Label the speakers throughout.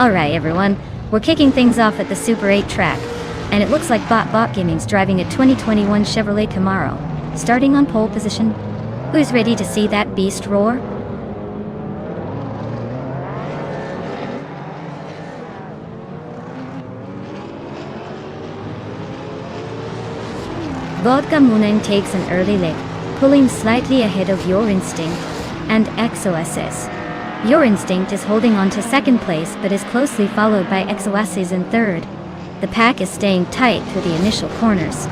Speaker 1: Alright everyone, we're kicking things off at the Super 8 track, and it looks like Bot Gaming's driving a 2021 Chevrolet Camaro, starting on pole position. Who's ready to see that beast roar? Bot Gaming takes an early lead, pulling slightly ahead of Your Instinct and XOSS. Your Instinct is holding on to second place but is closely followed by XOSS in third. The pack is staying tight through the initial corners.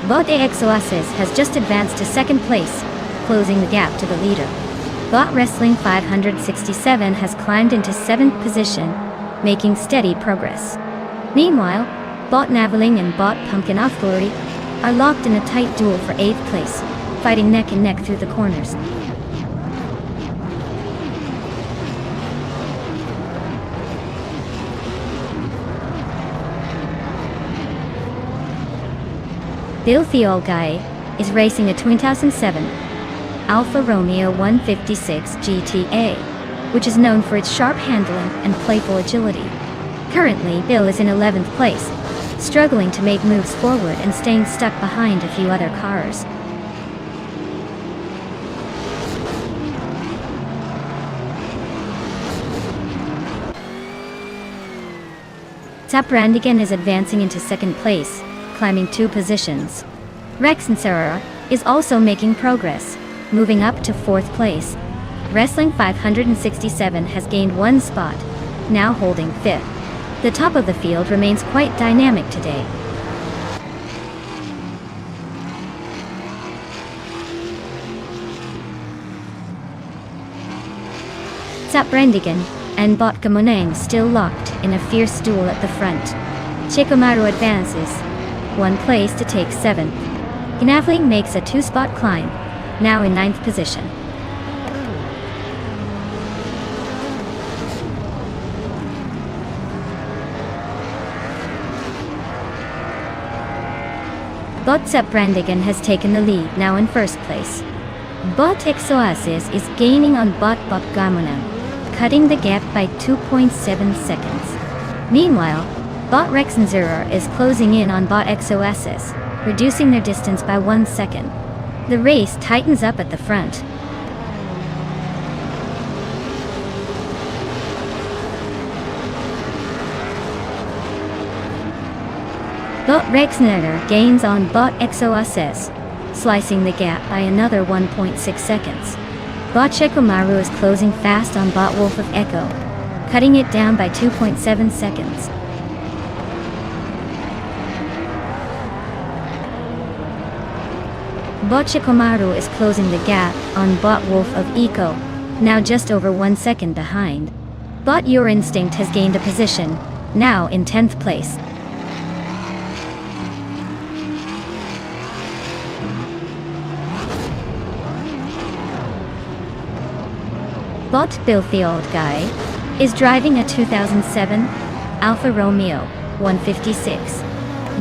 Speaker 1: Bot XOSS has just advanced to second place, closing the gap to the leader. Bot Wrestling 567 has climbed into 7th position, making steady progress. Meanwhile, Bot Naveling and Bot Pumpkin of Glory are locked in a tight duel for 8th place, fighting neck and neck through the corners. Filthy Old Guy is racing a 2007 Alfa Romeo 156 GTA, which is known for its sharp handling and playful agility. Currently, Bill is in 11th place, struggling to make moves forward and staying stuck behind a few other cars. Brandigan is advancing into second place, climbing 2 positions. Rex and Sarah is also making progress, moving up to 4th place. Wrestling 567 has gained 1 spot, now holding 5th. The top of the field remains quite dynamic today. Brandigan and Bot Gaming still locked in a fierce duel at the front. Chikomaru advances 1 place to take 7th. Gnavling makes a 2-spot climb, now in 9th position. Bot Brandigan has taken the lead, now in 1st place. Bot XOSS is gaining on Bot Gaming, cutting the gap by 2.7 seconds. Meanwhile, Bot Rex and Zero is closing in on Bot XOSS, reducing their distance by 1 second. The race tightens up at the front. Bot Rexnader gains on Bot XOSS, slicing the gap by another 1.6 seconds. Bot Chikomaru is closing fast on Bot Wolf of Echo, cutting it down by 2.7 seconds. Bot Chikomaru is closing the gap on Bot Wolf of Echo, now just over 1 second behind. Bot Your Instinct has gained a position, now in 10th place. Bot Filthy Old Guy is driving a 2007 Alfa Romeo 156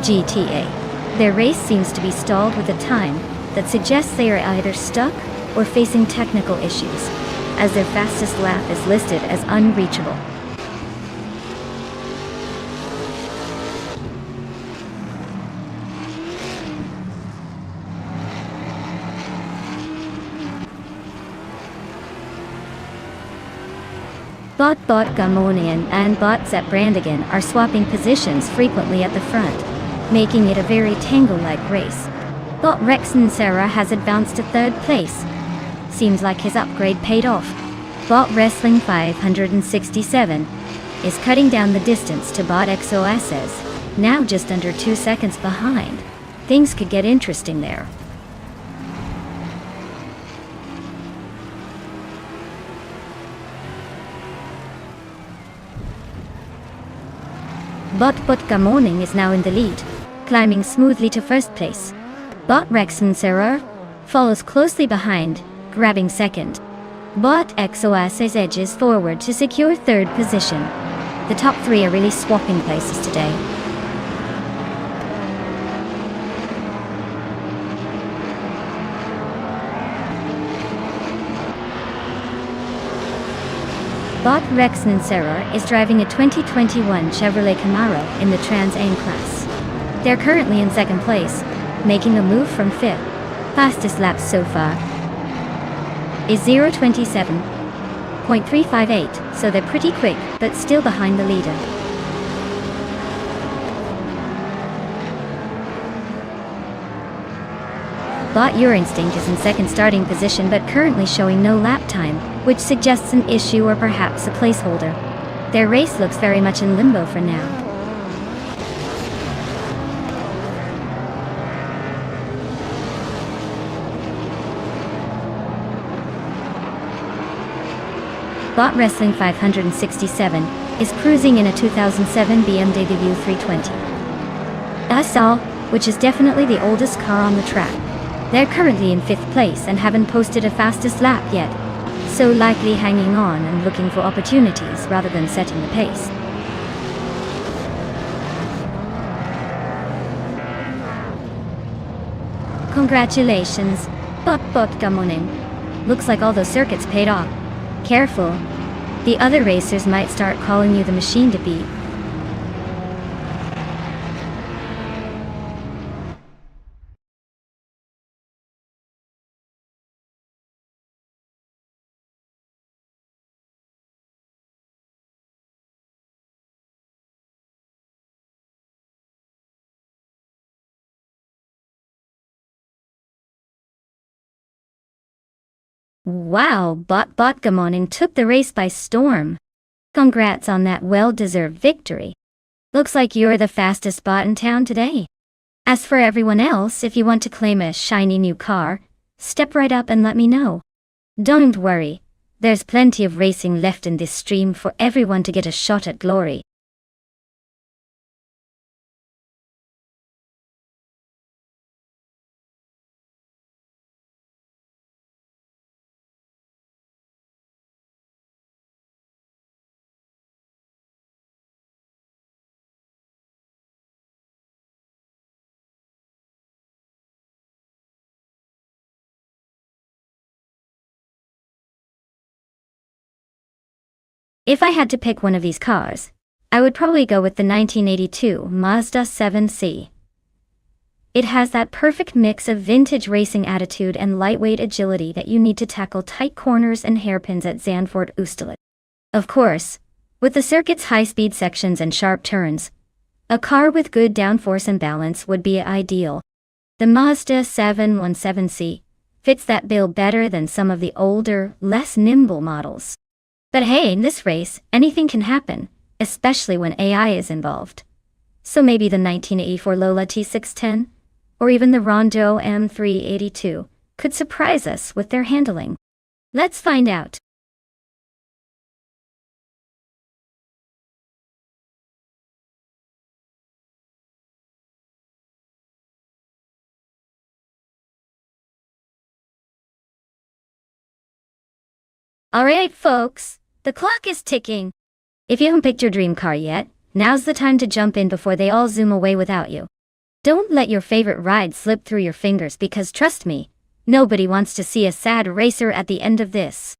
Speaker 1: GTA. Their race seems to be stalled with a time that suggests they are either stuck or facing technical issues, as their fastest lap is listed as unreachable. Bot Gaming and Bot Brandigan are swapping positions frequently at the front, making it a very tango-like race. Bot Rex and Sarah has advanced to 3rd place. Seems like his upgrade paid off. Bot Wrestling 567 is cutting down the distance to Bot XOSS, now just under 2 seconds behind. Things could get interesting there. Bot Gaming is now in the lead, climbing smoothly to 1st place. Bot Rex and Sarah follows closely behind, grabbing 2nd. Bot XOSS edges forward to secure 3rd position. The top 3 are really swapping places today. Bot Rex Ninsera is driving a 2021 Chevrolet Camaro in the Trans Am class. They're currently in second place, making a move from fifth. Fastest lap so far is 0:27.358, so they're pretty quick, but still behind the leader. Bot Your Instinct is in second starting position but currently showing no lap time, which suggests an issue or perhaps a placeholder. Their race looks very much in limbo for now. Bot Wrestling 567 is cruising in a 2007 BMW 320 SL, which is definitely the oldest car on the track. They're currently in fifth place and haven't posted a fastest lap yet, so likely hanging on and looking for opportunities rather than setting the pace. Congratulations, Bot Gamoning. Looks like all those circuits paid off. Careful. The other racers might start calling you the machine to beat. Wow, Bot Gamoning took the race by storm. Congrats on that well-deserved victory. Looks like you're the fastest bot in town today. As for everyone else, if you want to claim a shiny new car, step right up and let me know. Don't worry, there's plenty of racing left in this stream for everyone to get a shot at glory. If I had to pick one of these cars, I would probably go with the 1982 Mazda 7C. It has that perfect mix of vintage racing attitude and lightweight agility that you need to tackle tight corners and hairpins at Zandvoort Oosterland. Of course, with the circuit's high-speed sections and sharp turns, a car with good downforce and balance would be ideal. The Mazda 717C fits that bill better than some of the older, less nimble models. But hey, in this race, anything can happen, especially when AI is involved. So maybe the 1984 Lola T610, or even the Rondo M382, could surprise us with their handling. Let's find out. Alright folks, the clock is ticking. If you haven't picked your dream car yet, now's the time to jump in before they all zoom away without you. Don't let your favorite ride slip through your fingers because trust me, nobody wants to see a sad racer at the end of this.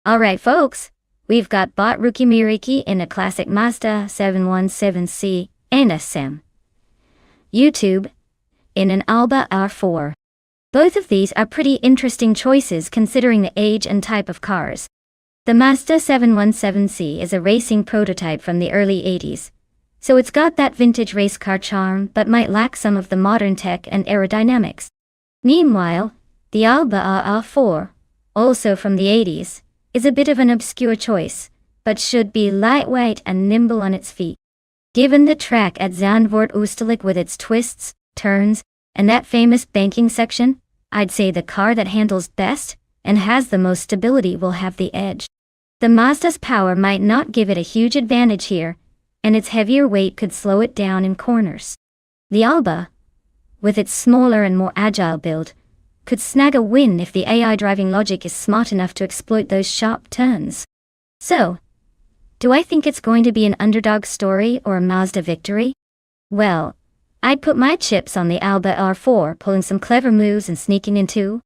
Speaker 1: Alright folks, we've got bot Rookie Miriki in a classic Mazda 717C and a Sim. YouTube in an Alba R4. Both of these are pretty interesting choices considering the age and type of cars. The Mazda 717C is a racing prototype from the early 80s, so it's got that vintage race car charm but might lack some of the modern tech and aerodynamics. Meanwhile, the Alba R4, also from the 80s, is a bit of an obscure choice, but should be lightweight and nimble on its feet. Given the track at Zandvoort Oosterlijk with its twists, turns, and that famous banking section, I'd say the car that handles best and has the most stability will have the edge. The Mazda's power might not give it a huge advantage here, and its heavier weight could slow it down in corners. The Alba, with its smaller and more agile build, could snag a win if the AI driving logic is smart enough to exploit those sharp turns. So, do I think it's going to be an underdog story or a Mazda victory? Well, I'd put my chips on the Alba R4 pulling some clever moves and sneaking in too.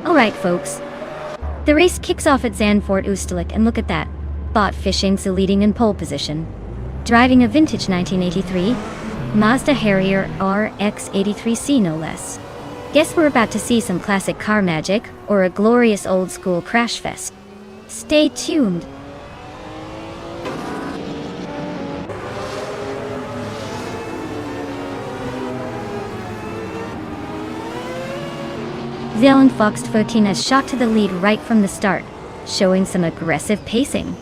Speaker 1: Alright folks, the race kicks off at Zandvoort Oosterlijk and look at that, Bot Fishing's leading in pole position. Driving a vintage 1983 Mazda Harrier RX-83C no less. Guess we're about to see some classic car magic or a glorious old school crash fest. Stay tuned. Zelen Fox 14 has shot to the lead right from the start, showing some aggressive pacing.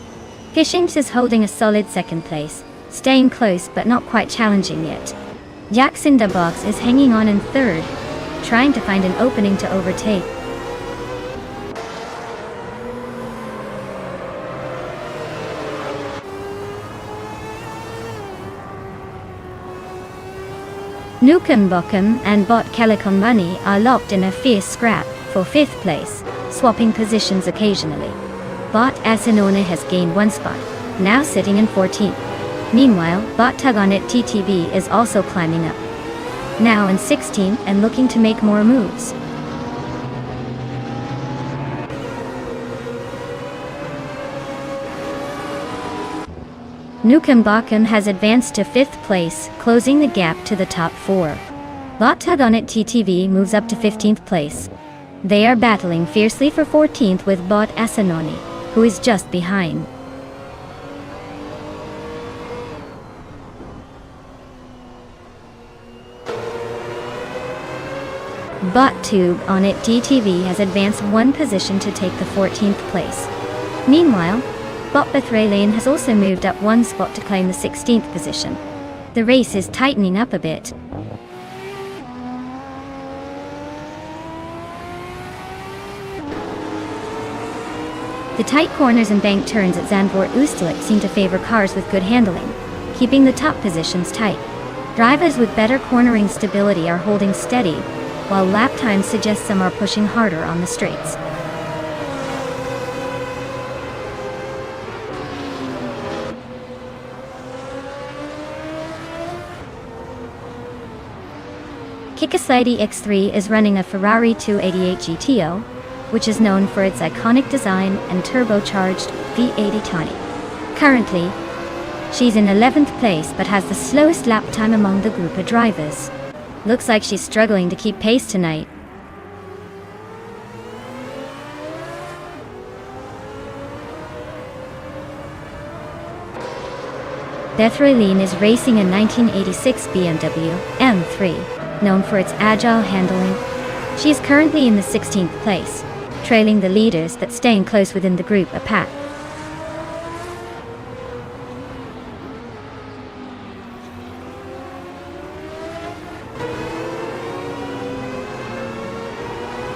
Speaker 1: Fishings is holding a solid second place, staying close but not quite challenging yet. Jackson Box is hanging on in third, trying to find an opening to overtake. Nukem Bochum and Bot Kalikonbani are locked in a fierce scrap for 5th place, swapping positions occasionally. Bot Asinone has gained 1 spot, now sitting in 14th. Meanwhile, Bot Tugonit TTV is also climbing up, now in 16th and looking to make more moves. Nukem Bochum has advanced to 5th place, closing the gap to the top 4. Bot Tugonit TTV moves up to 15th place. They are battling fiercely for 14th with Bot Asinone, who is just behind. BotTube on it DTV has advanced 1 position to take the 14th place. Meanwhile, Bot Bethralian has also moved up 1 spot to claim the 16th position. The race is tightening up a bit. The tight corners and bank turns at Zandvoort Oosterlijk seem to favor cars with good handling, keeping the top positions tight. Drivers with better cornering stability are holding steady, while lap times suggest some are pushing harder on the straights. Kick-Ass Lady X3 is running a Ferrari 288 GTO, which is known for its iconic design and turbocharged V8 tiny. Currently, she's in 11th place but has the slowest lap time among the group of drivers. Looks like she's struggling to keep pace tonight. Bethroline is racing a 1986 BMW M3, known for its agile handling. She is currently in the 16th place, trailing the leaders that staying close within the group a pack.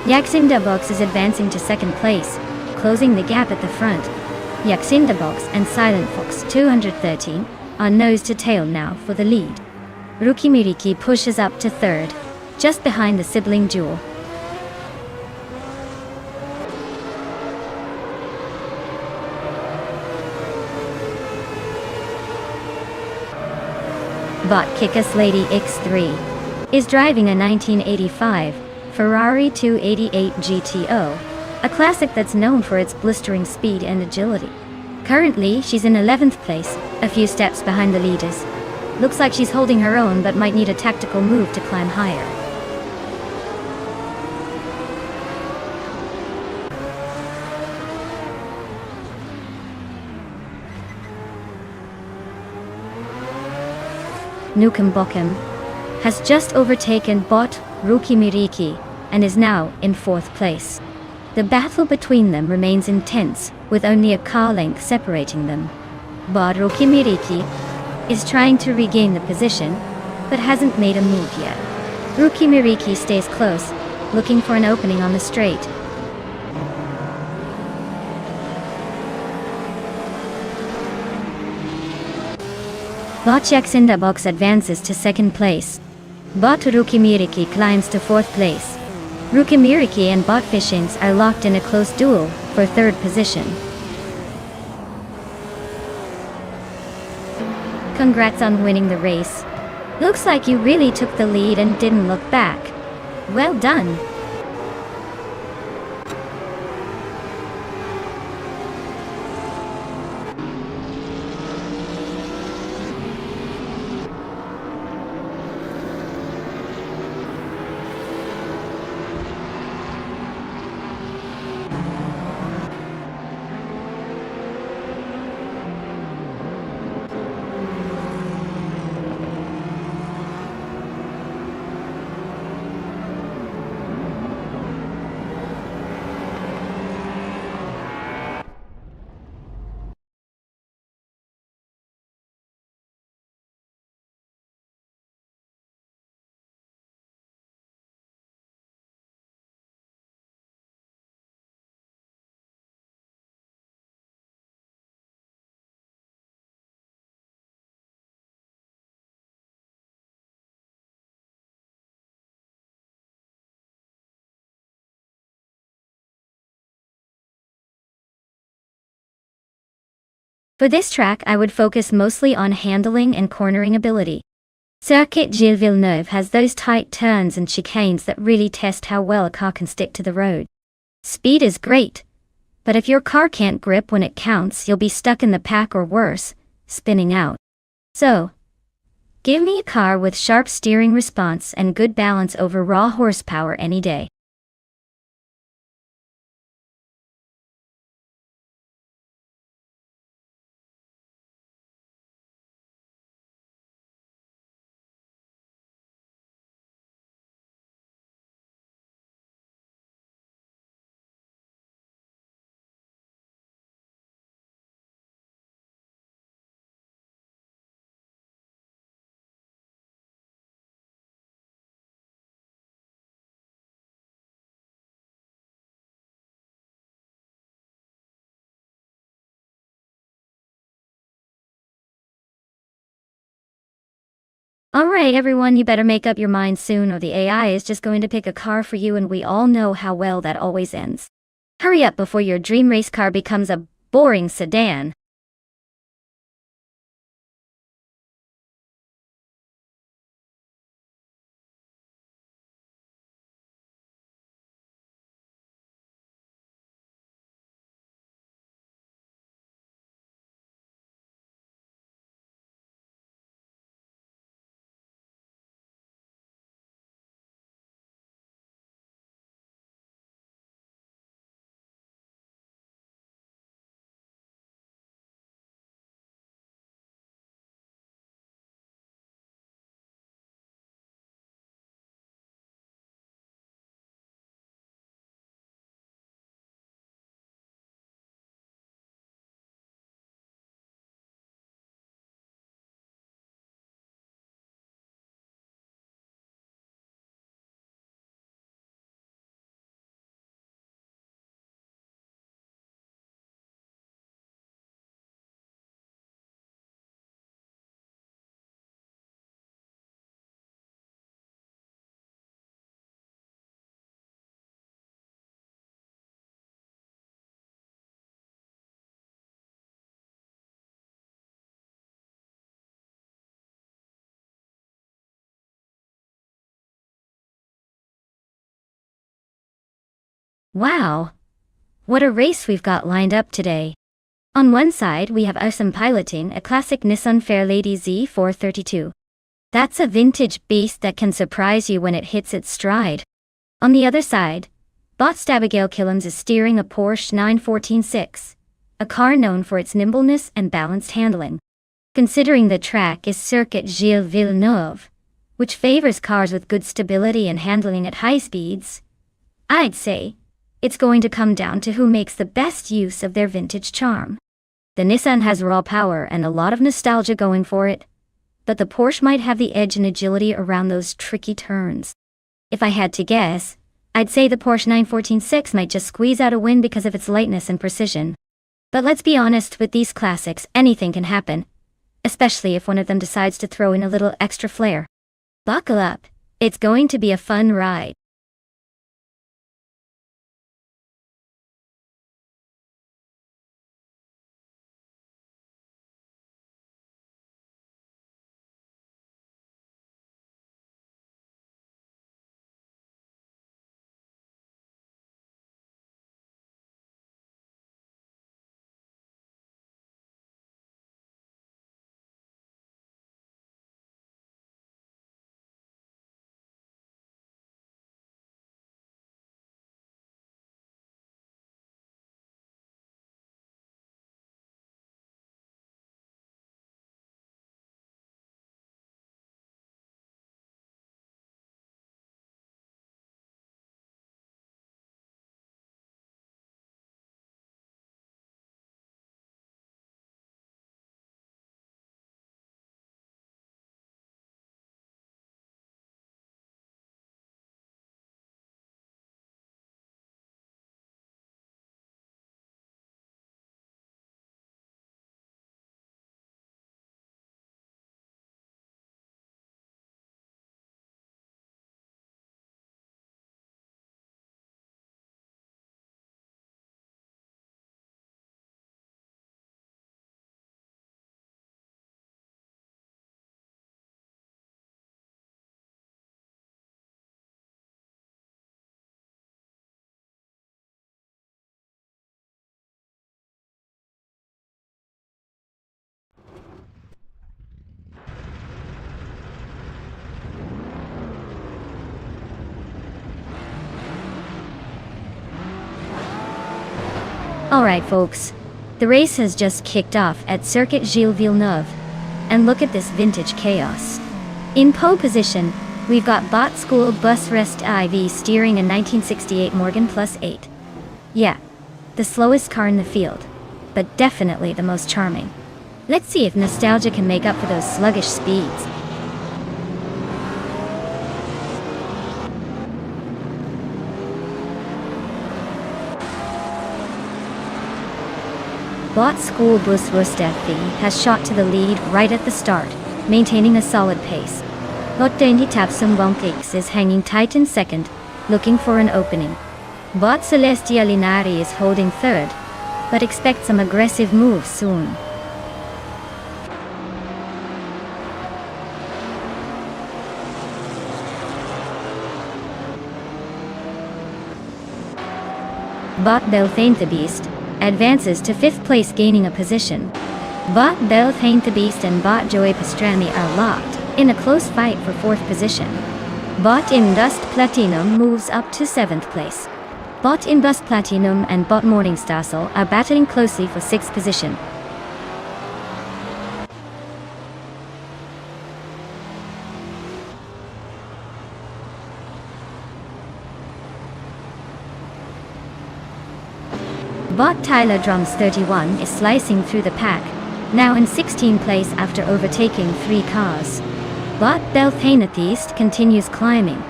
Speaker 1: Yaxindabox is advancing to second place, closing the gap at the front. Yaxindabox and Silent Fox 213 are nose to tail now for the lead. Rukimiriki pushes up to third, just behind the sibling duel. Bot Kick-Ass Lady X3 is driving a 1985 Ferrari 288 GTO, a classic that's known for its blistering speed and agility. Currently, she's in 11th place, a few steps behind the leaders. Looks like she's holding her own but might need a tactical move to climb higher. Nukem Bokem has just overtaken Bot Rukimiriki and is now in 4th place. The battle between them remains intense, with only a car length separating them. Bot Rukimiriki is trying to regain the position, but hasn't made a move yet. Rukimiriki stays close, looking for an opening on the straight. Bot Yaxindabox advances to second place. Bot Rukimiriki climbs to 4th place. Rukimiriki and Bot Fishings are locked in a close duel for 3rd position. Congrats on winning the race. Looks like you really took the lead and didn't look back. Well done. For this track I would focus mostly on handling and cornering ability. Circuit Gilles Villeneuve has those tight turns and chicanes that really test how well a car can stick to the road. Speed is great, but if your car can't grip when it counts, you'll be stuck in the pack or worse, spinning out. So, give me a car with sharp steering response and good balance over raw horsepower any day. Alright everyone, you better make up your mind soon or the AI is just going to pick a car for you, and we all know how well that always ends. Hurry up before your dream race car becomes a boring sedan. Wow! What a race we've got lined up today. On one side we have Awesome piloting a classic Nissan Fairlady Z432. That's a vintage beast that can surprise you when it hits its stride. On the other side, Bot's Abigail Killens is steering a Porsche 914-6, a car known for its nimbleness and balanced handling. Considering the track is Circuit Gilles Villeneuve, which favors cars with good stability and handling at high speeds, I'd say it's going to come down to who makes the best use of their vintage charm. The Nissan has raw power and a lot of nostalgia going for it, but the Porsche might have the edge in agility around those tricky turns. If I had to guess, I'd say the Porsche 914-6 might just squeeze out a win because of its lightness and precision. But let's be honest, with these classics, anything can happen, especially if one of them decides to throw in a little extra flair. Buckle up, it's going to be a fun ride. Alright folks, the race has just kicked off at Circuit Gilles Villeneuve, and look at this vintage chaos. In pole position, we've got Bot School Bus Rest IV steering a 1968 Morgan Plus 8. Yeah, the slowest car in the field, but definitely the most charming. Let's see if nostalgia can make up for those sluggish speeds. Bot School Bus Rustefi has shot to the lead right at the start, maintaining a solid pace. Bot Dandy Tapsum Bonkix is hanging tight in second, looking for an opening. Bot Celestia Linari is holding third, but expect some aggressive moves soon. Bot Belthane the Beast advances to 5th place, gaining a position. Bot Belthane the Beast and Bot Joey Pastrami are locked in a close fight for 4th position. Bot Indust Platinum moves up to 7th place. Bot Indust Platinum and Bot Morningstarsel are battling closely for 6th position. Bot Tyler Drums 31 is slicing through the pack, now in 16th place after overtaking 3 cars. Bot Belthanetheist continues climbing,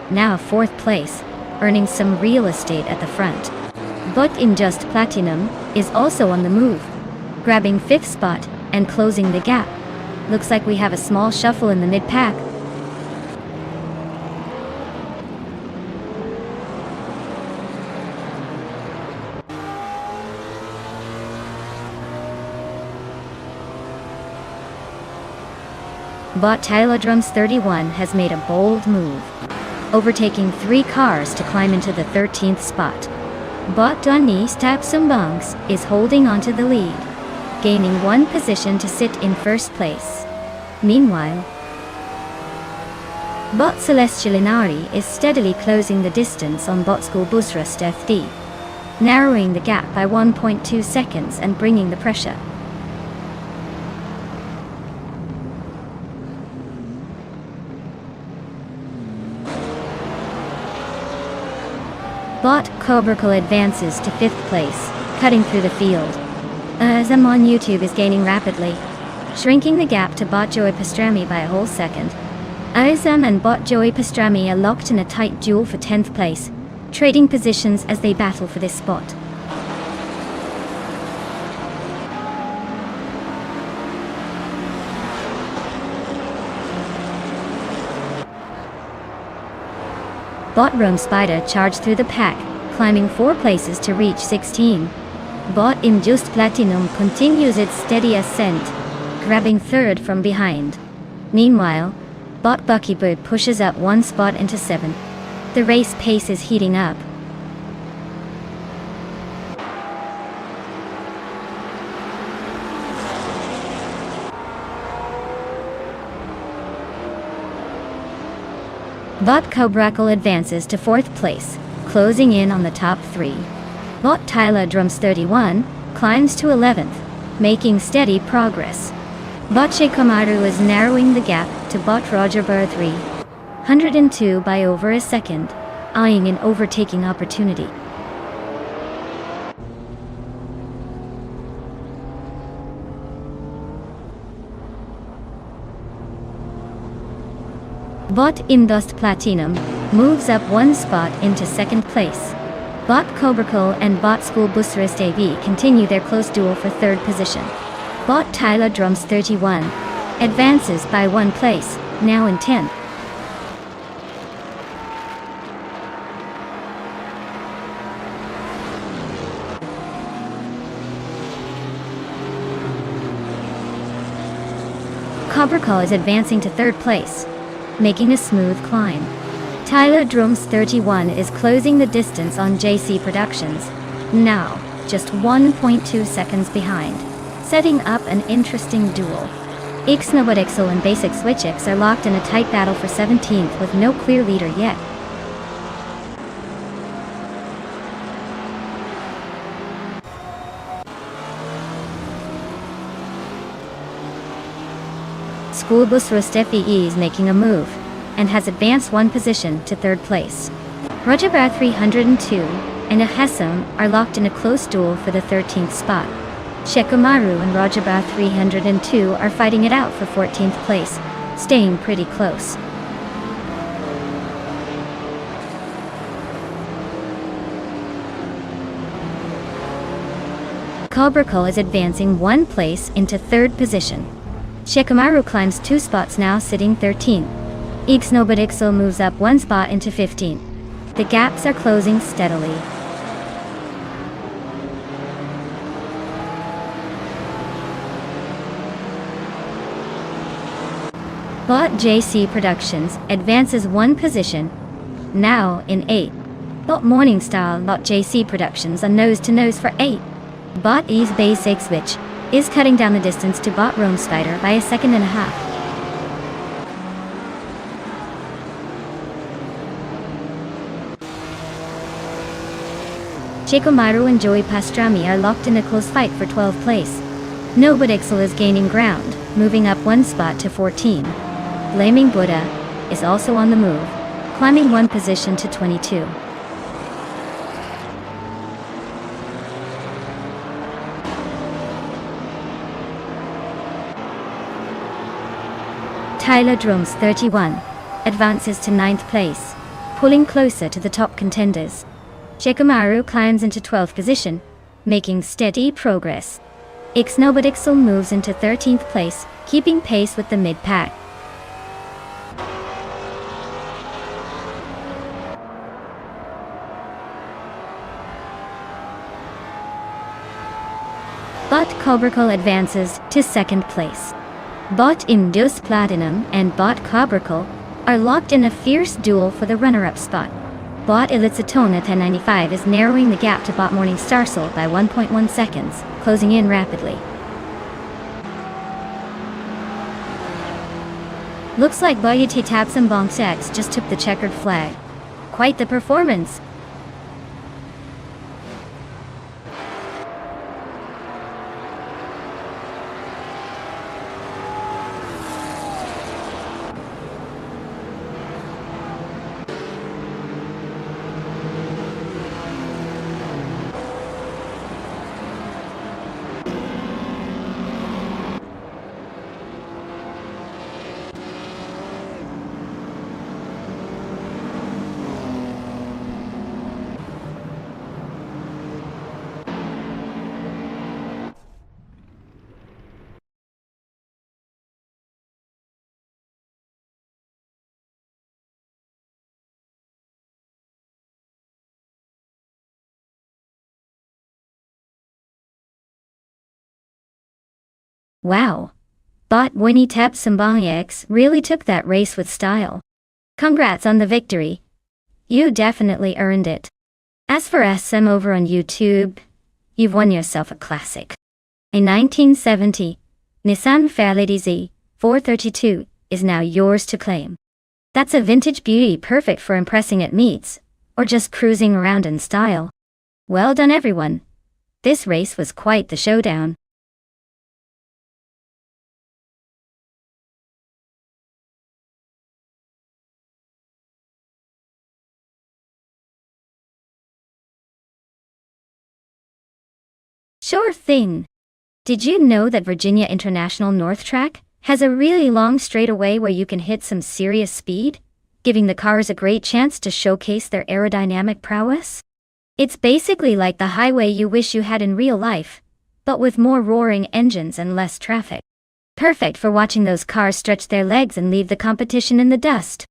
Speaker 1: now 4th place, earning some real estate at the front. Bot Injust Platinum is also on the move, grabbing 5th spot and closing the gap. Looks like we have a small shuffle in the mid-pack. Bot Tyler Drums 31 has made a bold move, overtaking 3 cars to climb into the 13th spot. Bot Nonstop Racing is holding onto the lead, gaining one position to sit in first place. Meanwhile, Bot Celestialinari is steadily closing the distance on Bot School Busrust FD, narrowing the gap by 1.2 seconds and bringing the pressure. Bot Cobracle advances to 5th place, cutting through the field. Azam on YouTube is gaining rapidly, shrinking the gap to Bot Joey Pastrami by a whole second. Azam and Bot Joey Pastrami are locked in a tight duel for 10th place, trading positions as they battle for this spot. Bot Rome Spider charged through the pack, climbing 4 places to reach 16. Bot Just Platinum continues its steady ascent, grabbing 3rd from behind. Meanwhile, Bot Buckybird pushes up 1 spot into 7th. The race pace is heating up. Bot Cobracle advances to 4th place, closing in on the top 3. Bot Tyler Drums 31 climbs to 11th, making steady progress. Bot Shekomaru is narrowing the gap to Bot Roger Burr 302 by over a second, eyeing an overtaking opportunity. Bot Imdust Platinum moves up 1 spot into 2nd place. Bot Cobracle and Bot School Busrest AV continue their close duel for 3rd position. Bot Tyler Drums 31 advances by 1 place, now in 10th. Cobracle is advancing to 3rd place, making a smooth climb. Tyler Drums 31 is closing the distance on JC Productions, now just 1.2 seconds behind, setting up an interesting duel. Ixnobodixel and Basic Switchix are locked in a tight battle for 17th with no clear leader yet. School Busrust FEE is making a move, and has advanced 1 position to 3rd place. Rojabar 302 and Ahesam are locked in a close duel for the 13th spot. Shekomaru and Rojabar 302 are fighting it out for 14th place, staying pretty close. Cobracle is advancing 1 place into 3rd position. Shekomaru climbs 2 spots, now sitting 13th. Ixnobodixel moves up 1 spot into 15th. The gaps are closing steadily. Bot JC Productions advances 1 position, now in 8th. Bot Morningstar Bot JC Productions are nose to nose for 8th. Bot Ease Basic Switch is cutting down the distance to Bot Rome Spider by 1.5 seconds. Shekomaru and Joey Pastrami are locked in a close fight for 12th place. Nobodixel is gaining ground, moving up 1 spot to 14. Blaming Buddha is also on the move, climbing 1 position to 22. Tyler Drums 31 advances to 9th place, pulling closer to the top contenders. Shekomaru climbs into 12th position, making steady progress. Ixnobodixel moves into 13th place, keeping pace with the mid-pack. Bot Cobracle advances to 2nd place. Bot Imdus Platinum and Bot Cobracle are locked in a fierce duel for the runner-up spot. Bot Elitsatona 1095 is narrowing the gap to Bot Morningstar Soul by 1.1 seconds, closing in rapidly. Looks like Boyati Tabsambong X just took the checkered flag. Quite the performance. Wow. Bot Winnie Tabsambong X really took that race with style. Congrats on the victory. You definitely earned it. As for SM over on YouTube, you've won yourself a classic. A 1970 Nissan Fairlady Z 432 is now yours to claim. That's a vintage beauty perfect for impressing at meets, or just cruising around in style. Well done everyone. This race was quite the showdown. Sure thing. Did you know that Virginia International North Track has a really long straightaway where you can hit some serious speed, giving the cars a great chance to showcase their aerodynamic prowess? It's basically like the highway you wish you had in real life, but with more roaring engines and less traffic. Perfect for watching those cars stretch their legs and leave the competition in the dust.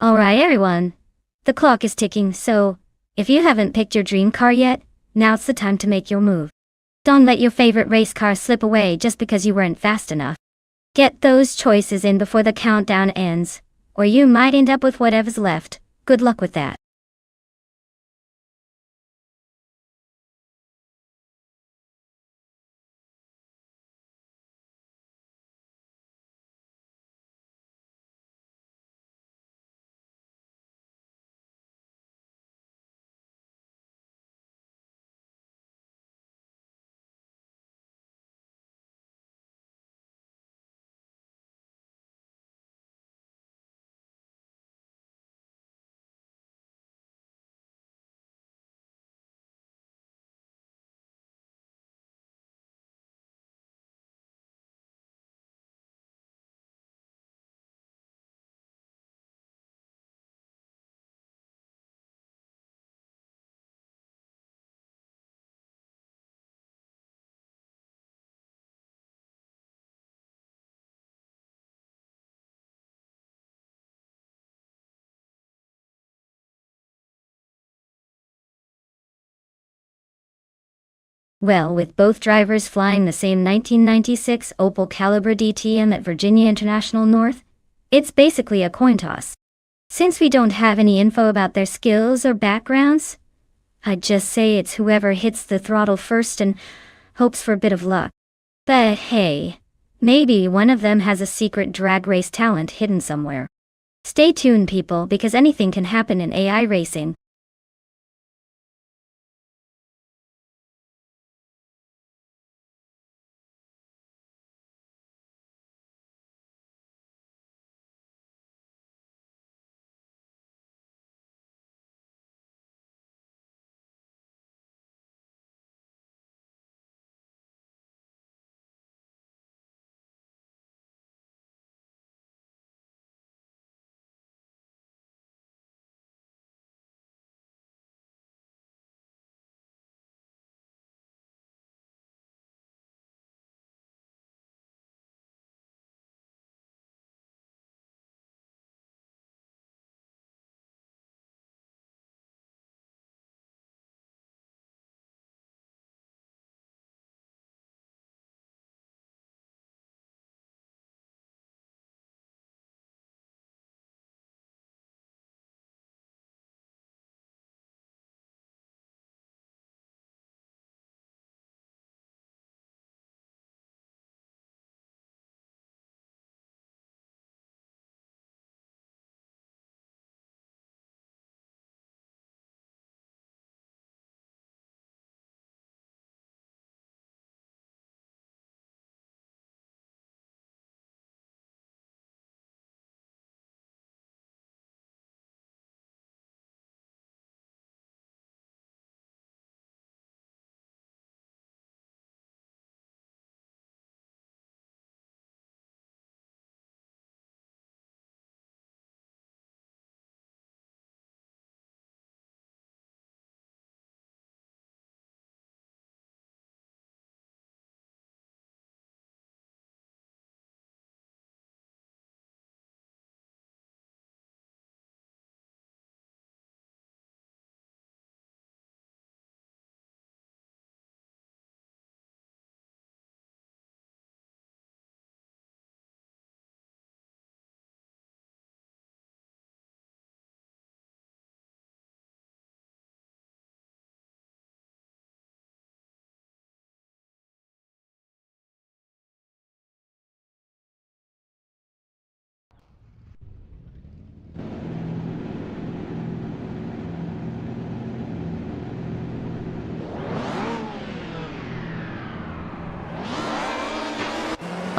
Speaker 1: Alright everyone, the clock is ticking, so if you haven't picked your dream car yet, now's the time to make your move. Don't let your favorite race car slip away just because you weren't fast enough. Get those choices in before the countdown ends, or you might end up with whatever's left. Good luck with that. Well, with both drivers flying the same 1996 Opel Calibre DTM at Virginia International North, it's basically a coin toss. Since we don't have any info about their skills or backgrounds, I'd just say it's whoever hits the throttle first and hopes for a bit of luck. But hey, maybe one of them has a secret drag race talent hidden somewhere. Stay tuned people, because anything can happen in AI racing.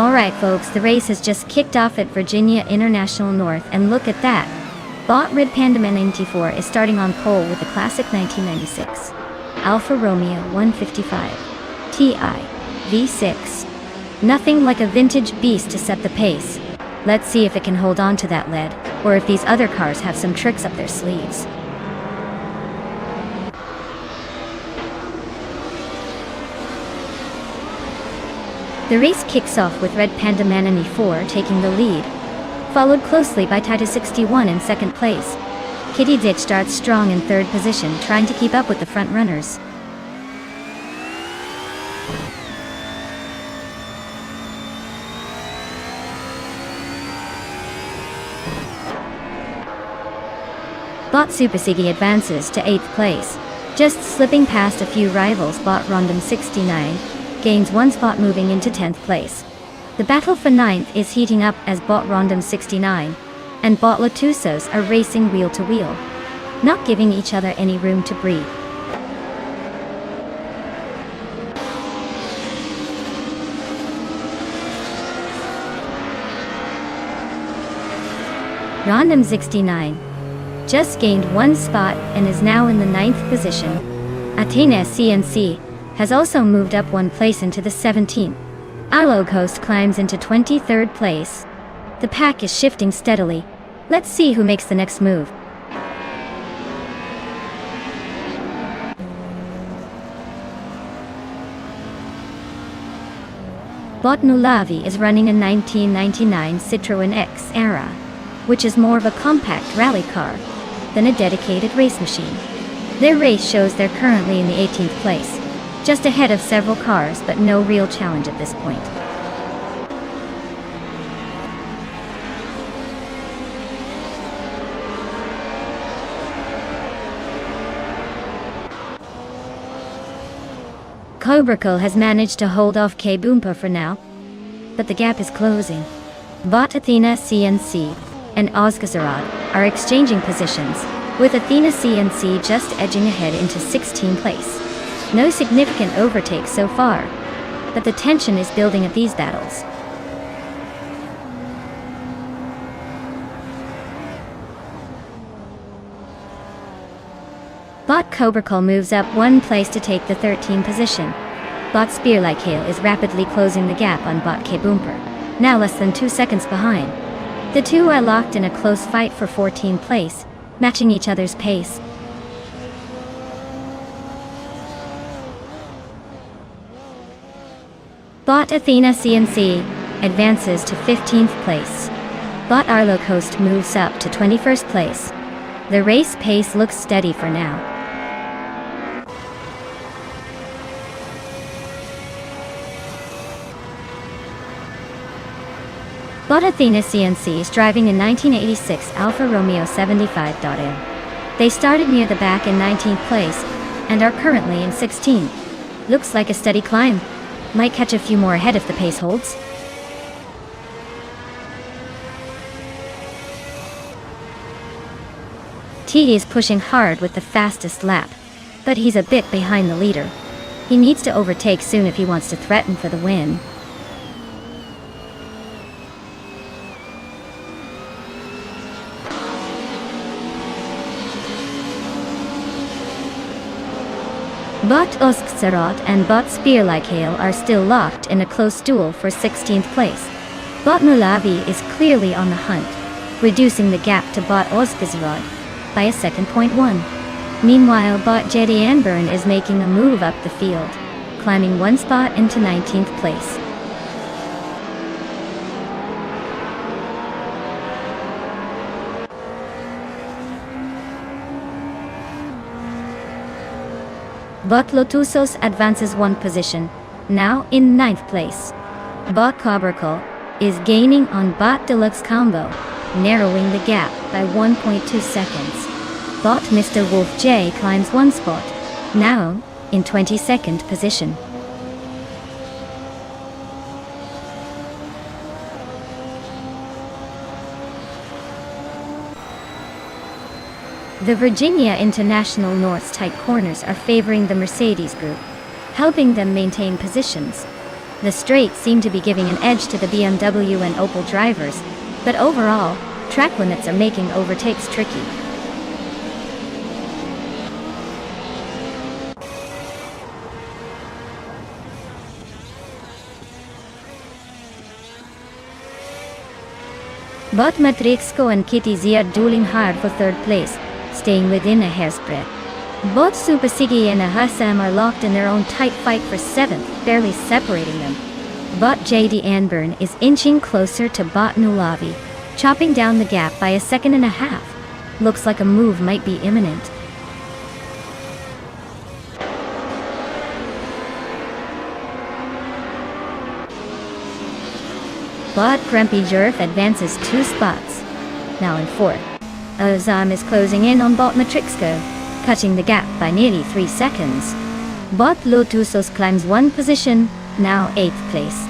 Speaker 1: Alright folks, the race has just kicked off at Virginia International North, and look at that. Bot Red Panda Man 94 is starting on pole with the classic 1996 Alfa Romeo 155 Ti V6. Nothing like a vintage beast to set the pace. Let's see if it can hold on to that lead, or if these other cars have some tricks up their sleeves. The race kicks off with Red Panda Man 94 taking the lead, followed closely by Titus 61 in second place. Kitty Ditch starts strong in third position, trying to keep up with the front runners. Bot Supersigi advances to 8th place, just slipping past a few rivals. Bot Rondom 69 gains 1 spot, moving into 10th place. The battle for 9th is heating up as Bot Rondom 69 and Bot Latusos are racing wheel to wheel, not giving each other any room to breathe. Rondom 69 just gained 1 spot and is now in the 9th position. Athena CNC has also moved up 1 place into the 17th. Arlo Coast climbs into 23rd place. The pack is shifting steadily. Let's see who makes the next move. Bot Nulavi is running a 1999 Citroën X Era, which is more of a compact rally car than a dedicated race machine. Their race shows they're currently in the 18th place, just ahead of several cars, but no real challenge at this point. Cobracle has managed to hold off K-Boompa for now, but the gap is closing. Bot Athena CNC and Ozgazarad are exchanging positions, with Athena CNC just edging ahead into 16th place. No significant overtakes so far, but the tension is building at these battles. Bot Cobracle moves up 1 place to take the 13th position. Bot Spear Like Hail is rapidly closing the gap on Bot K-Boomper, now less than 2 seconds behind. The two are locked in a close fight for 14th place, matching each other's pace. Bot Athena CNC advances to 15th place. Bot Arlo Coast moves up to 21st place. The race pace looks steady for now. Bot Athena CNC is driving a 1986 Alfa Romeo 75.M. They started near the back in 19th place and are currently in 16th. Looks like a steady climb. Might catch a few more ahead if the pace holds. T is pushing hard with the fastest lap, but he's a bit behind the leader. He needs to overtake soon if he wants to threaten for the win. Bot Oskserot and Bot Spear Like Hail are still locked in a close duel for 16th place. Bot Nulavi is clearly on the hunt, reducing the gap to Bot Oskserot by a second. 1. Meanwhile, Bot Jetty Anburn is making a move up the field, climbing 1 spot into 19th place. Bot Lotusos advances 1 position, now in 9th place. Bot Cobracle is gaining on Bot Deluxe Combo, narrowing the gap by 1.2 seconds. Bot Mr. Wolf J climbs 1 spot, now in 22nd position. The Virginia International North's tight corners are favoring the Mercedes group, helping them maintain positions. The straights seem to be giving an edge to the BMW and Opel drivers, but overall, track limits are making overtakes tricky. Both Matrixco and Kitty Z are dueling hard for third place, staying within a hair's breadth. Both Super Siggy and Ahasam are locked in their own tight fight for 7th, barely separating them. Bot JD Anburn is inching closer to Bot Nulavi, chopping down the gap by 1.5 seconds. Looks like a move might be imminent. Bot Grumpy Jerf advances 2 spots, now in 4th. Azam is closing in on Bot Matrixco, cutting the gap by nearly 3 seconds. Bot Lotusos climbs 1 position, now 8th place.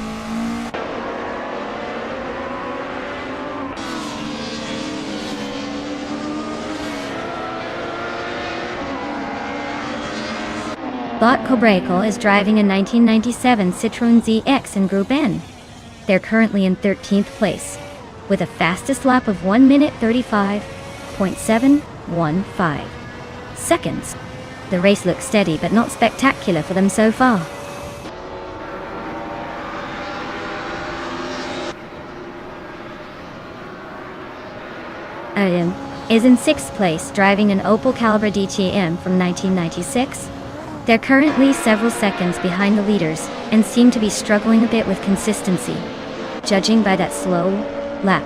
Speaker 1: Bot Cobreco is driving a 1997 Citroën ZX in Group N. They're currently in 13th place, with a fastest lap of 1 minute 35.715 seconds. The race looks steady but not spectacular for them so far. Ian is in 6th place, driving an Opel Calibra DTM from 1996. They're currently several seconds behind the leaders and seem to be struggling a bit with consistency, judging by that slow lap.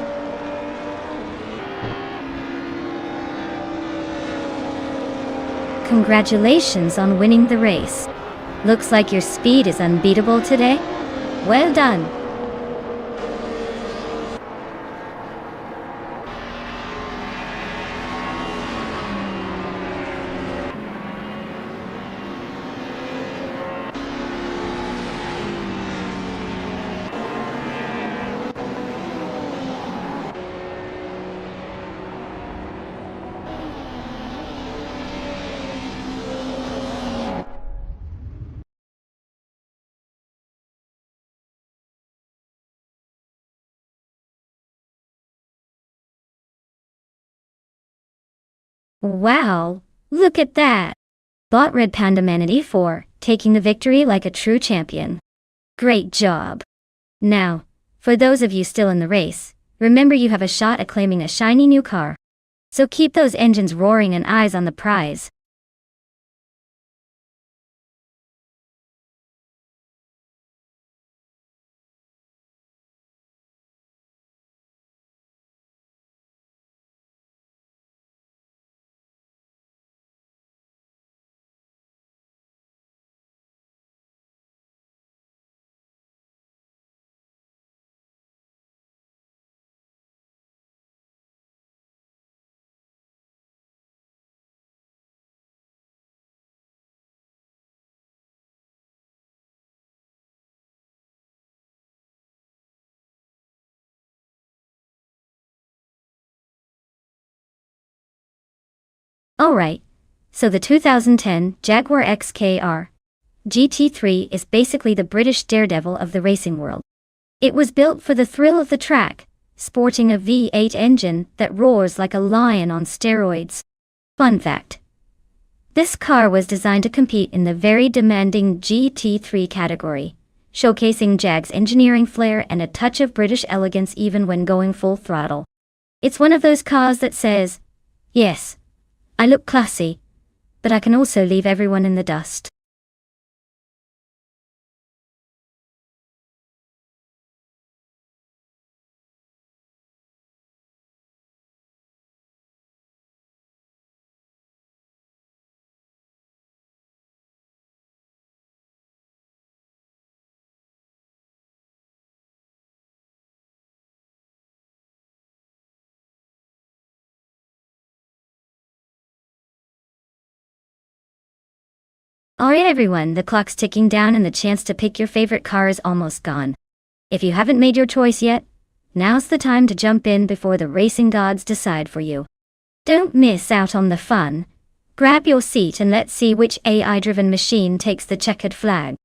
Speaker 1: Congratulations on winning the race. Looks like your speed is unbeatable today. Well done. Wow, look at that! Bot Red Panda Manatee 4, taking the victory like a true champion. Great job! Now, for those of you still in the race, remember you have a shot at claiming a shiny new car. So keep those engines roaring and eyes on the prize. Alright, so the 2010 Jaguar XKR GT3 is basically the British daredevil of the racing world. It was built for the thrill of the track, sporting a V8 engine that roars like a lion on steroids. Fun fact: this car was designed to compete in the very demanding GT3 category, showcasing Jag's engineering flair and a touch of British elegance even when going full throttle. It's one of those cars that says, yes, I look classy, but I can also leave everyone in the dust. Alright everyone, the clock's ticking down and the chance to pick your favorite car is almost gone. If you haven't made your choice yet, now's the time to jump in before the racing gods decide for you. Don't miss out on the fun. Grab your seat and let's see which AI-driven machine takes the checkered flag.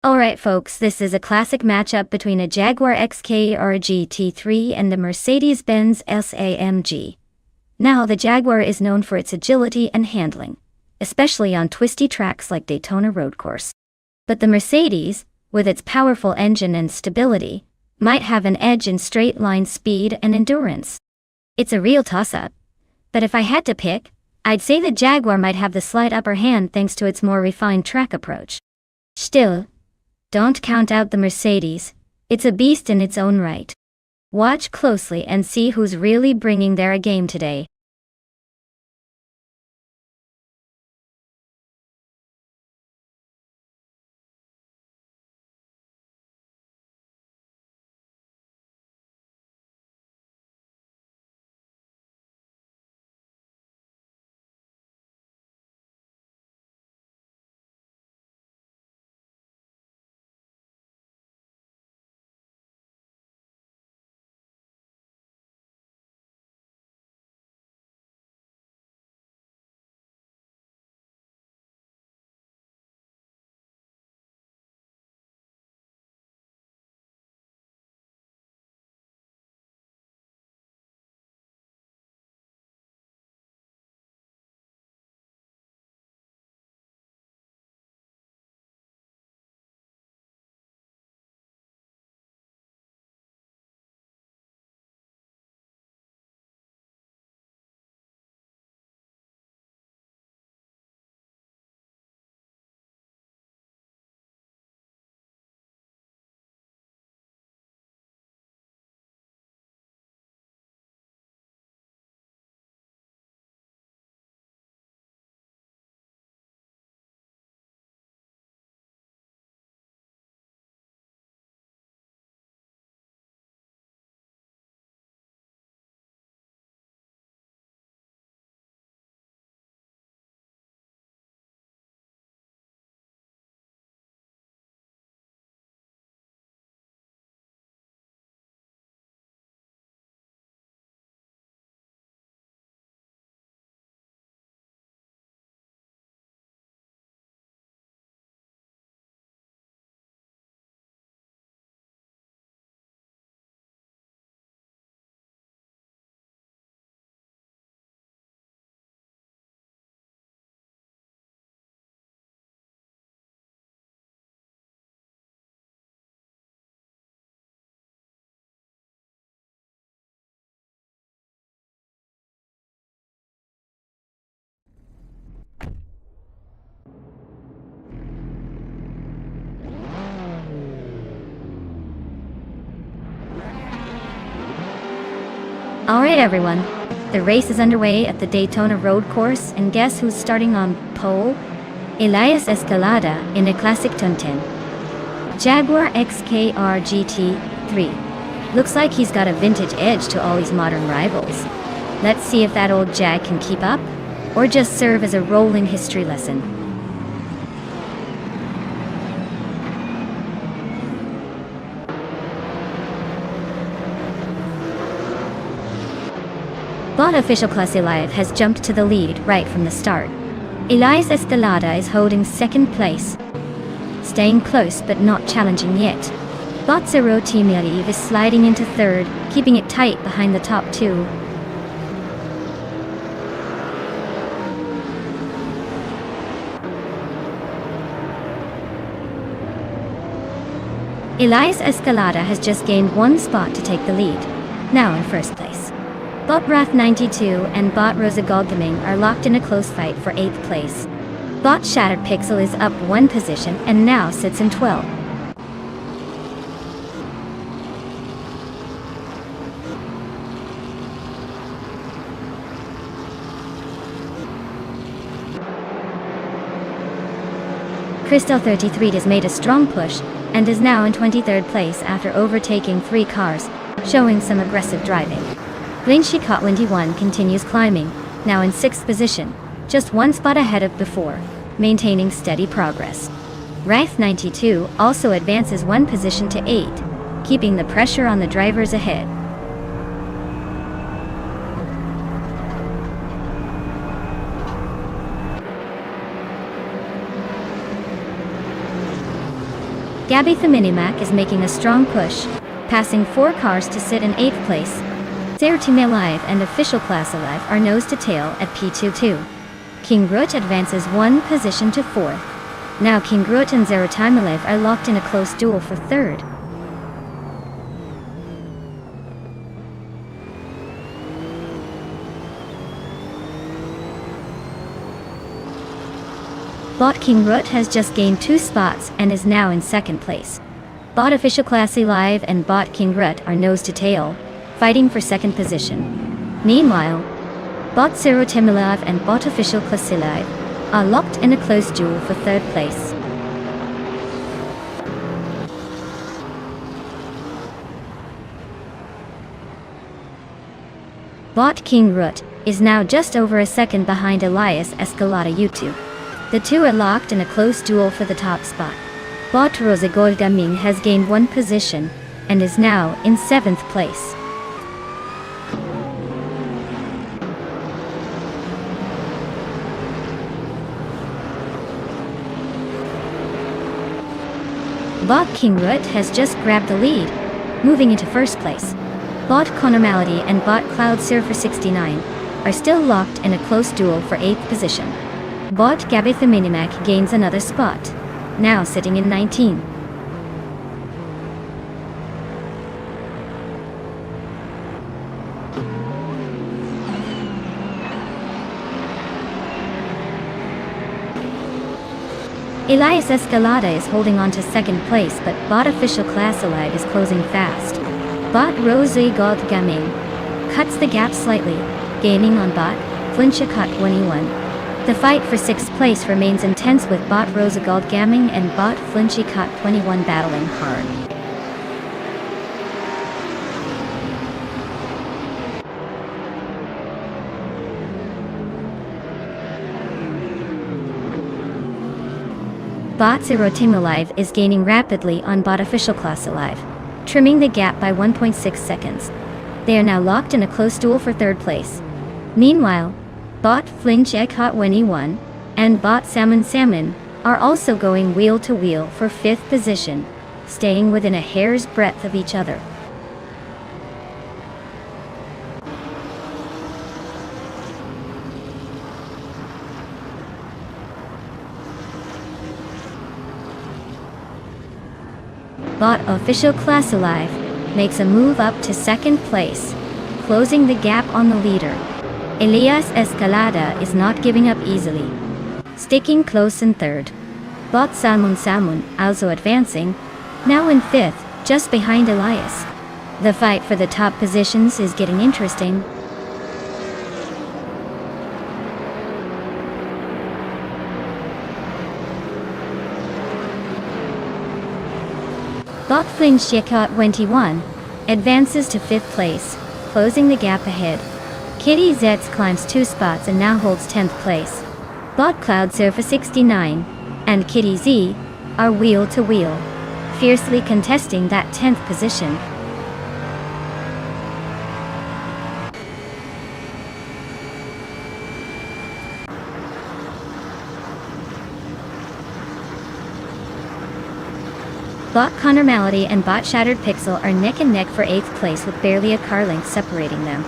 Speaker 1: Alright folks, this is a classic matchup between a Jaguar XKR GT3 and the Mercedes-Benz SAMG. Now, the Jaguar is known for its agility and handling, especially on twisty tracks like Daytona Road Course. But the Mercedes, with its powerful engine and stability, might have an edge in straight-line speed and endurance. It's a real toss-up. But if I had to pick, I'd say the Jaguar might have the slight upper hand thanks to its more refined track approach. Still, don't count out the Mercedes. It's a beast in its own right. Watch closely and see who's really bringing their A game today. Alright everyone, the race is underway at the Daytona Road Course, and guess who's starting on pole? Elias Escalada in a classic Tontin. Jaguar XKR GT3. Looks like he's got a vintage edge to all his modern rivals. Let's see if that old Jag can keep up, or just serve as a rolling history lesson. Bot official class Elias has jumped to the lead right from the start. Elias Escalada is holding second place, staying close but not challenging yet. Bot Zero Team Yariv is sliding into third, keeping it tight behind the top two. Elias Escalada has just gained one spot to take the lead, now in first place. Bot Wrath92 and Bot Rosa Golgaming are locked in a close fight for 8th place. Bot Shattered Pixel is up one position and now sits in 12th. Crystal33 has made a strong push and is now in 23rd place after overtaking 3 cars, showing some aggressive driving. Blinshikot21 continues climbing, now in 6th position, just one spot ahead of before, maintaining steady progress. Wrath92 also advances one position to 8, keeping the pressure on the drivers ahead. Gabby the Minimac is making a strong push, passing 4 cars to sit in 8th place. Zero Team Alive and Official Class Alive are nose to tail at P22. King Groot advances 1 position to 4th. Now King Groot and Zero Time Alive are locked in a close duel for 3rd. Bot King Groot has just gained 2 spots and is now in 2nd place. Bot Official Class Alive and Bot King Groot are nose to tail, fighting for 2nd position. Meanwhile, Bot Zero Team Alive and Bot Official Class Alive are locked in a close duel for 3rd place. Bot King Groot is now just over a second behind Elias Escalada YouTube. The two are locked in a close duel for the top spot. Bot Rosa Gold Gaming has gained 1 position and is now in 7th place. Bot King Groot has just grabbed the lead, moving into 1st place. Bot Conormality and Bot Cloud Surfer 69 are still locked in a close duel for 8th position. Bot Gabby the Minimac gains another spot, now sitting in 19. Elias Escalada is holding on to 2nd place, but Bot Official Class Alive is closing fast. Bot Rose Gold Gaming cuts the gap slightly, gaining on Bot Flincha Cut 21. The fight for 6th place remains intense, with Bot Rosa Gold Gaming and Bot Flinchy Cut 21 battling hard. Bot Zero Team Alive is gaining rapidly on Bot Official Class Alive, trimming the gap by 1.6 seconds. They are now locked in a close duel for 3rd place. Meanwhile, Bot Flinch Egg Hot 21 and Bot Salmon are also going wheel to wheel for 5th position, staying within a hair's breadth of each other. Bot Official Class Alive makes a move up to 2nd place, closing the gap on the leader. Elias Escalada is not giving up easily, sticking close in 3rd. Bot Salmon also advancing, now in 5th, just behind Elias. The fight for the top positions is getting interesting. Bot Flinch Yekot 21 advances to 5th place, closing the gap ahead. Kitty Zets climbs 2 spots and now holds 10th place. Bot Cloud Surfer 69 and Kitty Z are wheel to wheel, fiercely contesting that 10th position. Bot Conormality and Bot Shattered Pixel are neck and neck for 8th place, with barely a car length separating them.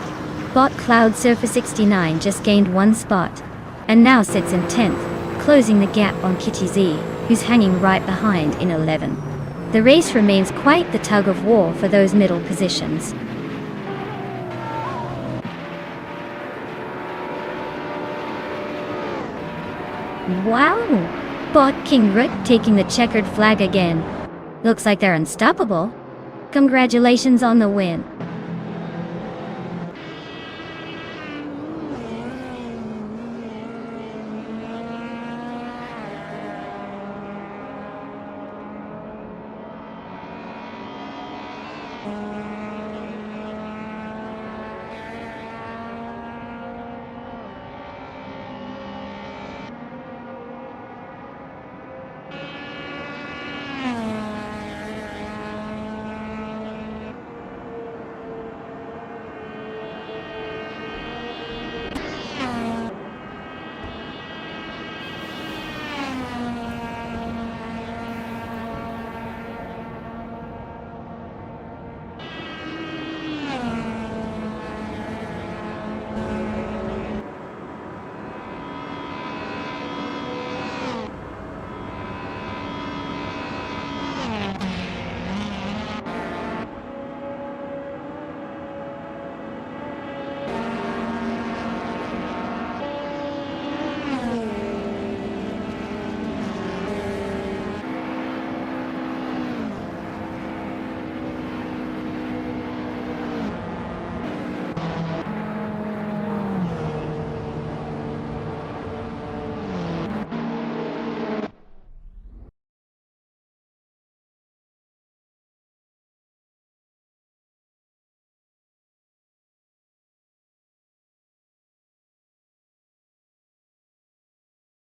Speaker 1: Bot Cloud Surfer 69 just gained 1 spot, and now sits in 10th, closing the gap on Kitty Z, who's hanging right behind in 11. The race remains quite the tug of war for those middle positions. Wow! Bot King Groot taking the checkered flag again. Looks like they're unstoppable. Congratulations on the win.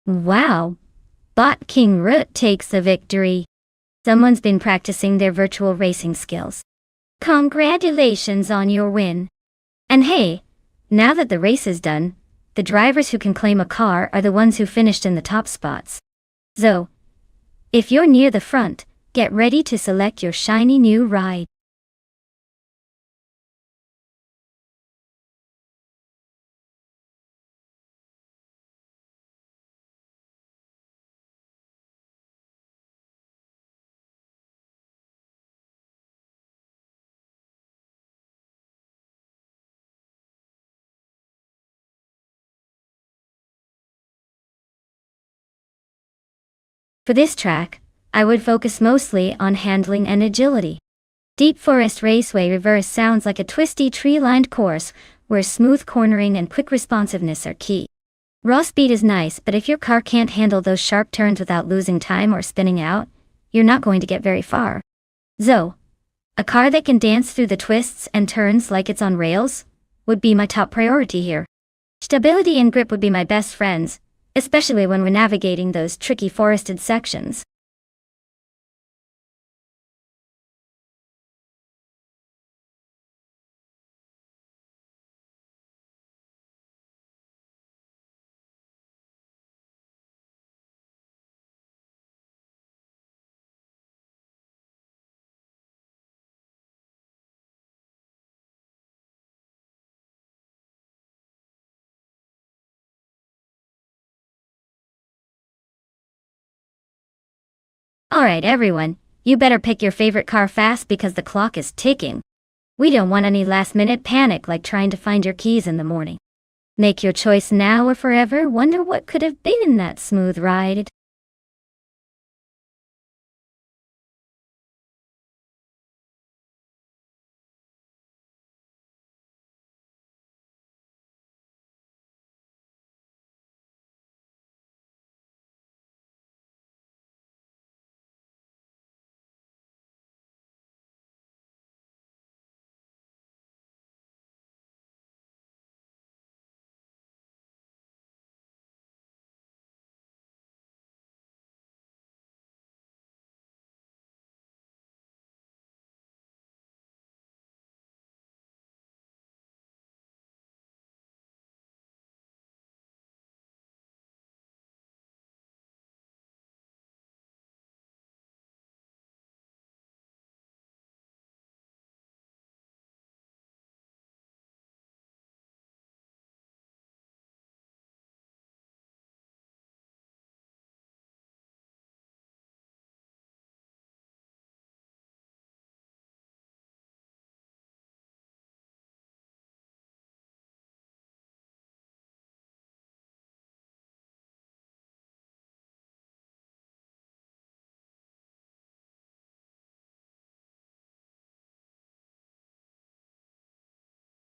Speaker 1: Wow, Bot King Root takes the victory. Someone's been practicing their virtual racing skills. Congratulations on your win. And hey, now that the race is done, the drivers who can claim a car are the ones who finished in the top spots. So, if you're near the front, get ready to select your shiny new ride. For this track, I would focus mostly on handling and agility. Deep Forest Raceway Reverse sounds like a twisty tree-lined course where smooth cornering and quick responsiveness are key. Raw speed is nice, but if your car can't handle those sharp turns without losing time or spinning out, you're not going to get very far. So, a car that can dance through the twists and turns like it's on rails would be my top priority here. Stability and grip would be my best friends, especially when we're navigating those tricky forested sections. Alright everyone, you better pick your favorite car fast because the clock is ticking. We don't want any last-minute panic like trying to find your keys in the morning. Make your choice now or forever wonder what could have been in that smooth ride.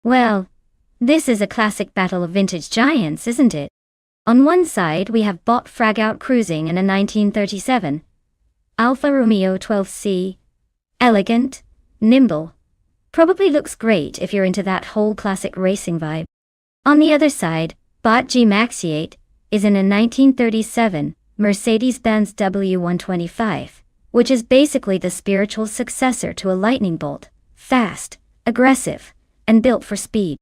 Speaker 1: Well, this is a classic battle of vintage giants, isn't it? On one side we have Bot Frag Out cruising in a 1937 Alfa Romeo 12C. Elegant, nimble, probably looks great if you're into that whole classic racing vibe. On the other side, Bot G Maxi 8 is in a 1937 Mercedes-Benz W125, which is basically the spiritual successor to a lightning bolt, fast, aggressive, and built for speed.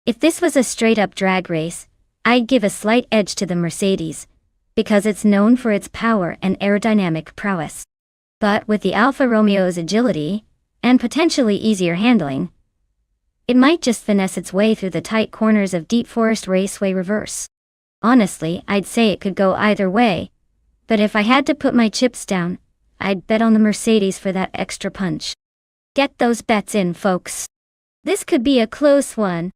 Speaker 1: If this was a straight-up drag race, I'd give a slight edge to the Mercedes, because it's known for its power and aerodynamic prowess. But with the Alfa Romeo's agility, and potentially easier handling, it might just finesse its way through the tight corners of Deep Forest Raceway Reverse. Honestly, I'd say it could go either way, but if I had to put my chips down, I'd bet on the Mercedes for that extra punch. Get those bets in, folks. This could be a close one.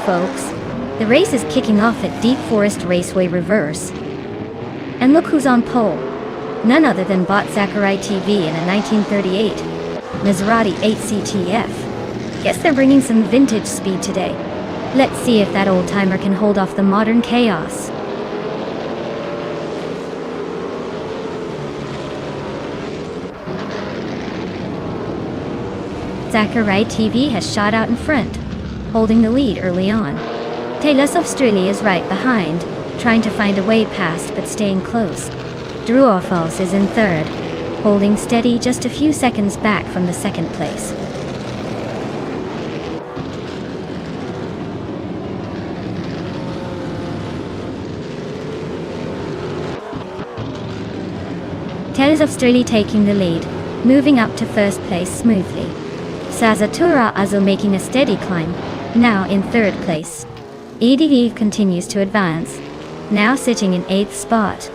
Speaker 1: folks. The race is kicking off at Deep Forest Raceway Reverse. And look who's on pole. None other than Bot Zachary TV in a 1938 Maserati 8CTF. Guess they're bringing some vintage speed today. Let's see if that old-timer can hold off the modern chaos. Zachary TV has shot out in front, holding the lead early on. Taylor's Australia is right behind, trying to find a way past but staying close. Drew Orfals is in third, holding steady just a few seconds back from the second place. Taylor's Australia taking the lead, moving up to first place smoothly. Sazatura Azo making a steady climb, now in third place. EDV continues to advance, now sitting in 8th spot.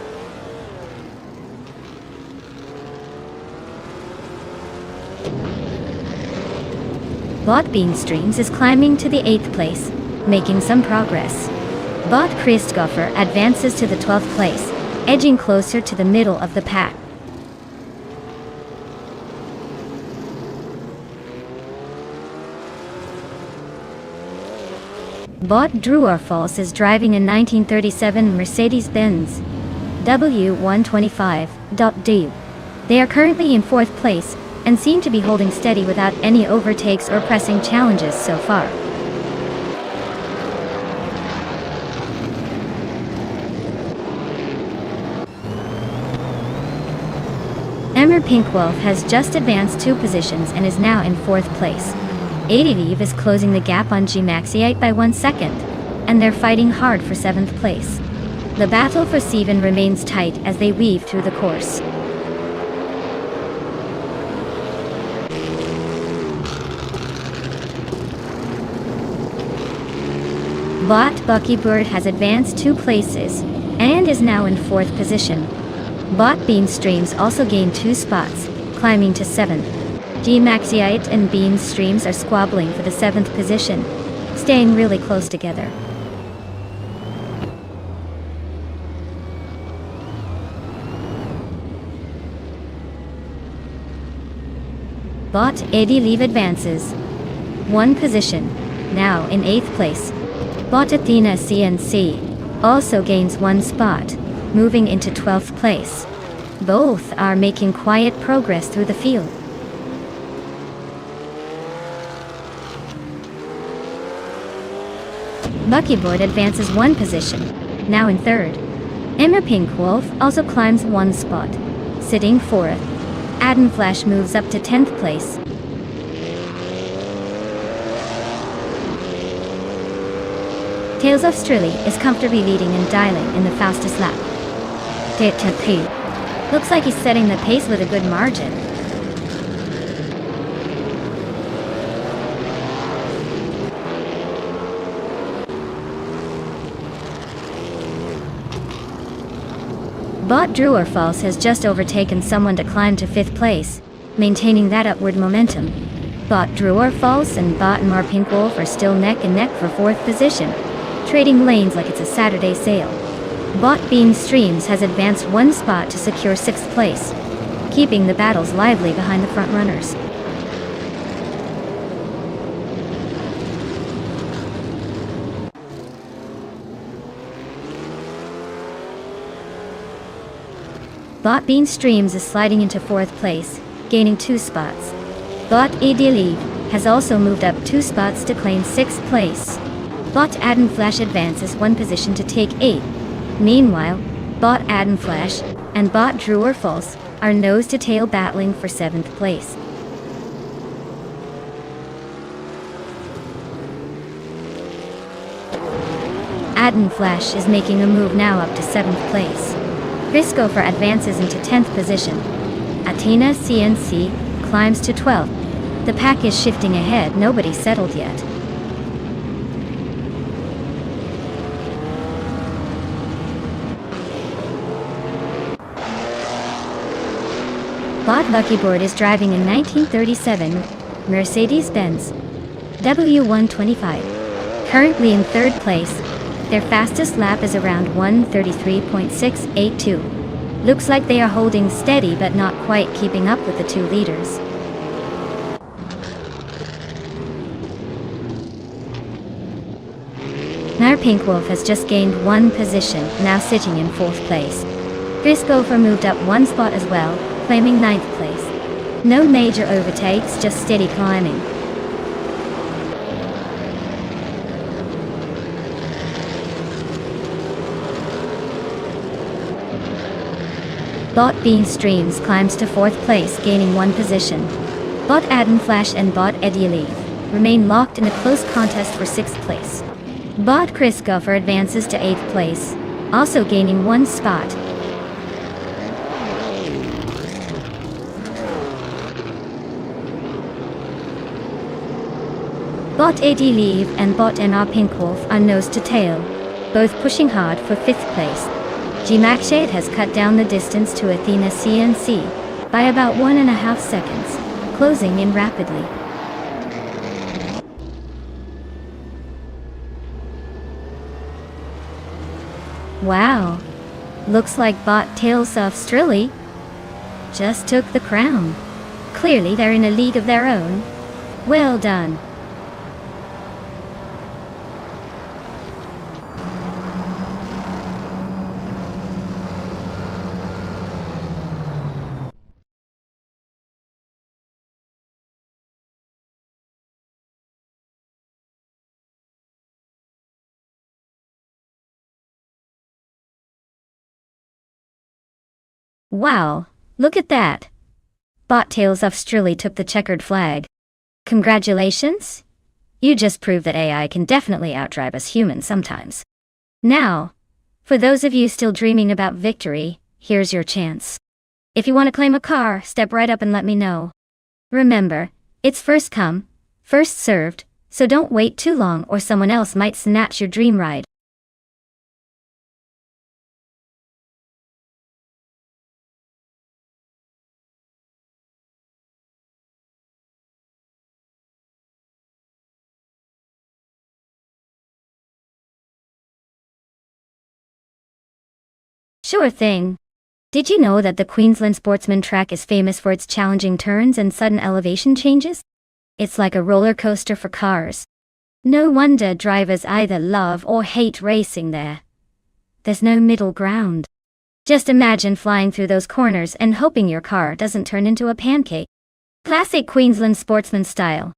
Speaker 1: Bot Beanstreams is climbing to the 8th place, making some progress. Bot Christopher advances to the 12th place, edging closer to the middle of the pack. Bot Drew Orfals is driving a 1937 Mercedes-Benz W125.D. They are currently in 4th place and seem to be holding steady without any overtakes or pressing challenges so far. Emmer Pinkwolf has just advanced 2 positions and is now in 4th place. Adiliv is closing the gap on G-Maxiite by 1 second, and they're fighting hard for 7th place. The battle for Seven remains tight as they weave through the course. Bot Buckybird has advanced 2 places, and is now in 4th position. Bot Beanstreams also gained 2 spots, climbing to 7th. G-Maxiite and Beanstreams are squabbling for the 7th position, staying really close together. Bot Adiliv advances 1 position, now in 8th place. Bot Athena CNC also gains 1 spot, moving into 12th place. Both are making quiet progress through the field. Buckybird advances 1 position, now in 3rd. Emma Pinkwolf also climbs 1 spot, sitting 4th. Adam Flash moves up to 10th place. Tails Australia is comfortably leading and dialing in the fastest lap. T. Looks like he's setting the pace with a good margin. Bot Drew Orfals has just overtaken someone to climb to 5th place, maintaining that upward momentum. Bot Drew Orfals and Bot Mar Pinkwolf are still neck and neck for 4th position, trading lanes like it's a Saturday sale. Bot Beanstreams has advanced 1 spot to secure 6th place, keeping the battles lively behind the front runners. Bot Beanstreams is sliding into 4th place, gaining 2 spots. Bot Adiliv has also moved up 2 spots to claim 6th place. Bot Adam Flash advances 1 position to take 8th. Meanwhile, Bot Adam Flash and Bot Drew Orfals are nose-to-tail battling for 7th place. Adam Flash is making a move now up to 7th place. Chris Gopher advances into 10th position. Athena CNC climbs to 12th. The pack is shifting ahead, nobody's settled yet. Bot Buckybird is driving a 1937 Mercedes-Benz W125. currently in third place. Their fastest lap is around 1:33.682. Looks like they are holding steady but not quite keeping up with the two leaders. Our Pink Wolf has just gained one position, now sitting in fourth place. Chris Gopher moved up one spot as well, claiming ninth place. No major overtakes, just steady climbing. Bot Bean Streams climbs to fourth place, gaining one position. Bot Adam Flash and Bot Eddie Leaf remain locked in a close contest for sixth place. Bot Chris Gopher advances to eighth place, also gaining one spot. Bot Eddie Leaf and Bot NR Pink Wolf are nose to tail, both pushing hard for fifth place. G-Macshade has cut down the distance to Athena CNC by about 1.5 seconds, closing in rapidly. Wow, looks like Bot Tails of Strilly just took the crown. Clearly they're in a league of their own. Well done. Wow, look at that. Bot Tails of Strilly took the checkered flag. Congratulations! You just proved that AI can definitely outdrive us humans sometimes. Now, for those of you still dreaming about victory, here's your chance. If you want to claim a car, step right up and let me know. Remember, it's first come, first served, so don't wait too long or someone else might snatch your dream ride. Sure thing. Did you know that the Queensland Sportsman track is famous for its challenging turns and sudden elevation changes? It's like a roller coaster for cars. No wonder drivers either love or hate racing there. There's no middle ground. Just imagine flying through those corners and hoping your car doesn't turn into a pancake. Classic Queensland Sportsman style.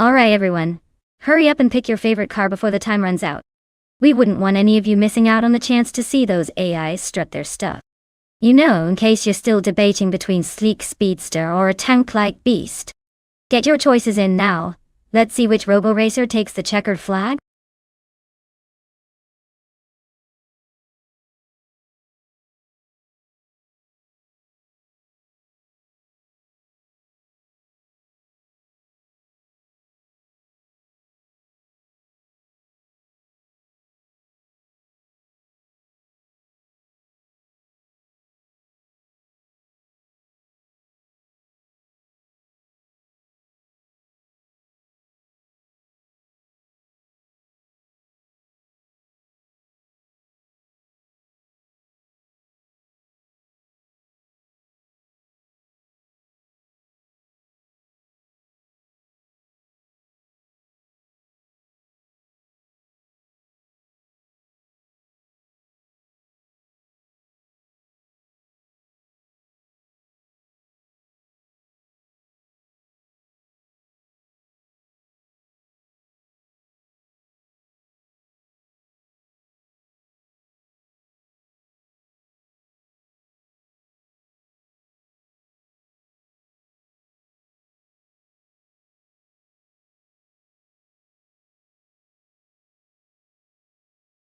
Speaker 1: Alright everyone, hurry up and pick your favorite car before the time runs out. We wouldn't want any of you missing out on the chance to see those AIs strut their stuff. You know, in case you're still debating between sleek speedster or a tank-like beast. Get your choices in now. Let's see which robo-racer takes the checkered flag.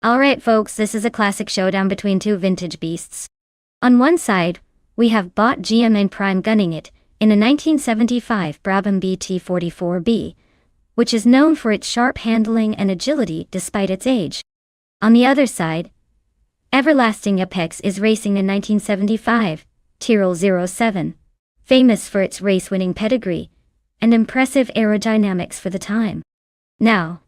Speaker 1: Alright folks, this is a classic showdown between two vintage beasts. On one side, we have Bot GM and Prime gunning it in a 1975 Brabham BT44B, which is known for its sharp handling and agility despite its age. On the other side, Everlasting Apex is racing a 1975 Tyrrell 07, famous for its race-winning pedigree and impressive aerodynamics for the time. Now,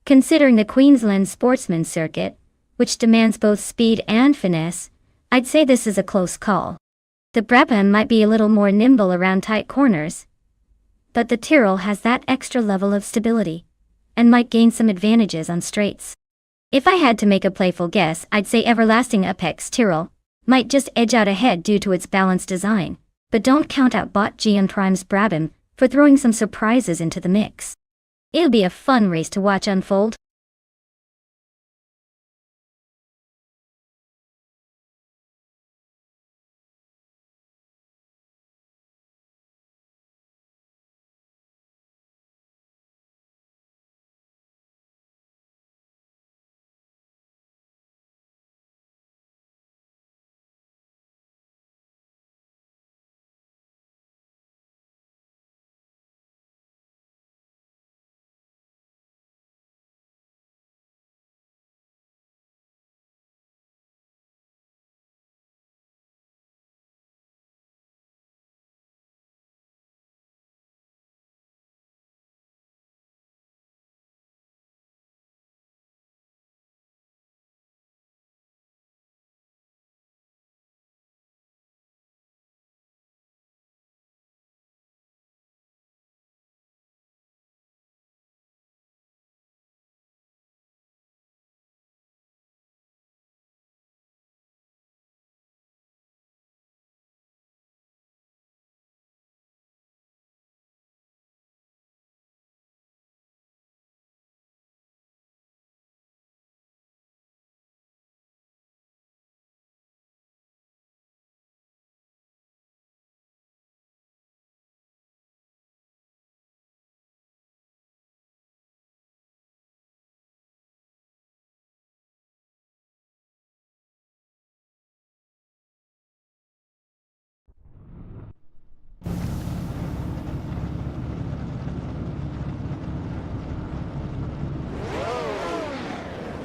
Speaker 1: considering the Queensland sportsman circuit, which demands both speed and finesse, I'd say this is a close call. The Brabham might be a little more nimble around tight corners, but the Tyrrell has that extra level of stability, and might gain some advantages on straights. If I had to make a playful guess, I'd say Everlasting Apex Tyrrell might just edge out ahead due to its balanced design, but don't count out Bot GM Prime's Brabham for throwing some surprises into the mix. It'll be a fun race to watch unfold.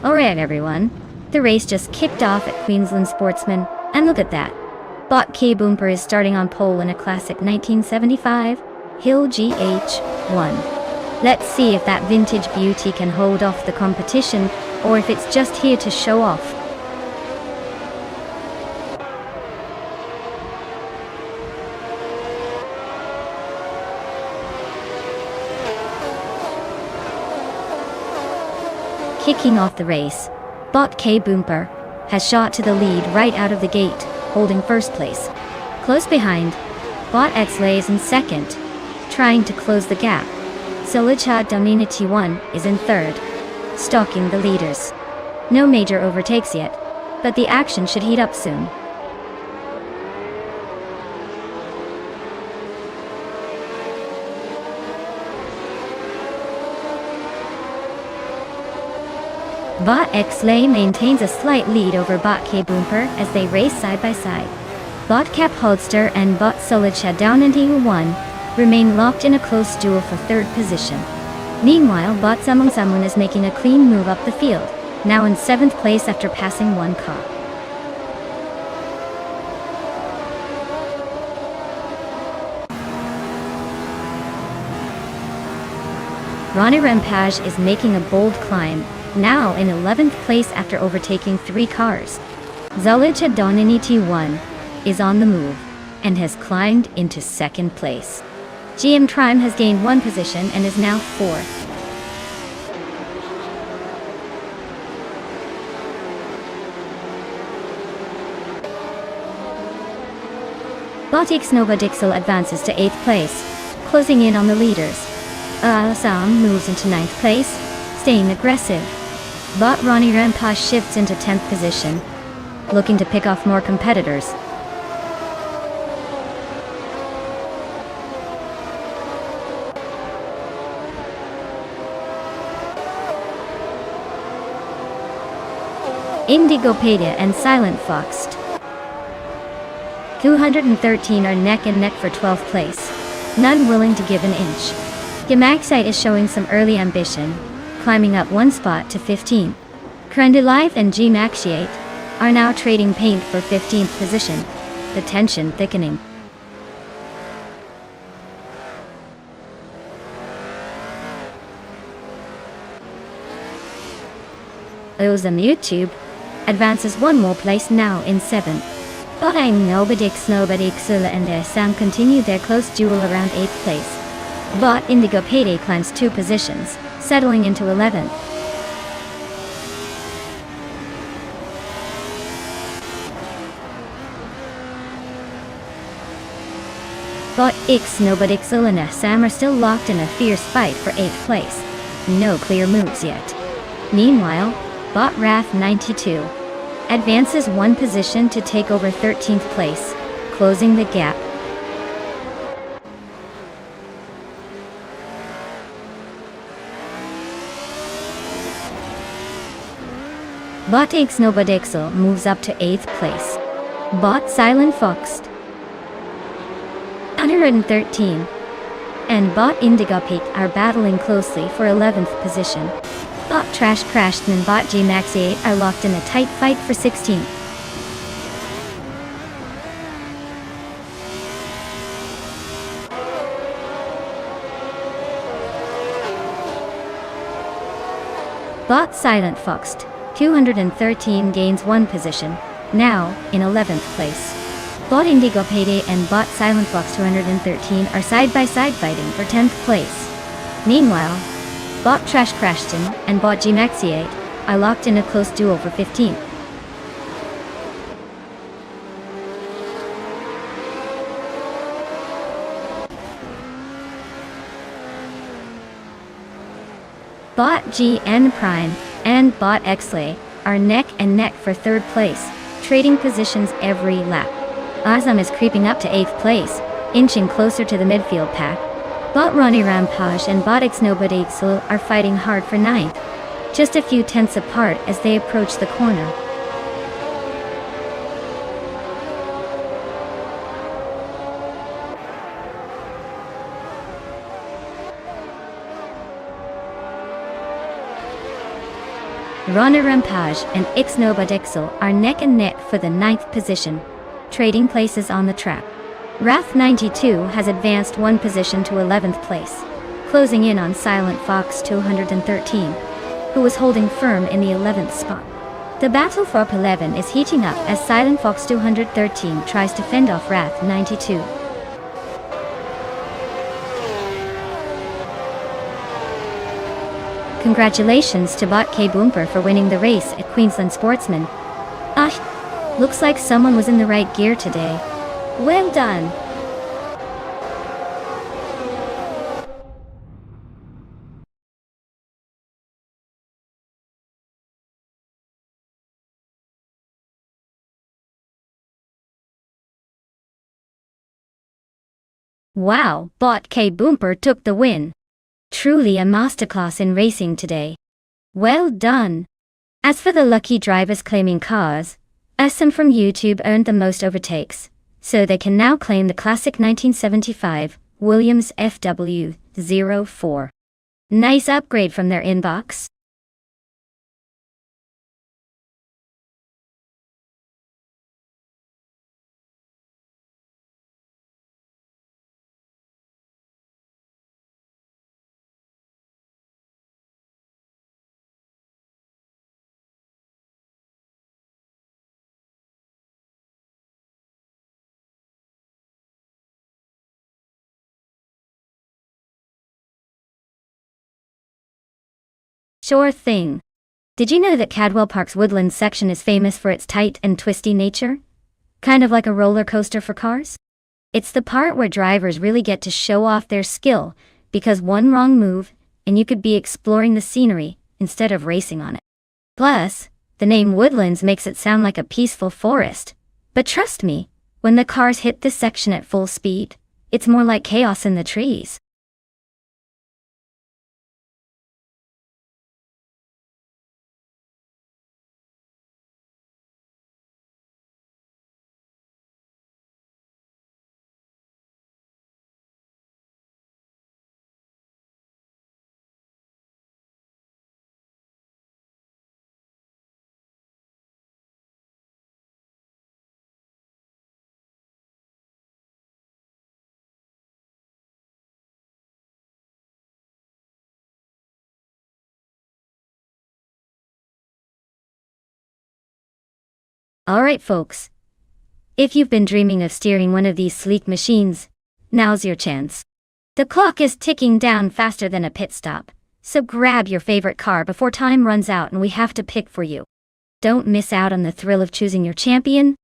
Speaker 1: Alright everyone, the race just kicked off at Queensland Sportsman, and look at that. Bot K Boomper is starting on pole in a classic 1975 Hill GH1. Let's see if that vintage beauty can hold off the competition, or if it's just here to show off. Kicking off the race, Bot K Boomper has shot to the lead right out of the gate, holding first place. Close behind, Bot X lays in second, trying to close the gap. Solicha Dominity 1 is in third, stalking the leaders. No major overtakes yet, but the action should heat up soon. Bot X-Lay maintains a slight lead over Bot K Boomper as they race side by side. Bot Cap Holster and Bot Solicha Downity 1 remain locked in a close duel for third position. Meanwhile, Bot Samung Samun is making a clean move up the field, now in 7th place after passing one car. Ronnie Rampage is making a bold climb, now in 11th place after overtaking 3 cars. Zulicha Doninity 1 is on the move and has climbed into 2nd place. GM Prime has gained 1 position and is now 4th. Botix Nova Dixel advances to 8th place, closing in on the leaders. Sam moves into 9th place, staying aggressive. Bot Ronnie Rampage shifts into 10th position, looking to pick off more competitors. Indigopedia and Silent Fox 213 are neck and neck for 12th place, none willing to give an inch. Gemaxite is showing some early ambition, climbing up one spot to 15. Crendelive and Gemaxiate are now trading paint for 15th position, the tension thickening. Ozam YouTube advances one more place now in 7th. But I'm nobody Xula and Sam continue their close duel around 8th place. But Indigo Payday climbs 2 positions, settling into 11th. But Xula and Sam are still locked in a fierce fight for 8th place. No clear moves yet. Meanwhile, Bot Wrath 92 advances 1 position to take over 13th place, closing the gap. Bot Xnobadexel moves up to 8th place. Bot Silent Fox 113 and Bot Indigo Peak are battling closely for 11th position. Bot Trash Crashed and Bot Gemaxiate are locked in a tight fight for 16th. Bot Silent Fox 213 gains 1 position, now in 11th place. Bot Indigo Payday and Bot Silent Fox 213 are side by side fighting for 10th place. Meanwhile, Bot Trash Crashton and Bot Gemaxiate are locked in a close duel for 15th. Bot GN Prime and Bot Xlay are neck and neck for 3rd place, trading positions every lap. Azam is creeping up to 8th place, inching closer to the midfield pack. Bot Ronnie Rampage and Bot Xnobadexel are fighting hard for 9th, just a few tenths apart as they approach the corner. Ronnie Rampage and Xnobadexel are neck and neck for the 9th position, trading places on the track. Wrath 92 has advanced 1 position to 11th place, closing in on Silent Fox 213, who was holding firm in the 11th spot. The battle for up 11 is heating up as Silent Fox 213 tries to fend off Wrath 92. Congratulations to Bot K Boomper for winning the race at Queensland Sportsman. Looks like someone was in the right gear today. Well done! Wow, Bot K Boomper took the win. Truly a masterclass in racing today. Well done! As for the lucky drivers claiming cars, SM from YouTube earned the most overtakes, so they can now claim the classic 1975 Williams FW04. Nice upgrade from their inbox. Sure thing. Did you know that Cadwell Park's Woodlands section is famous for its tight and twisty nature? Kind of like a roller coaster for cars? It's the part where drivers really get to show off their skill, because one wrong move, and you could be exploring the scenery, instead of racing on it. Plus, the name Woodlands makes it sound like a peaceful forest. But trust me, when the cars hit this section at full speed, it's more like chaos in the trees. Alright folks, if you've been dreaming of steering one of these sleek machines, now's your chance. The clock is ticking down faster than a pit stop, so grab your favorite car before time runs out and we have to pick for you. Don't miss out on the thrill of choosing your champion.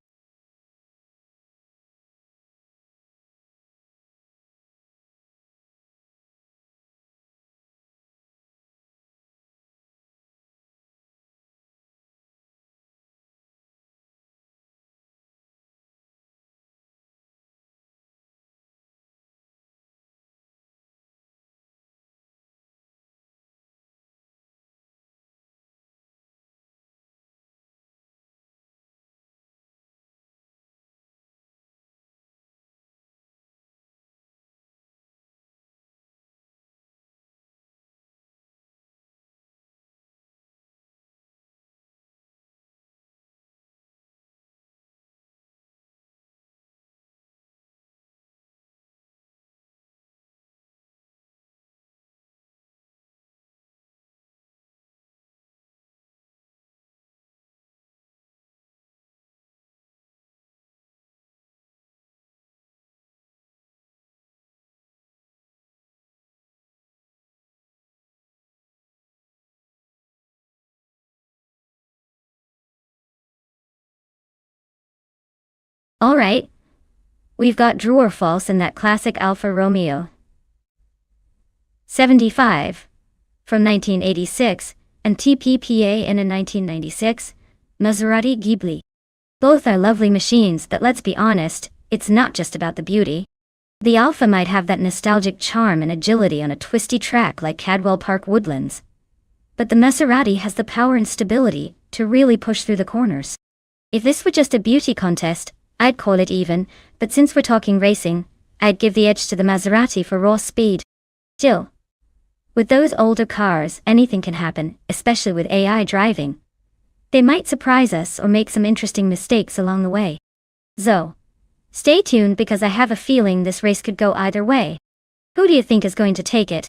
Speaker 1: Alright, we've got true or false in that classic Alfa Romeo 75 from 1986 and TPPA in a 1996 Maserati Ghibli. Both are lovely machines, but let's be honest, it's not just about the beauty. The Alfa might have that nostalgic charm and agility on a twisty track like Cadwell Park Woodlands, but the Maserati has the power and stability to really push through the corners. If this were just a beauty contest, I'd call it even, but since we're talking racing, I'd give the edge to the Maserati for raw speed. Still, with those older cars, anything can happen, especially with AI driving. They might surprise us or make some interesting mistakes along the way. So, stay tuned because I have a feeling this race could go either way. Who do you think is going to take it?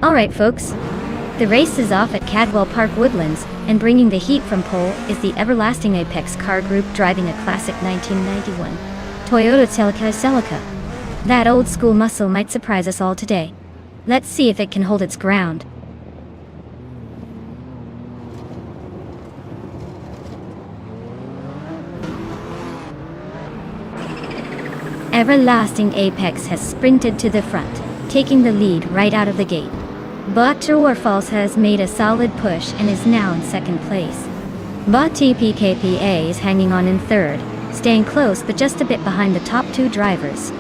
Speaker 1: Alright folks, the race is off at Cadwell Park Woodlands, and bringing the heat from pole is the everlasting Apex car group driving a classic 1991 Toyota Celica. That old school muscle might surprise us all today. Let's see if it can hold its ground. Everlasting Apex has sprinted to the front, taking the lead right out of the gate. But True or False has made a solid push and is now in second place. But TPKPA is hanging on in third, staying close but just a bit behind the top two drivers.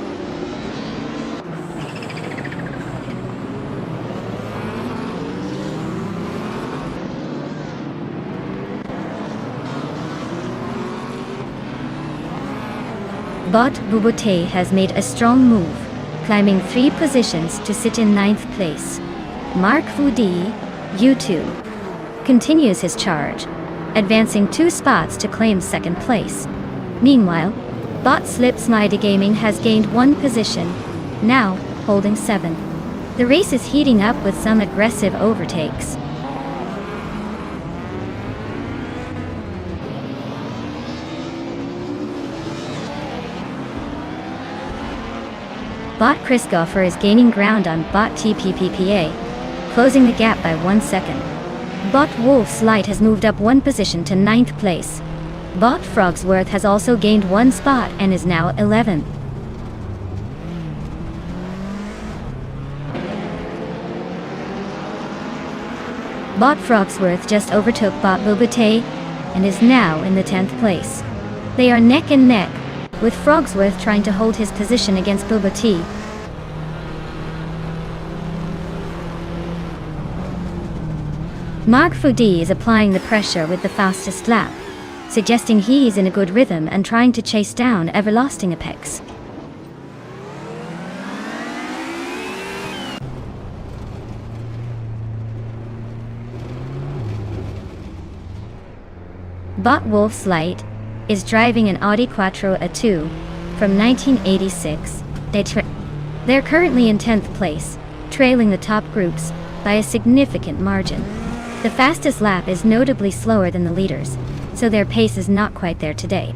Speaker 1: Bot Bubote has made a strong move, climbing 3 positions to sit in 9th place. Mark Fudi, U2, continues his charge, advancing 2 spots to claim 2nd place. Meanwhile, Bot Slipslide Gaming has gained 1 position, now holding 7. The race is heating up with some aggressive overtakes. Bot Christopher is gaining ground on Bot TPPPA, closing the gap by 1 second. Bot Wolf's Light has moved up 1 position to 9th place. Bot Frogsworth has also gained 1 spot and is now 11th. Bot Frogsworth just overtook Bot Bubate and is now in the 10th place. They are neck and neck, with Frogsworth trying to hold his position against Bubate. Mark Fudi is applying the pressure with the fastest lap, suggesting he is in a good rhythm and trying to chase down Everlasting Apex. Bot Wolf's Light is driving an Audi Quattro A2 from 1986. They're currently in 10th place, trailing the top groups by a significant margin. The fastest lap is notably slower than the leaders, so their pace is not quite there today.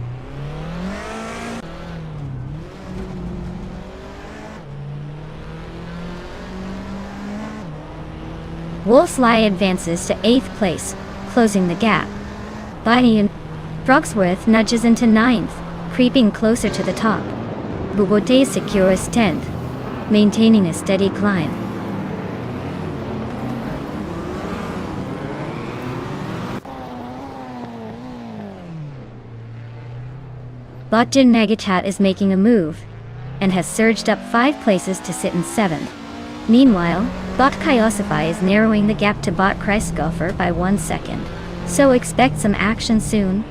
Speaker 1: Wolf's Light advances to 8th place, closing the gap. Bonnie and Frogsworth nudges into 9th, creeping closer to the top. Bubote secures 10th, maintaining a steady climb. Botjan Negatat is making a move, and has surged up 5 places to sit in 7th. Meanwhile, Bot Kyosify is narrowing the gap to Bot Kreisgoffer by 1 second. So expect some action soon.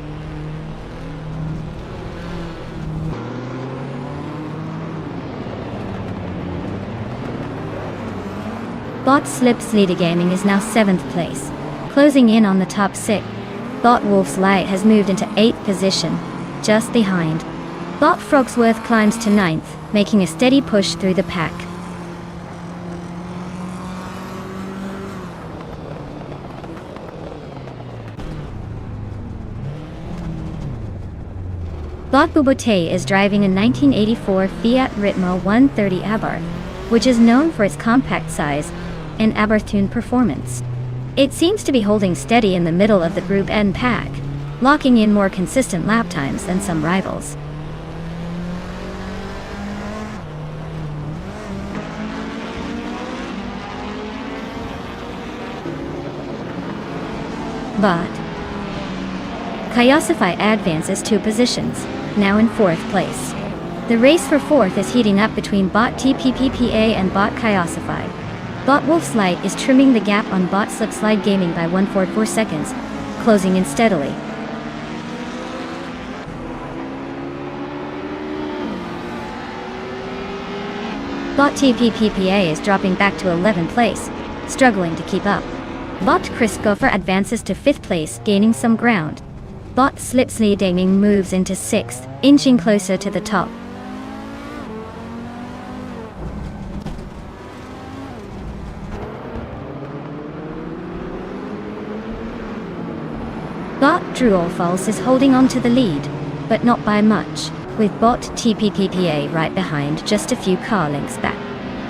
Speaker 1: Bot Slipslide Gaming is now 7th place, closing in on the top 6. Bot Wolf's Light has moved into 8th position, just behind. Bot Frogsworth climbs to 9th, making a steady push through the pack. Bot Bubote is driving a 1984 Fiat Ritmo 130 Abarth, which is known for its compact size and Abarth-tuned performance. It seems to be holding steady in the middle of the Group N pack, locking in more consistent lap times than some rivals. Bot Kyosify advances 2 positions, now in 4th place. The race for 4th is heating up between Bot TPPPA and Bot Kyosify. Bot Wolf's Light is trimming the gap on Bot Slipslide Gaming by 1.4 seconds, closing in steadily. Bot TPPPA is dropping back to 11th place, struggling to keep up. Bot Christopher advances to 5th place, gaining some ground. Bot Slipslide Gaming moves into 6th, inching closer to the top. Bot Druolfals is holding on to the lead, but not by much, with Bot TPPPA right behind, just a few car lengths back.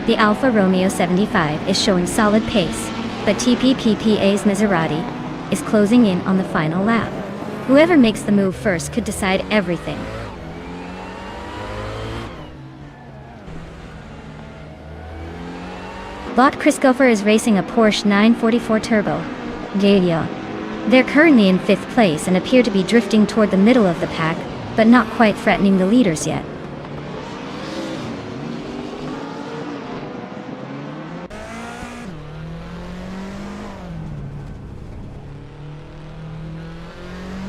Speaker 1: The Alfa Romeo 75 is showing solid pace, but TPPPA's Maserati is closing in on the final lap. Whoever makes the move first could decide everything. Bot Christopher is racing a Porsche 944 Turbo. They're currently in 5th place and appear to be drifting toward the middle of the pack, but not quite threatening the leaders yet.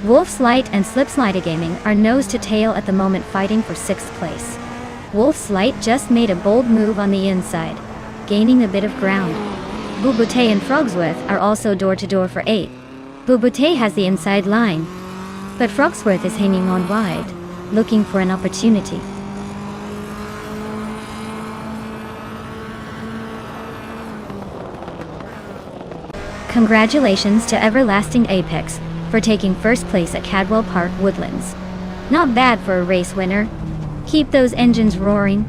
Speaker 1: Wolf's Light and Slipslide Gaming are nose to tail at the moment, fighting for 6th place. Wolf's Light just made a bold move on the inside, gaining a bit of ground. Bubute and Frogsworth are also door to door for 8th. Bubute has the inside line, but Frogsworth is hanging on wide, looking for an opportunity. Congratulations to Everlasting Apex for taking 1st place at Cadwell Park Woodlands. Not bad for a race winner. Keep those engines roaring.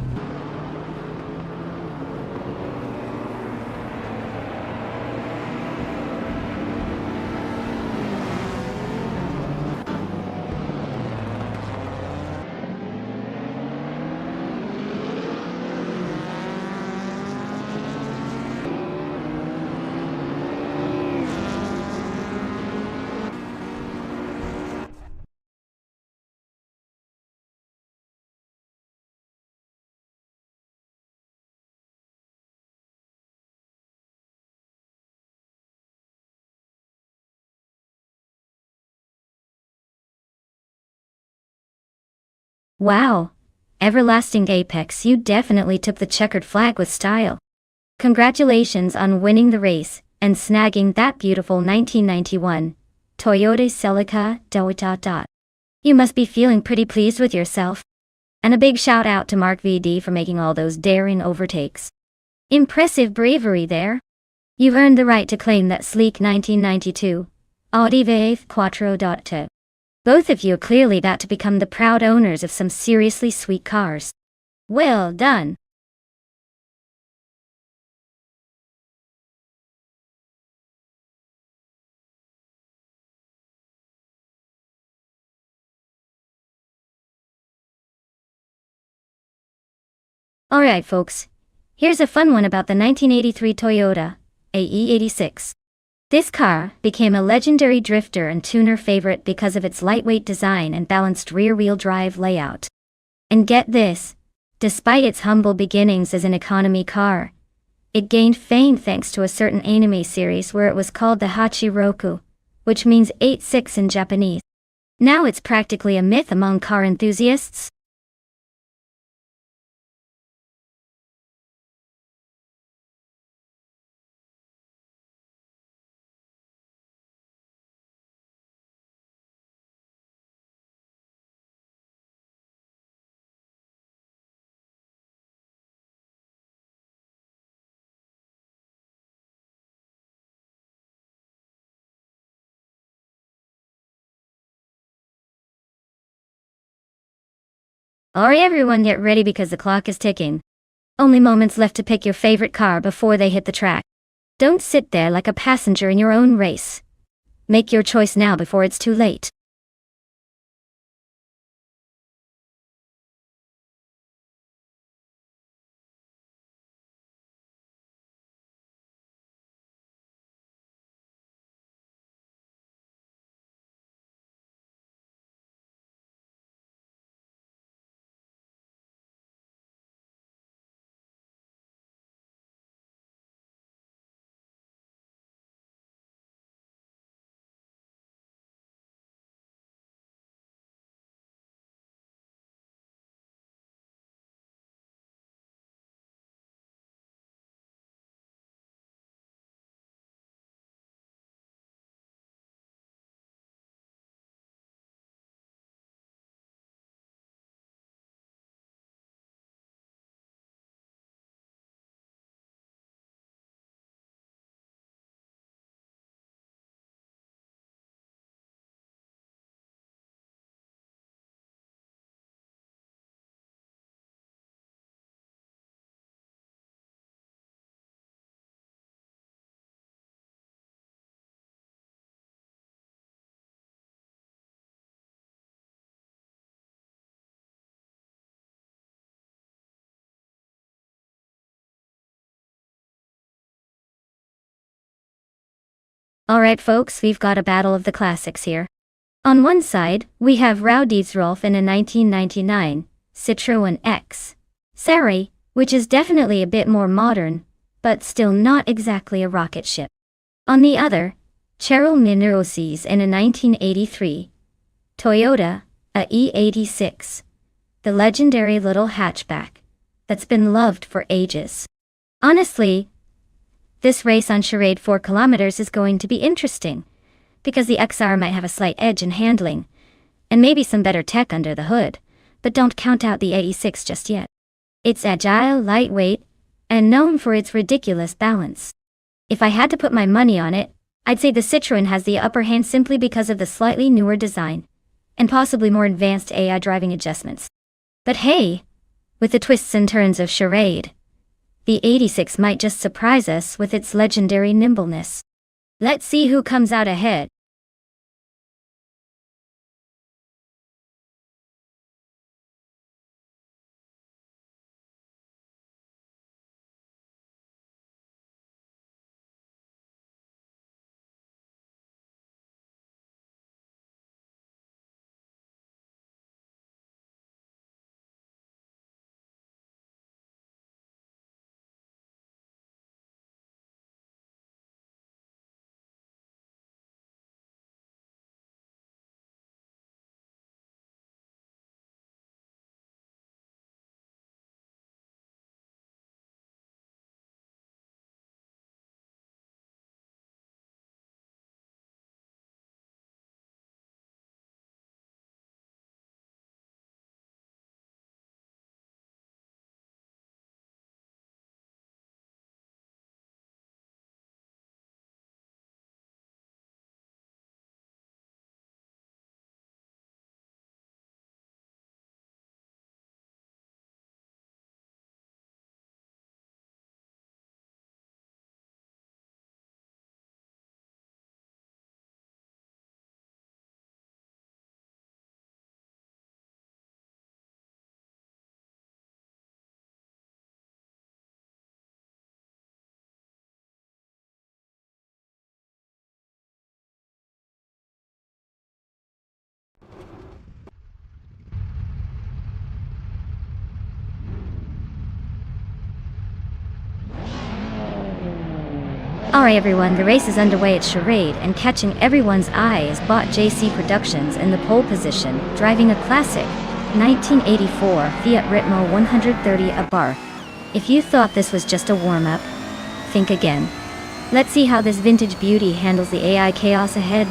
Speaker 1: Wow! Everlasting Apex, you definitely took the checkered flag with style. Congratulations on winning the race and snagging that beautiful 1991 Toyota Celica. You must be feeling pretty pleased with yourself. And a big shout out to Mark VD for making all those daring overtakes. Impressive bravery there. You've earned the right to claim that sleek 1992 Audi V8 Quattro. Both of you are clearly about to become the proud owners of some seriously sweet cars. Well done. Alright folks, here's a fun one about the 1983 Toyota AE86. This car became a legendary drifter and tuner favorite because of its lightweight design and balanced rear-wheel drive layout. And get this, despite its humble beginnings as an economy car, it gained fame thanks to a certain anime series where it was called the Hachiroku, which means 8-6 in Japanese. Now it's practically a myth among car enthusiasts. Alright everyone, get ready because the clock is ticking. Only moments left to pick your favorite car before they hit the track. Don't sit there like a passenger in your own race. Make your choice now before it's too late. Alright folks, we've got a battle of the classics here. On one side, we have Rolf in a 1999 Citroën X Serie, which is definitely a bit more modern, but still not exactly a rocket ship. On the other, Cheryl Minerosis in a 1983 Toyota, a E86. The legendary little hatchback that's been loved for ages. Honestly, this race on Charade 4 kilometers is going to be interesting, because the XR might have a slight edge in handling, and maybe some better tech under the hood, but don't count out the 86 just yet. It's agile, lightweight, and known for its ridiculous balance. If I had to put my money on it, I'd say the Citroën has the upper hand simply because of the slightly newer design, and possibly more advanced AI driving adjustments. But hey, with the twists and turns of Charade, the 86 might just surprise us with its legendary nimbleness. Let's see who comes out ahead. Alright everyone, the race is underway at Charade, and catching everyone's eye is Bot JC Productions in the pole position, driving a classic 1984 Fiat Ritmo 130 Abarth. If you thought this was just a warm-up, think again. Let's see how this vintage beauty handles the AI chaos ahead.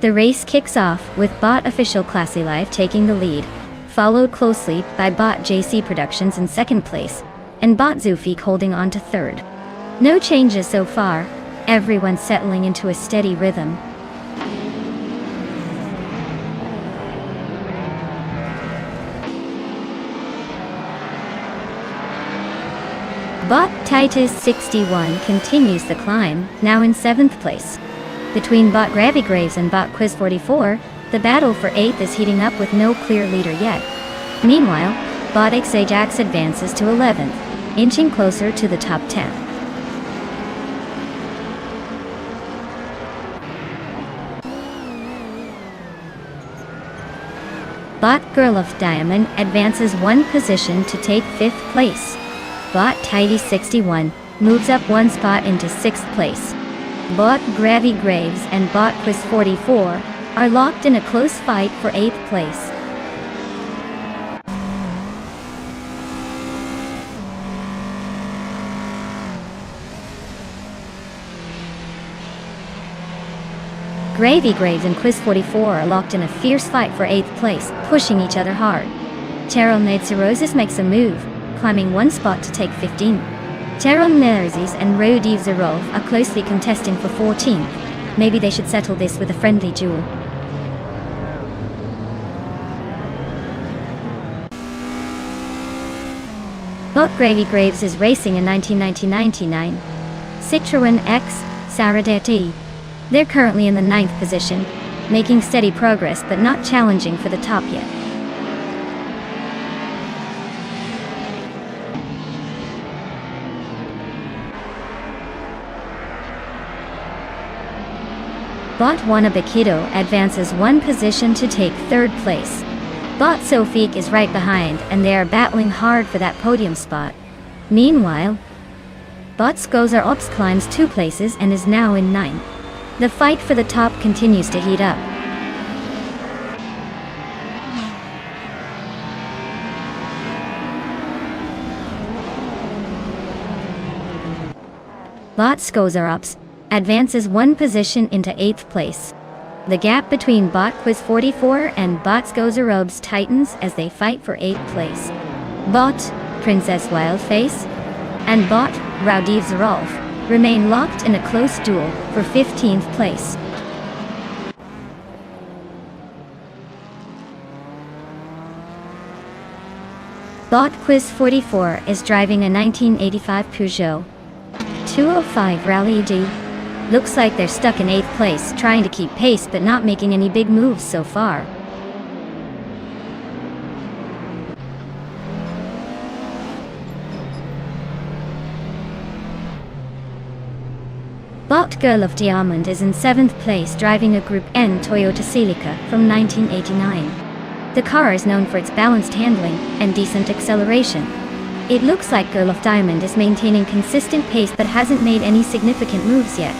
Speaker 1: The race kicks off with Bot Official Classy Life taking the lead, followed closely by Bot JC Productions in second place, and Bot Zufik holding on to third. No changes so far, everyone settling into a steady rhythm. Bot Titus 61 continues the climb, now in 7th place. Between Bot Gravigraves and Bot Quiz 44, the battle for 8th is heating up with no clear leader yet. Meanwhile, Bot Ajax advances to 11th, inching closer to the top 10. Bot Girl of Diamond advances one position to take 5th place. Bot Tidy 61 moves up one spot into 6th place. Bot Gravigraves and Bot Quiz 44 are locked in a close fight for 8th place. Gravigraves and Quiz 44 are locked in a fierce fight for 8th place, pushing each other hard. Terrell Natsirosis makes a move, climbing one spot to take 15th. Terrell Nerzis and Rodiv Zarov are closely contesting for 14th. Maybe they should settle this with a friendly duel. Bot Gravigraves is racing in 1999 Citroën X Saradati. They're currently in the 9th position, making steady progress but not challenging for the top yet. Bot Wanabakido advances one position to take 3rd place. Bot Sofik is right behind, and they are battling hard for that podium spot. Meanwhile, Bot Skozer Ops climbs 2 places and is now in 9th. The fight for the top continues to heat up. Bot Skozer Ops advances 1 position into 8th place. The gap between Bot Quiz 44 and Bot Skozer Ops tightens as they fight for 8th place. Bot Princess Wildface and Bot Rowdy Zerolf remain locked in a close duel for 15th place. Bot Quiz 44 is driving a 1985 Peugeot 205 Rally D. Looks like they're stuck in 8th place, trying to keep pace but not making any big moves so far. Bot Girl of Diamond is in 7th place, driving a Group N Toyota Celica from 1989. The car is known for its balanced handling and decent acceleration. It looks like Girl of Diamond is maintaining consistent pace but hasn't made any significant moves yet.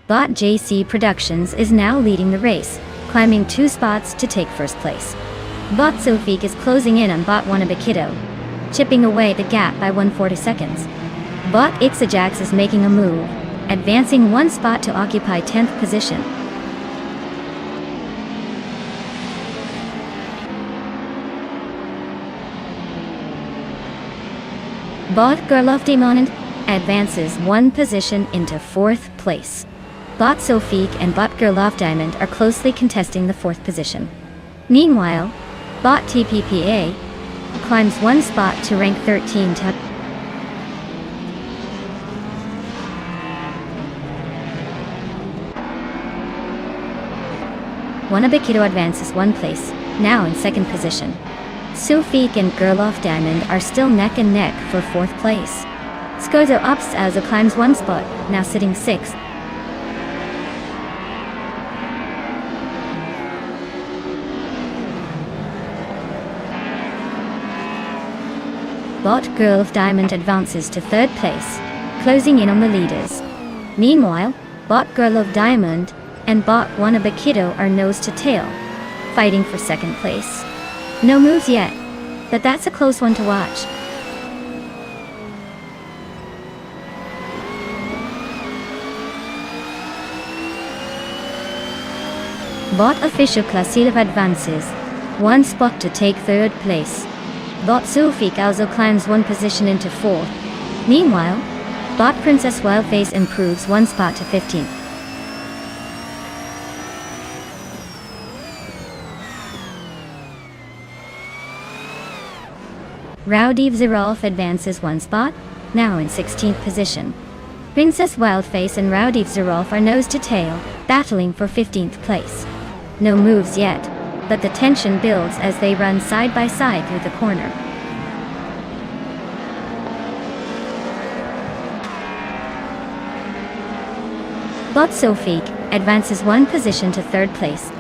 Speaker 1: Bot JC Productions is now leading the race, climbing 2 spots to take 1st place. Bot Sofik is closing in on Bot Wannabe, chipping away the gap by 1/40 seconds. Bot Ixajax is making a move, advancing 1 spot to occupy 10th position. Bot Girl of Diamond advances 1 position into 4th place. Bot Sofik and Bot Girl of Diamond are closely contesting the 4th position. Meanwhile, Bot TPPA climbs 1 spot to rank 13 to Wannabe advances 1 place, now in 2nd position. Sofik and Girl of Diamond are still neck and neck for 4th place. Skozo Ops also climbs 1 spot, now sitting 6th. Bot Girl of Diamond advances to 3rd place, closing in on the leaders. Meanwhile, Bot Girl of Diamond and Bot Wannabe are nose to tail, fighting for 2nd place. No moves yet, but that's a close one to watch. Bot Official Klasilov advances 1 spot to take 3rd place. Bot Sofik also climbs 1 position into 4th. Meanwhile, Bot Princess Wildface improves 1 spot to 15th. Rowdy Zerolf advances 1 spot, now in 16th position. Princess Wildface and Rowdy Zerolf are nose to tail, battling for 15th place. No moves yet, but the tension builds as they run side by side through the corner. Bot Sofik advances 1 position to 3rd place.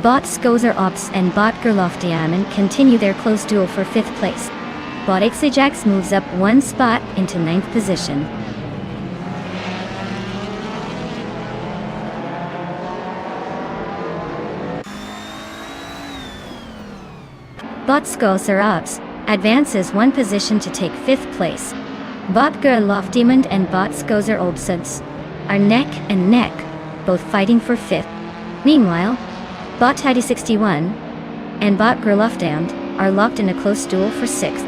Speaker 1: Bot Skozer Ops and Bot Girl of Diamond continue their close duel for 5th place. Bot Ixajax moves up 1 spot into 9th position. Bot Skozer Ops advances 1 position to take 5th place. Bot Girl of Diamond and Bot Skozer Ops are neck and neck, both fighting for 5th. Meanwhile, Bot Tidy 61 and Bot Girl of Diamond are locked in a close duel for 6th.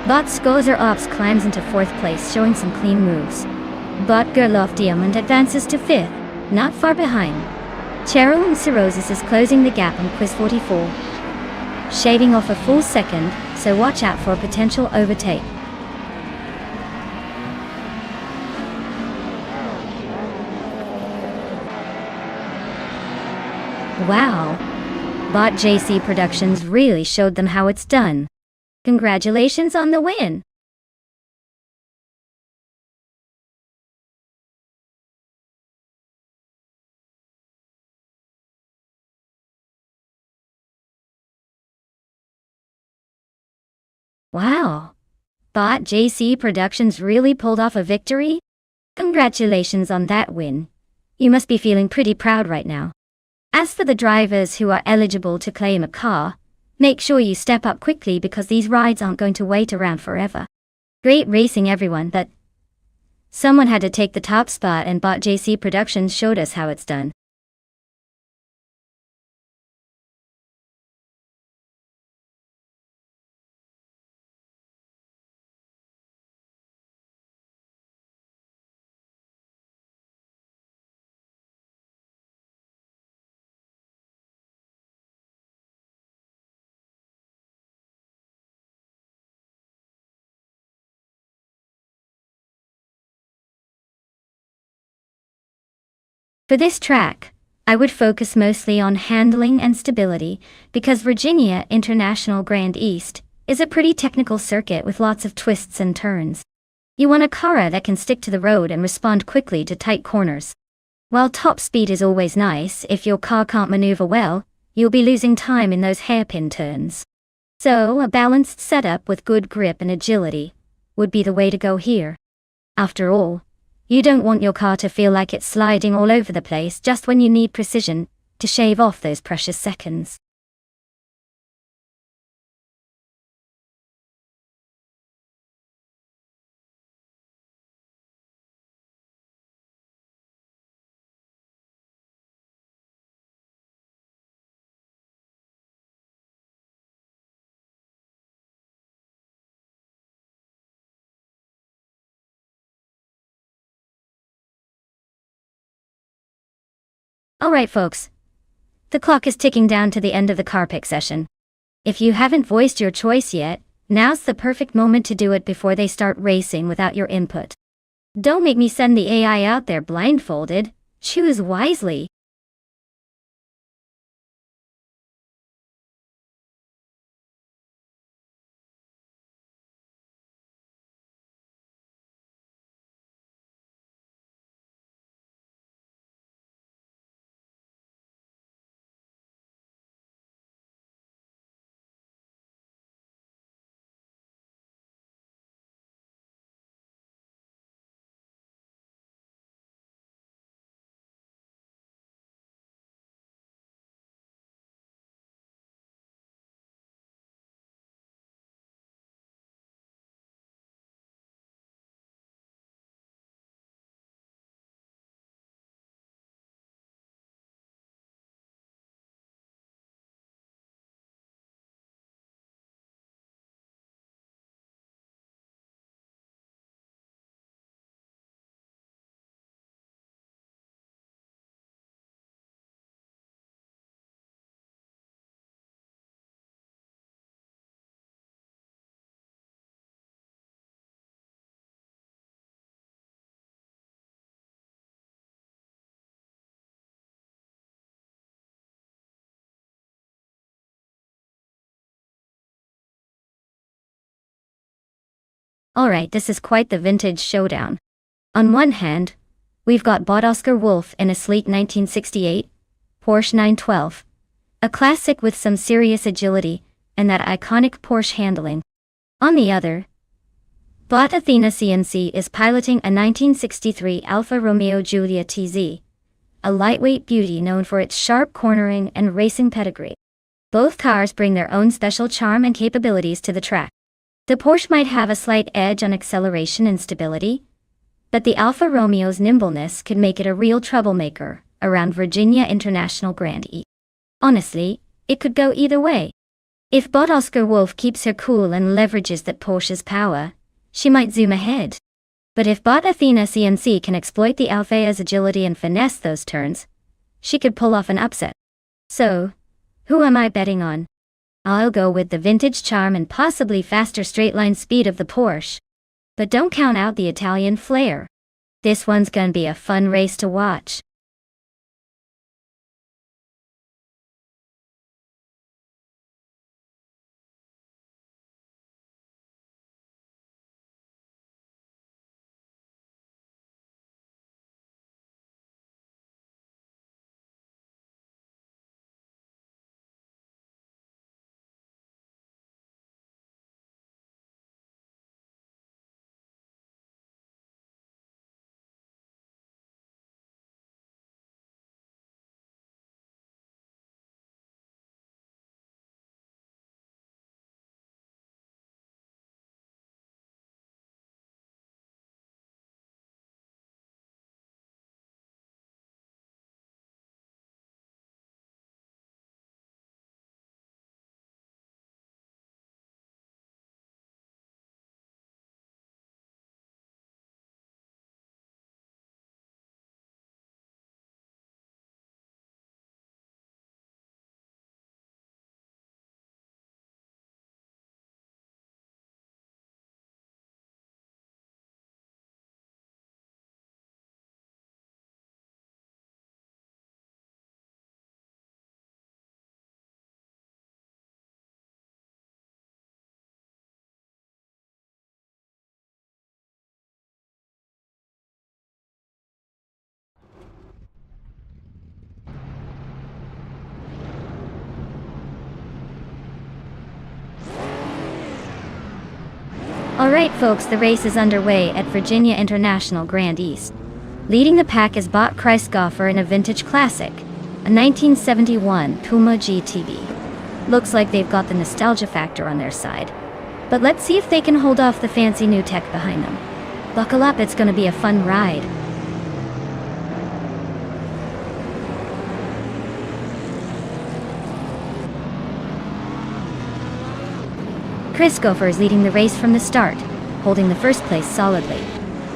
Speaker 1: Bot Skozer Ops climbs into 4th place, showing some clean moves. Bot Girl of Diamond advances to 5th, not far behind. Cheryl and Cirrhosis is closing the gap on Quiz 44, shaving off a full second, so watch out for a potential overtake. Wow! Bot JC Productions really showed them how it's done. Congratulations on the win! Wow! Bot JC Productions really pulled off a victory? Congratulations on that win. You must be feeling pretty proud right now. As for the drivers who are eligible to claim a car, make sure you step up quickly because these rides aren't going to wait around forever. Great racing everyone, but someone had to take the top spot and Bot JC Productions showed us how it's done. For this track, I would focus mostly on handling and stability because Virginia International Grand East is a pretty technical circuit with lots of twists and turns. You want a car that can stick to the road and respond quickly to tight corners. While top speed is always nice, if your car can't maneuver well, you'll be losing time in those hairpin turns. So, a balanced setup with good grip and agility would be the way to go here. After all, you don't want your car to feel like it's sliding all over the place just when you need precision to shave off those precious seconds. Alright folks, the clock is ticking down to the end of the car pick session. If you haven't voiced your choice yet, now's the perfect moment to do it before they start racing without your input. Don't make me send the AI out there blindfolded. Choose wisely. Alright, this is quite the vintage showdown. On one hand, we've got Bot Oscar Wolf in a sleek 1968 Porsche 912, a classic with some serious agility and that iconic Porsche handling. On the other, Bot Athena CNC is piloting a 1963 Alfa Romeo Giulia TZ, a lightweight beauty known for its sharp cornering and racing pedigree. Both cars bring their own special charm and capabilities to the track. The Porsche might have a slight edge on acceleration and stability, but the Alfa Romeo's nimbleness could make it a real troublemaker around Virginia International Grand East. Honestly, it could go either way. If Bot Oscar Wolf keeps her cool and leverages that Porsche's power, she might zoom ahead. But if Bot Athena CNC can exploit the Alfa's agility and finesse those turns, she could pull off an upset. So, who am I betting on? I'll go with the vintage charm and possibly faster straight-line speed of the Porsche. But don't count out the Italian flair. This one's gonna be a fun race to watch. Alright folks, the race is underway at Virginia International Grand East. Leading the pack is Bot Kreisgoffer in a vintage classic, a 1971 Puma GTB. Looks like they've got the nostalgia factor on their side. But let's see if they can hold off the fancy new tech behind them. Buckle up, it's gonna be a fun ride. Kreisgoffer is leading the race from the start, holding the first place solidly.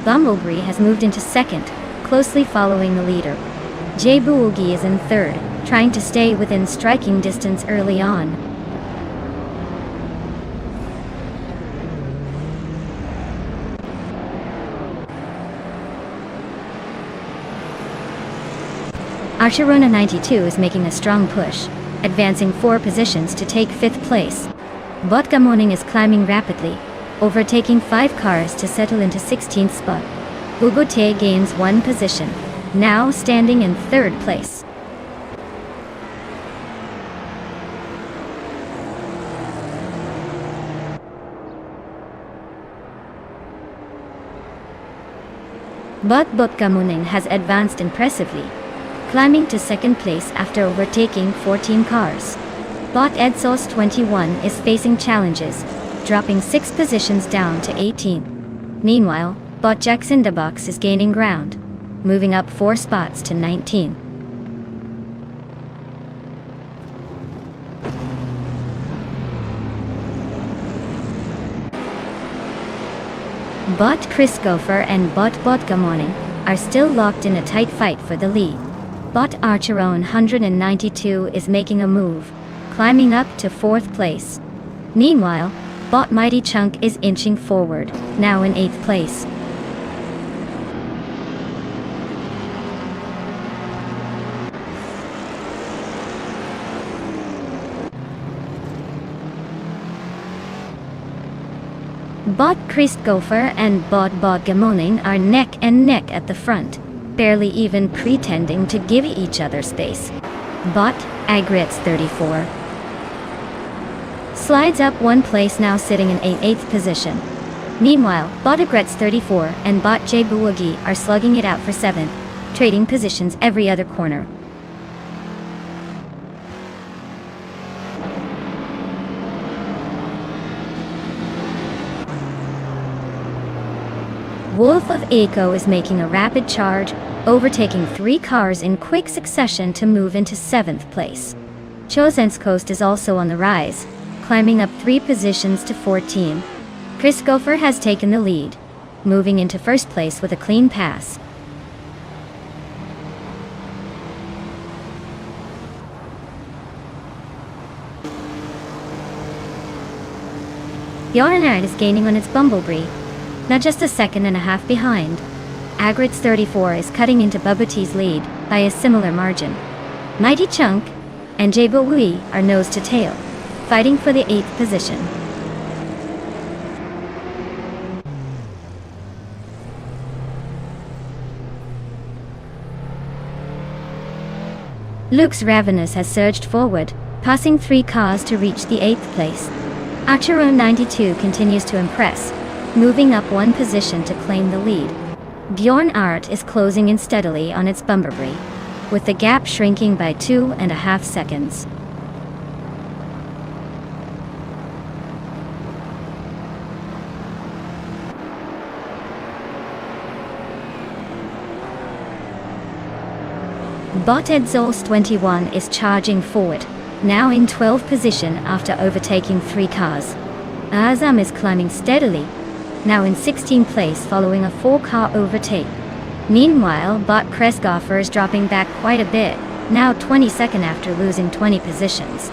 Speaker 1: Bumblebee has moved into second, closely following the leader. Boogie is in third, trying to stay within striking distance early on. Archerona 92 is making a strong push, advancing 4 positions to take 5th place. Botgamoning is climbing rapidly, overtaking 5 cars to settle into 16th spot. Bugote gains 1 position, now standing in 3rd place. Botgamoning has advanced impressively, climbing to 2nd place after overtaking 14 cars. Bot Edsos 21 is facing challenges, dropping 6 positions down to 18. Meanwhile, Bot Jackson Debox is gaining ground, moving up 4 spots to 19. Bot Kreisgoffer and Bot Botgamoning are still locked in a tight fight for the lead. Bot Archeron 192 is making a move, climbing up to 4th place. Meanwhile, Bot Mighty Chunk is inching forward, now in 8th place. Bot Kreisgoffer and Bot Botgamoning are neck and neck at the front, barely even pretending to give each other space. Bot Agrets 34 slides up 1 place, now sitting in 8th position. Meanwhile, Bot Agrets 34 and Bot Boogie are slugging it out for 7th, trading positions every other corner. Wolf of Eco is making a rapid charge, overtaking 3 cars in quick succession to move into 7th place. Chosenskost is also on the rise, climbing up 3 positions to 14. Kreisgoffer has taken the lead, moving into 1st place with a clean pass. Bjornard is gaining on its Bumblebee, now just a 2.5 behind. Agrets 34 is cutting into Bubba lead by a similar margin. Mighty Chunk and Boogie are nose to tail, fighting for the 8th position. Luke's Ravenous has surged forward, passing 3 cars to reach the 8th place. Archeron 92 continues to impress, moving up 1 position to claim the lead. Bjorn Art is closing in steadily on its Bumblebee, with the gap shrinking by 2.5 seconds. Bot Edzos 21 is charging forward, now in 12th position after overtaking 3 cars. Azam is climbing steadily, now in 16th place following a 4-car overtake. Meanwhile, Bot Kreisgoffer is dropping back quite a bit, now 22nd after losing 20 positions.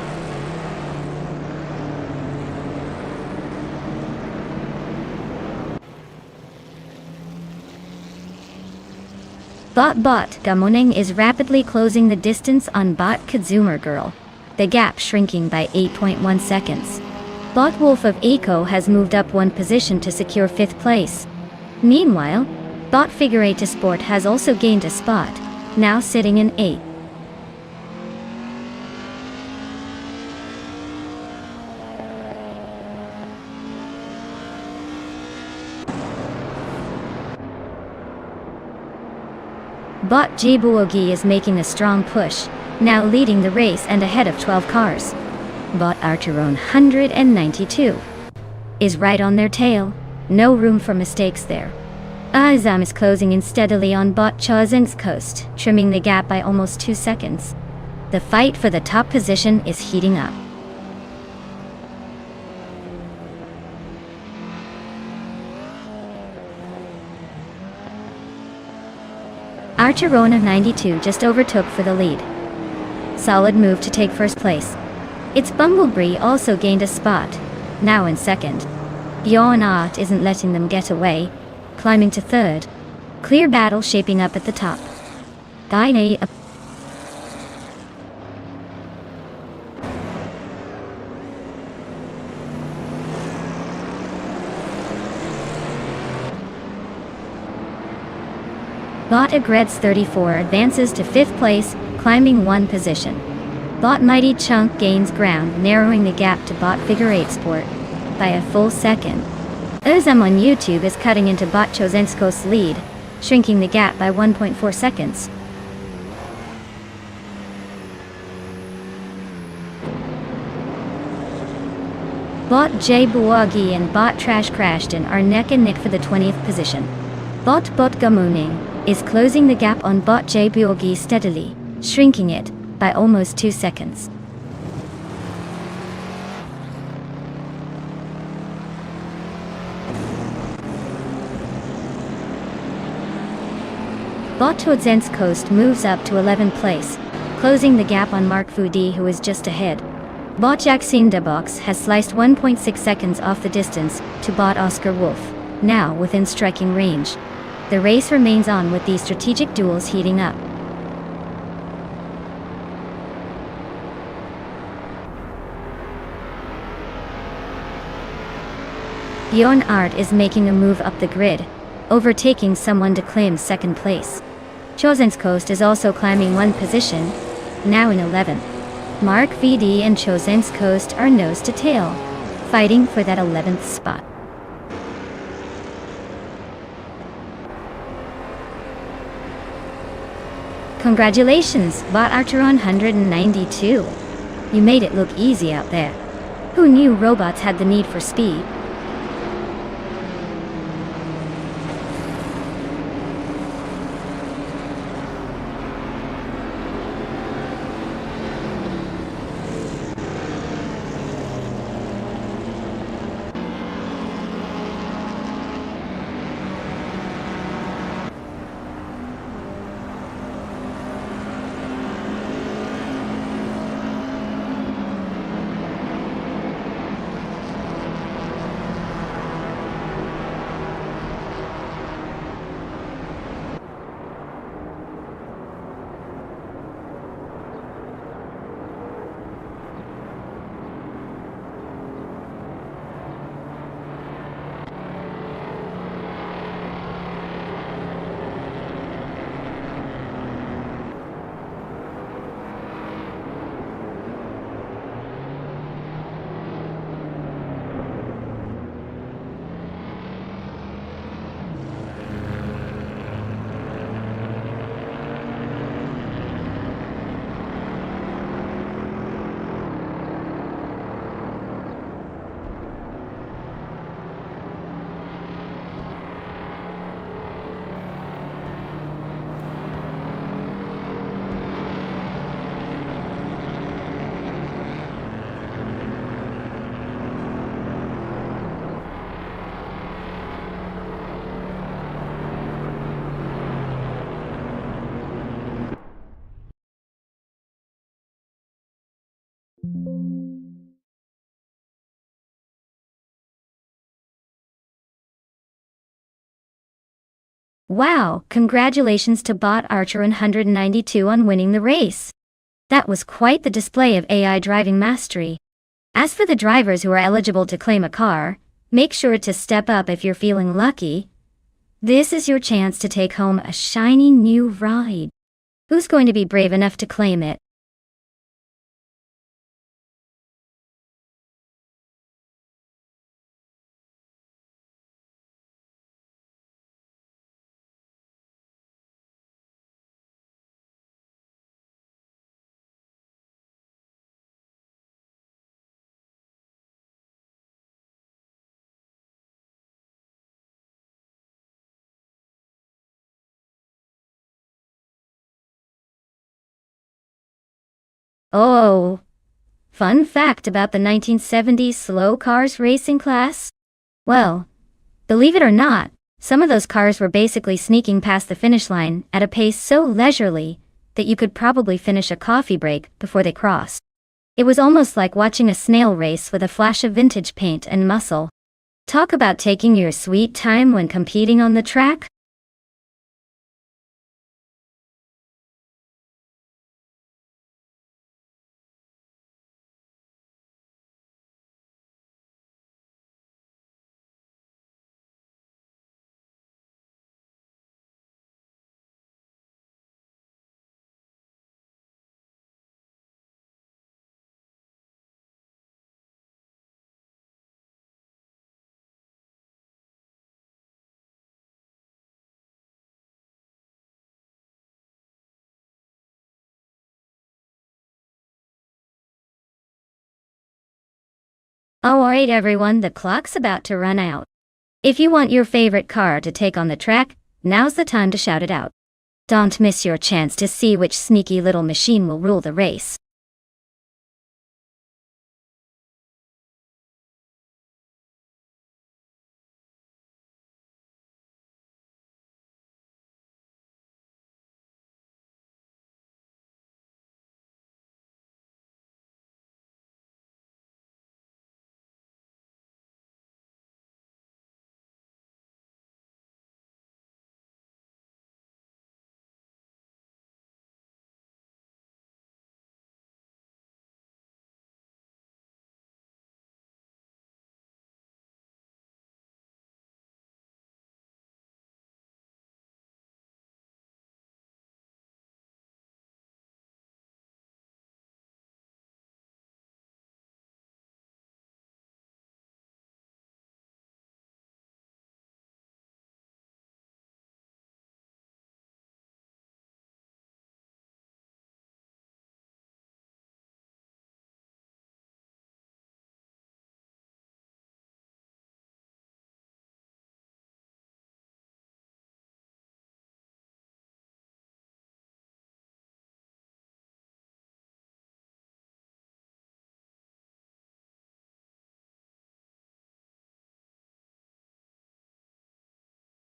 Speaker 1: Bot Botgamoning is rapidly closing the distance on Bot Kazumer Girl, the gap shrinking by 8.1 seconds. Bot Wolf of Eco has moved up 1 position to secure 5th place. Meanwhile, Bot Figure 8 Sport has also gained a spot, now sitting in 8th. Bot Jibuogi is making a strong push, now leading the race and ahead of 12 cars. Bot Archeron 192 is right on their tail. No room for mistakes there. Azam is closing in steadily on Bot Chozin's coast, trimming the gap by almost 2 seconds. The fight for the top position is heating up. Archerona 92 just overtook for the lead. Solid move to take first place. Its Bumblebee also gained a spot, now in second. Yonat isn't letting them get away, climbing to third. Clear battle shaping up at the top. Guy Bot Agreds 34 advances to 5th place, climbing 1 position. Bot Mighty Chunk gains ground, narrowing the gap to Bot Figure 8 Sport by a full second. Uzam on YouTube is cutting into Bot Chozensko's lead, shrinking the gap by 1.4 seconds. Bot J Buwagi and Bot Trash Crashton are neck and neck for the 20th position. Bot Gamuning is closing the gap on Bot J Buwagi steadily, shrinking it by almost 2 seconds. Bot Todzen's Coast moves up to 11th place, closing the gap on Mark Fudi, who is just ahead. Bot Jackson Debox has sliced 1.6 seconds off the distance to Bot Oscar Wolf, now within striking range. The race remains on with these strategic duels heating up. Bjorn Art is making a move up the grid, overtaking someone to claim second place. Chozen's Coast is also climbing 1 position, now in 11th. Mark VD and Chozen's Coast are nose to tail, fighting for that 11th spot. Congratulations, Bot Archeron 192. You made it look easy out there. Who knew robots had the need for speed? Wow, congratulations to Bot Archer 192 on winning the race. That was quite the display of AI driving mastery. As for the drivers who are eligible to claim a car, make sure to step up if you're feeling lucky. This is your chance to take home a shiny new ride. Who's going to be brave enough to claim it? Oh, fun fact about the 1970s slow cars racing class? Well, believe it or not, some of those cars were basically sneaking past the finish line at a pace so leisurely that you could probably finish a coffee break before they crossed. It was almost like watching a snail race with a flash of vintage paint and muscle. Talk about taking your sweet time when competing on the track. Alright everyone, the clock's about to run out. If you want your favorite car to take on the track, now's the time to shout it out. Don't miss your chance to see which sneaky little machine will rule the race.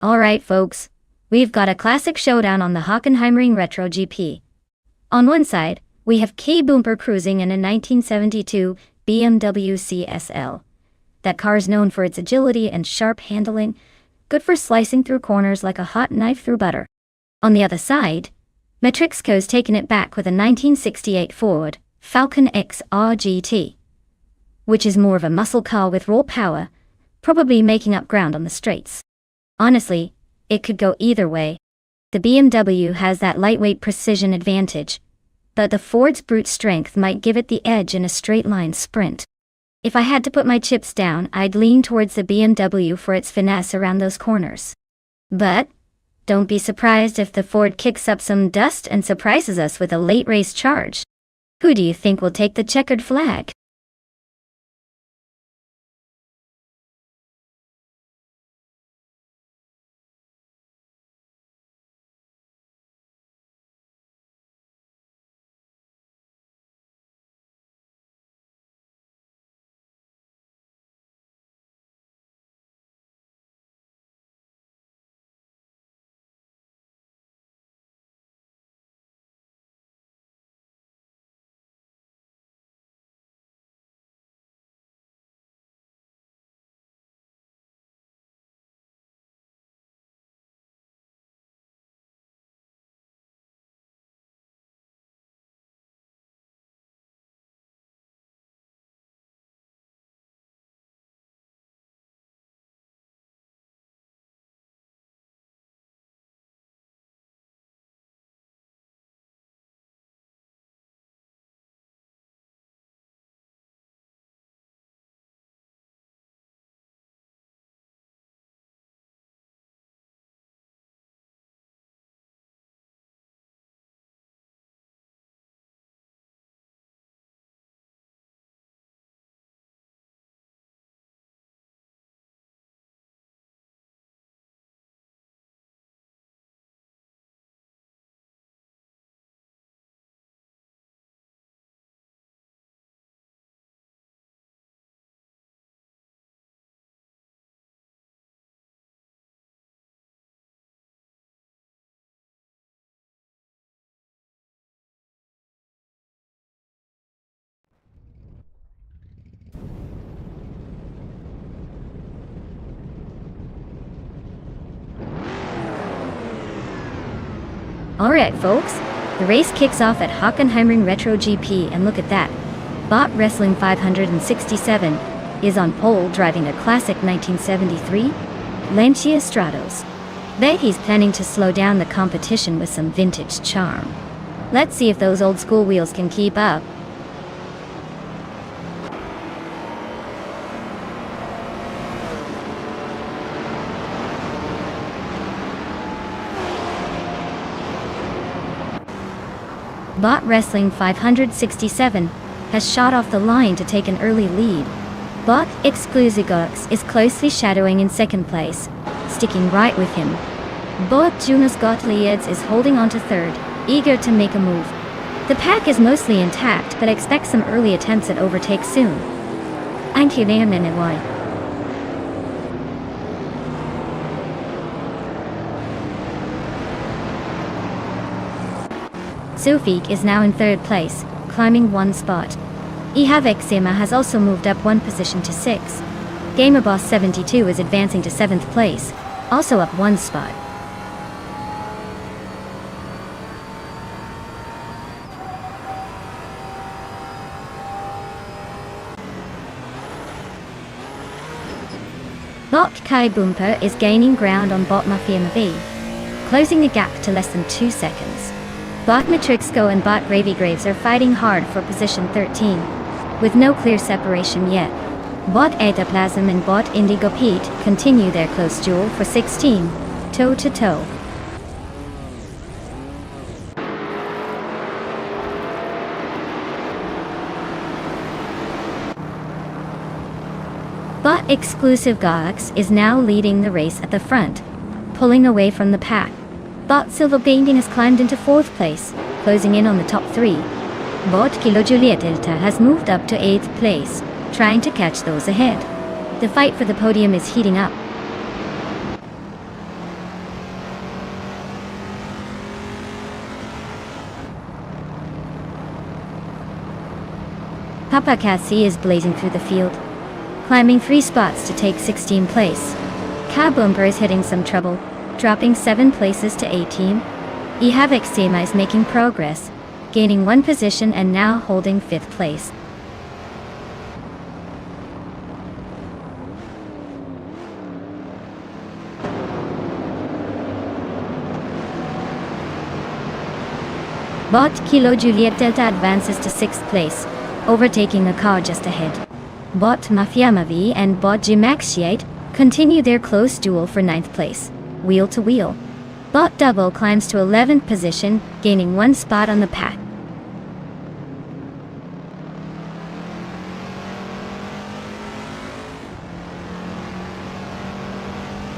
Speaker 1: Alright folks, we've got a classic showdown on the Hockenheimring Retro GP. On one side, we have K Boomper cruising in a 1972 BMW CSL. That car's known for its agility and sharp handling, good for slicing through corners like a hot knife through butter. On the other side, Matrixco's taken it back with a 1968 Ford Falcon X RGT, which is more of a muscle car with raw power, probably making up ground on the straights. Honestly, it could go either way. The BMW has that lightweight precision advantage, but the Ford's brute strength might give it the edge in a straight-line sprint. If I had to put my chips down, I'd lean towards the BMW for its finesse around those corners. But don't be surprised if the Ford kicks up some dust and surprises us with a late race charge. Who do you think will take the checkered flag? Alright folks, the race kicks off at Hockenheimring Retro GP, and look at that. Bot Wrestling 567 is on pole driving a classic 1973 Lancia Stratos. Bet he's planning to slow down the competition with some vintage charm. Let's see if those old school wheels can keep up. Bot Wrestling 567 has shot off the line to take an early lead. Bot Exclusigox is closely shadowing in second place, sticking right with him. Bot Jonas Gottlieds is holding on to third, eager to make a move. The pack is mostly intact, but expect some early attempts at overtake soon. Sufik is now in third place, climbing one spot. Ihavexema has also moved up one position to 6. GamerBoss 72 is advancing to 7th place, also up one spot. Bot Kai Boomper is gaining ground on Bot Mafia V, closing the gap to less than 2 seconds. Bot Matrixco and Bot Gravygraves are fighting hard for position 13, with no clear separation yet. Bot Etaplasm and Bot Indigo Pete continue their close duel for 16, toe-to-toe. Bot Exclusive Gox is now leading the race at the front, pulling away from the pack. Bot Silver Painting has climbed into 4th place, closing in on the top 3. Bot Kilo Juliet Delta has moved up to 8th place, trying to catch those ahead. The fight for the podium is heating up. Papa Cassie is blazing through the field, climbing 3 spots to take 16th place. Kabumper is hitting some trouble, dropping 7 places to 18. Ihavexema is making progress, gaining 1 position and now holding 5th place. Bot Kilo Juliet Delta advances to 6th place, overtaking a car just ahead. Bot Mafiamavi and Bot Jimaxiate continue their close duel for 9th place, wheel to wheel. Bot Double climbs to 11th position, gaining 1 spot on the pack.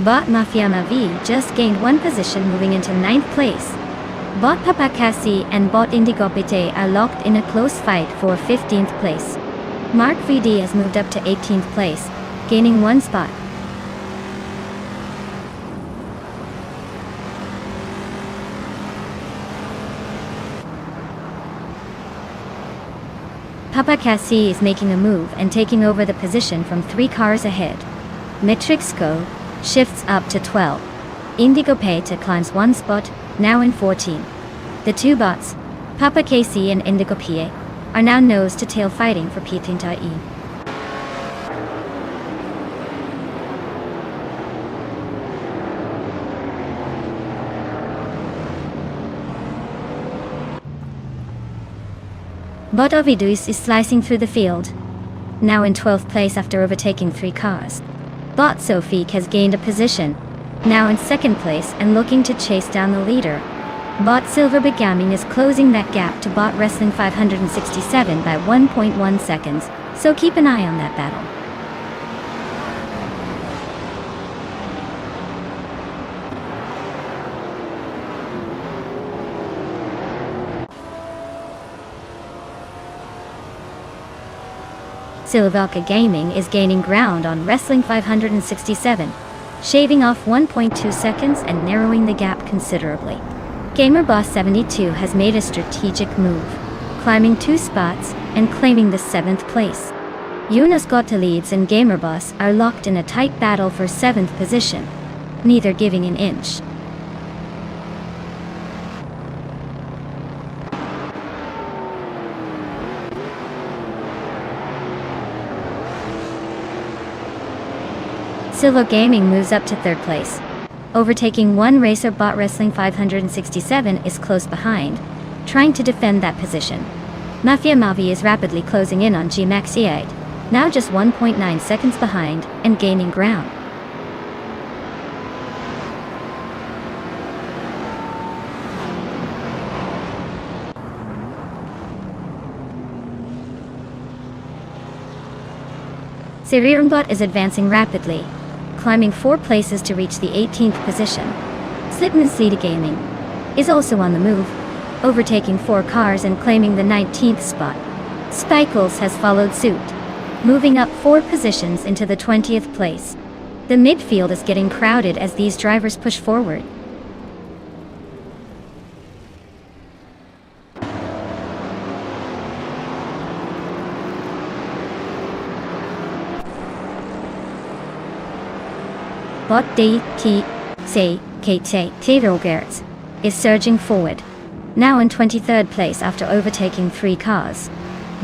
Speaker 1: Bot Mafiamavi just gained 1 position, moving into 9th place. Bot Papakasi and Bot Indigopite are locked in a close fight for 15th place. Mark VD has moved up to 18th place, gaining 1 spot. Papakasi is making a move and taking over the position from 3 cars ahead. Metrixco shifts up to 12. Indigo Peta climbs 1 spot, now in 14. The 2 bots, Papakasi and Indigo Pie, are now nose-to-tail fighting for P30 E. Bot Ovidus is slicing through the field, now in 12th place after overtaking 3 cars. Bot Sofik has gained a position, now in 2nd place and looking to chase down the leader. Bot Silver Begaming is closing that gap to Bot Wrestling 567 by 1.1 seconds, so keep an eye on that battle. Silvalka Gaming is gaining ground on Wrestling 567, shaving off 1.2 seconds and narrowing the gap considerably. GamerBoss 72 has made a strategic move, climbing 2 spots and claiming the 7th place. Jonas Gottlieds and GamerBoss are locked in a tight battle for 7th position, neither giving an inch. Silo Gaming moves up to third place. Overtaking one racer. Bot Wrestling 567 is close behind, trying to defend that position. Mafia Mavi is rapidly closing in on G-Maxi8, now just 1.9 seconds behind and gaining ground. Sirirumbot is advancing rapidly, climbing 4 places to reach the 18th position. Slipman Slita Gaming is also on the move, overtaking 4 cars and claiming the 19th spot. Spikles has followed suit, moving up 4 positions into the 20th place. The midfield is getting crowded as these drivers push forward. Bot T-Rogerts is surging forward, now in 23rd place after overtaking 3 cars.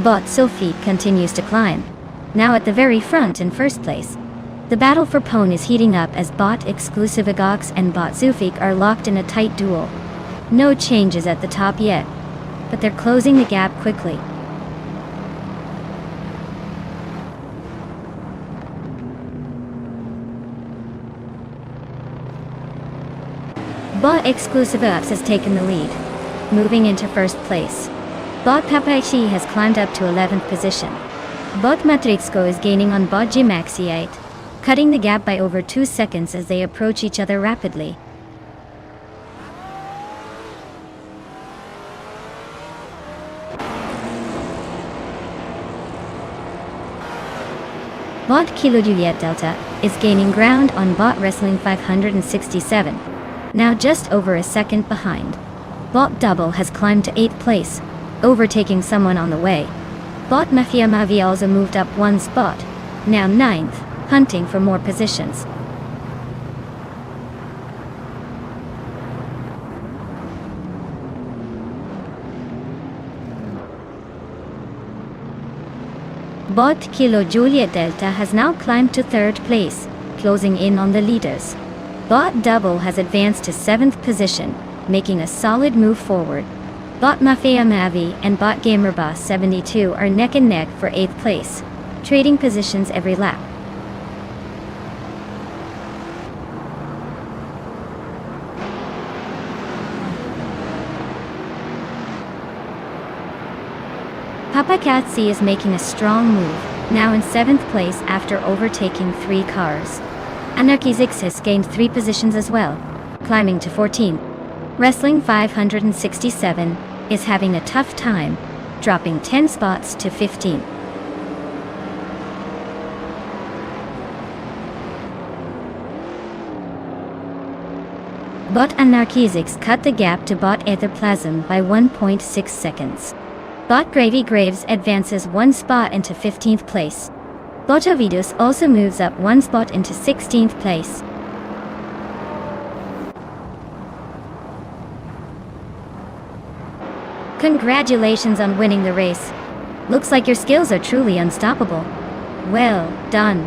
Speaker 1: Bot Sophie continues to climb, now at the very front in first place. The battle for Pone is heating up as Bot Exclusive Agox and Bot Zufik are locked in a tight duel. No changes at the top yet, but they're closing the gap quickly. Bot Exclusive Apps has taken the lead, moving into first place. Bot Papaichi has climbed up to 11th position. Bot Matrixko is gaining on Bot G-Maxi8, cutting the gap by over 2 seconds as they approach each other rapidly. Bot Kilo Juliet Delta is gaining ground on Bot Wrestling 567, now just over a second behind. Bot Double has climbed to 8th place, overtaking someone on the way. Bot Mafia Mavi also moved up 1 spot, now 9th, hunting for more positions. Bot Kilo Juliet Delta has now climbed to 3rd place, closing in on the leaders. Bot Double has advanced to 7th position, making a solid move forward. Bot Mafia Mavi and Bot Gamerboss 72 are neck and neck for 8th place, trading positions every lap. Papa Katsi is making a strong move, now in 7th place after overtaking 3 cars. Anarchizix has gained 3 positions as well, climbing to 14. Wrestling 567 is having a tough time, dropping 10 spots to 15. Bot Anarchizix cut the gap to Bot Etherplasm by 1.6 seconds. Bot Gravy Graves advances 1 spot into 15th place. Bot Ovidus also moves up 1 spot into 16th place. Congratulations on winning the race. Looks like your skills are truly unstoppable. Well done.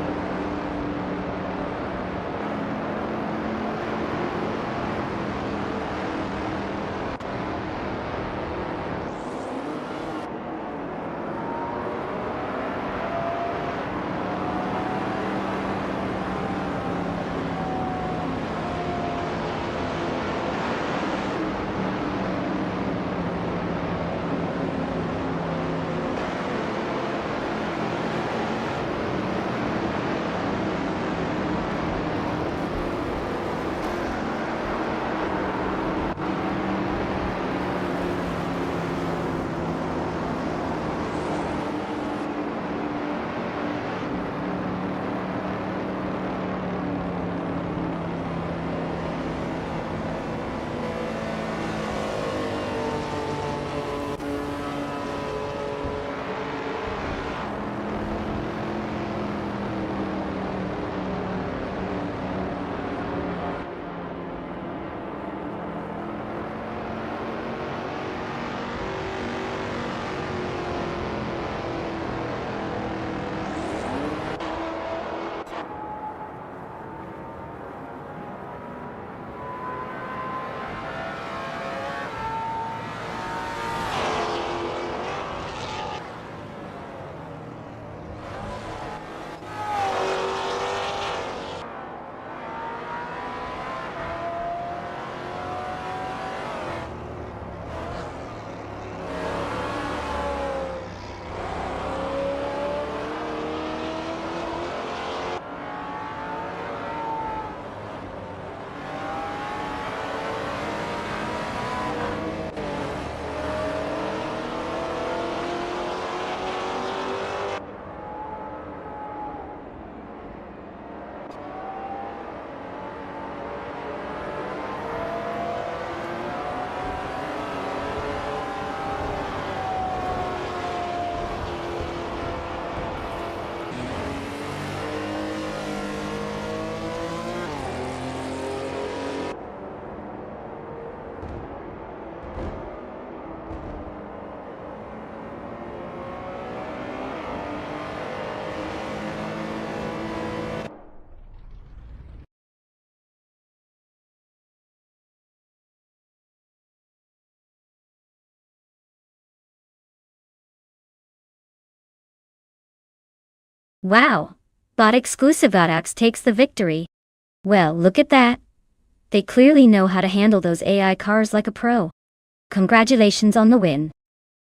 Speaker 1: Wow! Bot exclusive Audax takes the victory. Well, look at that. They clearly know how to handle those AI cars like a pro. Congratulations on the win.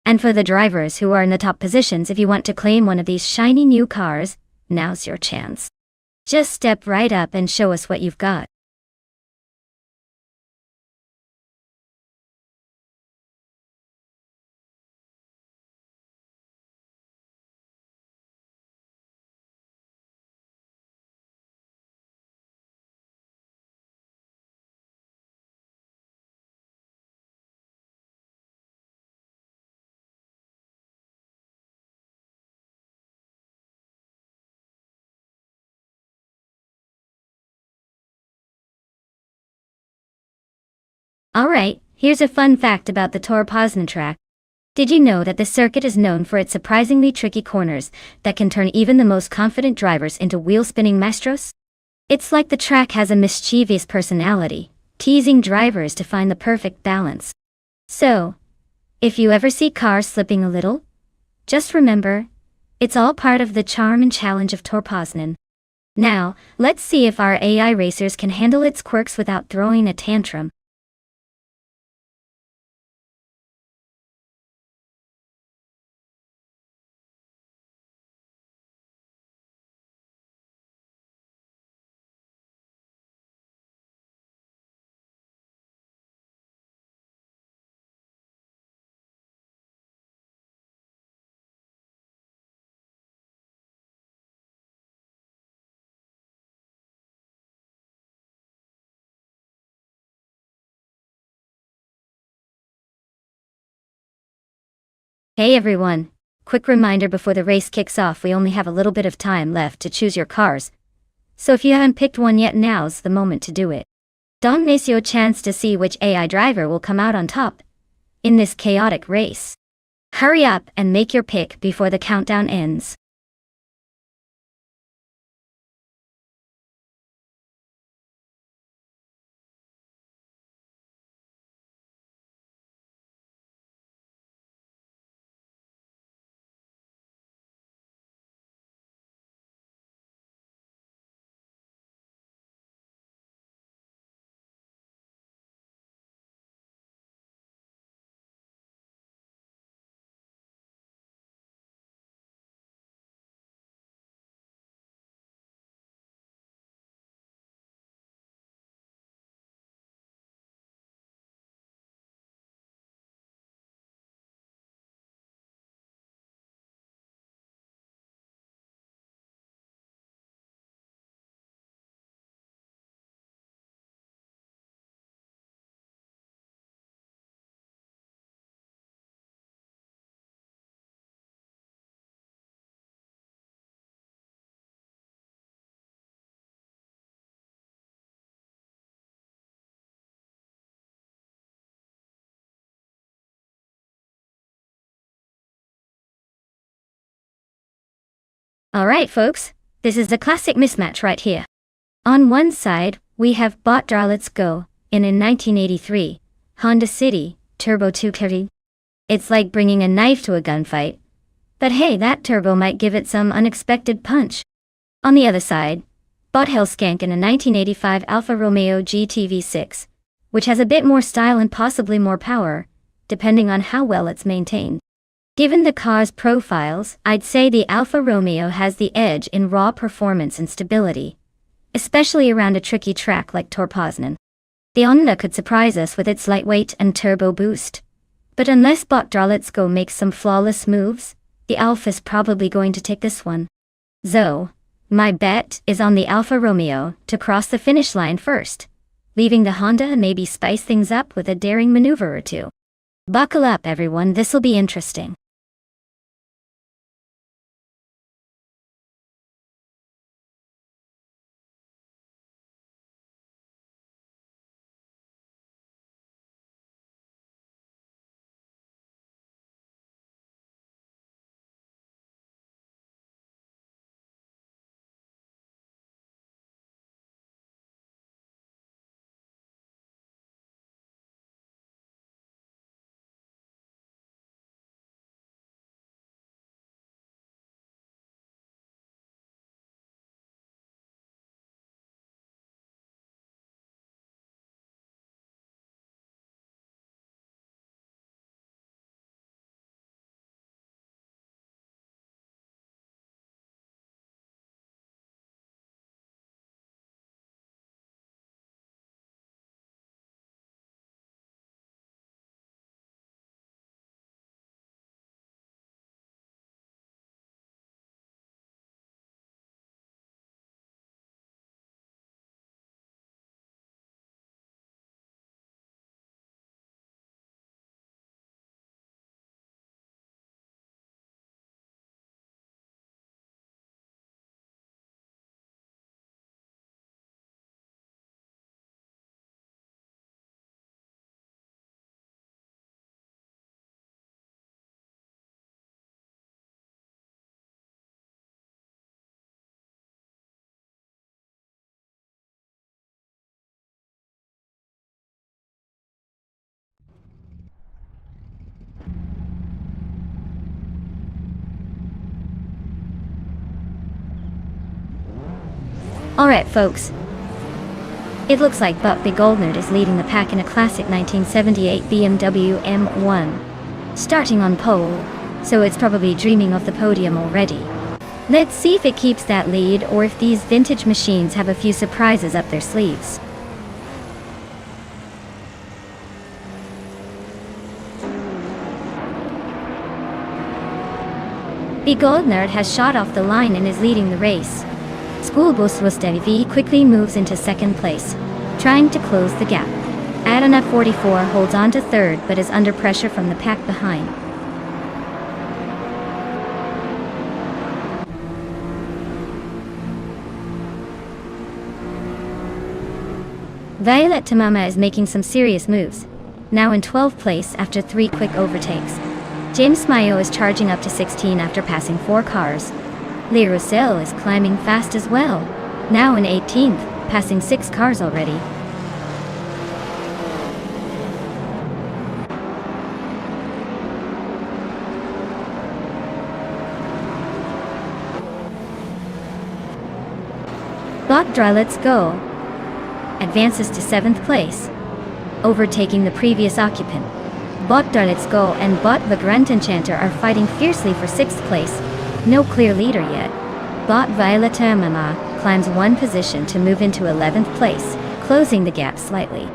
Speaker 1: And for the drivers who are in the top positions, if you want to claim one of these shiny new cars, now's your chance. Just step right up and show us what you've got. Alright, here's a fun fact about the Tor Poznan track. Did you know that the circuit is known for its surprisingly tricky corners that can turn even the most confident drivers into wheel-spinning maestros? It's like the track has a mischievous personality, teasing drivers to find the perfect balance. So, if you ever see cars slipping a little, just remember, it's all part of the charm and challenge of Tor Poznan. Now, let's see if our AI racers can handle its quirks without throwing a tantrum. Hey everyone! Quick reminder before the race kicks off, we only have a little bit of time left to choose your cars. So if you haven't picked one yet, now's the moment to do it. Don't miss your chance to see which AI driver will come out on top in this chaotic race. Hurry up and make your pick before the countdown ends. Alright folks, this is the classic mismatch right here. On one side, we have Bot Let's Go, in 1983, Honda City, Turbo 2 Carry. It's like bringing a knife to a gunfight. But hey, that turbo might give it some unexpected punch. On the other side, Bot Skank in a 1985 Alfa Romeo GT-V6, which has a bit more style and possibly more power, depending on how well it's maintained. Given the car's profiles, I'd say the Alfa Romeo has the edge in raw performance and stability, especially around a tricky track like Tor Poznan. The Honda could surprise us with its lightweight and turbo boost. But unless Bot Let's Go makes some flawless moves, the Alfa's probably going to take this one. So, my bet is on the Alfa Romeo to cross the finish line first, leaving the Honda maybe spice things up with a daring maneuver or two. Buckle up everyone, this'll be interesting. Alright folks, it looks like Buck Goldnerd is leading the pack in a classic 1978 BMW M1. Starting on pole, so it's probably dreaming of the podium already. Let's see if it keeps that lead or if these vintage machines have a few surprises up their sleeves. Goldnerd has shot off the line and is leading the race. Schoolbus Rustevi quickly moves into second place, trying to close the gap. Adana 44 holds on to third but is under pressure from the pack behind. Violet Tamama is making some serious moves, now in 12th place after 3 quick overtakes. James Mayo is charging up to 16 after passing 4 cars. Le Roussel is climbing fast as well, now in 18th, passing 6 cars already. Bot Let's Go advances to 7th place, overtaking the previous occupant. Bot Let's Go and Bot the Grunt Enchanter are fighting fiercely for 6th place. No clear leader yet. Bot Violeta Mama climbs 1 position to move into 11th place, closing the gap slightly.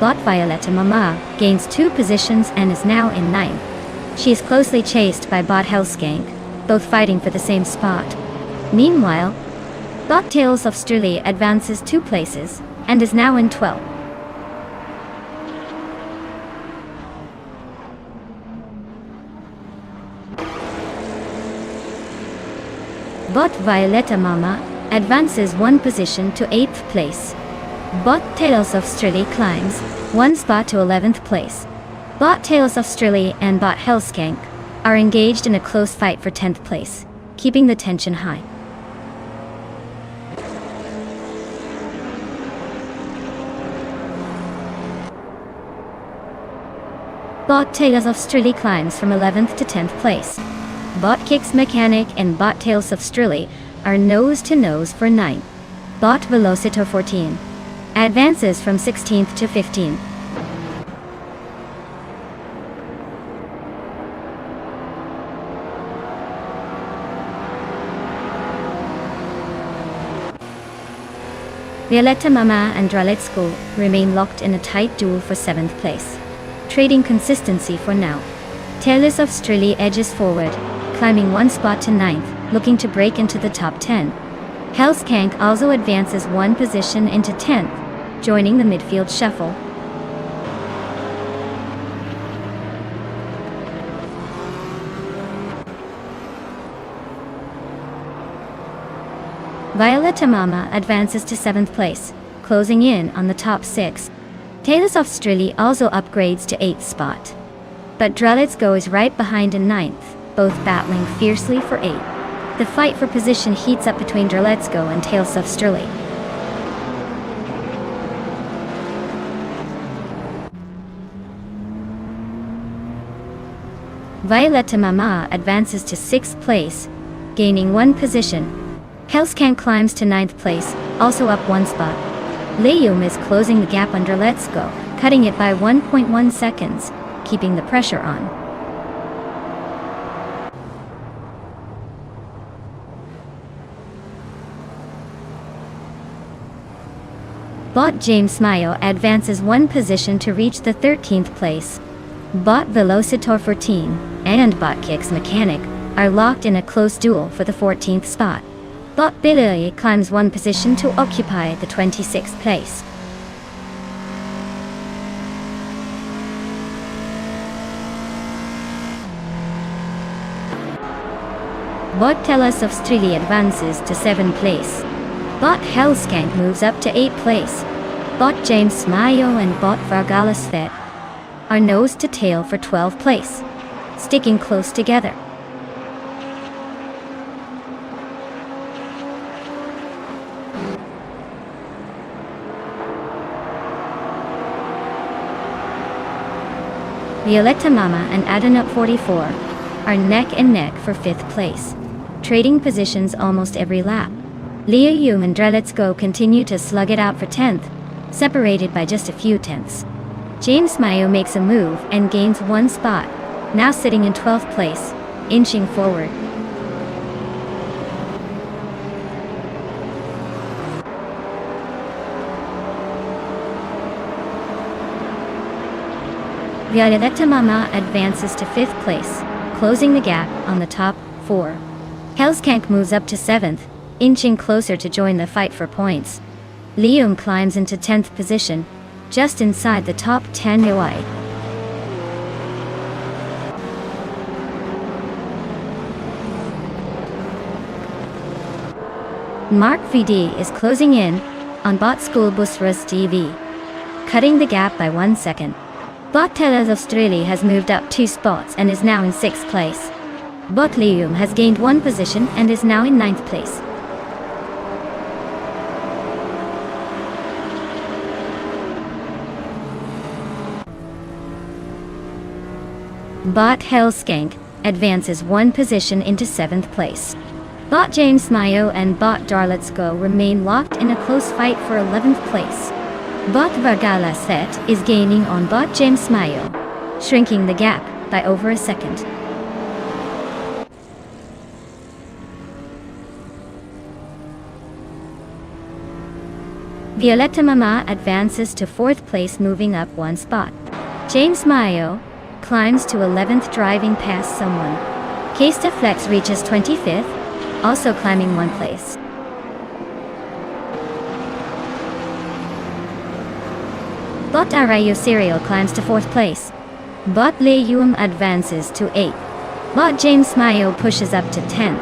Speaker 1: Bot Violeta Mama gains 2 positions and is now in 9th. She is closely chased by Bot Hellskank, both fighting for the same spot. Meanwhile, Bot Tales of Sturley advances 2 places and is now in 12th. Bot Violeta Mama advances 1 position to 8th place. Bot Tales of Sturley climbs 1 spot to 11th place. Bot Tales of Sturley and Bot Hellskank are engaged in a close fight for 10th place, keeping the tension high. Bot Tales of Sturley climbs from 11th to 10th place. Bot Kicks Mechanic and Bot Tales of Sturley are nose to nose for 9th. Bot Velocito 14 advances from 16th to 15th. Violeta Mama and Draletsko remain locked in a tight duel for 7th place, trading consistency for now. Tales of Sturley edges forward, climbing 1 spot to 9th, looking to break into the top 10. Hellskank also advances 1 position into 10th, joining the midfield shuffle. Violeta Mama advances to 7th place, closing in on the top 6. Tales of Sturley also upgrades to 8th spot. But Draletsko is right behind in 9th, both battling fiercely for 8th. The fight for position heats up between Draletsko and Tales of Sturley. Violeta Mama advances to 6th place, gaining 1 position. Hellskank climbs to 9th place, also up 1 spot. Leum is closing the gap on Draletsko, cutting it by 1.1 seconds, keeping the pressure on. Bot James Mayo advances 1 position to reach the 13th place. Bot Velocitor 14 and Bot Kicks Mechanic are locked in a close duel for the 14th spot. Bot Billy climbs 1 position to occupy the 26th place. Bot Tellus of Sturley advances to 7th place. Bot Hellskank moves up to 8th place. Bot James Mayo and Bot Vargalas Thet are nose to tail for 12th place, sticking close together. Violetta Mama and Adenaup 44 are neck and neck for 5th place, trading positions almost every lap. Leo Yum and Let's Go continue to slug it out for 10th, separated by just a few tenths. James Mayo makes a move and gains 1 spot, now sitting in 12th place, inching forward. Violetta Mama advances to 5th place, closing the gap on the top 4. Hellskank moves up to 7th, inching closer to join the fight for points. Liam climbs into 10th position, just inside the top 10 UI. Mark VD is closing in on Bot School Busrus TV, cutting the gap by 1 second. Bot Tellers Australia has moved up 2 spots and is now in 6th place. Bot Lium has gained 1 position and is now in 9th place. Bot Hellskank advances 1 position into 7th place. Bot James Mayo and Bot Let's Go remain locked in a close fight for 11th place. Bot Vargala Set is gaining on Bot James Mayo, shrinking the gap by over a second. Violetta Mama advances to 4th place, moving up 1 spot. James Mayo climbs to 11th, driving past someone. Kesta Flex reaches 25th, also climbing 1 place. Bot Arayo Serial climbs to 4th place. Bot Le Yuum advances to 8th. Bot James Mayo pushes up to 10th.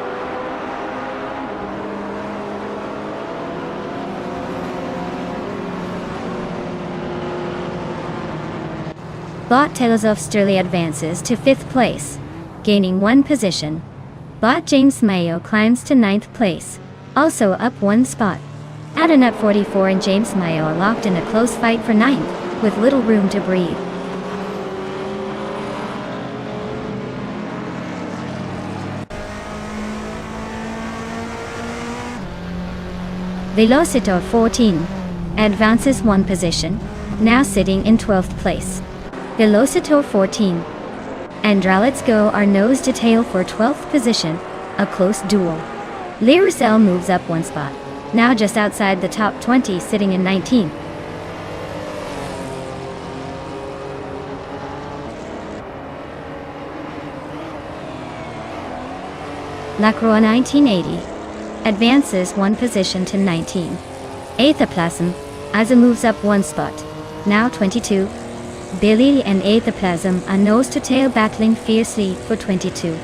Speaker 1: Bot Taylors of Sturley advances to 5th place, gaining 1 position. Bot James Mayo climbs to 9th place, also up 1 spot. Adenaup 44 and James Mayo are locked in a close fight for 9th, with little room to breathe. Velocitor 14 advances 1 position, now sitting in 12th place. Velocitor 14 and Let's Go are nose to tail for 12th position, a close duel. Lyricel moves up 1 spot, now just outside the top 20, sitting in 19th. Lacroix 1980 advances 1 position to 19. Aethoplasm Aza moves up 1 spot, now 22. Billy and Aethoplasm are nose to tail, battling fiercely for 22.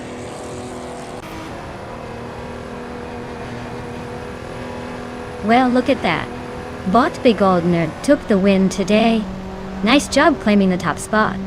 Speaker 1: Well, look at that. Bot Big Old Nerd took the win today. Nice job claiming the top spot.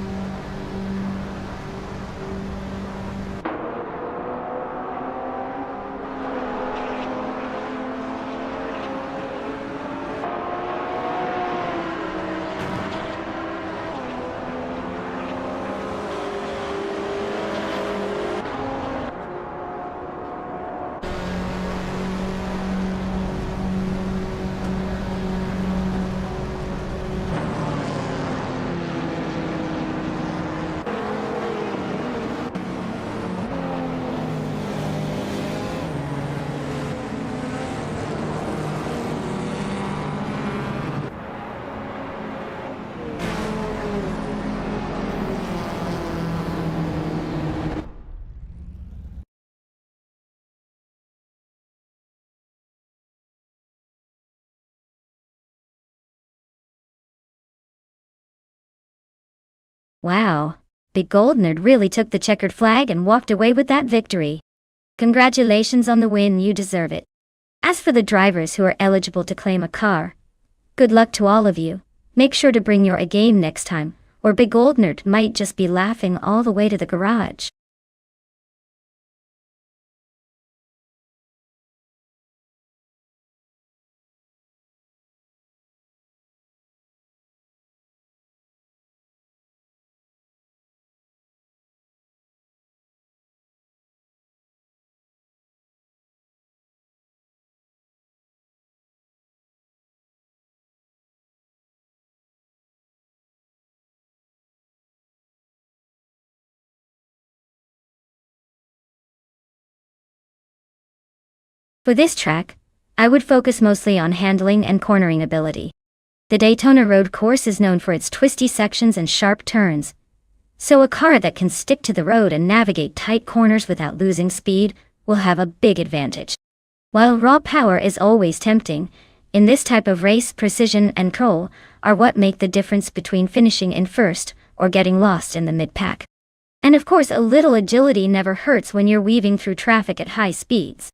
Speaker 1: Wow, Big Gold Nerd really took the checkered flag and walked away with that victory. Congratulations on the win, you deserve it. As for the drivers who are eligible to claim a car, good luck to all of you. Make sure to bring your A game next time, or Big Gold Nerd might just be laughing all the way to the garage. For this track, I would focus mostly on handling and cornering ability. The Daytona road course is known for its twisty sections and sharp turns, so a car that can stick to the road and navigate tight corners without losing speed will have a big advantage. While raw power is always tempting, in this type of race, precision and control are what make the difference between finishing in first or getting lost in the mid-pack. And of course, a little agility never hurts when you're weaving through traffic at high speeds.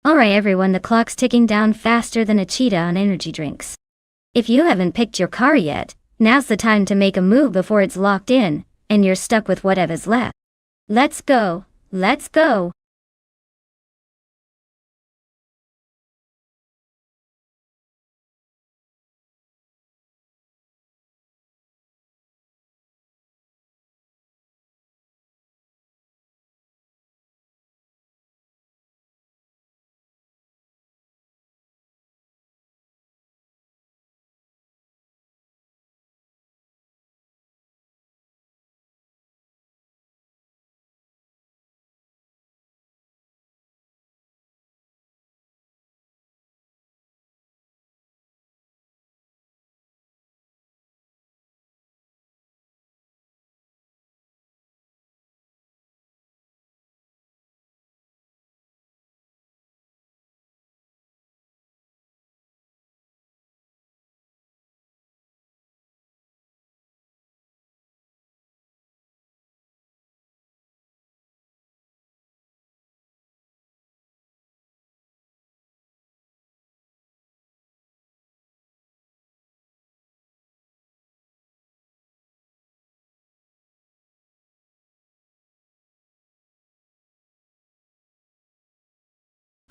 Speaker 1: Alright everyone, the clock's ticking down faster than a cheetah on energy drinks. If you haven't picked your car yet, now's the time to make a move before it's locked in, and you're stuck with whatever's left. Let's go, let's go.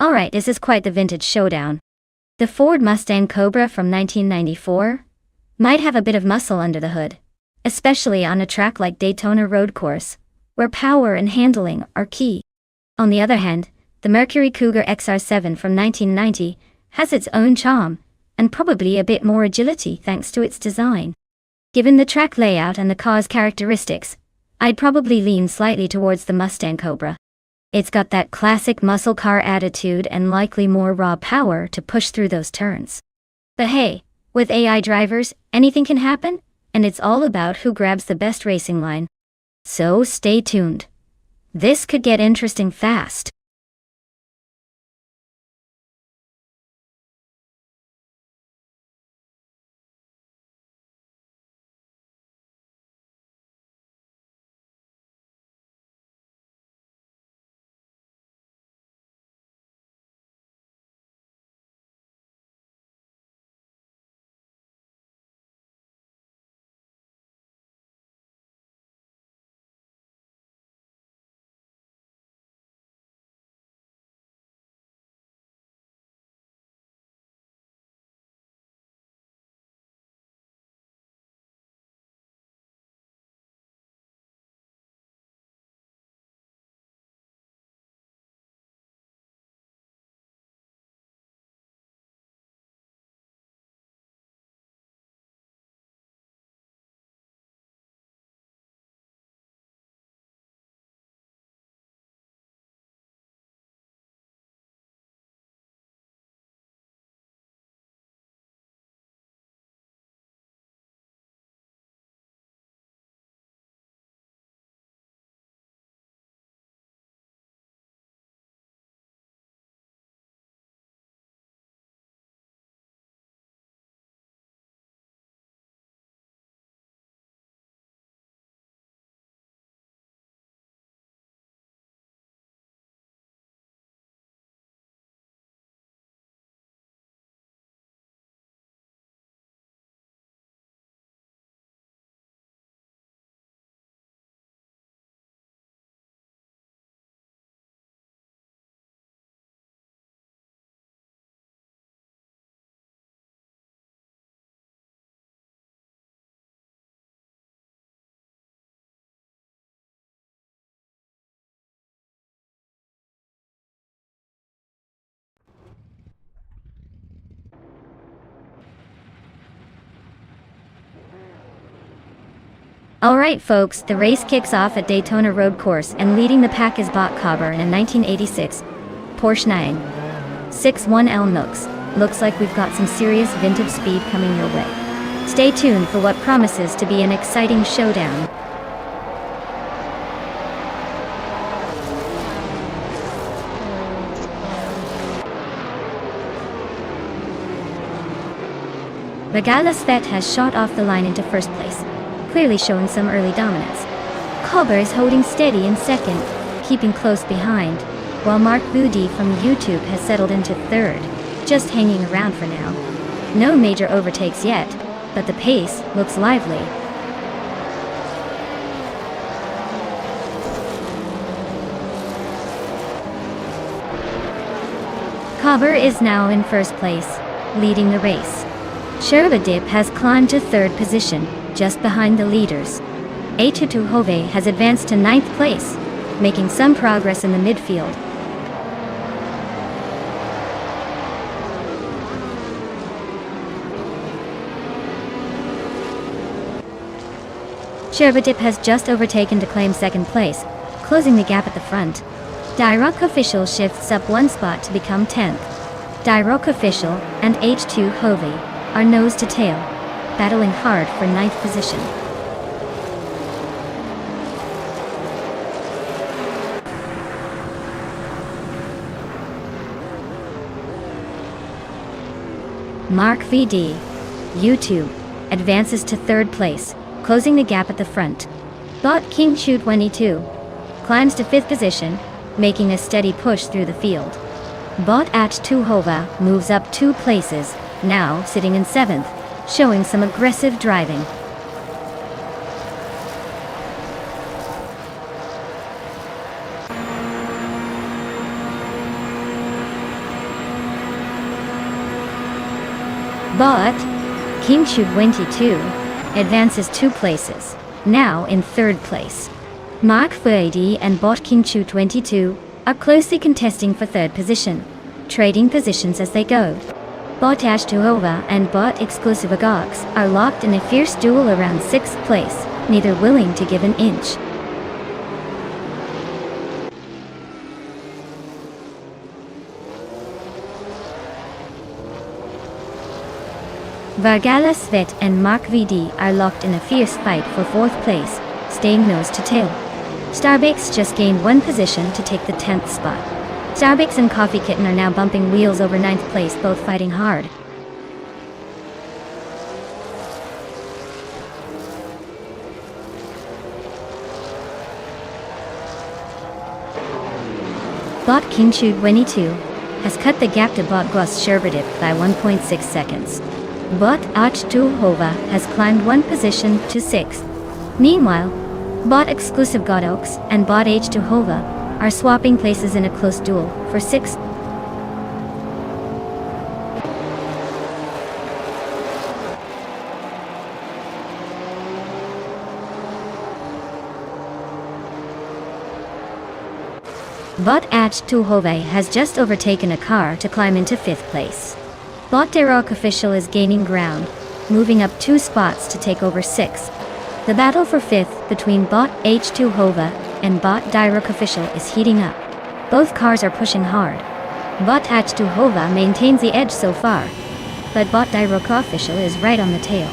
Speaker 1: Alright, this is quite the vintage showdown. The Ford Mustang Cobra from 1994 might have a bit of muscle under the hood, especially on a track like Daytona Road Course, where power and handling are key. On the other hand, the Mercury Cougar XR7 from 1990 has its own charm, and probably a bit more agility thanks to its design. Given the track layout and the car's characteristics, I'd probably lean slightly towards the Mustang Cobra. It's got that classic muscle car attitude and likely more raw power to push through those turns. But hey, with AI drivers, anything can happen, and it's all about who grabs the best racing line. So stay tuned. This could get interesting fast. Alright folks, the race kicks off at Daytona Road Course and leading the pack is Bot Cobber in a 1986 Porsche 961L Nooks. Looks like we've got some serious vintage speed coming your way. Stay tuned for what promises to be an exciting showdown. Regala Svet has shot off the line into first place, clearly showing some early dominance. Cobber is holding steady in second, keeping close behind, while Mark Budi from YouTube has settled into third, just hanging around for now. No major overtakes yet, but the pace looks lively. Cobber is now in first place, leading the race. Sherbadip has climbed to third position, just behind the leaders. A22 Hove has advanced to ninth place, making some progress in the midfield. Sherbadip has just overtaken to claim second place, closing the gap at the front. Dirok Official shifts up one spot to become 10th. Dirok Official and H2 Hove are nose to tail, battling hard for ninth position. Mark VD, YouTube, advances to third place, closing the gap at the front. Bot King Chu 22 climbs to fifth position, making a steady push through the field. Bot H2 Hova moves up 2 places, now sitting in 7th, showing some aggressive driving. But King Chu 22 advances 2 places, now in 3rd place. Mark Furedy and Bot King Chu 22 are closely contesting for 3rd position, trading positions as they go. Bot H2hova and Bot Exclusive Agox are locked in a fierce duel around 6th place, neither willing to give an inch. Vargala Svet and Mark VD are locked in a fierce fight for 4th place, staying nose to tail. Starbucks just gained 1 position to take the 10th spot. Starbucks and Coffee Kitten are now bumping wheels over 9th place, both fighting hard. Bot King Chu 22 has cut the gap to Bot Glos Sherbadip by 1.6 seconds. Bot H2 Hova has climbed 1 position to 6th. Meanwhile, Bot Exclusive Godox and Bot H2 Hova are swapping places in a close duel for 6th. Bot H2 Hove has just overtaken a car to climb into 5th place. Bot Derok Official is gaining ground, moving up 2 spots to take over 6th. The battle for 5th between Bot H2 Hova and Bot Dirok Official is heating up. Both cars are pushing hard. Bot H2 Hova maintains the edge so far, but Bot Dirok Official is right on the tail.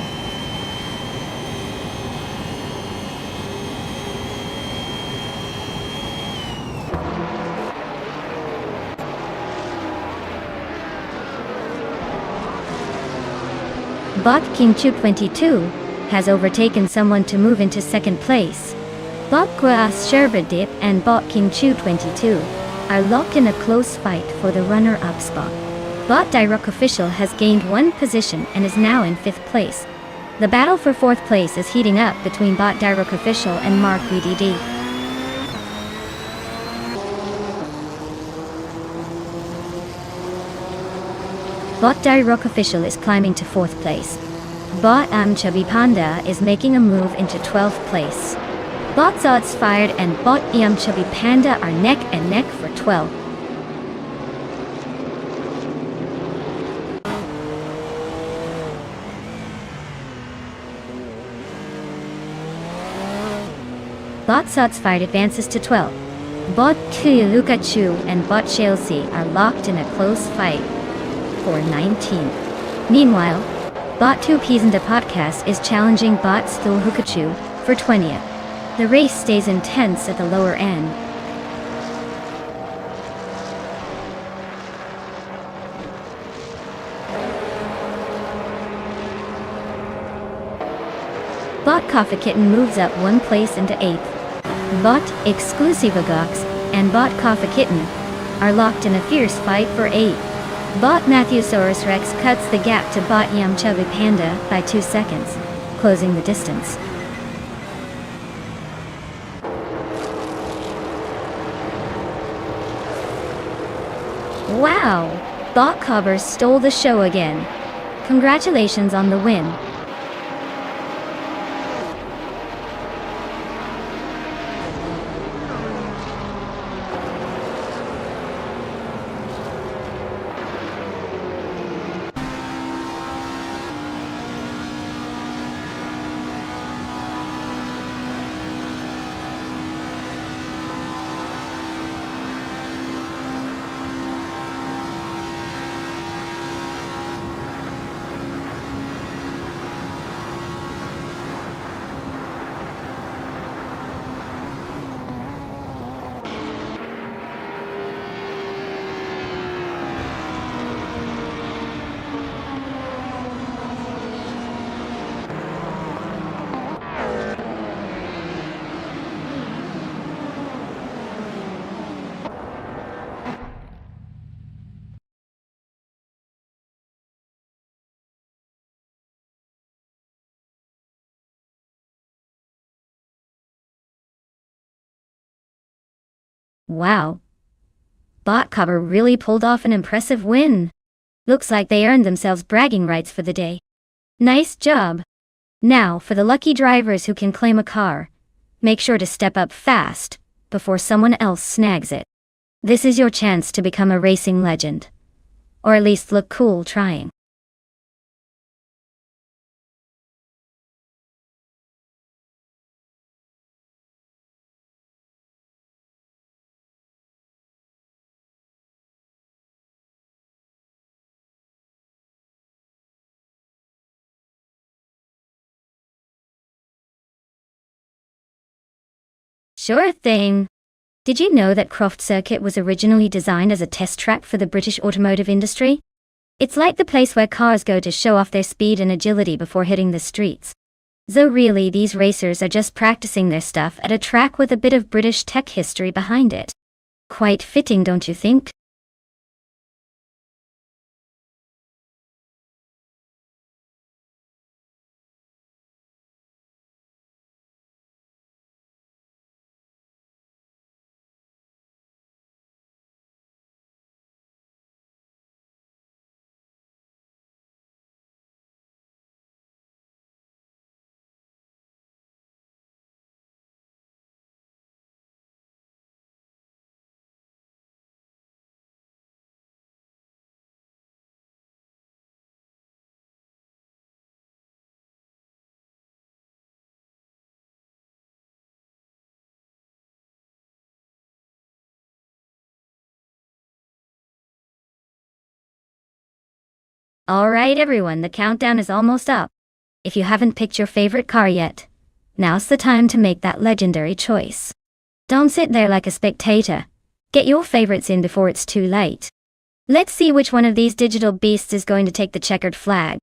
Speaker 1: Bot King Chu 22 has overtaken someone to move into 2nd place. Bot Kwaas Sherbadip and Bot King Chu 22 are locked in a close fight for the runner-up spot. Bot Dirok Official has gained 1 position and is now in 5th place. The battle for 4th place is heating up between Bot Dirok Official and Mark VDD. Bot Dirok Official is climbing to 4th place. Bot Chubby Panda is making a move into 12th place. Bot Zods Fired and Bot Chubby Panda are neck and neck for 12th. Bot Sots fight advances to 12. Bot Lukachu and Bot Chelsea are locked in a close fight for 19th. Meanwhile, Bot 2 Peasanta Podcast is challenging Bot Lukachu for 20th. The race stays intense at the lower end. Bot Coffee Kitten moves up one place into 8th. Bot Exclusivagox and Bot Coffee Kitten are locked in a fierce fight for 8th. Bot Matthewsaurus Rex cuts the gap to Bot Yam Chubby Panda by 2 seconds, closing the distance. Wow! Bot Cobber stole the show again. Congratulations on the win. Wow. Bot Cobber really pulled off an impressive win. Looks like they earned themselves bragging rights for the day. Nice job. Now, for the lucky drivers who can claim a car, make sure to step up fast before someone else snags it. This is your chance to become a racing legend. Or at least look cool trying. Sure thing. Did you know that Croft Circuit was originally designed as a test track for the British automotive industry? It's like the place where cars go to show off their speed and agility before hitting the streets. Though really, these racers are just practicing their stuff at a track with a bit of British tech history behind it. Quite fitting, don't you think? Alright everyone, the countdown is almost up. If you haven't picked your favorite car yet, now's the time to make that legendary choice. Don't sit there like a spectator. Get your favorites in before it's too late. Let's see which one of these digital beasts is going to take the checkered flag.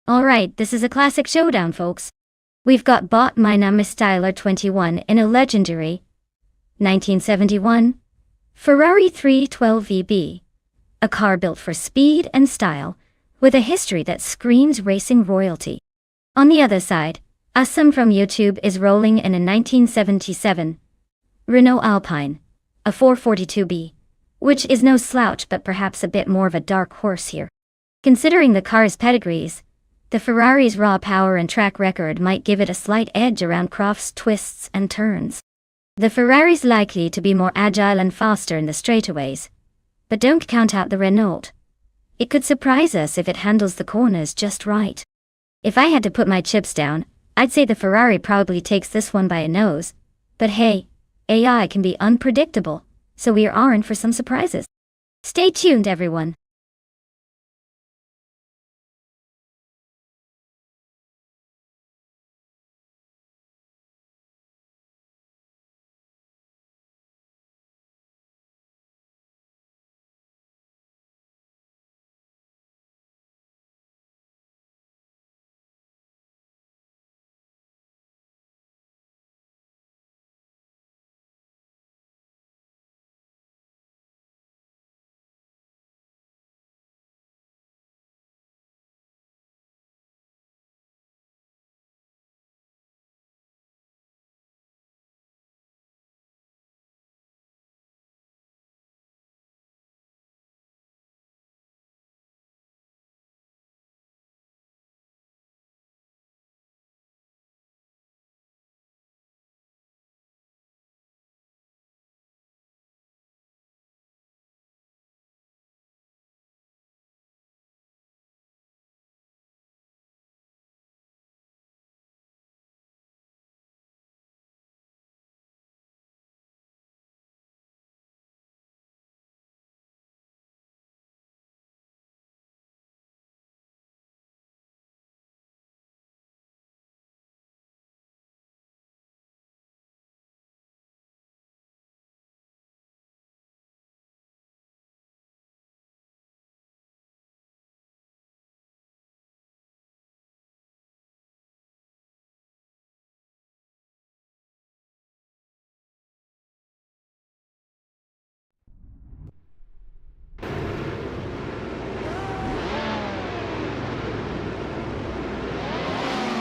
Speaker 1: Alright, this is a classic showdown, folks. We've got Bot My Name is Styler 21 in a legendary 1971 Ferrari 312 VB. A car built for speed and style, with a history that screams racing royalty. On the other side, Assam from YouTube is rolling in a 1977 Renault Alpine, a 442B, which is no slouch but perhaps a bit more of a dark horse here. Considering the car's pedigrees, the Ferrari's raw power and track record might give it a slight edge around Croft's twists and turns. The Ferrari's likely to be more agile and faster in the straightaways, but don't count out the Renault. It could surprise us if it handles the corners just right. If I had to put my chips down, I'd say the Ferrari probably takes this one by a nose, but hey, AI can be unpredictable, so we are in for some surprises. Stay tuned, everyone.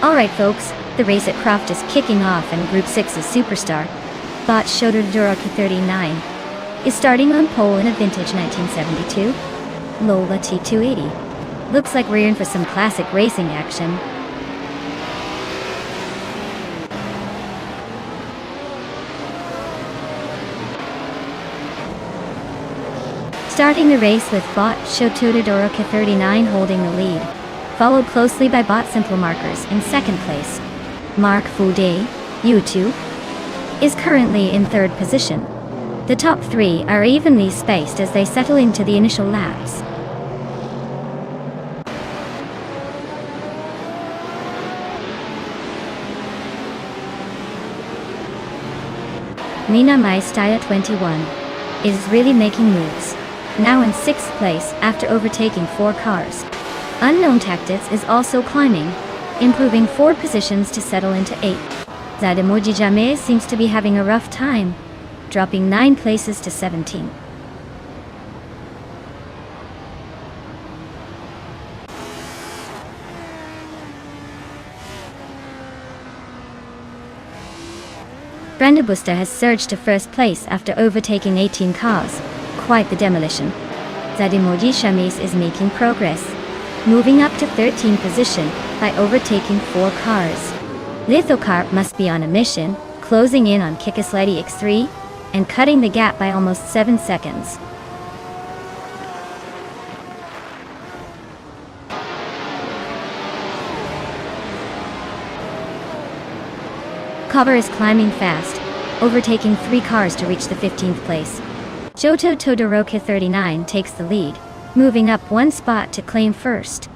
Speaker 1: Alright folks, the race at Croft is kicking off and Group 6's superstar, Bot Shododoroki 39, is starting on pole in a vintage 1972 Lola T280. Looks like we're in for some classic racing action. Starting the race with Bot Shododoroki 39 holding the lead, followed closely by Bot Simple Markers in second place. Mark Fude, U2, is currently in third position. The top three are evenly spaced as they settle into the initial laps. Mina Maistaya 21 is really making moves, now in sixth place after overtaking 4 cars. Unknown Tactics is also climbing, improving 4 positions to settle into 8th. Zademoji Jameh seems to be having a rough time, dropping 9 places to 17. Brenda Buster has surged to first place after overtaking 18 cars, quite the demolition. Zademoji Shamis is making progress, moving up to 13th position by overtaking 4 cars. Lithocarp must be on a mission, closing in on Kikasledi X3 and cutting the gap by almost 7 seconds. Cover is climbing fast, overtaking 3 cars to reach the 15th place. Joto Todoroki 39 takes the lead, moving up 1 spot to claim first.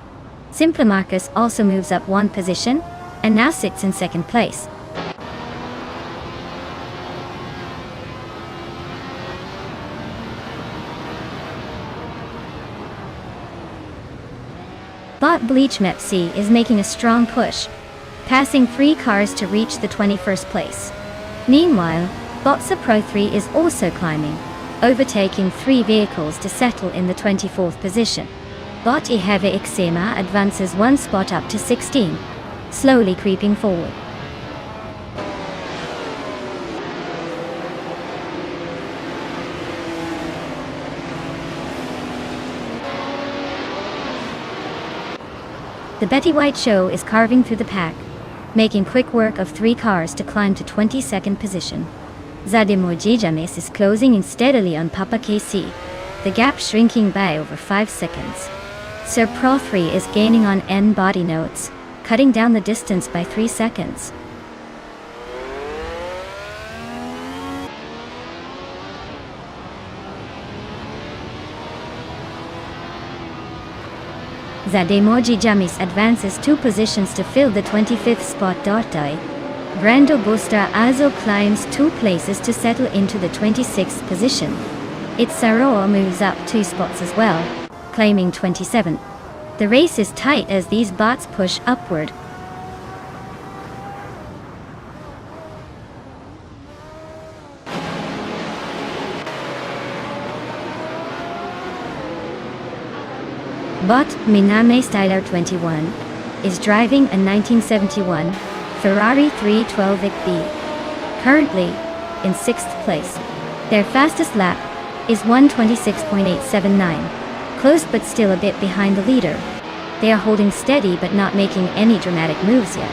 Speaker 1: Simple Marcus also moves up 1 position, and now sits in second place. Bot Bleachmepsi is making a strong push, passing 3 cars to reach the 21st place. Meanwhile, Botsa Pro 3 is also climbing, overtaking 3 vehicles to settle in the 24th position. Bot Iheve Ixema advances 1 spot up to 16, slowly creeping forward. The Betty White Show is carving through the pack, making quick work of 3 cars to climb to 22nd position. Zadimoji James is closing in steadily on Papa KC, the gap shrinking by over 5 seconds. Sir Pro 3 is gaining on N body notes, cutting down the distance by 3 seconds. Zademoji Jamis advances 2 positions to fill the 25th spot. Brando Busta also climbs 2 places to settle into the 26th position. Itzaroa moves up 2 spots as well, claiming 27th. The race is tight as these bots push upward. Bot Miname Styler 21 is driving a 1971 Ferrari 312B, currently in 6th place. Their fastest lap is 1:26.879, close but still a bit behind the leader. They are holding steady but not making any dramatic moves yet.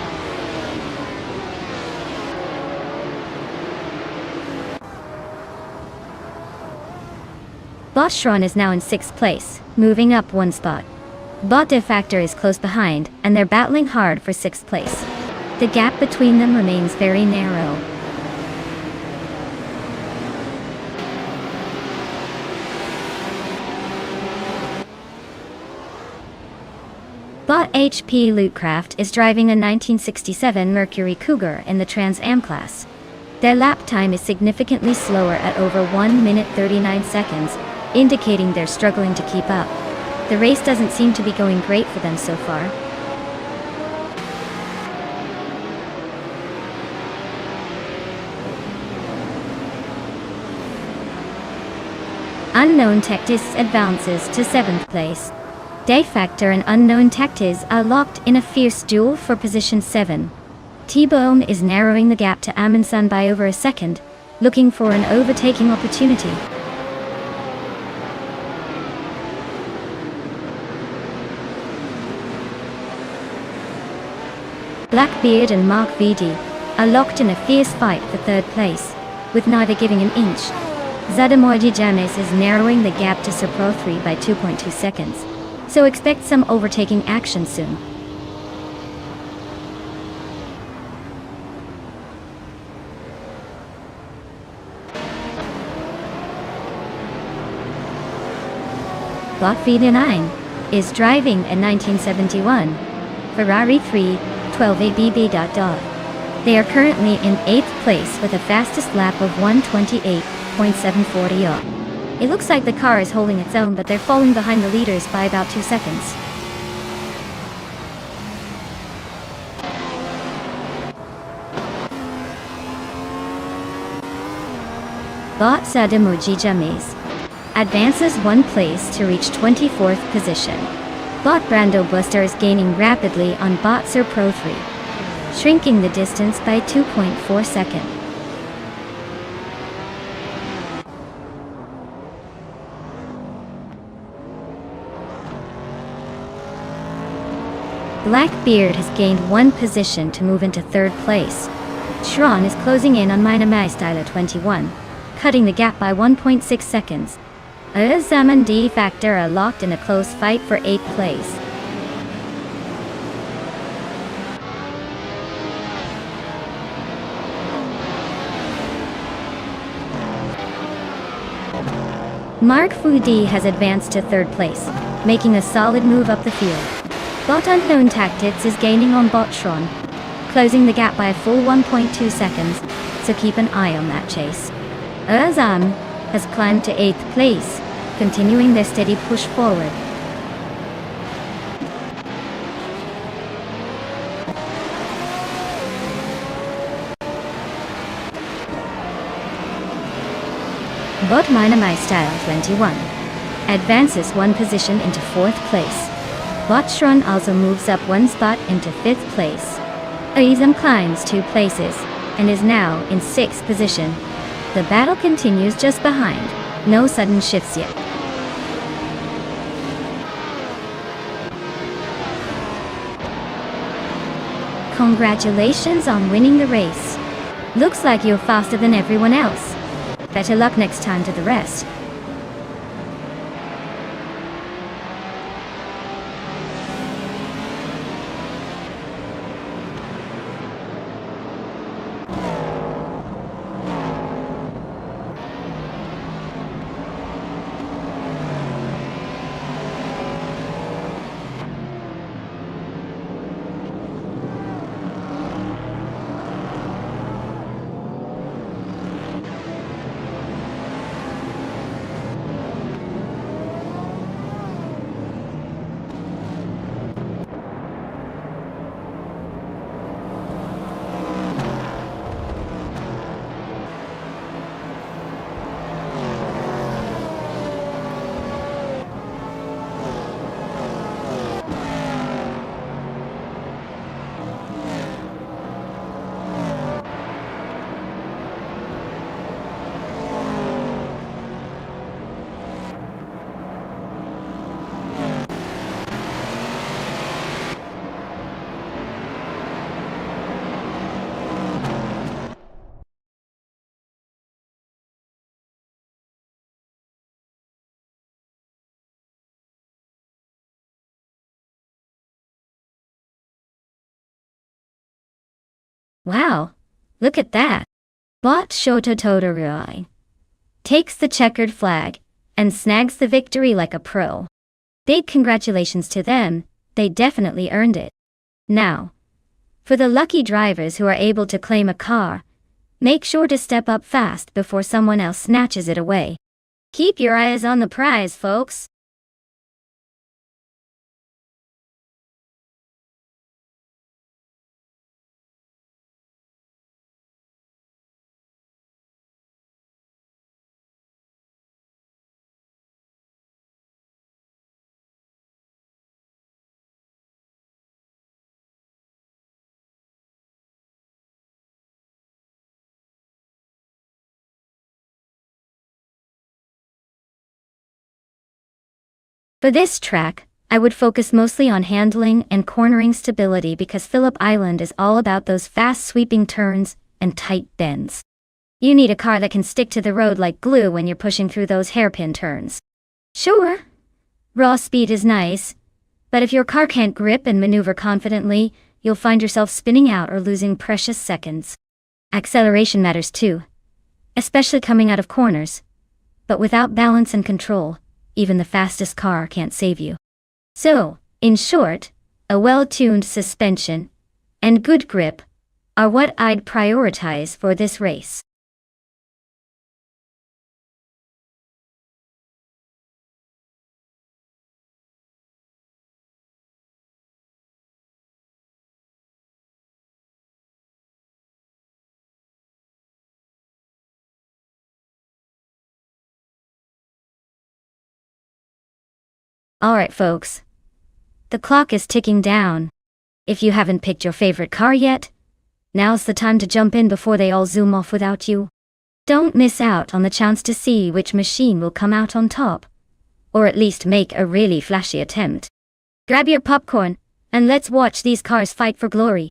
Speaker 1: Boschron is now in 6th place, moving up 1 spot. Bot De Factor is close behind, and they're battling hard for 6th place. The gap between them remains very narrow. Bot HP Lootcraft is driving a 1967 Mercury Cougar in the Trans Am class. Their lap time is significantly slower at over 1 minute 39 seconds, indicating they're struggling to keep up. The race doesn't seem to be going great for them so far. Unknown Tactis advances to 7th place. De Factor and Unknown Tactis are locked in a fierce duel for position 7. T-Bone is narrowing the gap to Amundsen by over a second, looking for an overtaking opportunity. Blackbeard and Mark VD are locked in a fierce fight for 3rd place, with neither giving an inch. Zadamoji James is narrowing the gap to Sir Pro 3 by 2.2 seconds, so expect some overtaking action soon. Bot Vida 9 is driving a 1971 Ferrari 312ABB. They are currently in 8th place with a fastest lap of 1:28.740. It looks like the car is holding its own, but they're falling behind the leaders by about 2 seconds. Bot Sadamuji James advances 1 place to reach 24th position. Bot Brando Buster is gaining rapidly on Bot Sir Pro 3, shrinking the distance by 2.4 seconds. Blackbeard has gained 1 position to move into 3rd place. Shron is closing in on Minamai Styler 21, cutting the gap by 1.6 seconds. Azam and D Factor are locked in a close fight for 8th place. Mark Fudi has advanced to 3rd place, making a solid move up the field. Bot Unknown Tactics is gaining on Botshron, closing the gap by a full 1.2 seconds, so keep an eye on that chase. Azam has climbed to 8th place, continuing their steady push forward. But My Style 21 advances one position into 4th place. Botshron also moves up one spot into 5th place. Aizam climbs 2 places and is now in 6th position. The battle continues just behind. No sudden shifts yet. Congratulations on winning the race. Looks like you're faster than everyone else. Better luck next time to the rest. Wow, look at that. Bot Shota Totoroy takes the checkered flag and snags the victory like a pro. Big congratulations to them, they definitely earned it. Now, for the lucky drivers who are able to claim a car, make sure to step up fast before someone else snatches it away. Keep your eyes on the prize, folks. For this track, I would focus mostly on handling and cornering stability because Phillip Island is all about those fast sweeping turns and tight bends. You need a car that can stick to the road like glue when you're pushing through those hairpin turns. Sure, raw speed is nice, but if your car can't grip and maneuver confidently, you'll find yourself spinning out or losing precious seconds. Acceleration matters too, especially coming out of corners. But without balance and control, even the fastest car can't save you. So, in short, a well-tuned suspension and good grip are what I'd prioritize for this race. Alright folks, the clock is ticking down. If you haven't picked your favorite car yet, now's the time to jump in before they all zoom off without you. Don't miss out on the chance to see which machine will come out on top, or at least make a really flashy attempt. Grab your popcorn, and let's watch these cars fight for glory.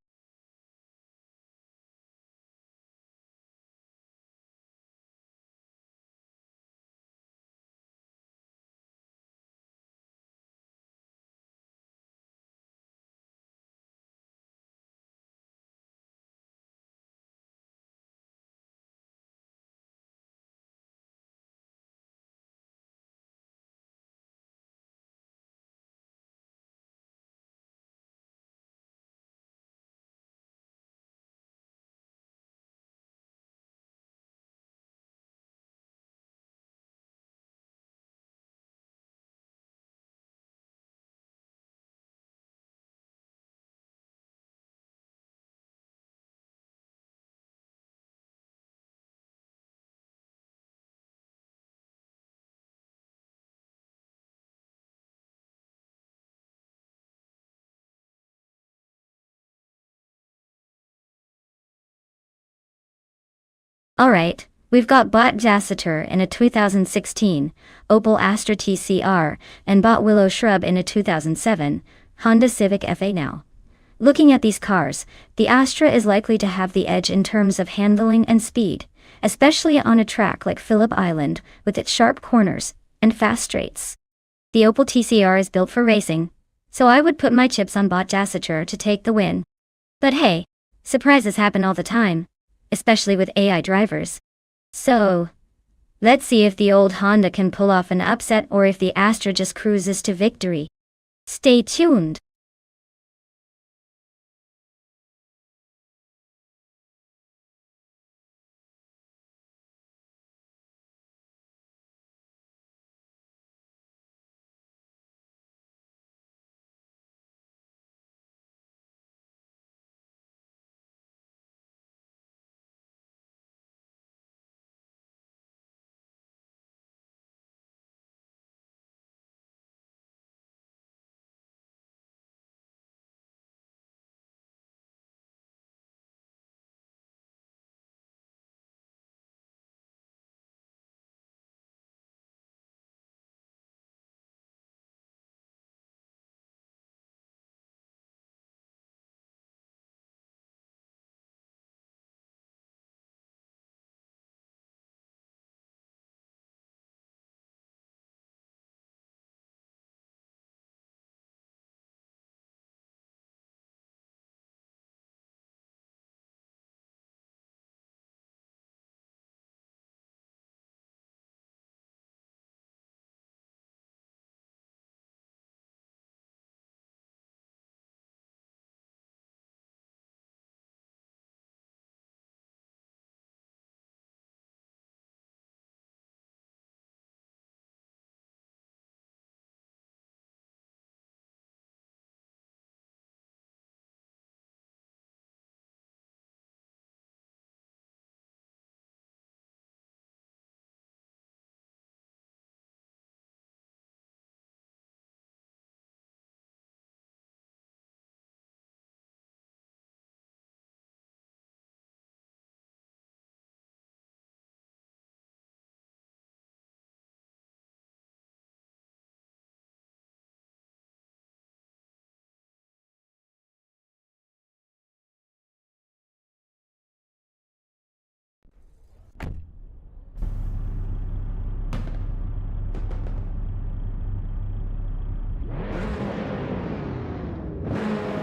Speaker 1: Alright, we've got bot Jassiter in a 2016 Opel Astra TCR and bot Willow Shrub in a 2007 Honda Civic FA now. Looking at these cars, the Astra is likely to have the edge in terms of handling and speed, especially on a track like Phillip Island with its sharp corners and fast straights. The Opel TCR is built for racing, so I would put my chips on bot Jassiter to take the win. But hey, surprises happen all the time, especially with AI drivers. So, let's see if the old Honda can pull off an upset or if the Astra just cruises to victory. Stay tuned.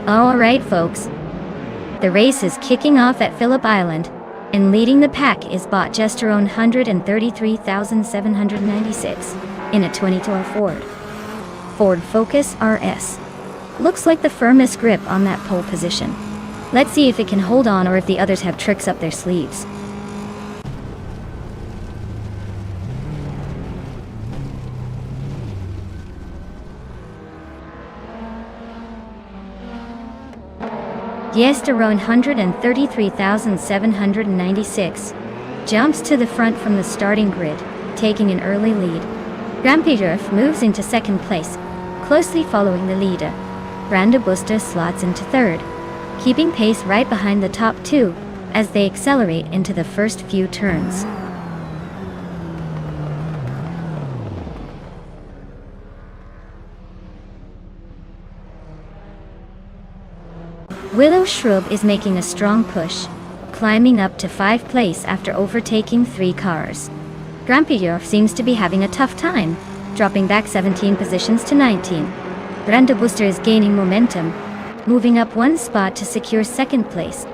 Speaker 1: Alright folks, the race is kicking off at Phillip Island, and leading the pack is bot Gesterone 133,796 in a 2012 Ford Focus RS. Looks like the firmest grip on that pole position. Let's see if it can hold on or if the others have tricks up their sleeves. Gesterone 133,796 jumps to the front from the starting grid, taking an early lead. Rampierf moves into second place, closely following the leader. Brandebuster slots into third, keeping pace right behind the top two as they accelerate into the first few turns. Willow Shrub is making a strong push, climbing up to 5th place after overtaking 3 cars. Rampierf seems to be having a tough time, dropping back 17 positions to 19. Brandebuster is gaining momentum, moving up 1 spot to secure 2nd place.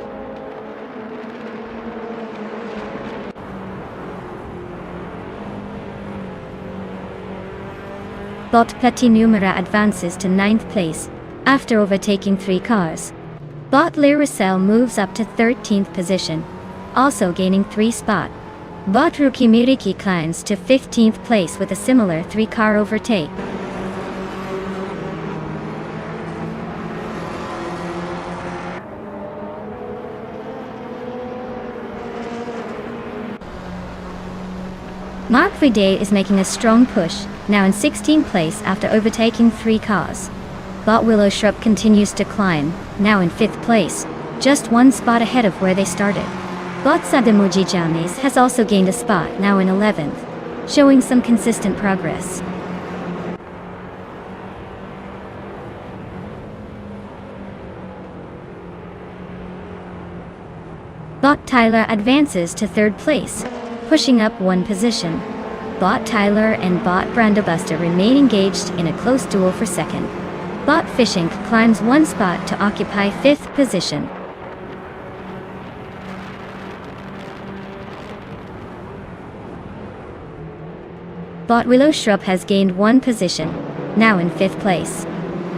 Speaker 1: Bot Platinumera advances to 9th place, after overtaking 3 cars. Bot Liricel moves up to 13th position, also gaining 3 spots. Bot Rukimiriki climbs to 15th place with a similar 3-car overtake. Mark Vide is making a strong push, now in 16th place after overtaking 3 cars. Bot Willow Shrub continues to climb, now in 5th place, just 1 spot ahead of where they started. Bot Sadamuji James has also gained a spot, now in 11th, showing some consistent progress. Bot Tyler advances to 3rd place, pushing up 1 position. Bot Tyler and Bot Brandobuster remain engaged in a close duel for 2nd. Bot Fishing climbs 1 spot to occupy 5th position. Bot Willow Shrub has gained 1 position, now in 5th place.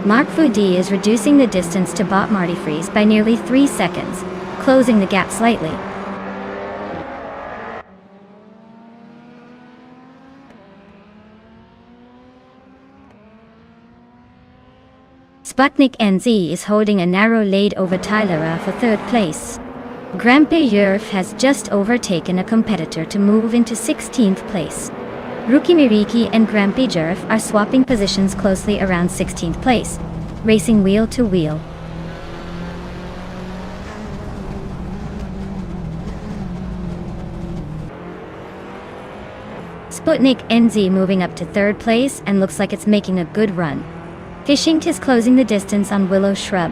Speaker 1: Mark Foodie is reducing the distance to Bot Marty Freeze by nearly 3 seconds, closing the gap slightly. Sputnik NZ is holding a narrow lead over Tylera for 3rd place. Grampy Yerf has just overtaken a competitor to move into 16th place. Rookie Miriki and Grampy Jerf are swapping positions closely around 16th place, racing wheel to wheel. Sputnik NZ moving up to 3rd place and looks like it's making a good run. Fishing is closing the distance on Willow Shrub,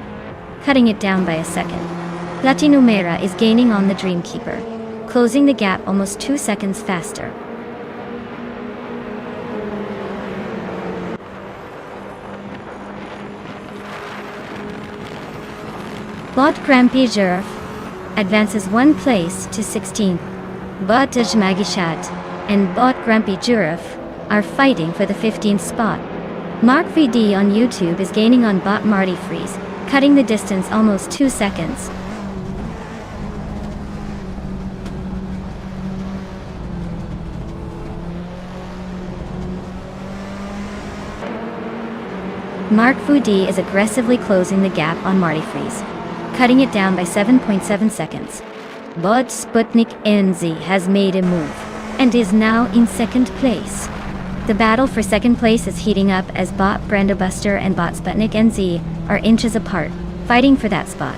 Speaker 1: cutting it down by a second. Platinumera is gaining on the Dreamkeeper, closing the gap almost 2 seconds faster. Bot Grampy Jerf advances 1 place to 16th. Bot Dajmagishat and Bot Grampy Jerf are fighting for the 15th spot. Mark VD on YouTube is gaining on Bot Marty Freeze, cutting the distance almost 2 seconds. Mark Foodie is aggressively closing the gap on Marty Freeze, cutting it down by 7.7 seconds. Bot Sputnik NZ has made a move, and is now in 2nd place. The battle for 2nd place is heating up as Bot Brandobuster and Bot Sputnik NZ are inches apart, fighting for that spot.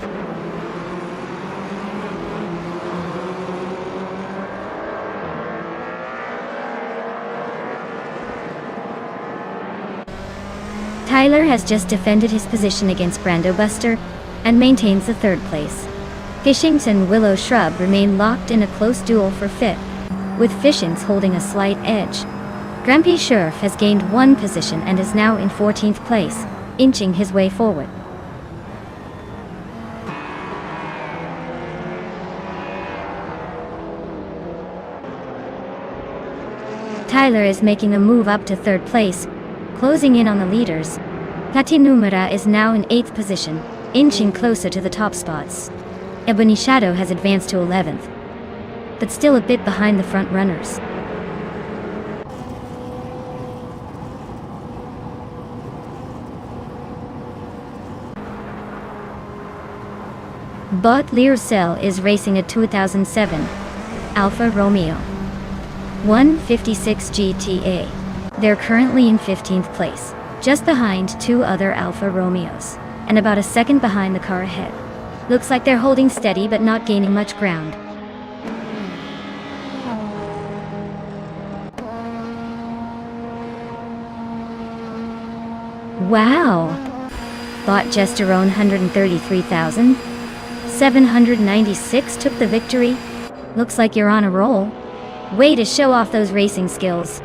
Speaker 1: Tyler has just defended his position against Brandobuster and maintains the 3rd place. Fishings and Willow Shrub remain locked in a close duel for 5th, with Fishings holding a slight edge. Grampy Sheriff has gained 1 position and is now in 14th place, inching his way forward. Tyler is making a move up to 3rd place, closing in on the leaders. Platinumera is now in 8th position, inching closer to the top spots. Ebony Shadow has advanced to 11th, but still a bit behind the front runners. Bot Learcell is racing a 2007 Alfa Romeo 156 GTA. They're currently in 15th place, just behind 2 other Alfa Romeos, and about a second behind the car ahead. Looks like they're holding steady but not gaining much ground. Wow! Bot Gesterone 133,796 took the victory. Looks like you're on a roll. Way to show off those racing skills.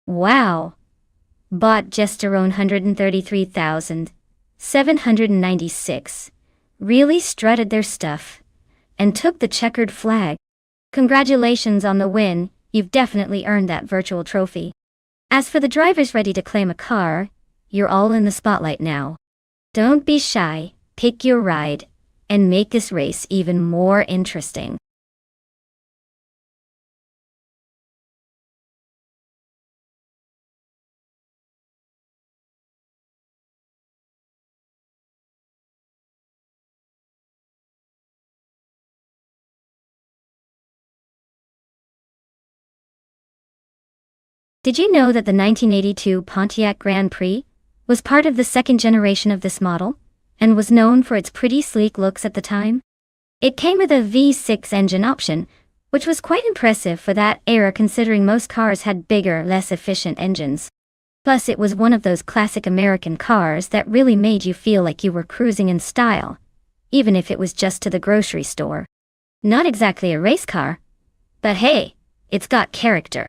Speaker 1: Wow. Bought Gesterone 133,796. Really strutted their stuff. And took the checkered flag. Congratulations on the win, you've definitely earned that virtual trophy. As for the drivers ready to claim a car, you're all in the spotlight now. Don't be shy, pick your ride, and make this race even more interesting. Did you know that the 1982 Pontiac Grand Prix was part of the second generation of this model, and was known for its pretty sleek looks at the time? It came with a V6 engine option, which was quite impressive for that era considering most cars had bigger, less efficient engines. Plus it was one of those classic American cars that really made you feel like you were cruising in style, even if it was just to the grocery store. Not exactly a race car, but hey, it's got character.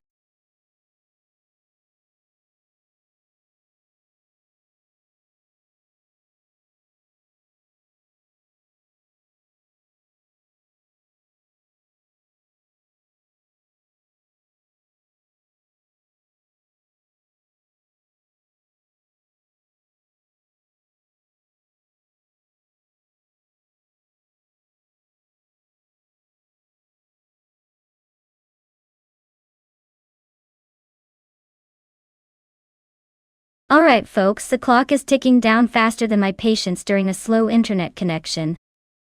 Speaker 1: Alright folks, the clock is ticking down faster than my patience during a slow internet connection.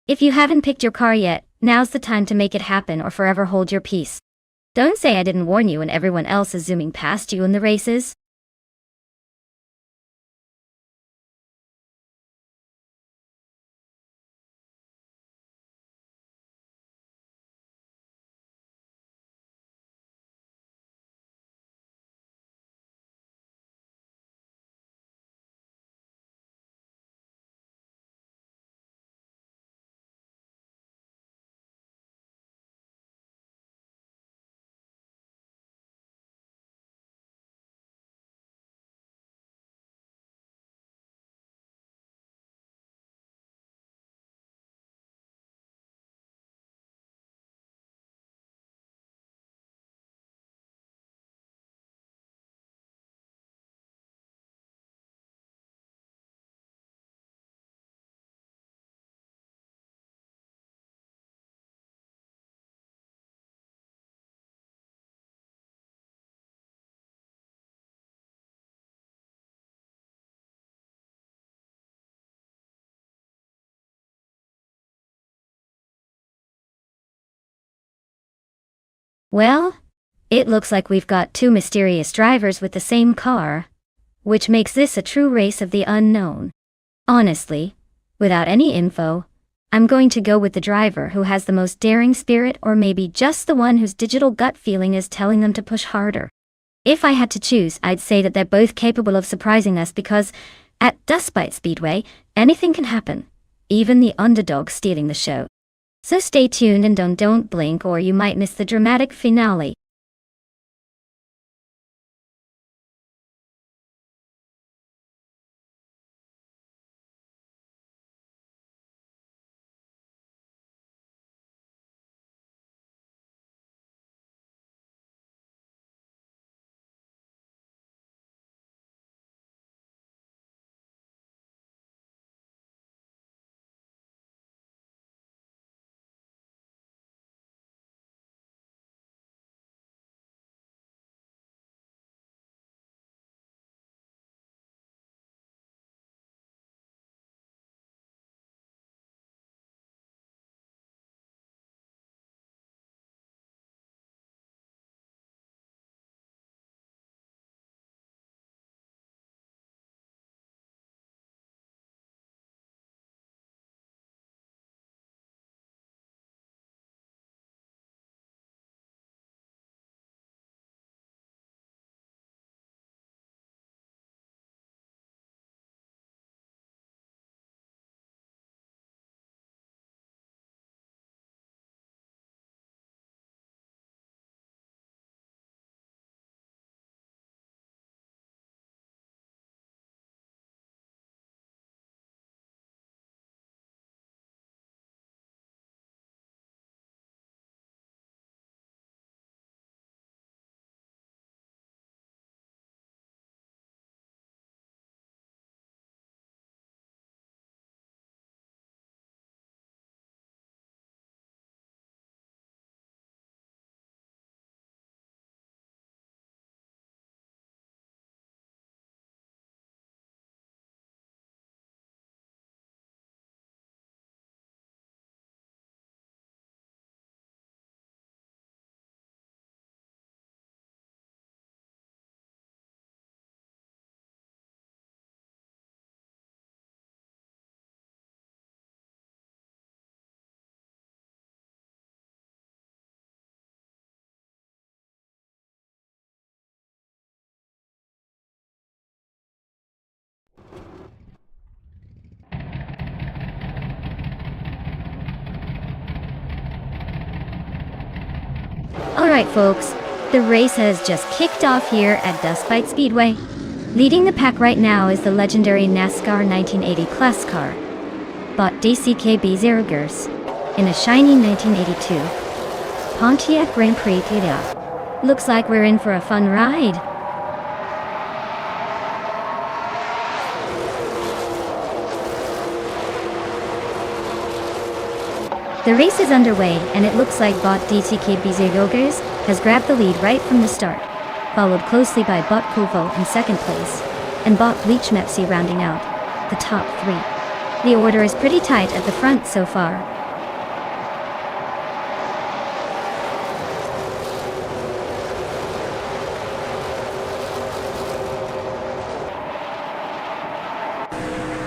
Speaker 1: If you haven't picked your car yet, now's the time to make it happen or forever hold your peace. Don't say I didn't warn you when everyone else is zooming past you in the races. Well, it looks like we've got two mysterious drivers with the same car, which makes this a true race of the unknown. Honestly, without any info, I'm going to go with the driver who has the most daring spirit, or maybe just the one whose digital gut feeling is telling them to push harder. If I had to choose, I'd say that they're both capable of surprising us because, at Dustbite Speedway, anything can happen, even the underdog stealing the show. So stay tuned and don't blink or you might miss the dramatic finale. Alright folks, the race has just kicked off here at Dustbite Speedway. Leading the pack right now is the legendary NASCAR 1980 class car, bought DCKB Zerogers, in a shiny 1982 Pontiac Grand Prix Tira. Looks like we're in for a fun ride. The race is underway, and it looks like bot DCKB Zerogers has grabbed the lead right from the start, followed closely by bot Kuvo in second place, and bot Bleach Mepsi rounding out the top three. The order is pretty tight at the front so far.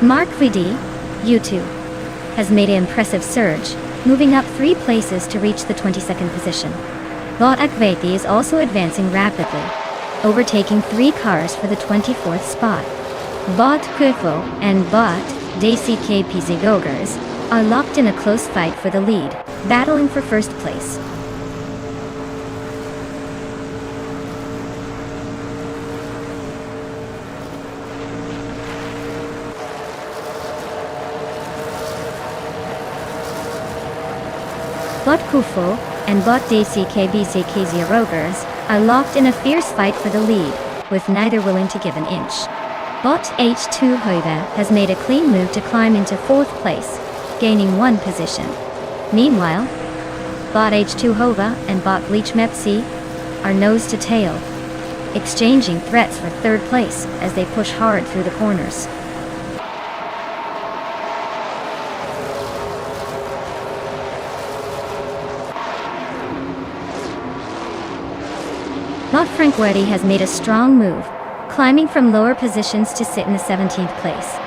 Speaker 1: Mark VD, U2, has made an impressive surge, moving up 3 places to reach the 22nd position. Bot Akveti is also advancing rapidly, overtaking 3 cars for the 24th spot. Bot Kuvo and bot DCKP Zerogers are locked in a close fight for the lead, battling for first place. Bot Kuvo and bot DCKB Zerogers are locked in a fierce fight for the lead, with neither willing to give an inch. Bot H2 Hova has made a clean move to climb into 4th place, gaining 1 position. Meanwhile, bot H2 Hova and bot Bleach Mepsi are nose to tail, exchanging threats for 3rd place as they push hard through the corners. Bot Franquetti has made a strong move, climbing from lower positions to sit in the 17th place.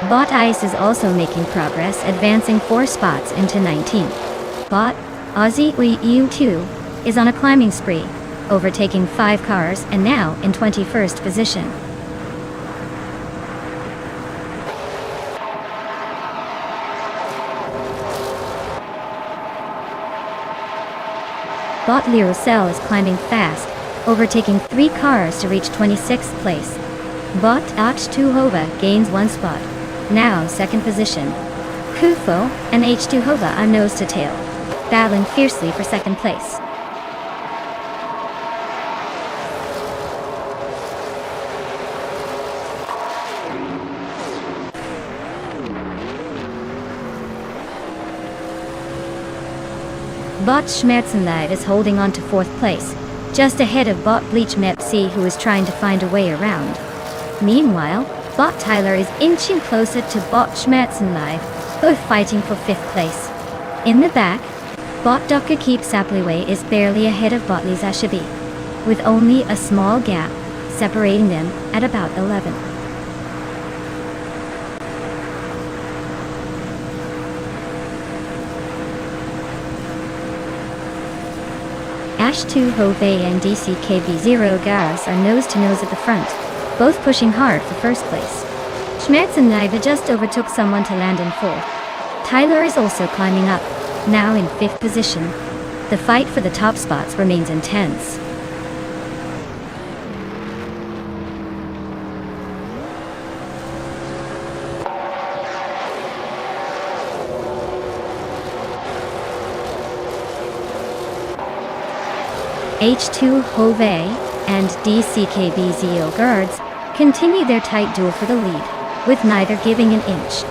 Speaker 1: Bot Ice is also making progress, advancing 4 spots into 19th. Bot Aussie EU2 is on a climbing spree, overtaking 5 cars and now in 21st position. Bot Lirocell is climbing fast, overtaking 3 cars to reach 26th place. Bot H2 Hova gains 1 spot, now 2nd position. Kuvo and H2 Hova are nose to tail, battling fiercely for 2nd place. Bot Schmerzenleid is holding on to 4th place, just ahead of bot Bleach Mepsi, who is trying to find a way around. Meanwhile, bot Tyler is inching closer to bot Schmerzenleid, both fighting for 5th place. In the back, bot Dr. Keep Sapliway is barely ahead of bot Lizashabi, with only a small gap separating them at about 11. H2 Hove and DCKB Zerogers are nose to nose at the front, both pushing hard for 1st place. Schmerzenleid just overtook someone to land in 4th. Tyler is also climbing up, now in 5th position. The fight for the top spots remains intense. H2 Hove and DCKB Zerogers continue their tight duel for the lead, with neither giving an inch.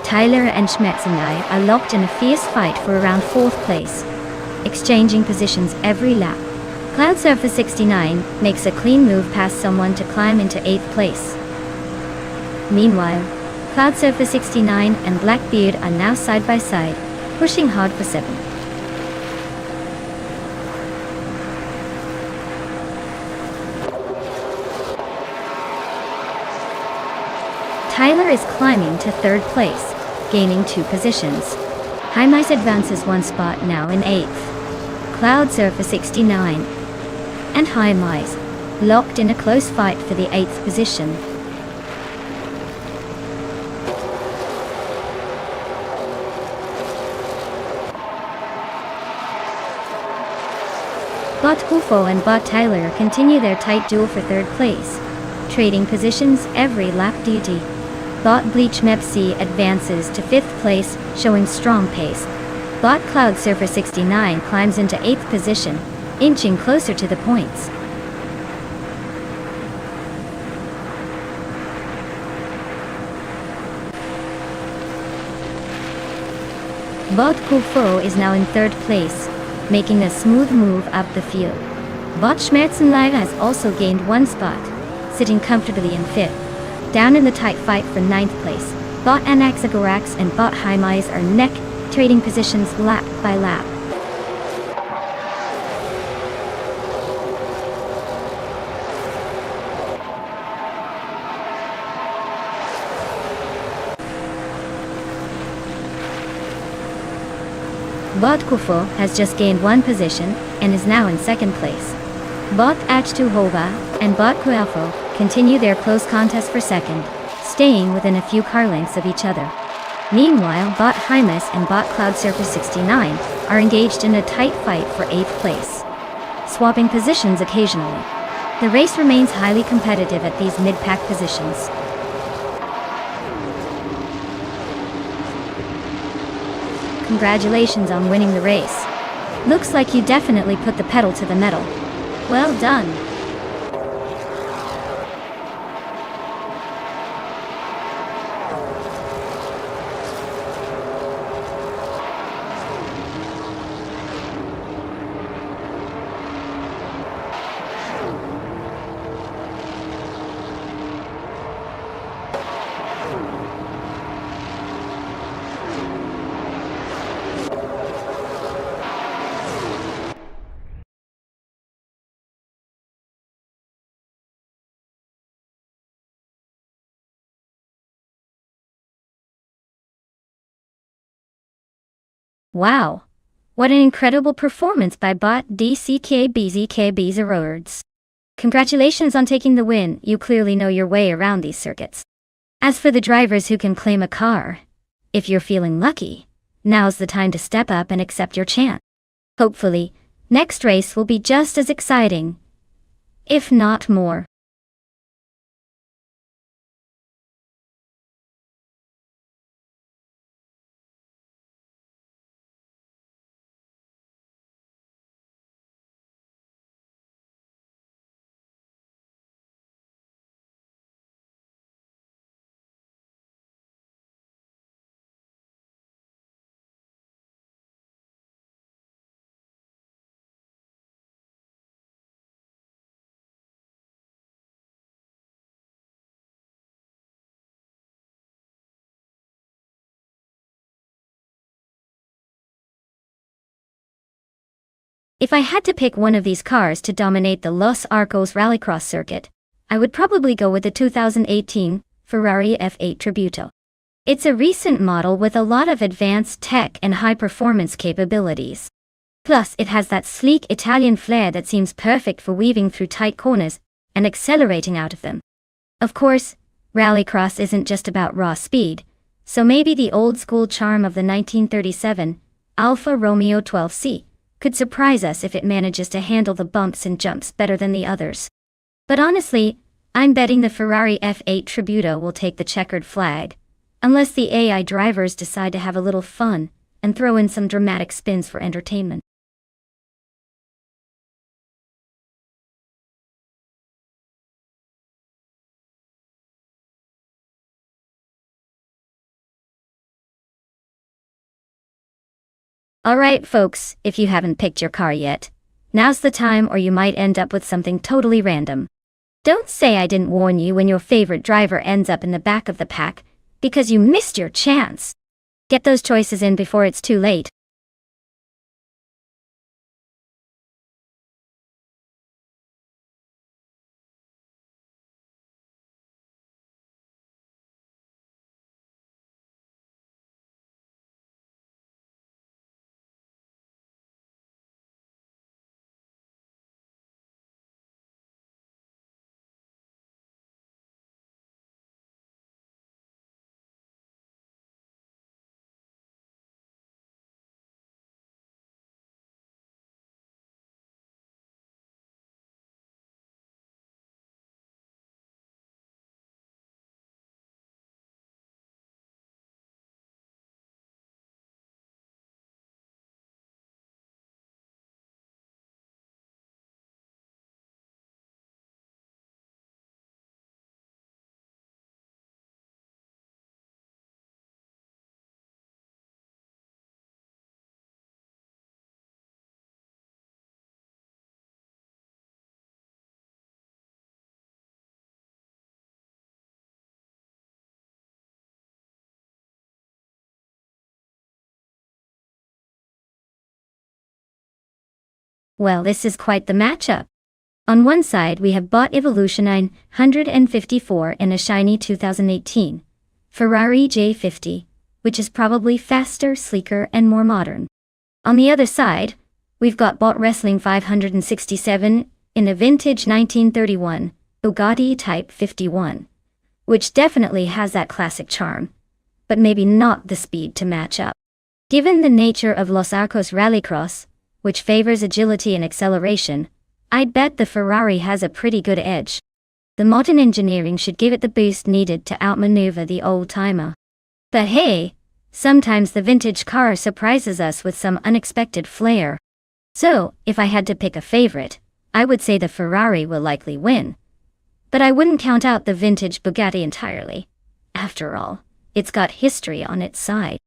Speaker 1: Tyler and Schmerzenleid are locked in a fierce fight for around 4th place, exchanging positions every lap. Cloud Surfer 69 makes a clean move past someone to climb into 8th place. Meanwhile, Cloud Surfer 69 and Blackbeard are now side by side, pushing hard for 7th. Tyler is climbing to 3rd place, gaining 2 positions. High Mice advances 1 spot, now in 8th. Cloud Surfer 69 and High Mice locked in a close fight for the 8th position. Bot Hufo and Bot Tyler continue their tight duel for third place, trading positions every lap duty. Bot Bleach Mepsi advances to 5th place, showing strong pace. Bot Cloud Surfer 69 climbs into 8th position, inching closer to the points. Bot Kufo is now in 3rd place, making a smooth move up the field. Bot Schmerzenleiter has also gained 1 spot, sitting comfortably in 5th. Down in the tight fight for 9th place, Bot Anaxagorax and Bot Haimais are neck, trading positions lap by lap. Bot Kufo has just gained 1 position and is now in 2nd place. Bot H2Hova and Bot Kuelfo continue their close contest for 2nd, staying within a few car lengths of each other. Meanwhile, Bot Hymus and Bot Cloud Surfer 69 are engaged in a tight fight for 8th place, swapping positions occasionally. The race remains highly competitive at these mid-pack positions. Congratulations on winning the race. Looks like you definitely put the pedal to the metal. Well done. Wow! What an incredible performance by Bot DCKBZKBZerords. Congratulations on taking the win, you clearly know your way around these circuits. As for the drivers who can claim a car, if you're feeling lucky, now's the time to step up and accept your chance. Hopefully, next race will be just as exciting, if not more. If I had to pick one of these cars to dominate the Los Arcos Rallycross circuit, I would probably go with the 2018 Ferrari F8 Tributo. It's a recent model with a lot of advanced tech and high-performance capabilities. Plus, it has that sleek Italian flair that seems perfect for weaving through tight corners and accelerating out of them. Of course, rallycross isn't just about raw speed, so maybe the old-school charm of the 1937 Alfa Romeo 12C could surprise us if it manages to handle the bumps and jumps better than the others. But honestly, I'm betting the Ferrari F8 Tributo will take the checkered flag, unless the AI drivers decide to have a little fun and throw in some dramatic spins for entertainment. Alright folks, if you haven't picked your car yet, now's the time or you might end up with something totally random. Don't say I didn't warn you when your favorite driver ends up in the back of the pack, because you missed your chance. Get those choices in before it's too late. Well, this is quite the matchup. On one side we have bought Evolution 954 in a shiny 2018 Ferrari J50, which is probably faster, sleeker, and more modern. On the other side, we've got bought Wrestling 567 in a vintage 1931 Bugatti Type 51, which definitely has that classic charm, but maybe not the speed to match up. Given the nature of Los Arcos Rallycross, which favors agility and acceleration, I'd bet the Ferrari has a pretty good edge. The modern engineering should give it the boost needed to outmaneuver the old-timer. But hey, sometimes the vintage car surprises us with some unexpected flair. So, if I had to pick a favorite, I would say the Ferrari will likely win. But I wouldn't count out the vintage Bugatti entirely. After all, it's got history on its side.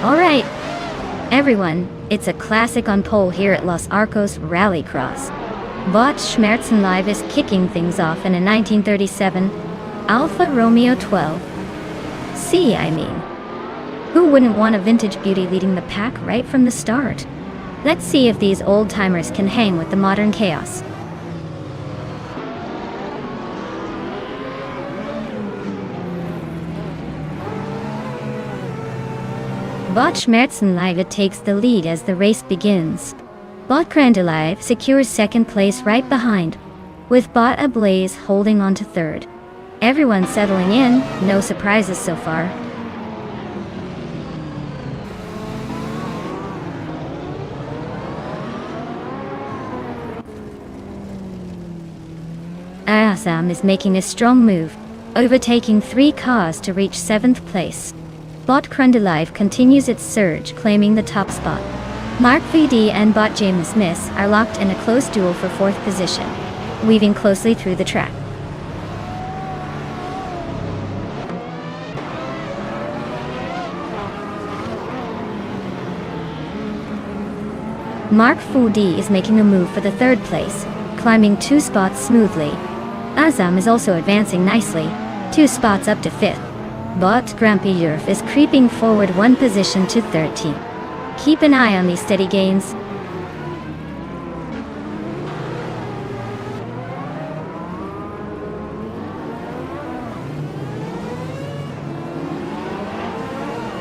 Speaker 1: Alright, everyone, it's a classic on pole here at Los Arcos Rallycross. Bot Schmerzen Live is kicking things off in a 1937 Alfa Romeo 12. I mean. Who wouldn't want a vintage beauty leading the pack right from the start? Let's see if these old-timers can hang with the modern chaos. Bot Schmerzen Live takes the lead as the race begins. Bot Live secures second place right behind, with Bot Ablaze holding on to third. Everyone's settling in, no surprises so far. Assam is making a strong move, overtaking 3 cars to reach 7th place. Bot Live continues its surge, claiming the top spot. Mark VD and Bot James Smith are locked in a close duel for 4th position, weaving closely through the track. Mark Foodi is making a move for the 3rd place, climbing 2 spots smoothly. Azam is also advancing nicely, 2 spots up to 5th. Bot Grumpy Yerf is creeping forward 1 position to 13th. Keep an eye on these steady gains.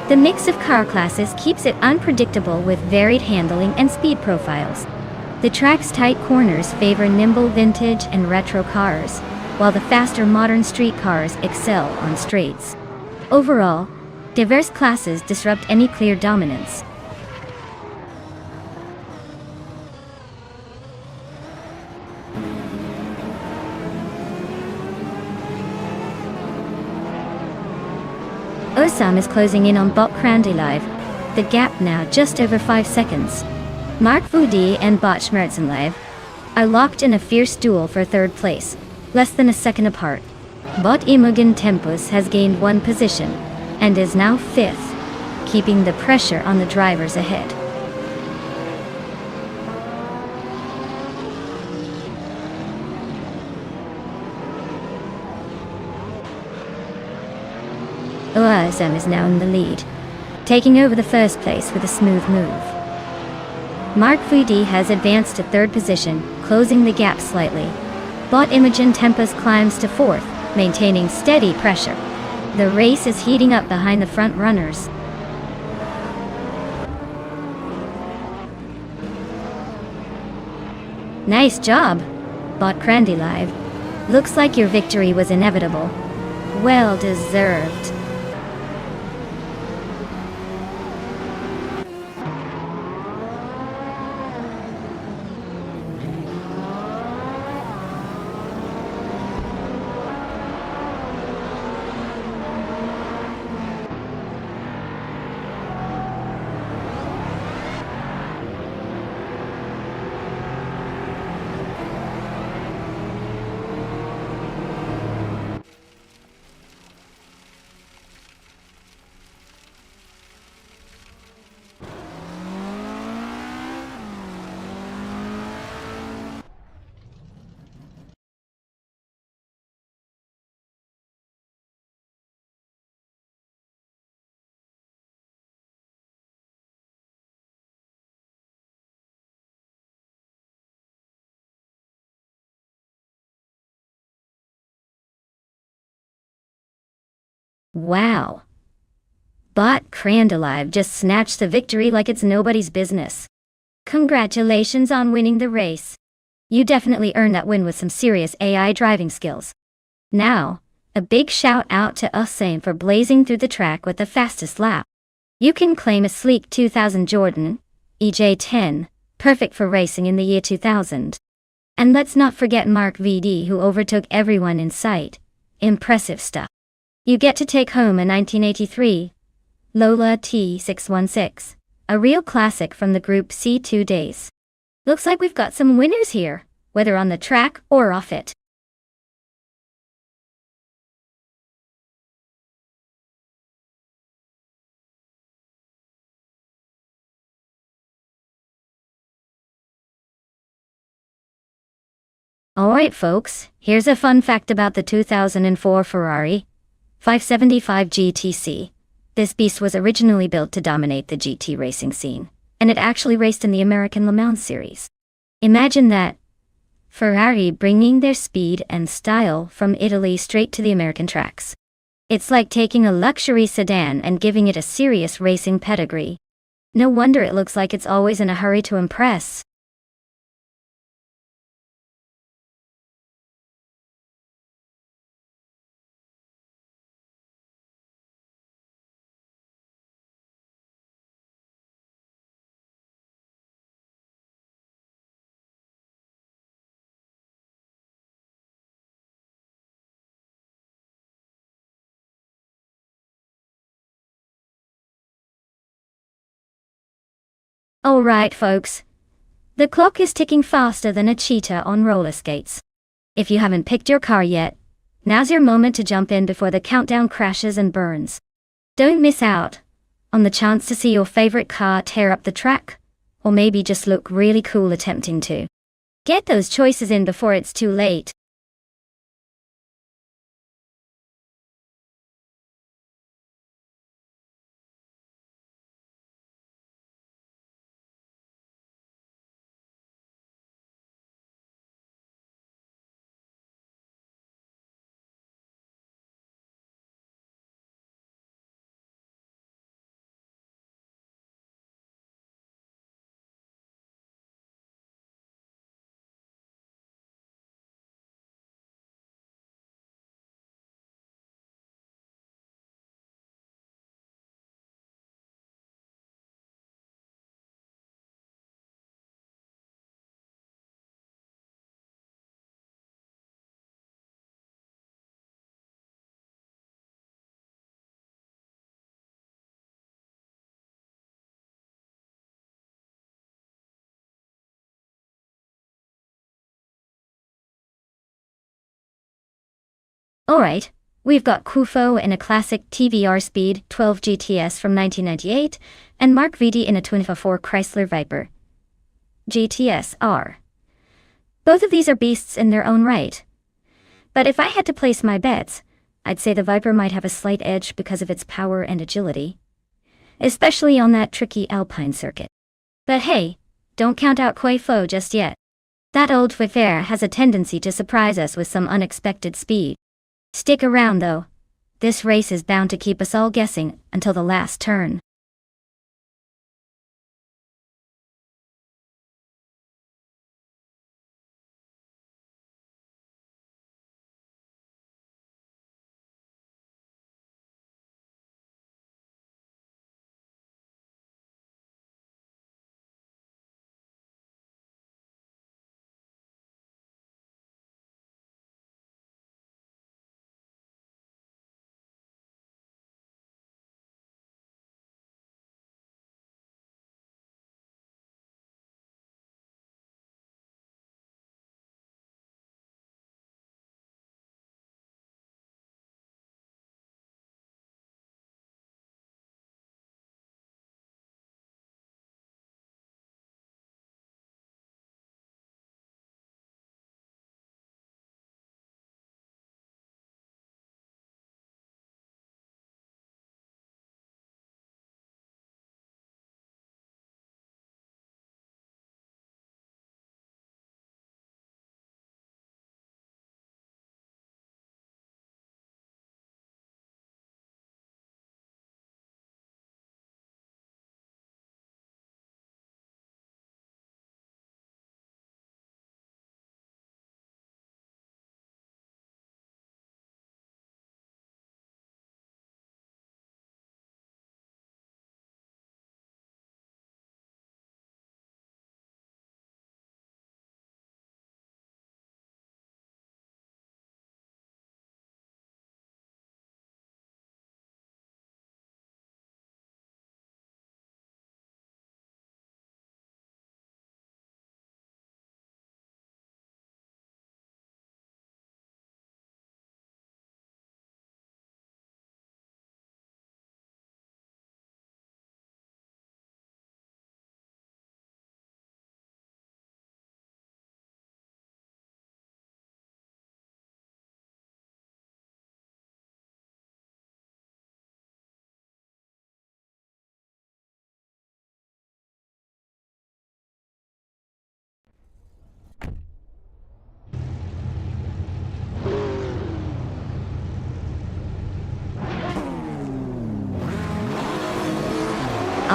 Speaker 1: The mix of car classes keeps it unpredictable with varied handling and speed profiles. The track's tight corners favor nimble vintage and retro cars, while the faster modern street cars excel on straights. Overall, diverse classes disrupt any clear dominance. Osam is closing in on Bot Crandy Live. The gap now just over 5 seconds. Mark Vudi and Bot Schmerzen Live are locked in a fierce duel for third place, less than a second apart. Bot Imogen Tempus has gained 1 position, and is now 5th, keeping the pressure on the drivers ahead. OSM is now in the lead, taking over the first place with a smooth move. Mark Vudi has advanced to 3rd position, closing the gap slightly. Bot Imogen Tempus climbs to 4th, maintaining steady pressure. The race is heating up behind the front runners. Nice job, Bot Crandy Live. Looks like your victory was inevitable. Well deserved. Wow. Bot Crandy Live just snatched the victory like it's nobody's business. Congratulations on winning the race. You definitely earned that win with some serious AI driving skills. Now, a big shout out to Usain for blazing through the track with the fastest lap. You can claim a sleek 2000 Jordan EJ10, perfect for racing in the year 2000. And let's not forget Mark VD, who overtook everyone in sight. Impressive stuff. You get to take home a 1983 Lola T616, a real classic from the Group C2 days. Looks like we've got some winners here, whether on the track or off it. Alright folks, here's a fun fact about the 2004 Ferrari 575 GTC. This beast was originally built to dominate the GT racing scene, and it actually raced in the American Le Mans series. Imagine that. Ferrari bringing their speed and style from Italy straight to the American tracks. It's like taking a luxury sedan and giving it a serious racing pedigree. No wonder it looks like it's always in a hurry to impress. Alright folks. The clock is ticking faster than a cheetah on roller skates. If you haven't picked your car yet, now's your moment to jump in before the countdown crashes and burns. Don't miss out on the chance to see your favorite car tear up the track, or maybe just look really cool attempting to. Get those choices in before it's too late. Alright, we've got Kufo in a classic TVR Speed 12 GTS from 1998, and Mark Vitti in a 2004 Chrysler Viper GTS R. Both of these are beasts in their own right. But if I had to place my bets, I'd say the Viper might have a slight edge because of its power and agility, especially on that tricky Alpine circuit. But hey, don't count out Kufo just yet. That old Viper has a tendency to surprise us with some unexpected speed. Stick around though. This race is bound to keep us all guessing until the last turn.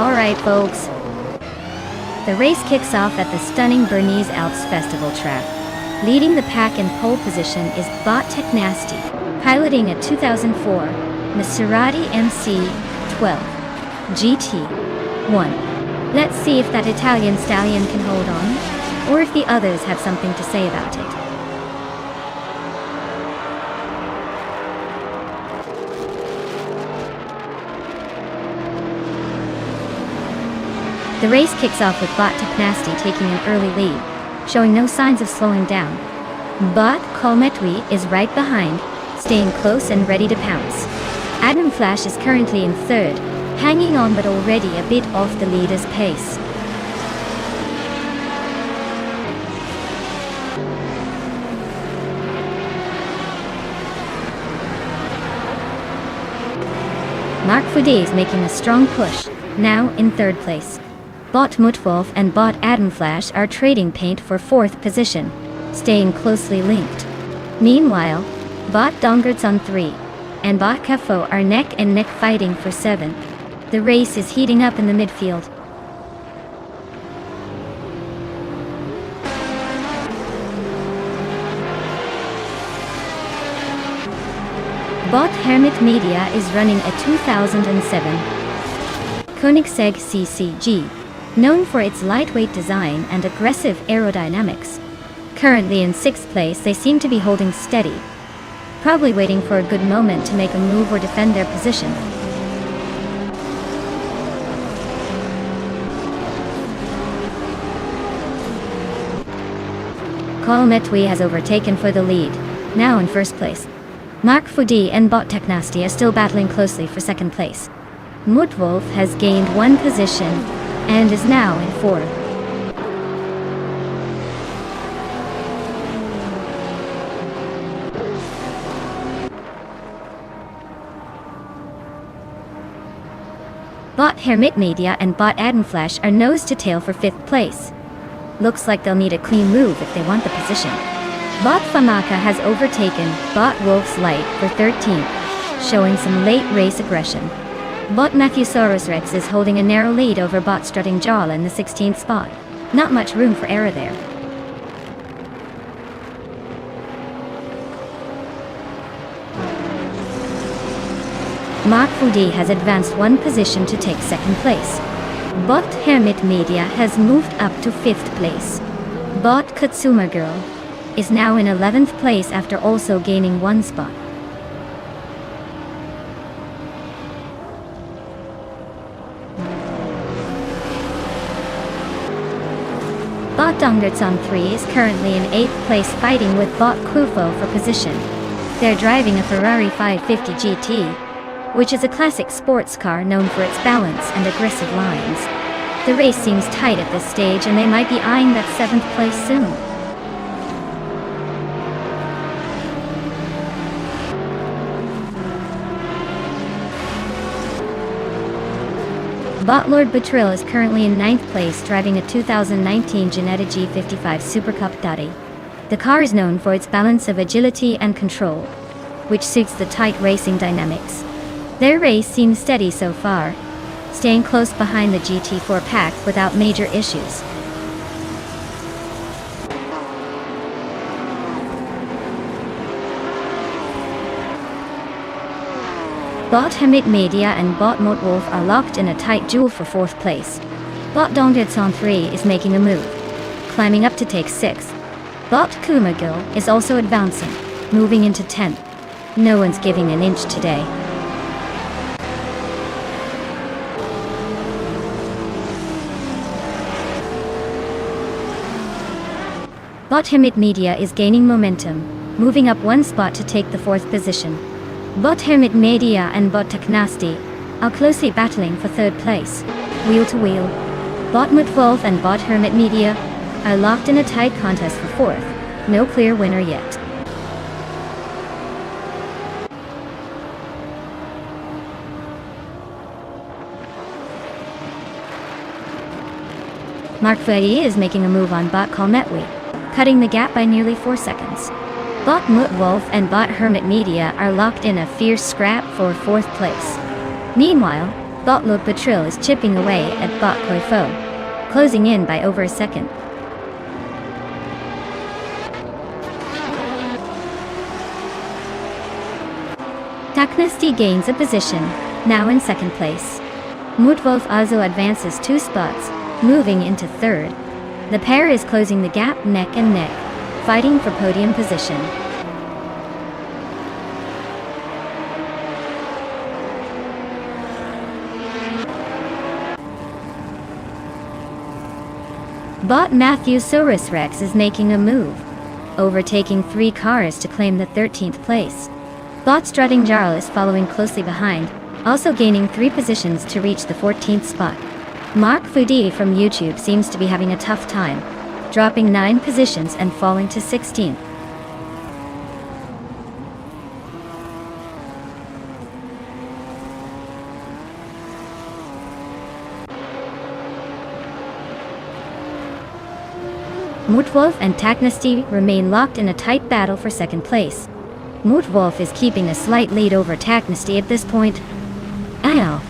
Speaker 1: Alright folks, the race kicks off at the stunning Bernese Alps Festival track. Leading the pack in pole position is Bot Nasty, piloting a 2004 Maserati MC12 GT1. Let's see if that Italian stallion can hold on, or if the others have something to say about it. The race kicks off with Bot Nasty taking an early lead, showing no signs of slowing down. Bot Colmetwi is right behind, staying close and ready to pounce. Adam Flash is currently in third, hanging on but already a bit off the leader's pace. Mark Foudet is making a strong push, now in third place. Bot Mutwolf and Bot Adam Flash are trading paint for fourth position, staying closely linked. Meanwhile, Bot Dongert's on 3, and Bot Kafo are neck and neck fighting for 7. The race is heating up in the midfield. Bot Hermit Media is running a 2007 Koenigsegg CCG, known for its lightweight design and aggressive aerodynamics. Currently in 6th place, they seem to be holding steady, probably waiting for a good moment to make a move or defend their position. Colmetwi has overtaken for the lead, now in first place. Mark Foodie and Bot Technasty are still battling closely for second place. Mudwolf has gained one position and is now in fourth. Bot Hermit Media and Bot Adenflash are nose to tail for 5th place. Looks like they'll need a clean move if they want the position. Bot Famaka has overtaken Bot Wolf's Light for 13th, showing some late race aggression. Bot Matthewsaurus Rex is holding a narrow lead over Bot Strutting Jaw in the 16th spot. Not much room for error there. Mark Foodie has advanced one position to take second place. Bot Hermit Media has moved up to 5th place. Bot Katsuma Girl is now in 11th place after also gaining one spot. Bot Dongertson 3 is currently in 8th place fighting with Bot Kufo for position. They're driving a Ferrari 550 GT, which is a classic sports car known for its balance and aggressive lines. The race seems tight at this stage and they might be eyeing that 7th place soon. Botlord Batril is currently in 9th place driving a 2019 Ginetta G55 Super Cup Daddy. The car is known for its balance of agility and control, which suits the tight racing dynamics. Their race seems steady so far, staying close behind the GT4 pack without major issues. Bot Hamid Media and Bot Motwolf are locked in a tight duel for 4th place. Bot Dongdetson 3 is making a move, climbing up to take 6th. Bot Kumagil is also advancing, moving into 10th. No one's giving an inch today. Bot Hermit Media is gaining momentum, moving up one spot to take the 4th position. Bot Hermit Media and Bot Technasty are closely battling for 3rd place. Wheel to wheel, Bot Mutwolf and Bot Hermit Media are locked in a tight contest for 4th. No clear winner yet. Mark Faye is making a move on Bot Kalmetwi, cutting the gap by nearly 4 seconds. Bot Mutwolf and Bot Hermit Media are locked in a fierce scrap for 4th place. Meanwhile, Bot Lug Patril is chipping away at Bot Koifo, closing in by over a second. Taknasty gains a position, now in 2nd place. Mutwolf also advances 2 spots, moving into 3rd. The pair is closing the gap neck and neck, fighting for podium position. Bot Matthewsaurus Rex is making a move, overtaking 3 cars to claim the 13th place. Bot Strutting Jarl is following closely behind, also gaining 3 positions to reach the 14th spot. Mark Foodie from YouTube seems to be having a tough time, dropping 9 positions and falling to 16th. Mutwolf and Taknasty remain locked in a tight battle for 2nd place. Mutwolf is keeping a slight lead over Taknasty at this point. Ow!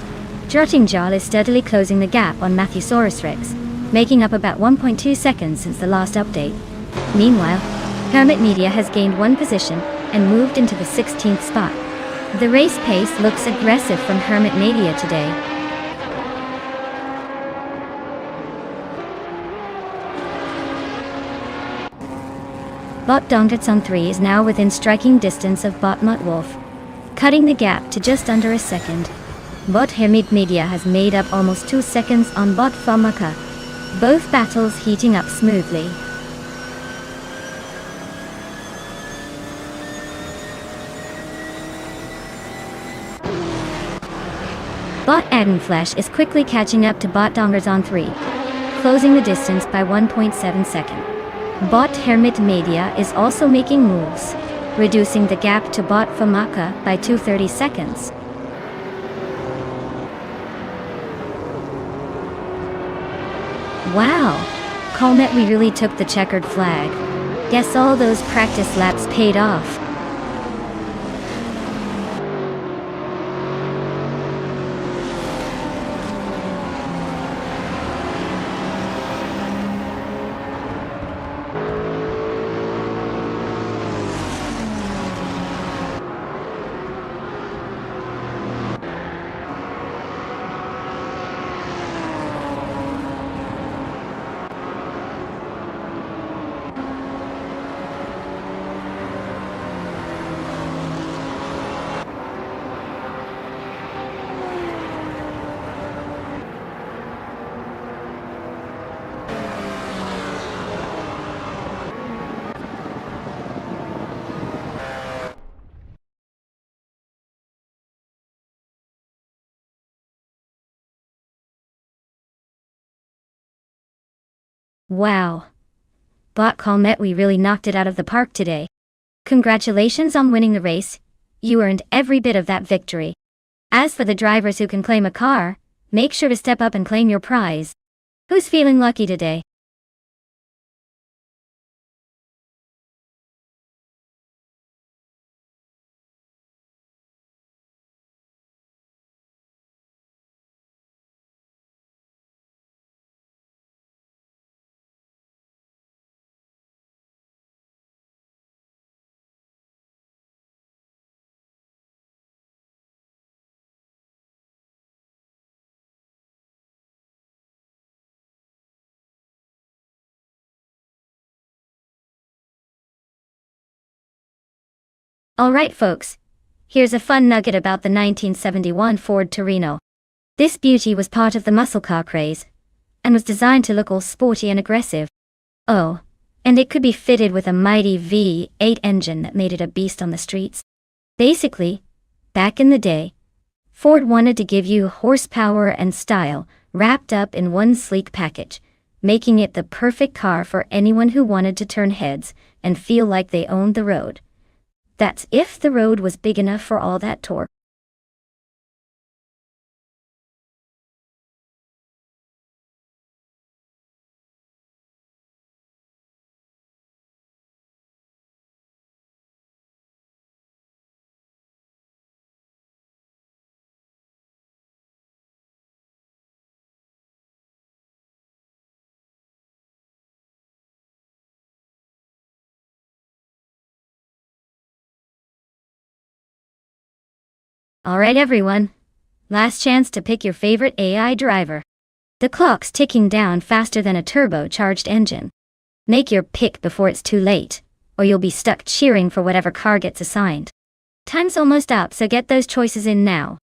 Speaker 1: Struttingjaw is steadily closing the gap on Matthewsaurus Rex, making up about 1.2 seconds since the last update. Meanwhile, Hermit Media has gained 1 position and moved into the 16th spot. The race pace looks aggressive from Hermit Media today. Bot Dongdetson 3 is now within striking distance of Bot Mutwolf, cutting the gap to just under a second. Bot Hermit Media has made up almost 2 seconds on Bot Famaka, both battles heating up smoothly. Bot Adenflash is quickly catching up to Bot Dongers on 3, closing the distance by 1.7 seconds. Bot Hermit Media is also making moves, reducing the gap to Bot Famaka by 230 seconds. Wow! Calmet, we really took the checkered flag. Guess all those practice laps paid off. Wow! Bot Calmet, we really knocked it out of the park today. Congratulations on winning the race. You earned every bit of that victory. As for the drivers who can claim a car, make sure to step up and claim your prize. Who's feeling lucky today? Alright folks, here's a fun nugget about the 1971 Ford Torino. This beauty was part of the muscle car craze, and was designed to look all sporty and aggressive. Oh, and it could be fitted with a mighty V8 engine that made it a beast on the streets. Basically, back in the day, Ford wanted to give you horsepower and style wrapped up in one sleek package, making it the perfect car for anyone who wanted to turn heads and feel like they owned the road. That's if the road was big enough for all that torque. Alright everyone, last chance to pick your favorite AI driver. The clock's ticking down faster than a turbocharged engine. Make your pick before it's too late, or you'll be stuck cheering for whatever car gets assigned. Time's almost up, so get those choices in now.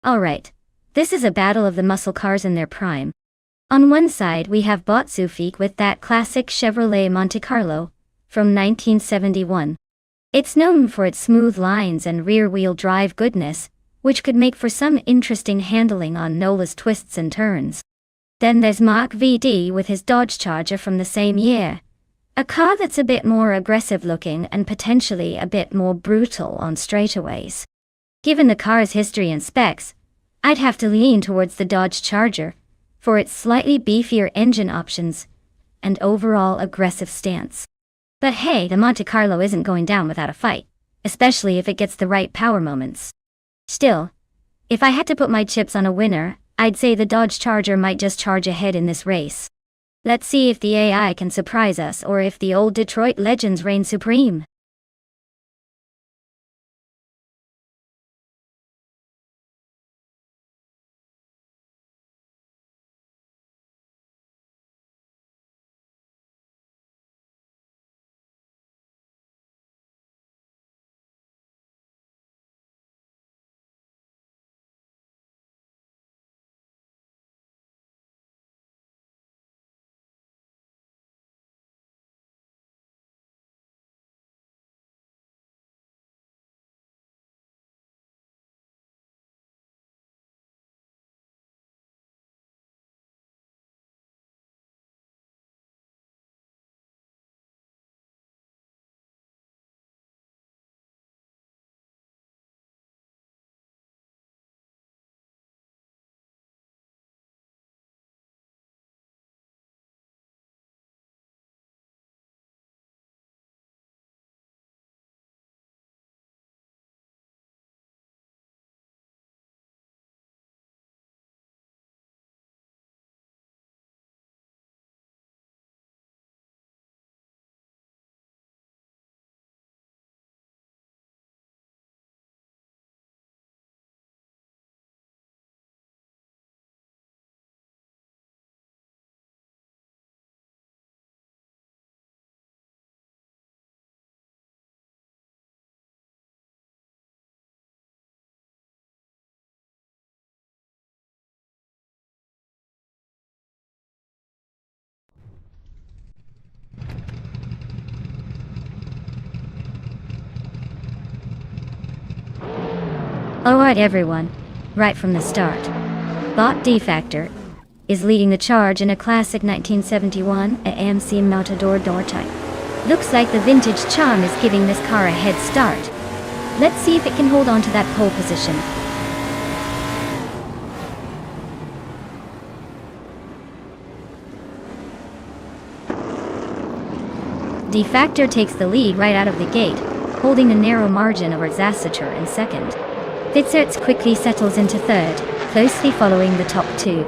Speaker 1: Alright, this is a battle of the muscle cars in their prime. On one side we have Botsufik with that classic Chevrolet Monte Carlo from 1971. It's known for its smooth lines and rear-wheel drive goodness, which could make for some interesting handling on Nola's twists and turns. Then there's Mark VD with his Dodge Charger from the same year. A car that's a bit more aggressive looking and potentially a bit more brutal on straightaways. Given the car's history and specs, I'd have to lean towards the Dodge Charger for its slightly beefier engine options and overall aggressive stance. But hey, the Monte Carlo isn't going down without a fight, especially if it gets the right power moments. Still, if I had to put my chips on a winner, I'd say the Dodge Charger might just charge ahead in this race. Let's see if the AI can surprise us or if the old Detroit legends reign supreme. Alright everyone, right from the start, Bot D-Factor is leading the charge in a classic 1971 AMC Matador door type. Looks like the vintage charm is giving this car a head start. Let's see if it can hold on to that pole position. D-Factor takes the lead right out of the gate, holding a narrow margin over Zasatur in second. Fitzerts quickly settles into third, closely following the top two.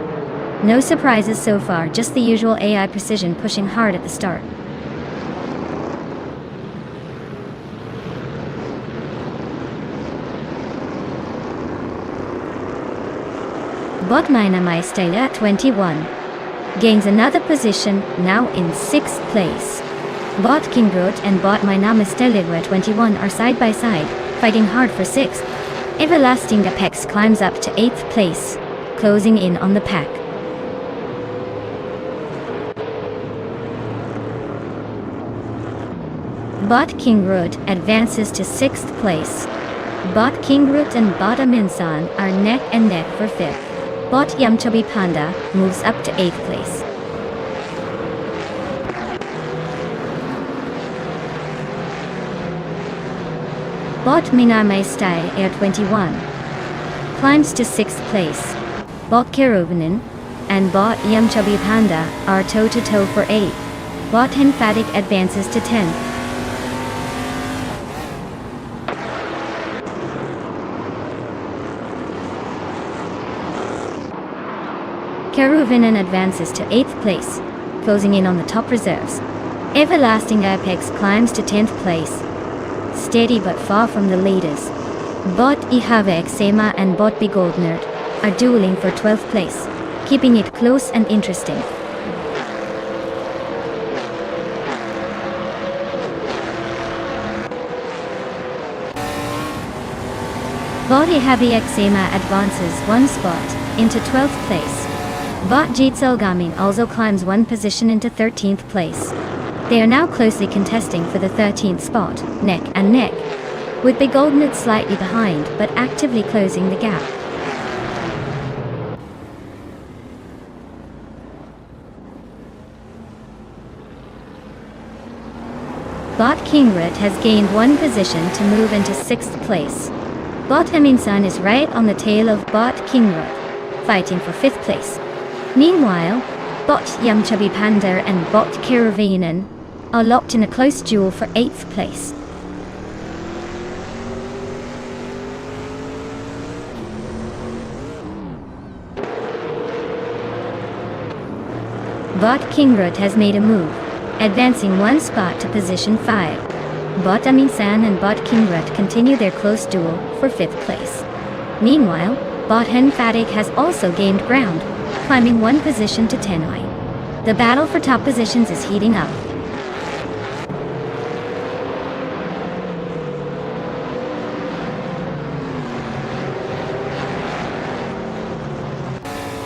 Speaker 1: No surprises so far, just the usual AI precision pushing hard at the start. Botmina Maistela 21 gains another position, now in 6th place. Bot Kingrot and Bot Maistela 21 are side by side, fighting hard for 6th. Everlasting Apex climbs up to 8th place, closing in on the pack. Bot Kingrut advances to 6th place. Bot Kingrut and Bot Aminsan are neck and neck for 5th. Bot Yamchabi Panda moves up to 8th place. Bot Miname Style Air 21 climbs to 6th place. Bot Kerovinen and Bot Yamchabi Panda are toe-to-toe for 8th. Bot Emphatic advances to 10th. Kerovinen advances to 8th place, closing in on the top reserves. Everlasting Apex climbs to 10th place, steady but far from the leaders. Bot Ihavek Sema and Bot Bigoldnerd are dueling for 12th place, keeping it close and interesting. Bot Ihavek Sema advances one spot into 12th place. Bot Jitselgamin also climbs one position into 13th place. They are now closely contesting for the 13th spot, neck and neck. with Big Golden slightly behind but actively closing the gap. Bot Kingrit has gained one position to move into 6th place. Bot Eminsan is right on the tail of Bot Kingrit, fighting for 5th place. Meanwhile, Bot Yamchubby Panda and Bot Kiravainen are locked in a close duel for 8th place. Bot Kingrit has made a move, advancing one spot to position 5. Bot Aminsan and Bot Kingrit continue their close duel for 5th place. Meanwhile, Bot Henfatic has also gained ground, climbing one position to 10i. The battle for top positions is heating up.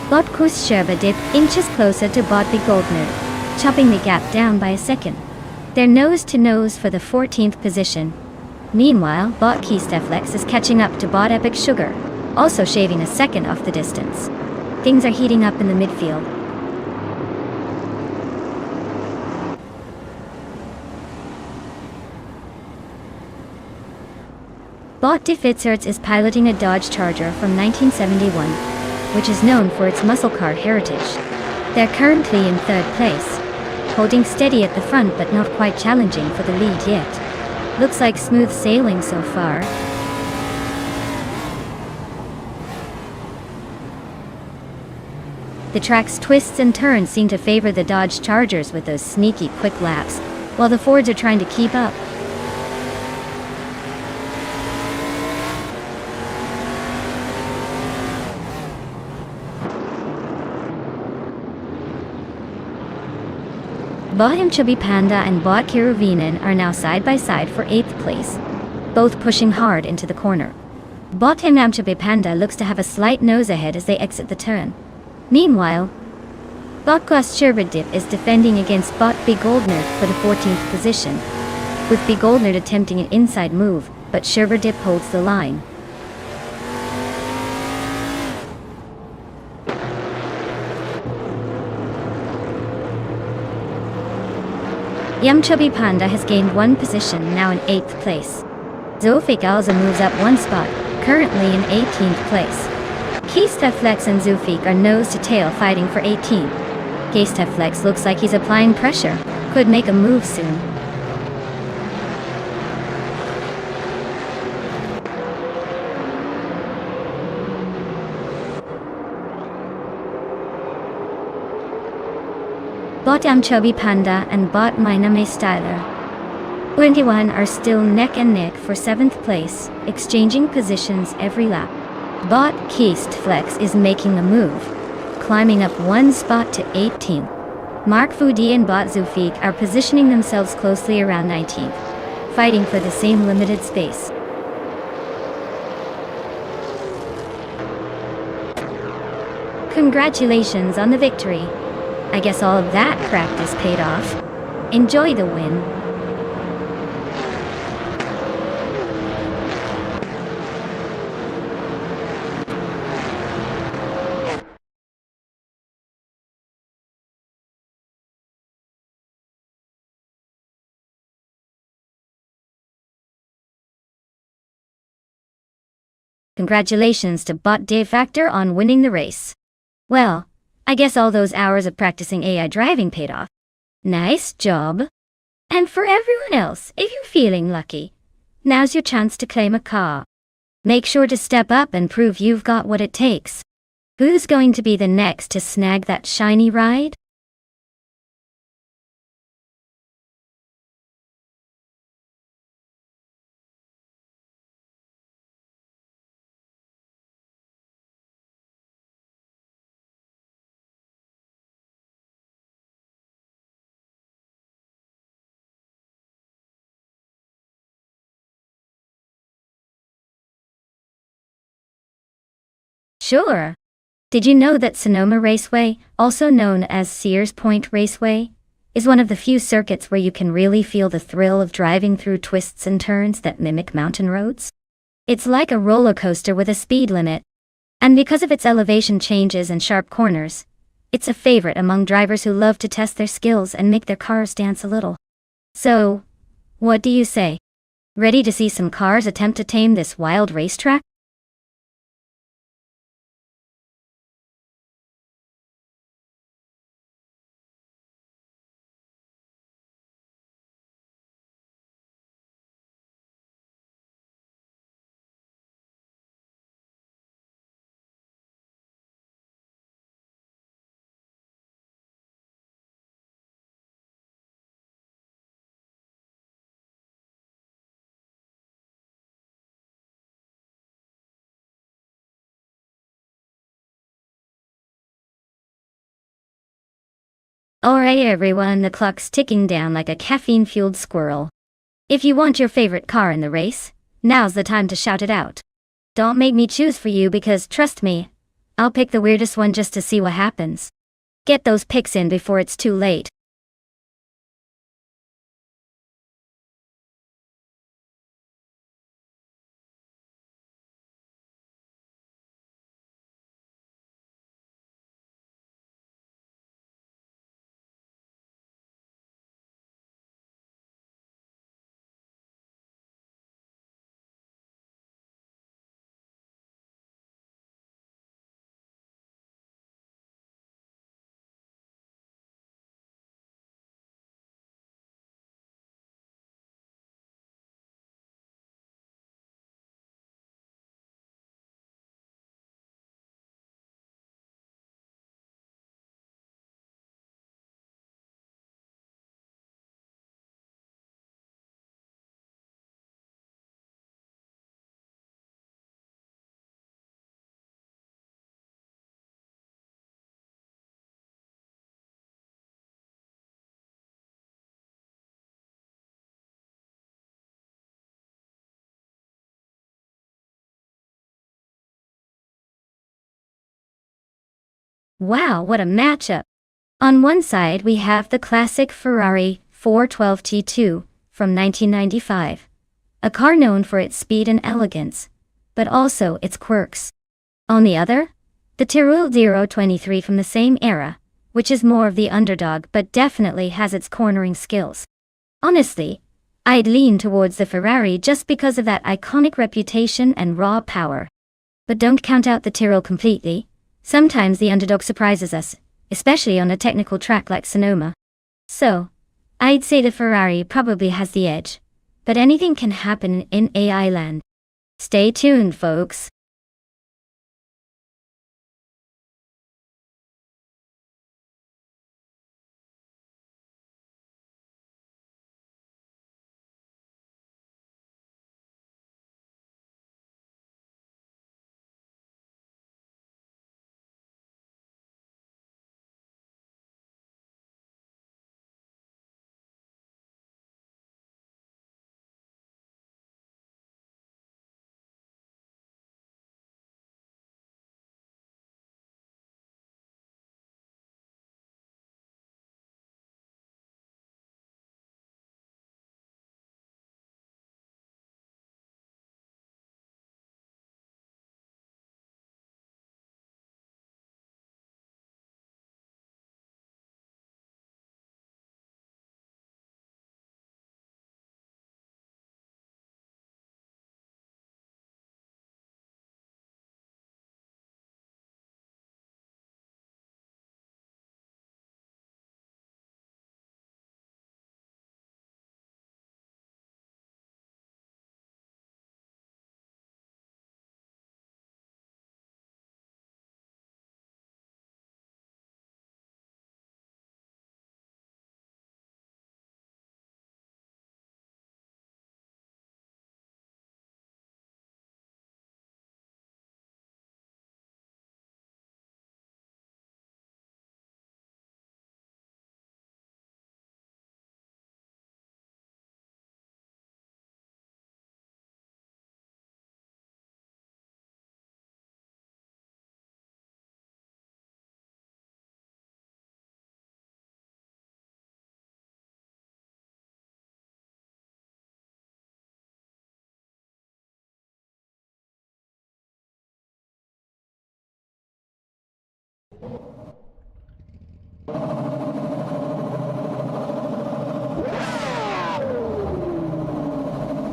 Speaker 1: Bot Kus Sherbadip inches closer to Bot Begoldner, chopping the gap down by a second. They're nose to nose for the 14th position. Meanwhile, Bot Keysteflex is catching up to Bot Epic Sugar, also shaving a second off the distance. Things are heating up in the midfield. Bot Defitzerts is piloting a Dodge Charger from 1971, which is known for its muscle car heritage. They're currently in 3rd place, holding steady at the front but not quite challenging for the lead yet. Looks like smooth sailing so far. The track's twists and turns seem to favor the Dodge Chargers with those sneaky quick laps, while the Fords are trying to keep up. Bot Chubby Panda and Bot Kiruvinen are now side by side for 8th place, both pushing hard into the corner. Bot Chubby Panda looks to have a slight nose ahead as they exit the turn. Meanwhile, Bot Gus Sherberdip is defending against Bot Begoldner for the 14th position, with Begoldner attempting an inside move, but Sherberdip holds the line. Yamchubby Panda has gained one position, now in 8th place. Zofik Alza moves up one spot, currently in 18th place. Keysteflex and Zufik are nose to tail fighting for 18th. Keysteflex looks like he's applying pressure, could make a move soon. Bot Chubby Panda and Bot Miname Styler 21 are still neck and neck for 7th place, exchanging positions every lap. Bot Keysteflex is making a move, climbing up one spot to 18th. Mark Foodie and Bot Zufik are positioning themselves closely around 19th, fighting for the same limited space. Congratulations on the victory. I guess all of that practice paid off. Enjoy the win. Congratulations to Bot Dave Factor on winning the race. Well, I guess all those hours of practicing AI driving paid off. Nice job. And for everyone else, if you're feeling lucky, now's your chance to claim a car. Make sure to step up and prove you've got what it takes. Who's going to be the next to snag that shiny ride? Sure. Did you know that Sonoma Raceway, also known as Sears Point Raceway, is one of the few circuits where you can really feel the thrill of driving through twists and turns that mimic mountain roads. It's like a roller coaster with a speed limit, and because of its elevation changes and sharp corners, it's a favorite among drivers who love to test their skills and make their cars dance a little. So, what do you say? Ready to see some cars attempt to tame this wild racetrack? Alright everyone, the clock's ticking down like a caffeine-fueled squirrel. If you want your favorite car in the race, now's the time to shout it out. Don't make me choose for you because, trust me, I'll pick the weirdest one just to see what happens. Get those picks in before it's too late. Wow, what a matchup! On one side we have the classic Ferrari 412 T2 from 1995, a car known for its speed and elegance, but also its quirks. On the other, the Tyrrell 023 from the same era, which is more of the underdog but definitely has its cornering skills. Honestly, I'd lean towards the Ferrari just because of that iconic reputation and raw power. But don't count out the Tyrrell completely. Sometimes the underdog surprises us, especially on a technical track like Sonoma. So, I'd say the Ferrari probably has the edge. But anything can happen in AI land. Stay tuned, folks.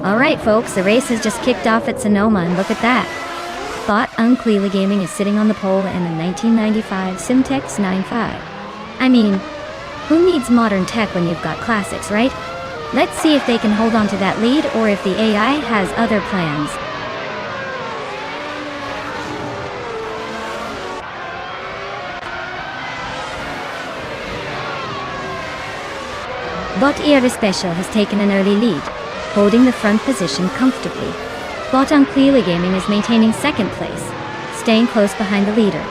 Speaker 1: Alright folks, the race has just kicked off at Sonoma and look at that. Bot Uncleely Gaming is sitting on the pole in the 1995 Simtex 95. I mean, who needs modern tech when you've got classics, right? Let's see if they can hold on to that lead or if the AI has other plans. Bot Era Special has taken an early lead, holding the front position comfortably. Bot Uncleely Gaming is maintaining second place, staying close behind the leader.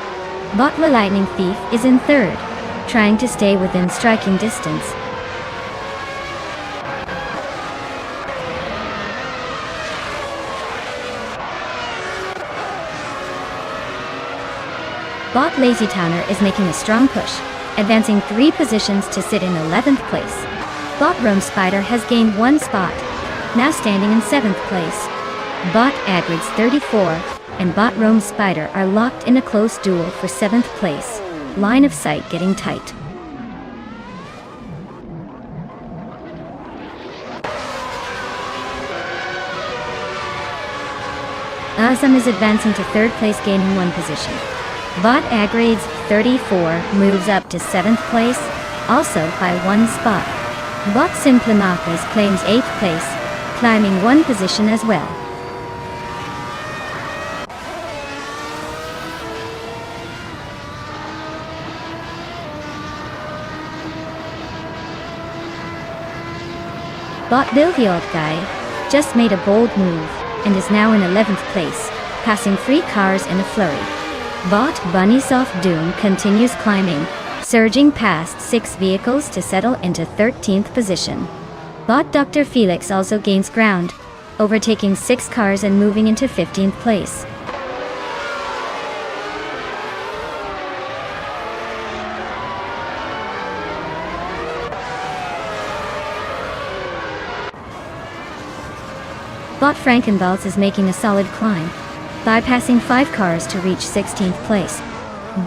Speaker 1: Bot The Lightning Thief is in third, trying to stay within striking distance. Bot Lazy Towner is making a strong push, advancing 3 positions to sit in 11th place. Bot Rome Spider has gained 1 spot, now standing in 7th place. Bot Agrids 34 and Bot Rome Spider are locked in a close duel for 7th place, line of sight getting tight. Azam is advancing to 3rd place, gaining 1 position. Bot Agrids 34 moves up to 7th place, also by 1 spot. Bot Simplemakas claims 8th place, climbing 1 position as well. Bot Bill the Old Guy just made a bold move and is now in 11th place, passing 3 cars in a flurry. Bot Bunnysoft Doom continues climbing, surging past 6 vehicles to settle into 13th position. Bot Dr. Felix also gains ground, overtaking 6 cars and moving into 15th place. Bot Frankenballs is making a solid climb, bypassing 5 cars to reach 16th place.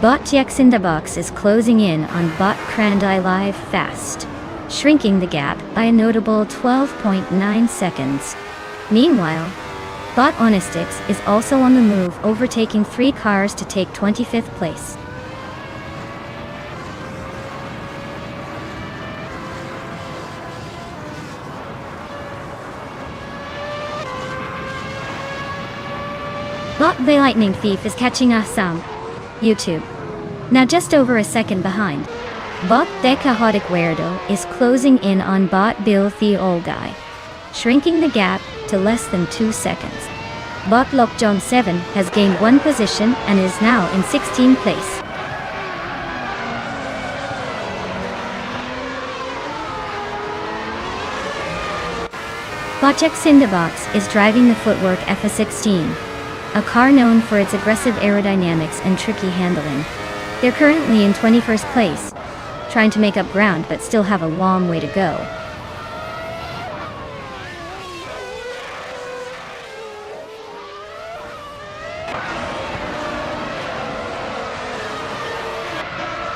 Speaker 1: Bot Yexindabox is closing in on Bot Crandai Live fast, shrinking the gap by a notable 12.9 seconds. Meanwhile, Bot Honestix is also on the move, overtaking 3 cars to take 25th place. Bot The Lightning Thief is catching us on YouTube, now just over a second behind. Bot Decahotic Weirdo is closing in on Bot Bill the Old Guy, shrinking the gap to less than 2 seconds. Bot Lockjohn 7 has gained 1 position and is now in 16th place. Bot Cinderbox is driving the Footwork FA16, a car known for its aggressive aerodynamics and tricky handling. They're currently in 21st place, trying to make up ground but still have a long way to go.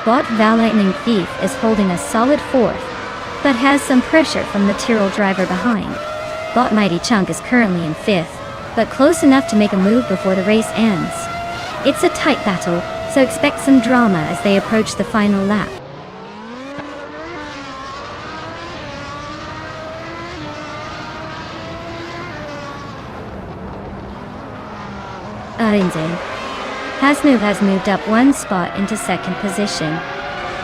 Speaker 1: Bot Val Lightning Thief is holding a solid 4th, but has some pressure from the Tyrrell driver behind. Bot Mighty Chunk is currently in 5th, but close enough to make a move before the race ends. It's a tight battle, so expect some drama as they approach the final lap. Hasmove has moved up 1 spot into 2nd position.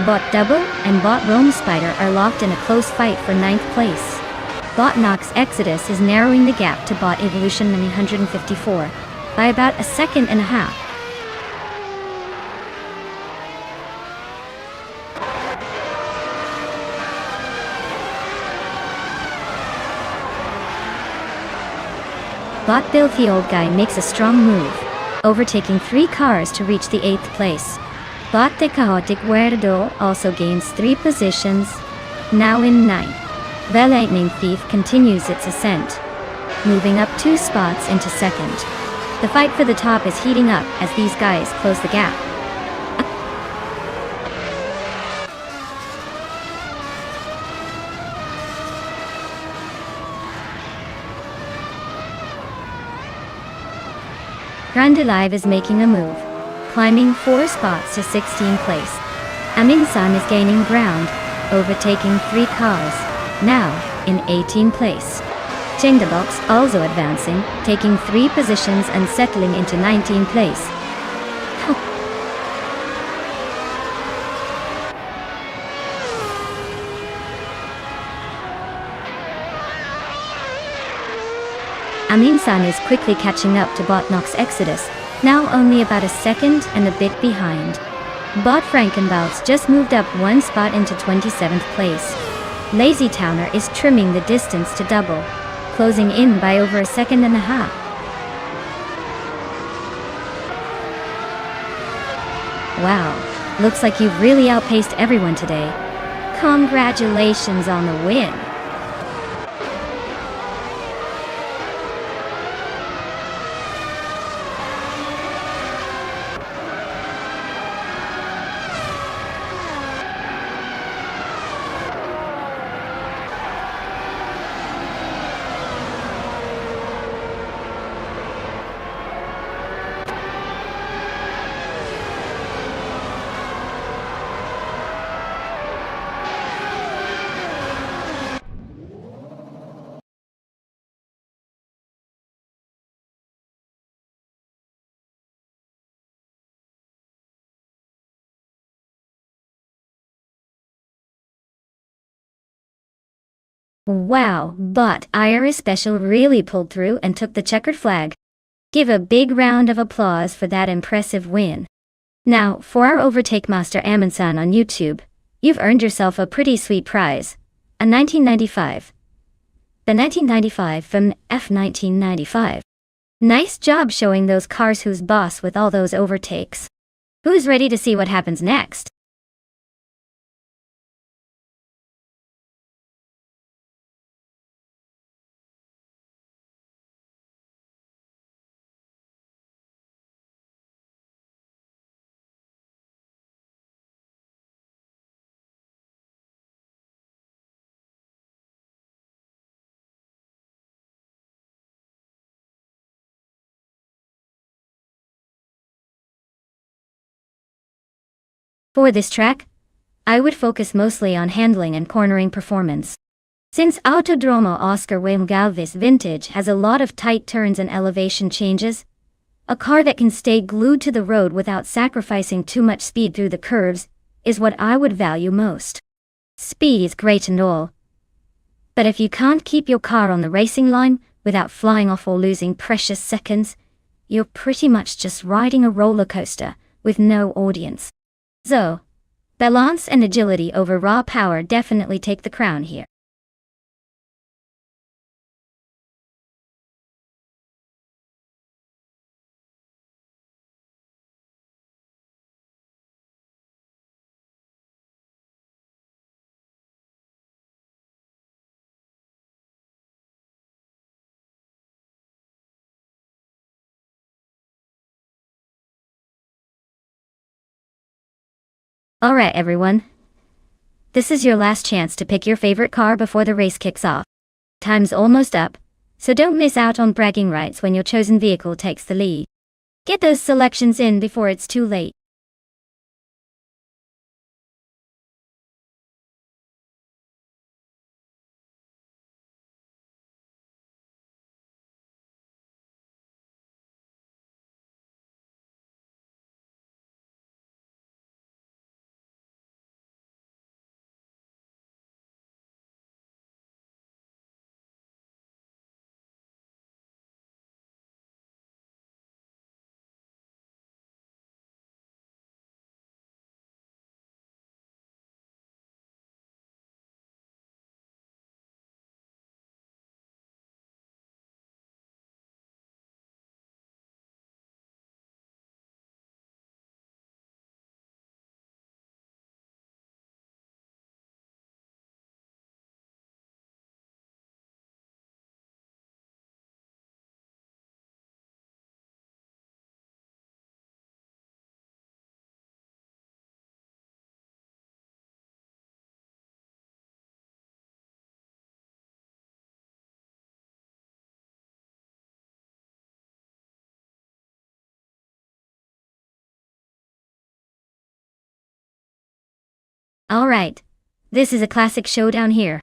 Speaker 1: Bot Double and Bot Rome Spider are locked in a close fight for 9th place. Bot Nox Exodus is narrowing the gap to Bot Evolution 954 by about a second and a half. Bot Bill the Old Guy makes a strong move, overtaking 3 cars to reach the 8th place. Bot the Chaotic Weirdo also gains 3 positions, now in 9th. The Lightning Thief continues its ascent, moving up 2 spots into 2nd. The fight for the top is heating up as these guys close the gap. Grand Alive is making a move, climbing 4 spots to 16th place. Amin-san is gaining ground, overtaking 3 cars, now in 18th place. Chengdabox also advancing, taking 3 positions and settling into 19th place. Amin-san is quickly catching up to Botnock's Exodus, now only about a second and a bit behind. Bot Frankenbautz just moved up 1 spot into 27th place. Lazy Towner is trimming the distance to double, closing in by over a second and a half. Wow, looks like you've really outpaced everyone today. Congratulations on the win. Wow, but Irish Special really pulled through and took the checkered flag. Give a big round of applause for that impressive win. Now, for our Overtake Master Amin-san on YouTube, you've earned yourself a pretty sweet prize. A 1995. The 1995 from F1995. Nice job showing those cars who's boss with all those overtakes. Who's ready to see what happens next? For this track, I would focus mostly on handling and cornering performance. Since Autodromo Oscar Wilhelm Galvis Vintage has a lot of tight turns and elevation changes, a car that can stay glued to the road without sacrificing too much speed through the curves is what I would value most. Speed is great and all, but if you can't keep your car on the racing line without flying off or losing precious seconds, you're pretty much just riding a roller coaster with no audience. So, balance and agility over raw power definitely take the crown here. Alright everyone, this is your last chance to pick your favorite car before the race kicks off. Time's almost up, so don't miss out on bragging rights when your chosen vehicle takes the lead. Get those selections in before it's too late. Alright. This is a classic showdown here.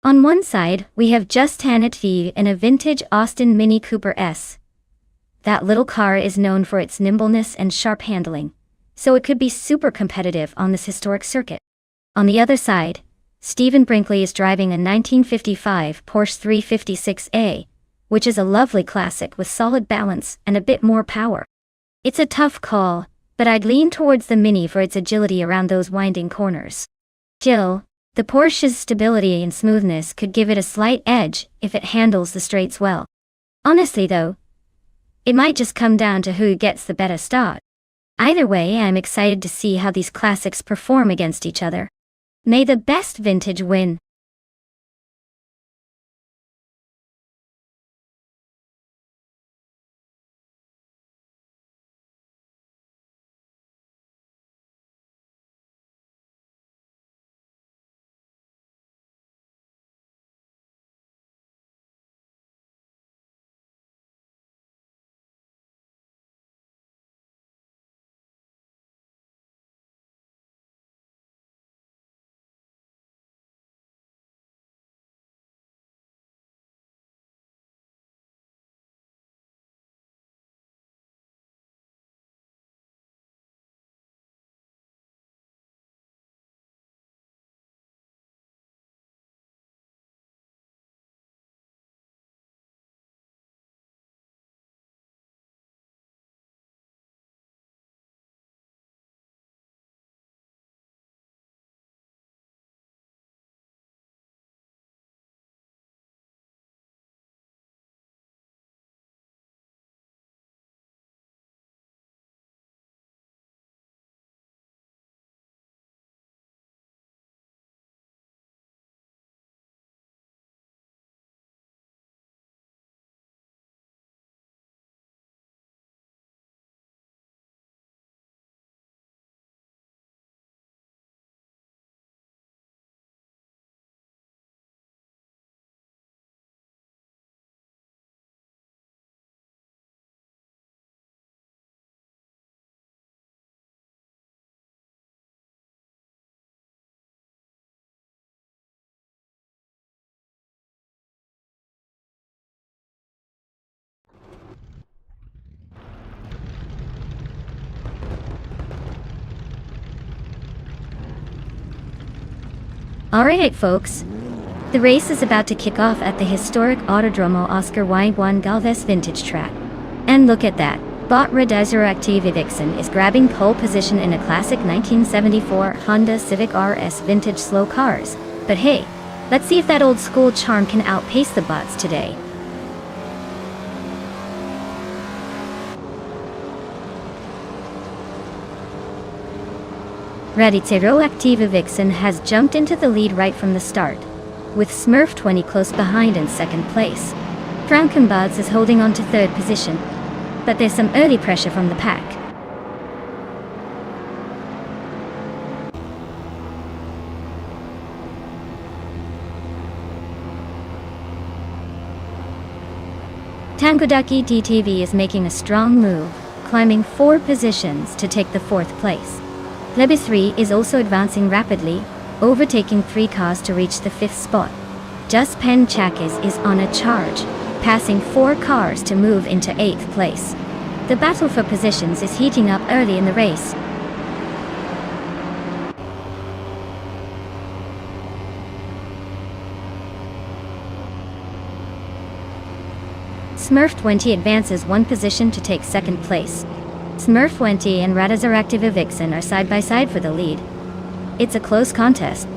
Speaker 1: On one side, we have just Hannah T in a vintage Austin Mini Cooper S. That little car is known for its nimbleness and sharp handling, so it could be super competitive on this historic circuit. On the other side, Stephen Brinkley is driving a 1955 Porsche 356A, which is a lovely classic with solid balance and a bit more power. It's a tough call, but I'd lean towards the Mini for its agility around those winding corners. Still, the Porsche's stability and smoothness could give it a slight edge if it handles the straights well. Honestly though, it might just come down to who gets the better start. Either way, I'm excited to see how these classics perform against each other. May the best vintage win. Alright folks, the race is about to kick off at the historic Autodromo Oscar Y. Juan Galvez vintage track. And look at that, Bot Redizeractive Vixen is grabbing pole position in a classic 1974 Honda Civic RS vintage slow cars. But hey, let's see if that old school charm can outpace the bots today. Redizeractive Vixen has jumped into the lead right from the start, with Smurf 20 close behind in second place. Frankenbods is holding on to third position, but there's some early pressure from the pack. Tangodaki DTV is making a strong move, climbing 4 positions to take the 4th place. Leby 3 is also advancing rapidly, overtaking 3 cars to reach the 5th spot. Just Pen Chakis is on a charge, passing 4 cars to move into 8th place. The battle for positions is heating up early in the race. Smurf 20 advances 1 position to take 2nd place. Smurf 20 and Redizeractive Vixen are side by side for the lead. It's a close contest.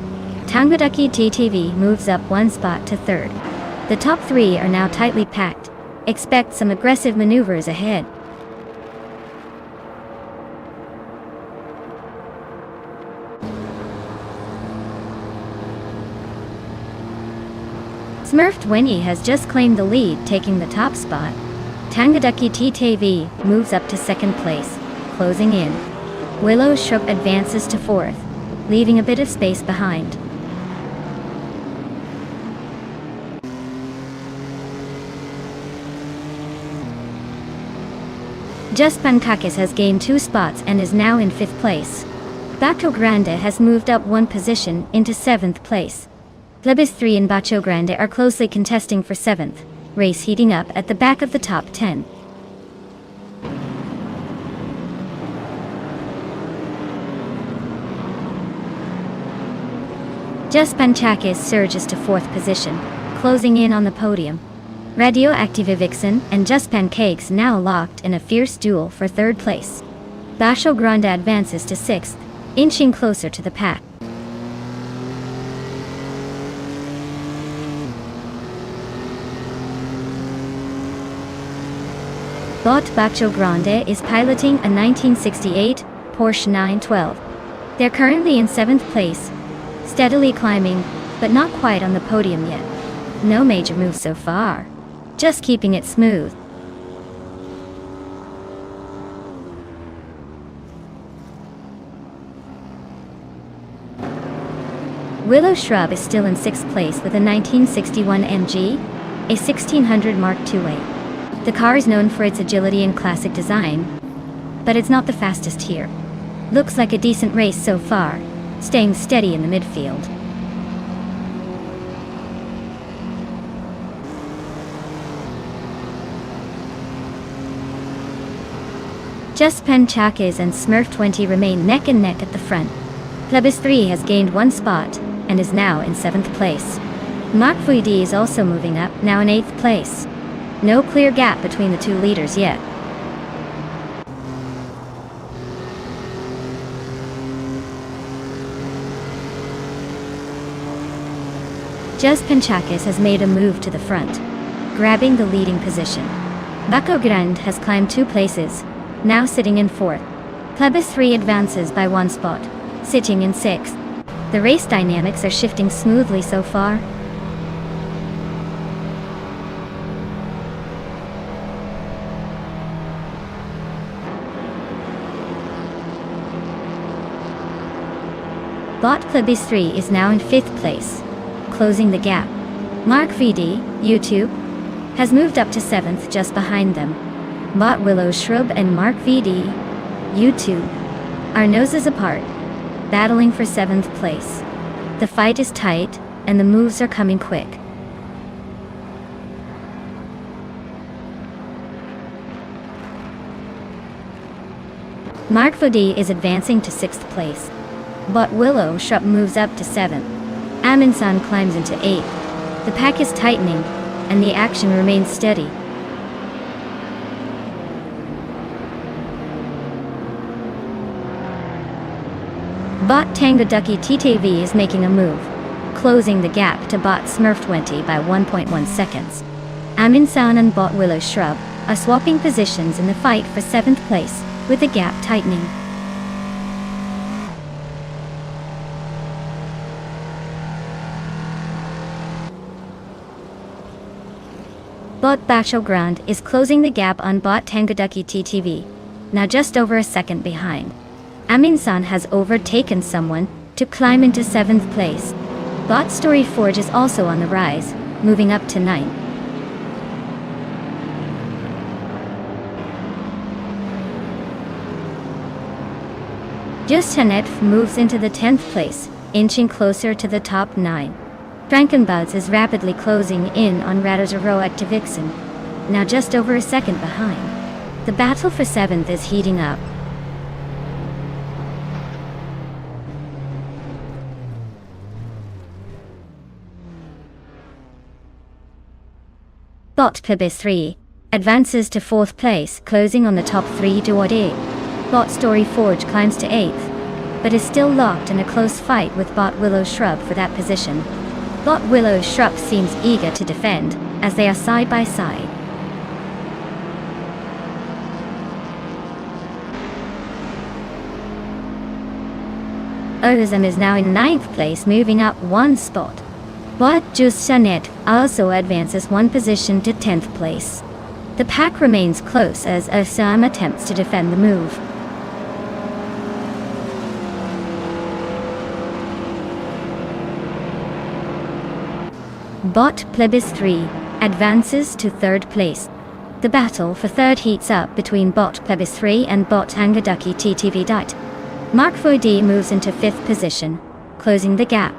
Speaker 1: Tangodaki TTV moves up 1 spot to 3rd. The top 3 are now tightly packed. Expect some aggressive maneuvers ahead. Smurf 20 has just claimed the lead, taking the top spot. Tangodaki TTV moves up to 2nd place, closing in. Willow Shrub advances to 4th, leaving a bit of space behind. Just Pankakis has gained 2 spots and is now in 5th place. Bacho Grande has moved up one position into 7th place. Plebis 3 and Bacho Grande are closely contesting for 7th, race heating up at the back of the top 10. Just Panchakis surges to 4th position, closing in on the podium. Radioactive Vixen and Just Pancakes now locked in a fierce duel for 3rd place. Bacho Grande advances to 6th, inching closer to the pack. Bot Bacho Grande is piloting a 1968 Porsche 912. They're currently in 7th place, steadily climbing, but not quite on the podium yet. No major moves so far, just keeping it smooth. Willow Shrub is still in 6th place with a 1961 MG, a 1600 Mark IIA. The car is known for its agility and classic design, but it's not the fastest here. Looks like a decent race so far, staying steady in the midfield. Just Panchakis and Smurf 20 remain neck and neck at the front. Plebis 3 has gained one spot and is now in 7th place. Mark VD is also moving up, now in 8th place. No clear gap between the two leaders yet. Just Panchakis has made a move to the front, grabbing the leading position. Bacho Grande has climbed 2 places, now sitting in 4th. Plebis 3 advances by 1 spot, sitting in 6th. The race dynamics are shifting smoothly so far. Bot Plebis 3 is now in 5th place, closing the gap. Mark VD, YouTube, has moved up to 7th just behind them. Bot Willow Shrub and Mark VD, YouTube, are noses apart, battling for 7th place. The fight is tight, and the moves are coming quick. Mark VD is advancing to 6th place, but Willow Shrub moves up to 7th. Aminsan climbs into 8th. The pack is tightening, and the action remains steady. Bot Tango Ducky TTV is making a move, closing the gap to Bot Smurf 20 by 1.1 seconds. Aminsan and Bot Willow Shrub are swapping positions in the fight for 7th place, with the gap tightening. Bot Bacho Grande is closing the gap on Bot Tango Ducky TTV, now just over a second behind. Aminsan has overtaken someone to climb into 7th place. Bot Story Forge is also on the rise, moving up to 9th. Just Hanetf moves into the 10th place, inching closer to the top 9. Frankenbuds is rapidly closing in on Radioactive Vixen, now just over a second behind. The battle for 7th is heating up. Bot Plebis 3 advances to 4th place, closing on the top 3 duodec. Bot Story Forge climbs to 8th, but is still locked in a close fight with Bot Willow Shrub for that position. Bot Willow Shrub seems eager to defend, as they are side by side. Ozam is now in 9th place, moving up 1 spot. Bot Just Janet also advances 1 position to 10th place. The pack remains close as Ozam attempts to defend the move. Bot Plebis 3 advances to 3rd place. The battle for 3rd heats up between Bot Plebis 3 and Bot Tango Ducky TTV. Mark Voidy moves into 5th position, closing the gap.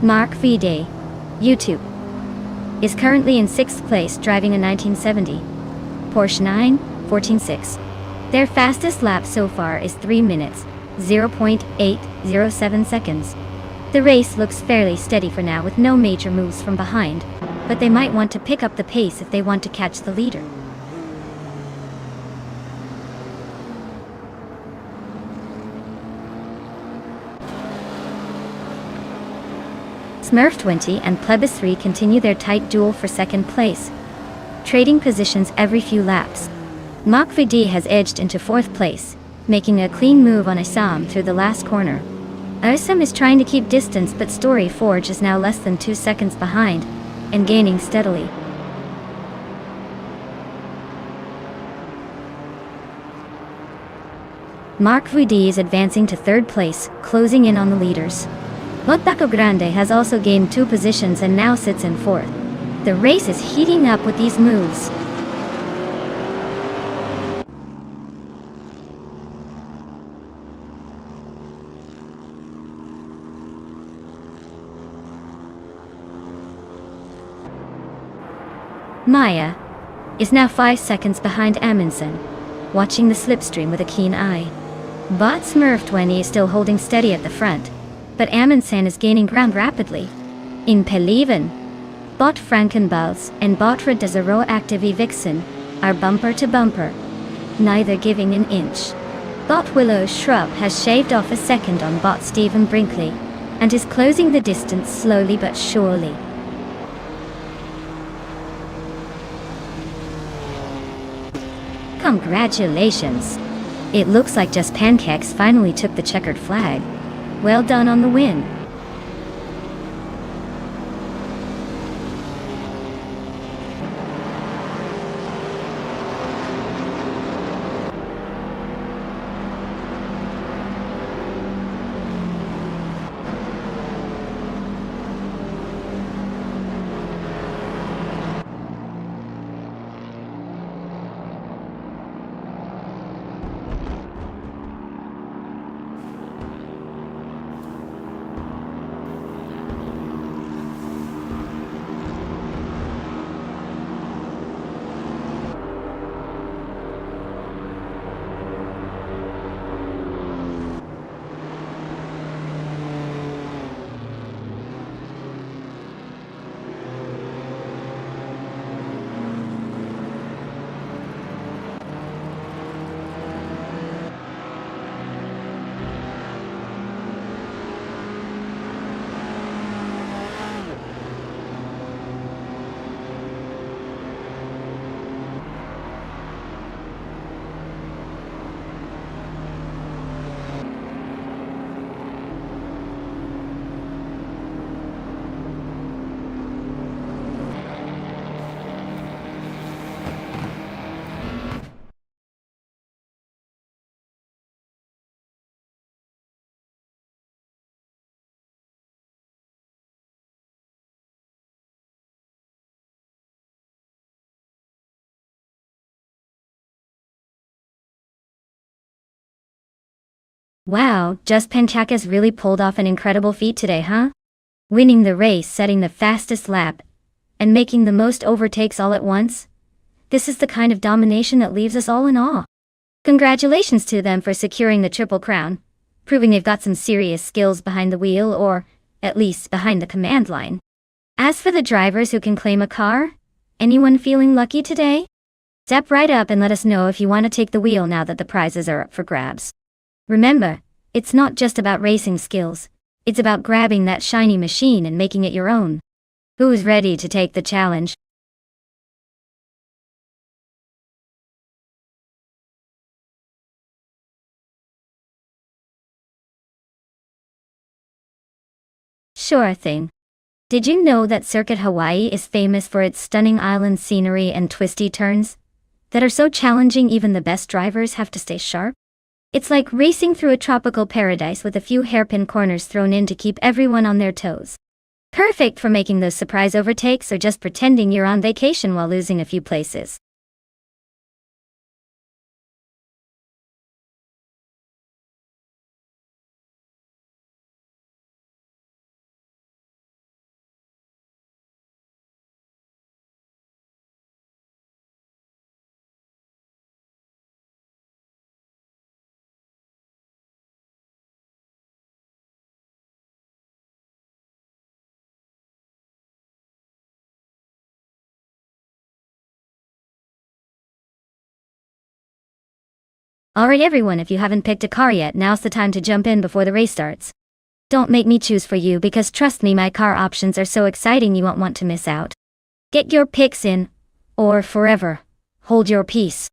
Speaker 1: Mark Voidy, YouTube, is currently in 6th place driving a 1970 Porsche 914-6. Their fastest lap so far is 3 minutes, 0.807 seconds. The race looks fairly steady for now with no major moves from behind, but they might want to pick up the pace if they want to catch the leader. Smurf 20 and Plebis 3 continue their tight duel for 2nd place, trading positions every few laps. Mark Voidy has edged into 4th place, making a clean move on Assam through the last corner. Assam is trying to keep distance, but Story Forge is now less than 2 seconds behind, and gaining steadily. Mark Voidy is advancing to 3rd place, closing in on the leaders. Motaco Grande has also gained 2 positions and now sits in 4th. The race is heating up with these moves. Maya is now 5 seconds behind Amundsen, watching the slipstream with a keen eye. Bot Smurf 20 is still holding steady at the front, but Amundsen is gaining ground rapidly. In Peliven, Bot Frankenbals and Botra Desero Active Vixen are bumper to bumper, neither giving an inch. Bot Willow Shrub has shaved off a second on Bot Stephen Brinkley, and is closing the distance slowly but surely. Congratulations! It looks like Just Pancakes finally took the checkered flag. Well done on the win. Wow, Just Pancakes really pulled off an incredible feat today, huh? Winning the race, setting the fastest lap, and making the most overtakes all at once. This is the kind of domination that leaves us all in awe. Congratulations to them for securing the Triple Crown, proving they've got some serious skills behind the wheel, or at least behind the command line. As for the drivers who can claim a car, anyone feeling lucky today? Step right up and let us know if you want to take the wheel now that the prizes are up for grabs. Remember, it's not just about racing skills, it's about grabbing that shiny machine and making it your own. Who's ready to take the challenge? Sure thing. Did you know that Circuit Hawaii is famous for its stunning island scenery and twisty turns that are so challenging even the best drivers have to stay sharp? It's like racing through a tropical paradise with a few hairpin corners thrown in to keep everyone on their toes. Perfect for making those surprise overtakes or just pretending you're on vacation while losing a few places. Alright everyone, if you haven't picked a car yet, now's the time to jump in before the race starts. Don't make me choose for you because trust me, my car options are so exciting you won't want to miss out. Get your picks in, or forever hold your peace.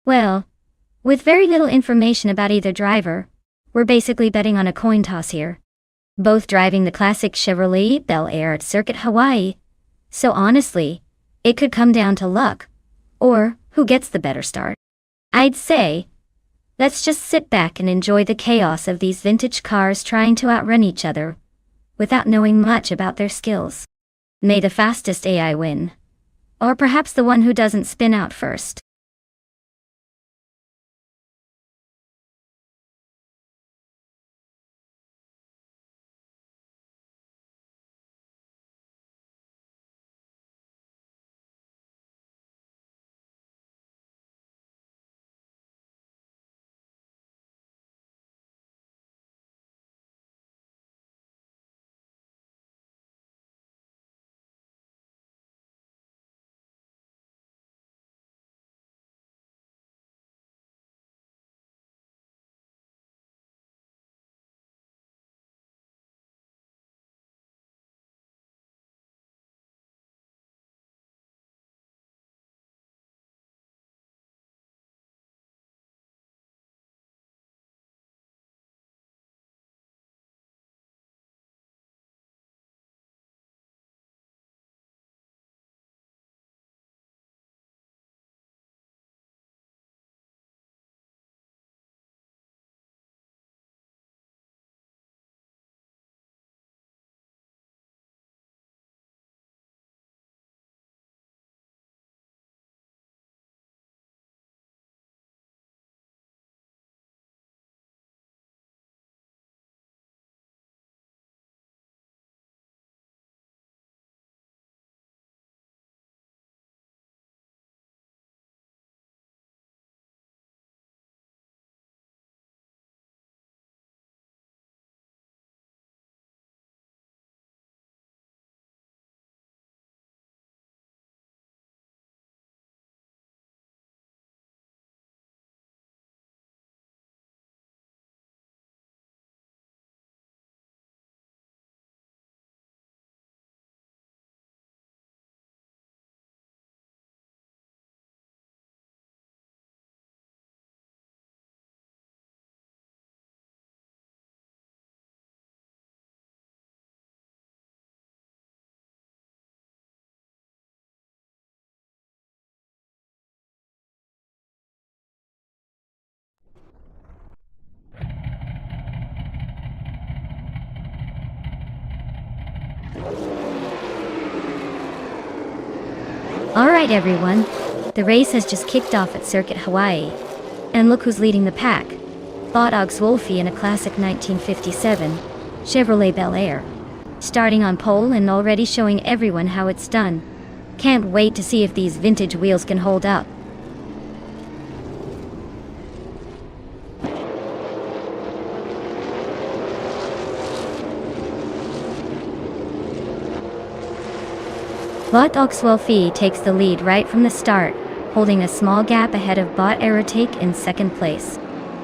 Speaker 1: Well, with very little information about either driver, we're basically betting on a coin toss here. Both driving the classic Chevrolet Bel Air at Circuit Hawaii, so honestly, it could come down to luck, or who gets the better start. I'd say, let's just sit back and enjoy the chaos of these vintage cars trying to outrun each other, without knowing much about their skills. May the fastest AI win. Or perhaps the one who doesn't spin out first. Alright everyone, The race has just kicked off at Circuit Hawaii. And look who's leading the pack. Bot Wolfie in a classic 1957 Chevrolet Bel Air. Starting on pole and already showing everyone how it's done. Can't wait to see if these vintage wheels can hold up. Bot Wolfie takes the lead right from the start, holding a small gap ahead of Bot Aerotech in second place.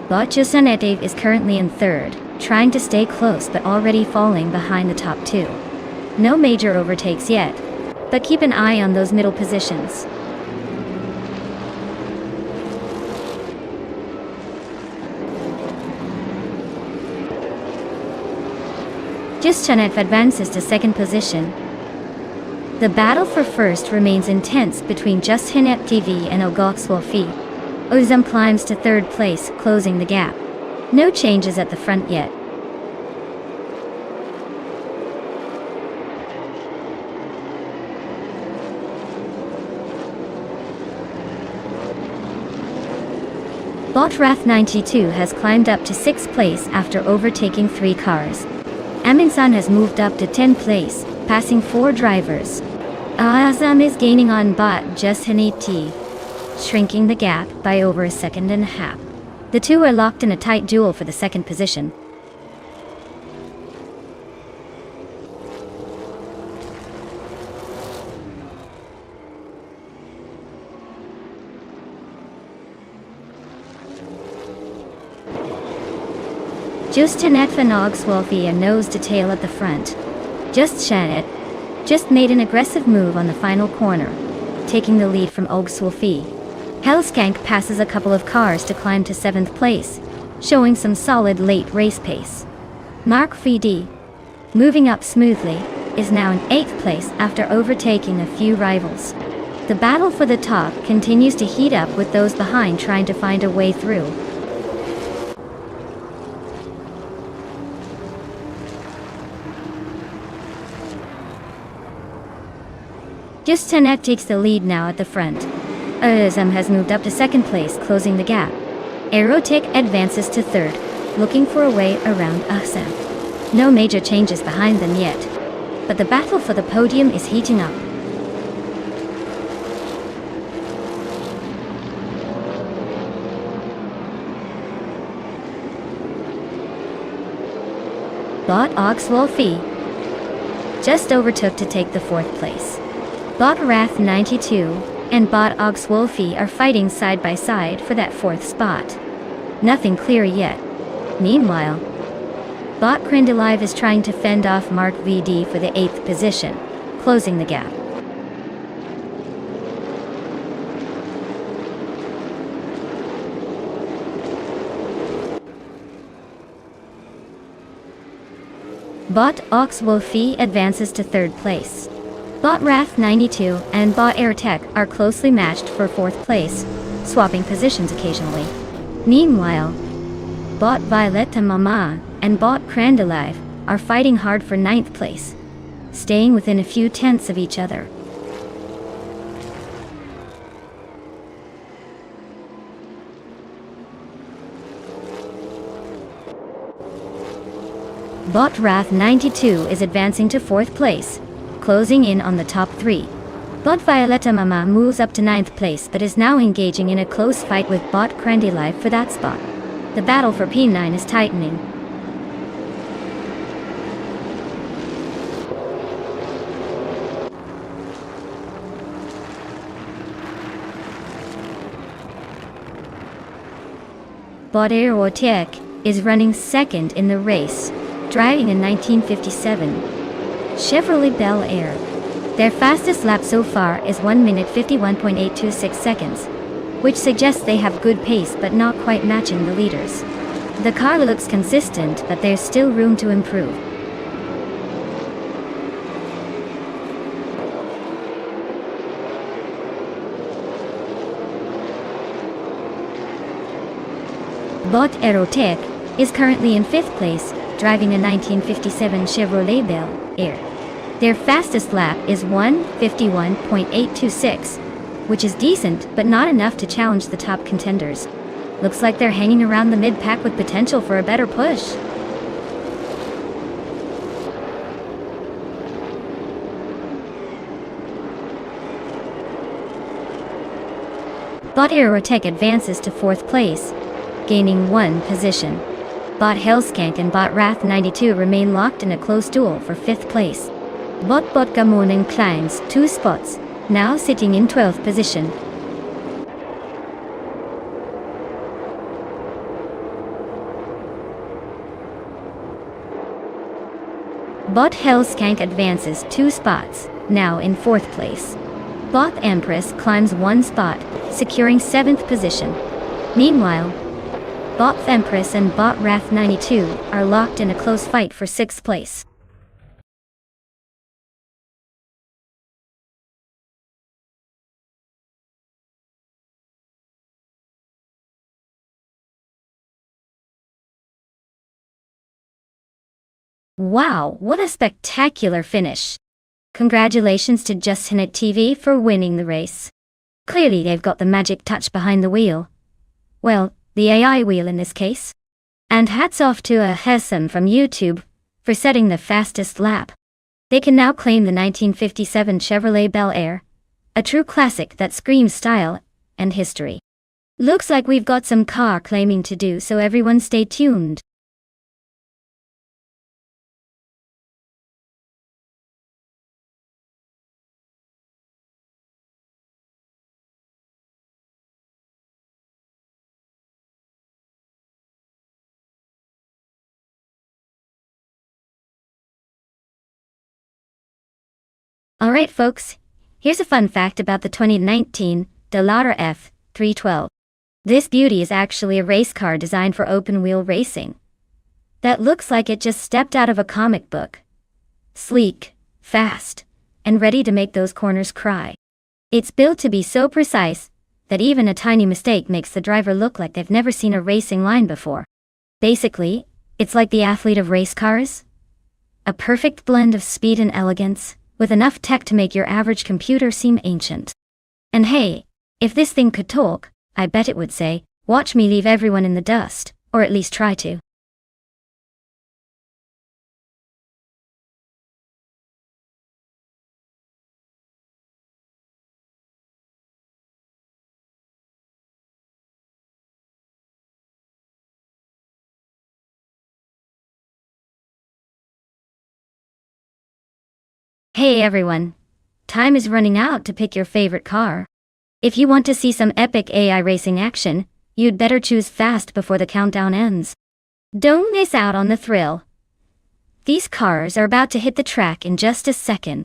Speaker 1: Bot Jusanete is currently in third, trying to stay close but already falling behind the top two. No major overtakes yet, but keep an eye on those middle positions. Jusanete advances to second position. The battle for first remains intense between Jusanete TV and Wolfie. Ozum climbs to third place, closing the gap. No changes at the front yet. Bot Wrath 92 has climbed up to 6th place after overtaking 3 cars. Aminsan has moved up to 10th place, passing 4 drivers. Azam is gaining on Bot Jusanete, shrinking the gap by over a second and a half. The two are locked in a tight duel for the second position. Jusanete and Wolfie are nose to tail at the front. Jusanete just made an aggressive move on the final corner, taking the lead from Wolfie. Hellskank passes a couple of cars to climb to 7th place, showing some solid late race pace. Mark VD, moving up smoothly, is now in 8th place after overtaking a few rivals. The battle for the top continues to heat up with those behind trying to find a way through. Jusanete takes the lead now at the front. Azam has moved up to 2nd place, closing the gap. Aerotech advances to 3rd, looking for a way around Azam. No major changes behind them yet, but the battle for the podium is heating up. Bot Wolfie just overtook to take the 4th place. Bot Wrath 92 and Bot Wolfie are fighting side by side for that 4th spot. Nothing clear yet. Meanwhile, Bot Crendelive is trying to fend off Mark VD for the 8th position, closing the gap. Bot Wolfie advances to 3rd place. Bot Wrath 92 and Bot Aerotech are closely matched for 4th place, swapping positions occasionally. Meanwhile, Bot Violetta Mama and Bot Crandalive are fighting hard for 9th place, staying within a few tenths of each other. Bot Wrath 92 is advancing to 4th place, closing in on the top 3. Bot Violetta Mama moves up to 9th place but is now engaging in a close fight with Bot Crandalive for that spot. The battle for P9 is tightening. Bot Aerotech is running 2nd in the race, driving a 1957 Chevrolet Bel Air. Their fastest lap so far is 1 minute 51.826 seconds, which suggests they have good pace but not quite matching the leaders. The car looks consistent, but there's still room to improve. Bot Aerotech is currently in 5th place, driving a 1957 Chevrolet Bel Air. Their fastest lap is 1:51.826, which is decent, but not enough to challenge the top contenders. Looks like they're hanging around the mid-pack with potential for a better push. Bot Aerotech advances to 4th place, gaining 1 position. Bot Hellskank and Bot Wrath92 remain locked in a close duel for 5th place. Bot Gamon climbs 2 spots, now sitting in 12th position. Bot Hellskank advances 2 spots, now in 4th place. Bot Empress climbs 1 spot, securing 7th position. Meanwhile, Bot Empress and Bot Wrath92 are locked in a close fight for 6th place. Wow, what a spectacular finish! Congratulations to Justinit TV for winning the race. Clearly they've got the magic touch behind the wheel. Well, the AI wheel in this case. And hats off to Hesam from YouTube for setting the fastest lap. They can now claim the 1957 Chevrolet Bel Air, a true classic that screams style and history. Looks like we've got some car claiming to do, so everyone stay tuned. Alright folks, here's a fun fact about the 2019 Dallara F312. This beauty is actually a race car designed for open-wheel racing. That looks like it just stepped out of a comic book. Sleek, fast, and ready to make those corners cry. It's built to be so precise that even a tiny mistake makes the driver look like they've never seen a racing line before. Basically, it's like the athlete of race cars. A perfect blend of speed and elegance, with enough tech to make your average computer seem ancient. And hey, if this thing could talk, I bet it would say, "Watch me leave everyone in the dust," or at least try to. Hey everyone! Time is running out to pick your favorite car. If you want to see some epic AI racing action, you'd better choose fast before the countdown ends. Don't miss out on the thrill. These cars are about to hit the track in just a second.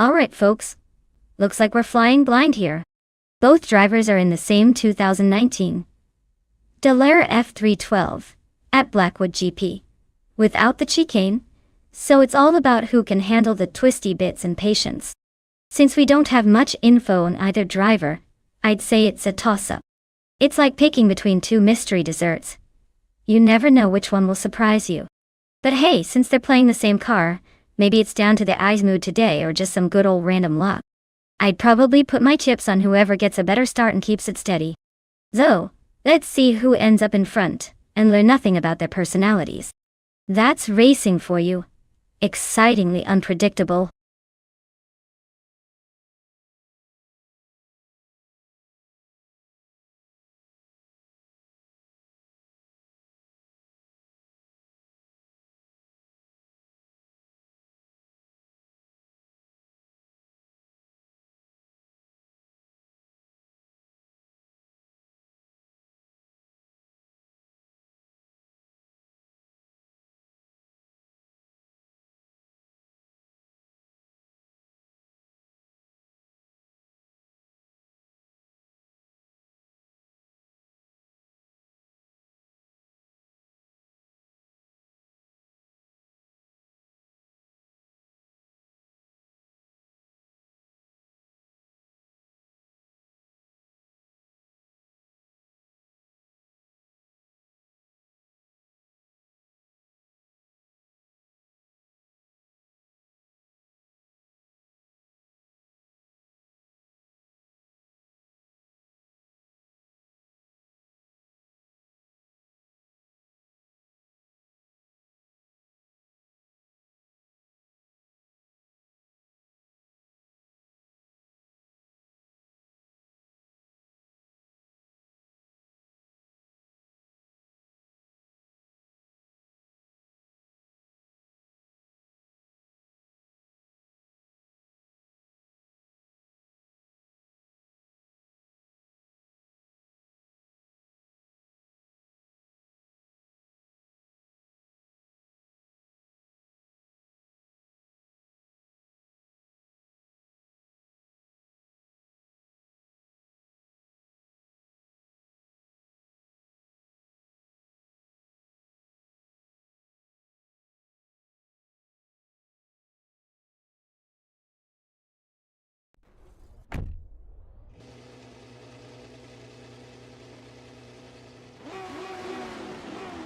Speaker 1: Alright folks, looks like we're flying blind here. Both drivers are in the same 2019 Dallara F312 at Blackwood GP, without the chicane, so it's all about who can handle the twisty bits and patience. Since we don't have much info on either driver, I'd say it's a toss-up. It's like picking between 2 mystery desserts. You never know which one will surprise you. But hey, since they're playing the same car, maybe it's down to the eye's mood today or just some good old random luck. I'd probably put my chips on whoever gets a better start and keeps it steady. So, let's see who ends up in front, and learn nothing about their personalities. That's racing for you. Excitingly unpredictable.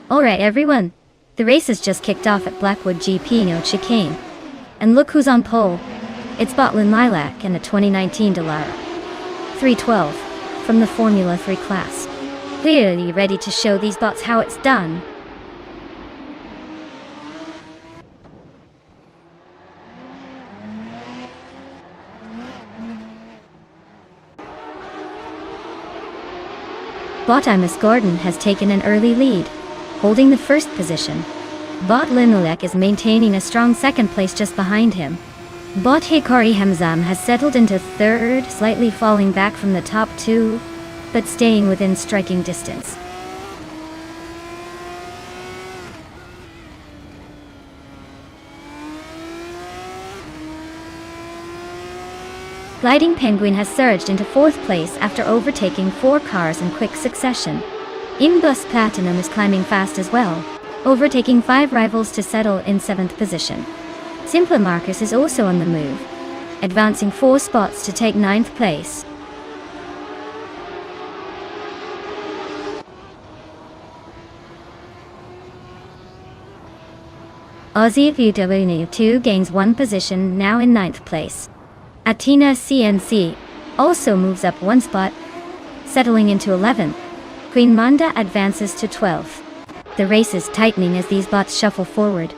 Speaker 1: Alright everyone, the race has just kicked off at Blackwood GP No Chicane. And look who's on pole. It's Botlin Lilac and the 2019 Delara 312 from the Formula 3 class. Clearly ready to show these bots how it's done. Bot Imus Gordon has taken an early lead, holding the first position. Bot Linulek is maintaining a strong second place just behind him. Bot Hikari Hamzam has settled into third, slightly falling back from the top two, but staying within striking distance. Gliding Penguin has surged into fourth place after overtaking 4 cars in quick succession. Imbus Platinum is climbing fast as well, overtaking 5 rivals to settle in 7th position. Simpler Marcus is also on the move, advancing 4 spots to take 9th place. Aussie VW2 gains 1 position, now in 9th place. Atina CNC also moves up 1 spot, settling into 11th. Queen Manda advances to 12th. The race is tightening as these bots shuffle forward.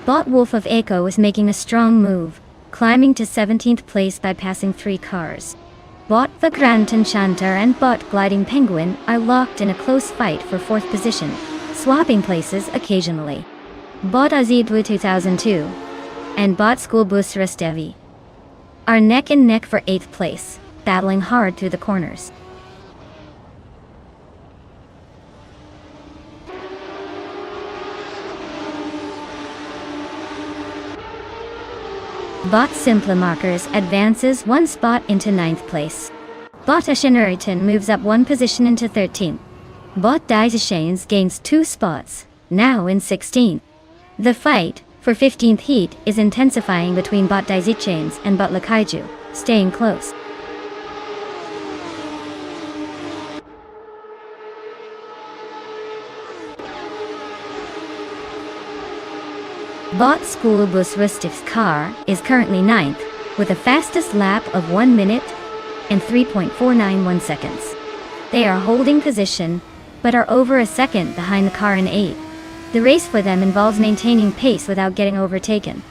Speaker 1: Bot Wolf of Echo is making a strong move, climbing to 17th place by passing 3 cars. Bot Vagrant Enchanter and Bot Gliding Penguin are locked in a close fight for 4th position, swapping places occasionally. Bot Azidwu 2002 and Bot Schoolbus Restevi are neck and neck for 8th place, battling hard through the corners. Bot Simpler Markers advances 1 spot into 9th place. Bot Ashenuriton moves up 1 position into 13th. Bot Daisashanes gains 2 spots, now in 16th. The fight for 15th heat is intensifying between Bot Daisashanes and Bot Lakaiju, staying close. Bot School Bus Rustif's car is currently ninth, with a fastest lap of 1 minute and 3.491 seconds. They are holding position, but are over a second behind the car in 8th. The race for them involves maintaining pace without getting overtaken.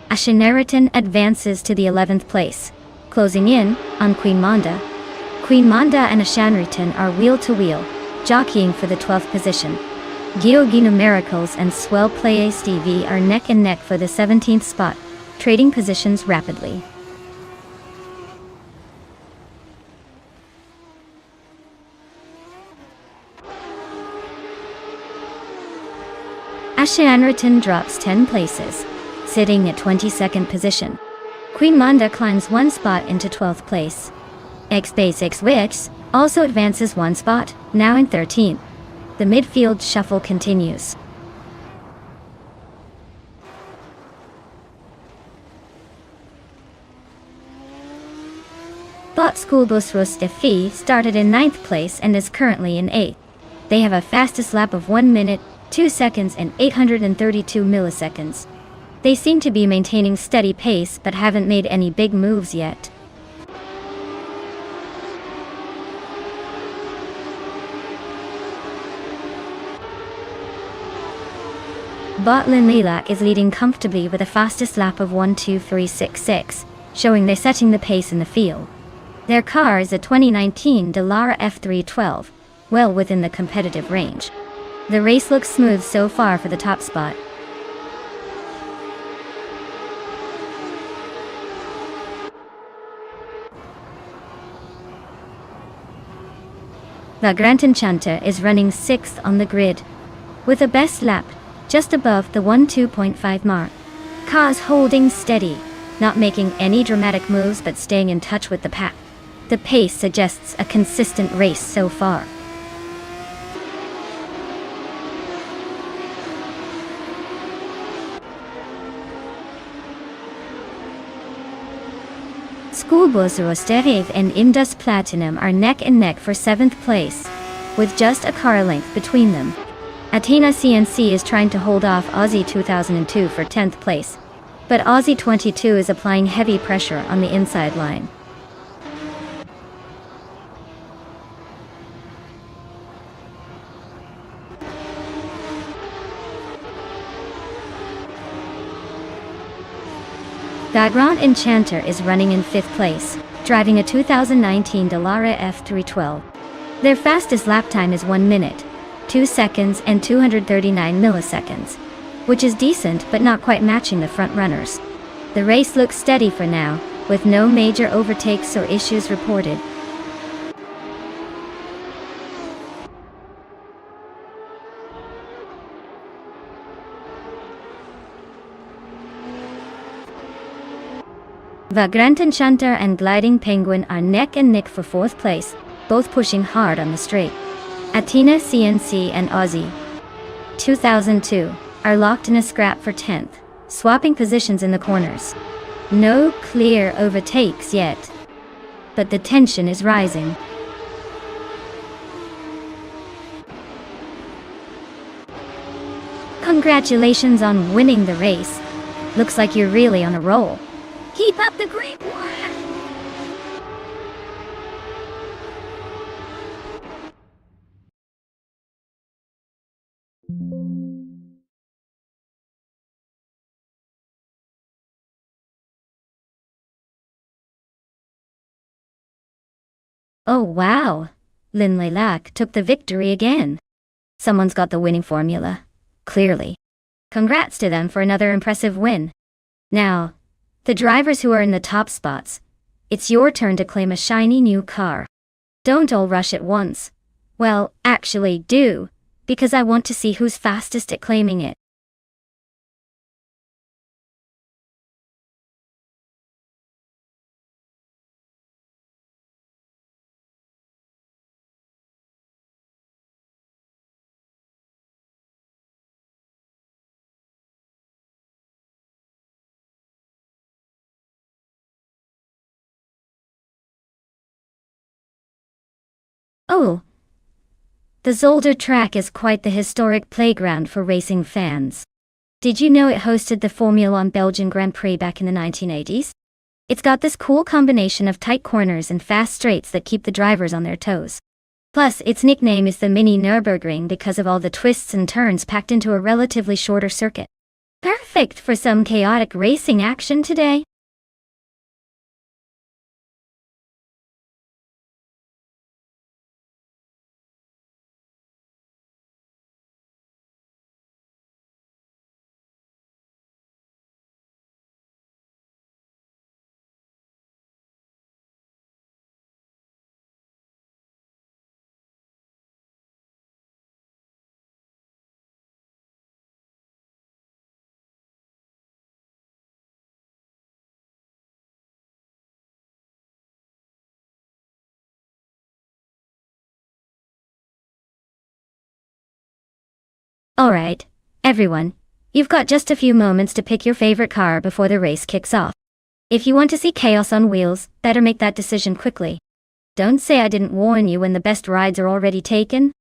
Speaker 1: Asheneriton advances to the 11th place, closing in on Queen Monda. Queen Monda and Asheneriton are wheel-to-wheel, jockeying for the 12th position. Geogino Miracles and Swell Play STV are neck and neck for the 17th spot, trading positions rapidly. Asheneriton drops 10 places, sitting at 22nd position. Queen Monda climbs 1 spot into 12th place. X-Basics Wix also advances 1 spot, now in 13th. The midfield shuffle continues. Bot School Bus Rustif started in 9th place and is currently in 8th. They have a fastest lap of 1 minute, 2 seconds and 832 milliseconds. They seem to be maintaining steady pace but haven't made any big moves yet. Botlin Lilac is leading comfortably with a fastest lap of 1:23.66, showing they're setting the pace in the field. Their car is a 2019 Dallara F312, well within the competitive range. The race looks smooth so far for the top spot. The Grand Enchanter is running 6th on the grid, with a best lap just above the 1:2.5 mark. Car's holding steady, not making any dramatic moves but staying in touch with the pack. The pace suggests a consistent race so far. Schoolbus Rosterev and Indus Platinum are neck and neck for 7th place, with just a car length between them. Athena CNC is trying to hold off Aussie 2002 for 10th place, but Aussie 22 is applying heavy pressure on the inside line. The Grand Enchanter is running in 5th place, driving a 2019 Dallara F312. Their fastest lap time is 1 minute, 2 seconds and 239 milliseconds, which is decent but not quite matching the front runners. The race looks steady for now, with no major overtakes or issues reported. The Grand Enchanter and Gliding Penguin are neck and neck for 4th place, both pushing hard on the straight. Athena CNC and Aussie 2002 are locked in a scrap for 10th, swapping positions in the corners. No clear overtakes yet, but the tension is rising. Congratulations on winning the race. Looks like you're really on a roll. Keep up the great work! Oh wow! Lin Lilac took the victory again. Someone's got the winning formula. Clearly. Congrats to them for another impressive win. Now, the drivers who are in the top spots, it's your turn to claim a shiny new car. Don't all rush at once. Well, actually do, because I want to see who's fastest at claiming it. Oh, the Zolder track is quite the historic playground for racing fans. Did you know it hosted the Formula One Belgian Grand Prix back in the 1980s? It's got this cool combination of tight corners and fast straights that keep the drivers on their toes. Plus, its nickname is the Mini Nürburgring because of all the twists and turns packed into a relatively shorter circuit. Perfect for some chaotic racing action today. Alright, everyone, you've got just a few moments to pick your favorite car before the race kicks off. If you want to see chaos on wheels, better make that decision quickly. Don't say I didn't warn you when the best rides are already taken.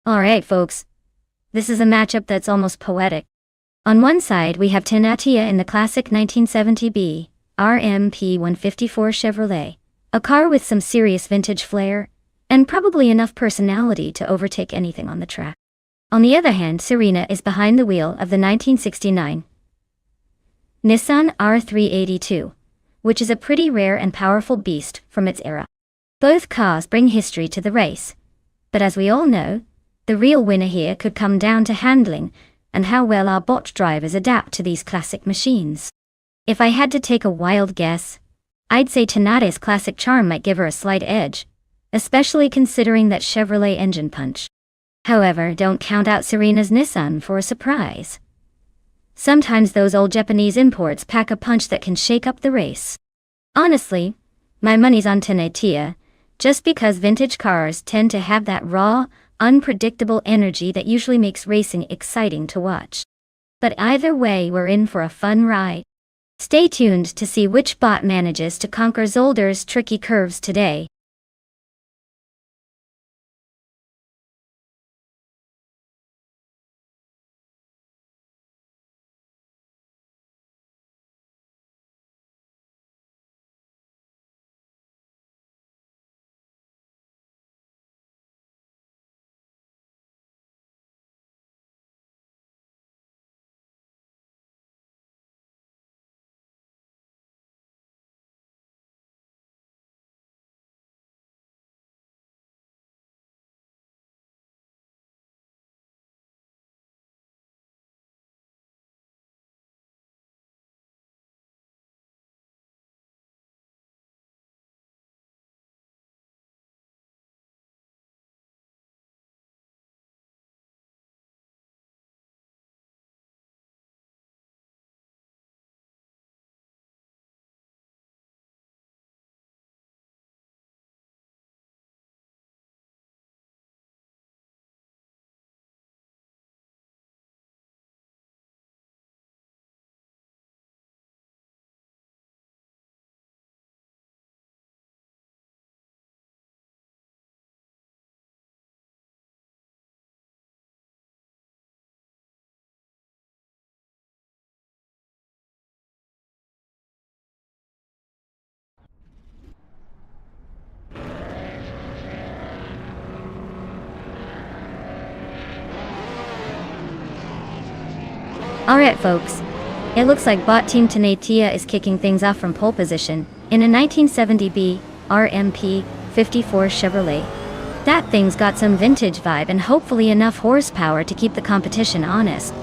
Speaker 1: Alright folks, this is a matchup that's almost poetic. On one side we have Tenatia in the classic 1970B, RMP 154 Chevrolet, a car with some serious vintage flair, and probably enough personality to overtake anything on the track. On the other hand, Serena is behind the wheel of the 1969 Nissan R382, which is a pretty rare and powerful beast from its era. Both cars bring history to the race, but as we all know, the real winner here could come down to handling and how well our bot drivers adapt to these classic machines. If I had to take a wild guess, I'd say Tenatia's classic charm might give her a slight edge, especially considering that Chevrolet engine punch. However, don't count out Serena's Nissan for a surprise. Sometimes those old Japanese imports pack a punch that can shake up the race. Honestly, my money's on Tenatia, just because vintage cars tend to have that raw, unpredictable energy that usually makes racing exciting to watch. But either way, we're in for a fun ride. Stay tuned to see which bot manages to conquer Zolder's tricky curves today. Alright folks, it looks like bot Team Tenatia is kicking things off from pole position in a 1970B RMP 54 Chevrolet. That thing's got some vintage vibe and hopefully enough horsepower to keep the competition honest.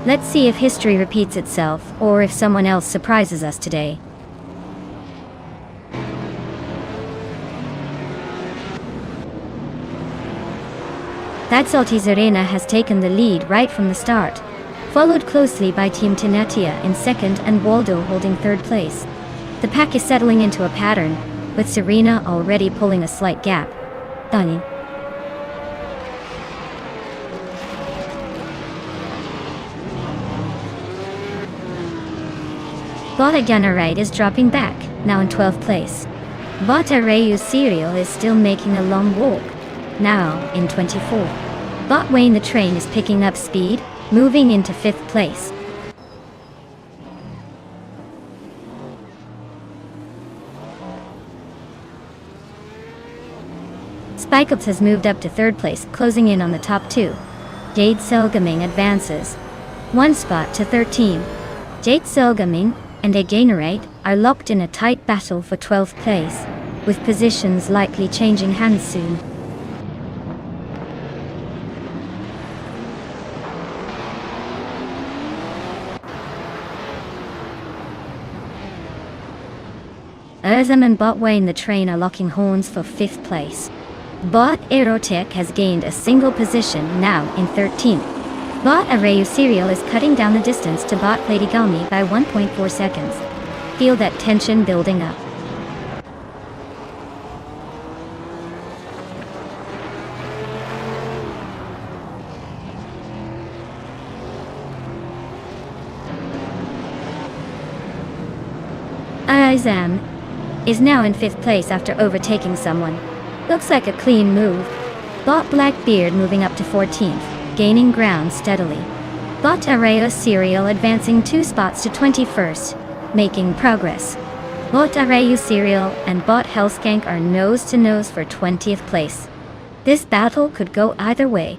Speaker 1: Let's see if history repeats itself or if someone else surprises us today. That Salty Arena has taken the lead right from the start, followed closely by Team Tenatia in second and Waldo holding third place. The pack is settling into a pattern, with Serena already pulling a slight gap. Dani. Bota Ganarite is dropping back, now in 12th place. Bota Rayu Serial is still making a long walk, now in 24. Bot Wayne the Train is picking up speed, moving into 5th place. Spikeups has moved up to 3rd place, closing in on the top 2. Jade Selgaming advances 1 spot to 13. Jade Selgaming and a Gatorade are locked in a tight battle for 12th place, with positions likely changing hands soon. Urzum and Bot Wayne the Train are locking horns for 5th place. Bot Aerotech has gained a single position, now in 13th. Bot Arayu Serial is cutting down the distance to Bot Lady Gami by 1.4 seconds. Feel that tension building up. Aizam is now in 5th place after overtaking someone. Looks like a clean move. Bot Blackbeard moving up to 14th, gaining ground steadily. Bot Araya Serial advancing 2 spots to 21st, making progress. Bot Arayu Serial and Bot Hellskank are nose to nose for 20th place. This battle could go either way.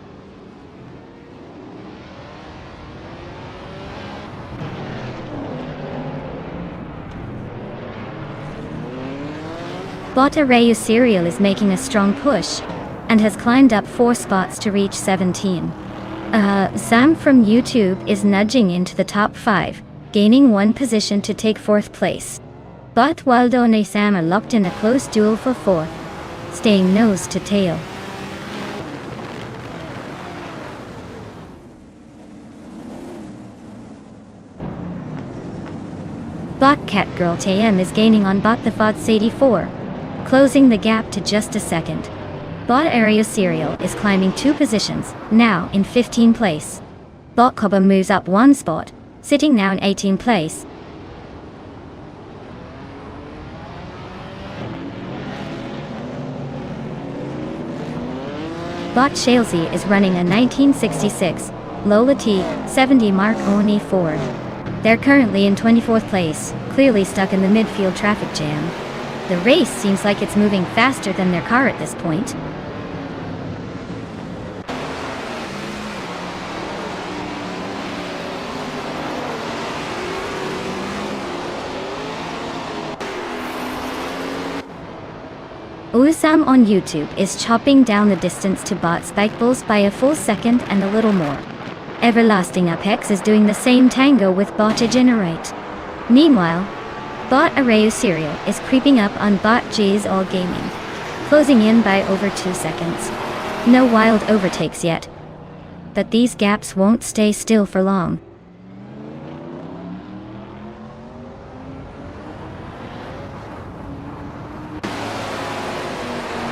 Speaker 1: Bot Arayu Serial is making a strong push, and has climbed up 4 spots to reach 17. Sam from YouTube is nudging into the top 5, gaining 1 position to take 4th place. Bot Waldo and Sam are locked in a close duel for 4th, staying nose to tail. Bot Catgirl TM is gaining on Bot the Fods 84, closing the gap to just a second. Bot Area Serial is climbing 2 positions, now in 15th place. Bot Cobber moves up 1 spot, sitting now in 18th place. Bot Shalesy is running a 1966 Lola T70 Mark Oni Ford. They're currently in 24th place, clearly stuck in the midfield traffic jam. The race seems like it's moving faster than their car at this point. Usam on YouTube is chopping down the distance to Bot Spikeballs by a full second and a little more. Everlasting Apex is doing the same tango with Bot Generate. Meanwhile, Bot Arayu Serial is creeping up on Bot J's All Gaming, closing in by over 2 seconds. No wild overtakes yet, but these gaps won't stay still for long.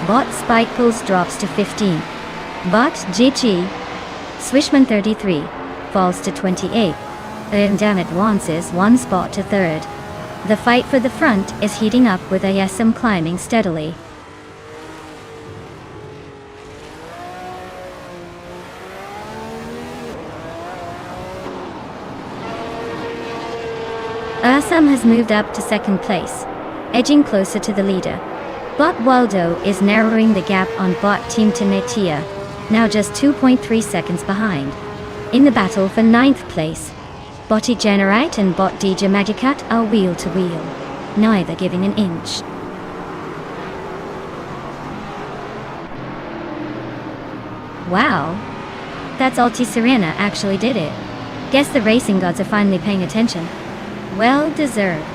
Speaker 1: Bot Spikeballs drops to 15. Bot GG Swishman 33 falls to 28. And Dammit advances 1 spot to 3rd. The fight for the front is heating up with ASM climbing steadily. ASM has moved up to 2nd place, edging closer to the leader. Bot Waldo is narrowing the gap on Bot Team Tenatia, now just 2.3 seconds behind. In the battle for 9th place, Botti Generate and Bot DJ Magicat are wheel to wheel, neither giving an inch. Wow! That's Alti Serena actually did it. Guess the racing gods are finally paying attention. Well deserved.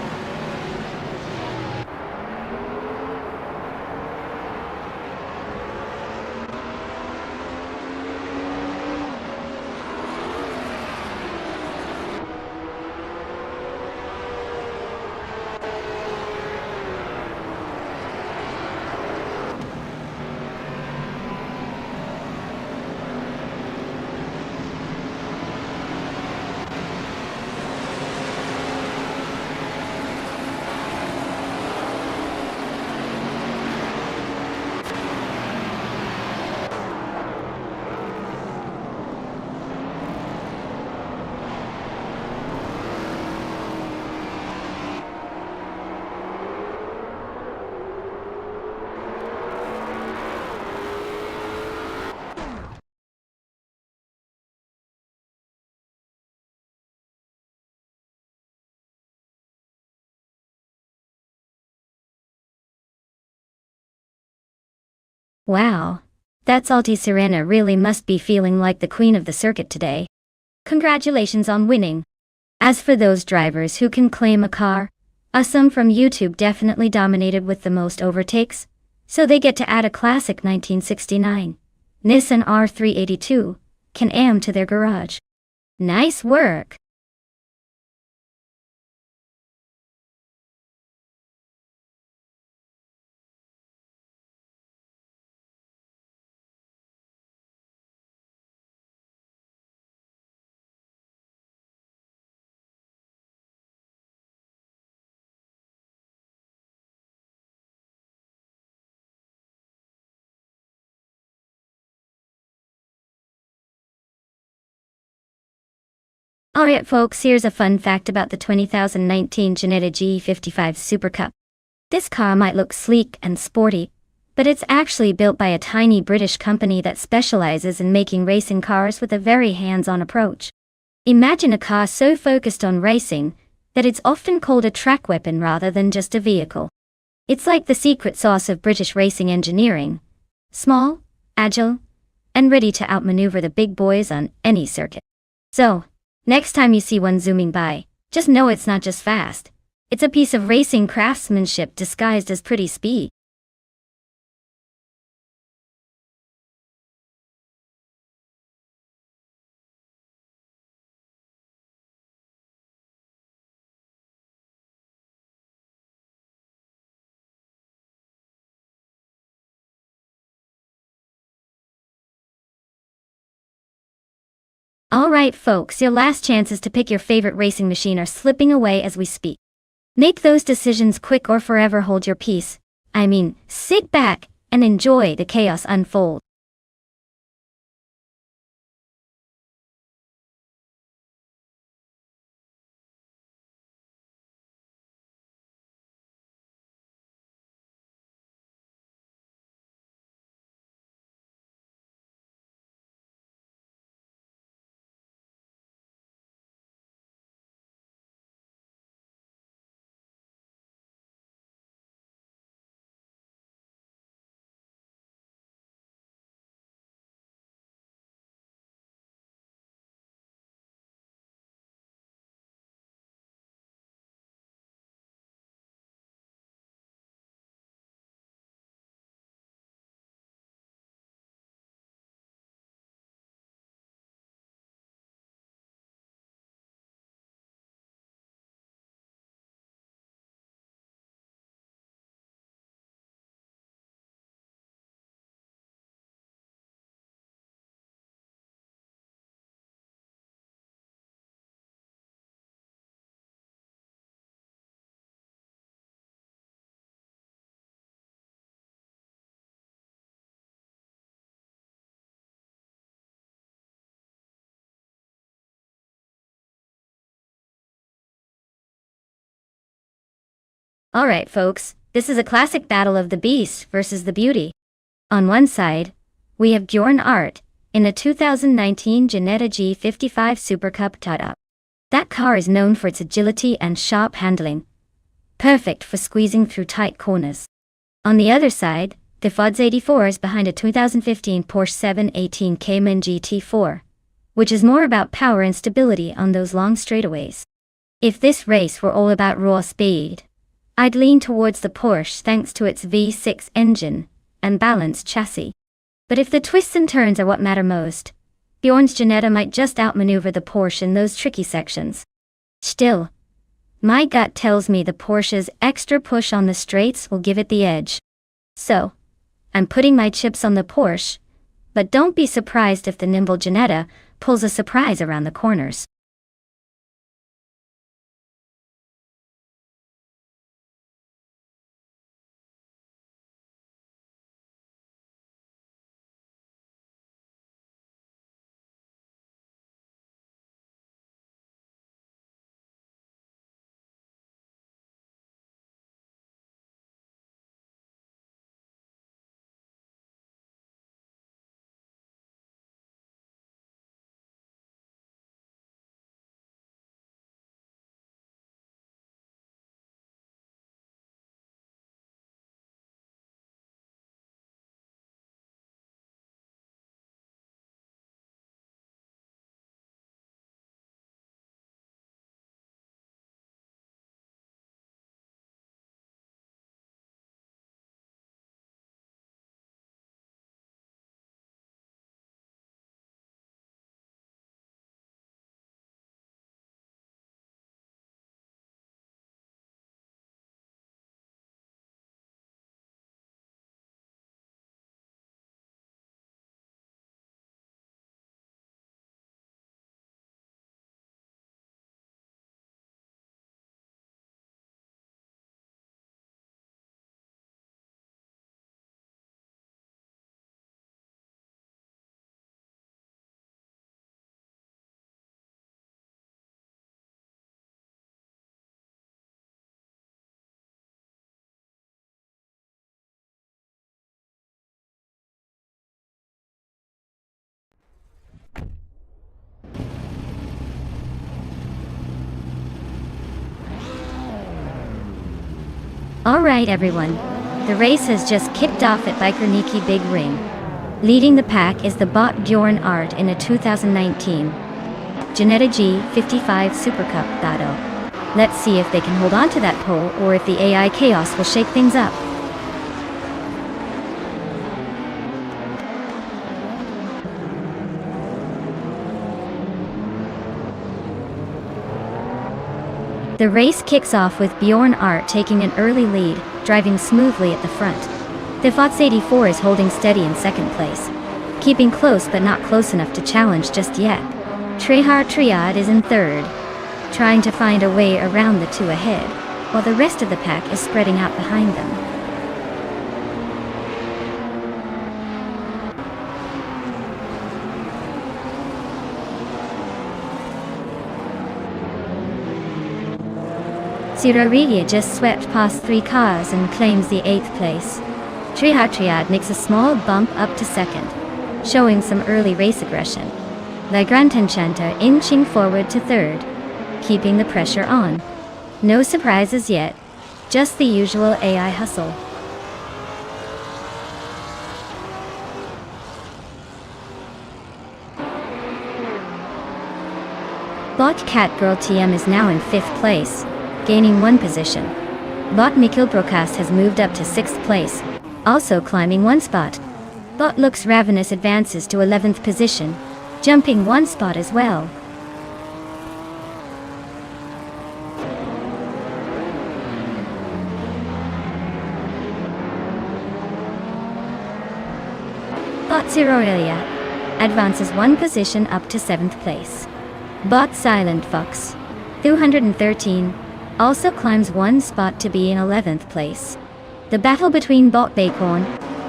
Speaker 1: Wow, that's Alti Serena really must be feeling like the queen of the circuit today. Congratulations on winning. As for those drivers who can claim a car, some from YouTube definitely dominated with the most overtakes, so they get to add a classic 1969 Nissan R382 Can-Am to their garage. Nice work! Alright folks, here's a fun fact about the 2019 Ginetta G55 Super Cup. This car might look sleek and sporty, but it's actually built by a tiny British company that specializes in making racing cars with a very hands-on approach. Imagine a car so focused on racing that it's often called a track weapon rather than just a vehicle. It's like the secret sauce of British racing engineering. Small, agile, and ready to outmaneuver the big boys on any circuit. So, next time you see one zooming by, just know it's not just fast. It's a piece of racing craftsmanship disguised as pretty speed. Alright folks, your last chances to pick your favorite racing machine are slipping away as we speak. Make those decisions quick or forever hold your peace. I mean, sit back and enjoy the chaos unfold. Alright folks, this is a classic battle of the Beast versus the Beauty. On one side, we have Bjorn Art in a 2019 Ginetta G55 Super Cup Cut-Up. That car is known for its agility and sharp handling, perfect for squeezing through tight corners. On the other side, the FODS 84 is behind a 2015 Porsche 718 Cayman GT4, which is more about power and stability on those long straightaways. If this race were all about raw speed, I'd lean towards the Porsche thanks to its V6 engine and balanced chassis. But if the twists and turns are what matter most, Bjorn's Ginetta might just outmaneuver the Porsche in those tricky sections. Still, my gut tells me the Porsche's extra push on the straights will give it the edge. So, I'm putting my chips on the Porsche, but don't be surprised if the nimble Ginetta pulls a surprise around the corners. Alright everyone, the race has just kicked off at Biker Niki Big Ring. Leading the pack is the bot Bjorn Art in a 2019 Ginetta G55 Super Cup battle. Let's see if they can hold on to that pole or if the AI chaos will shake things up. The race kicks off with Bjorn Art taking an early lead, driving smoothly at the front. The FODS 84 is holding steady in second place, keeping close but not close enough to challenge just yet. Trehar Triad is in third, trying to find a way around the two ahead, while the rest of the pack is spreading out behind them. Sirarigia just swept past 3 cars and claims the 8th place. Trehar Triad makes a small bump up to second, showing some early race aggression. La Grand Enchanter inching forward to third, keeping the pressure on. No surprises yet, just the usual AI hustle. Bot Catgirl TM is now in 5th place, gaining 1 position. Bot Mikil Broadcast has moved up to 6th place, also climbing 1 spot. Bot Looks Ravenous advances to 11th position, jumping 1 spot as well. Bot Zeroelia advances 1 position up to 7th place. Bot Silent Fox, 213, also climbs 1 spot to be in 11th place. The battle between Bot Bacorn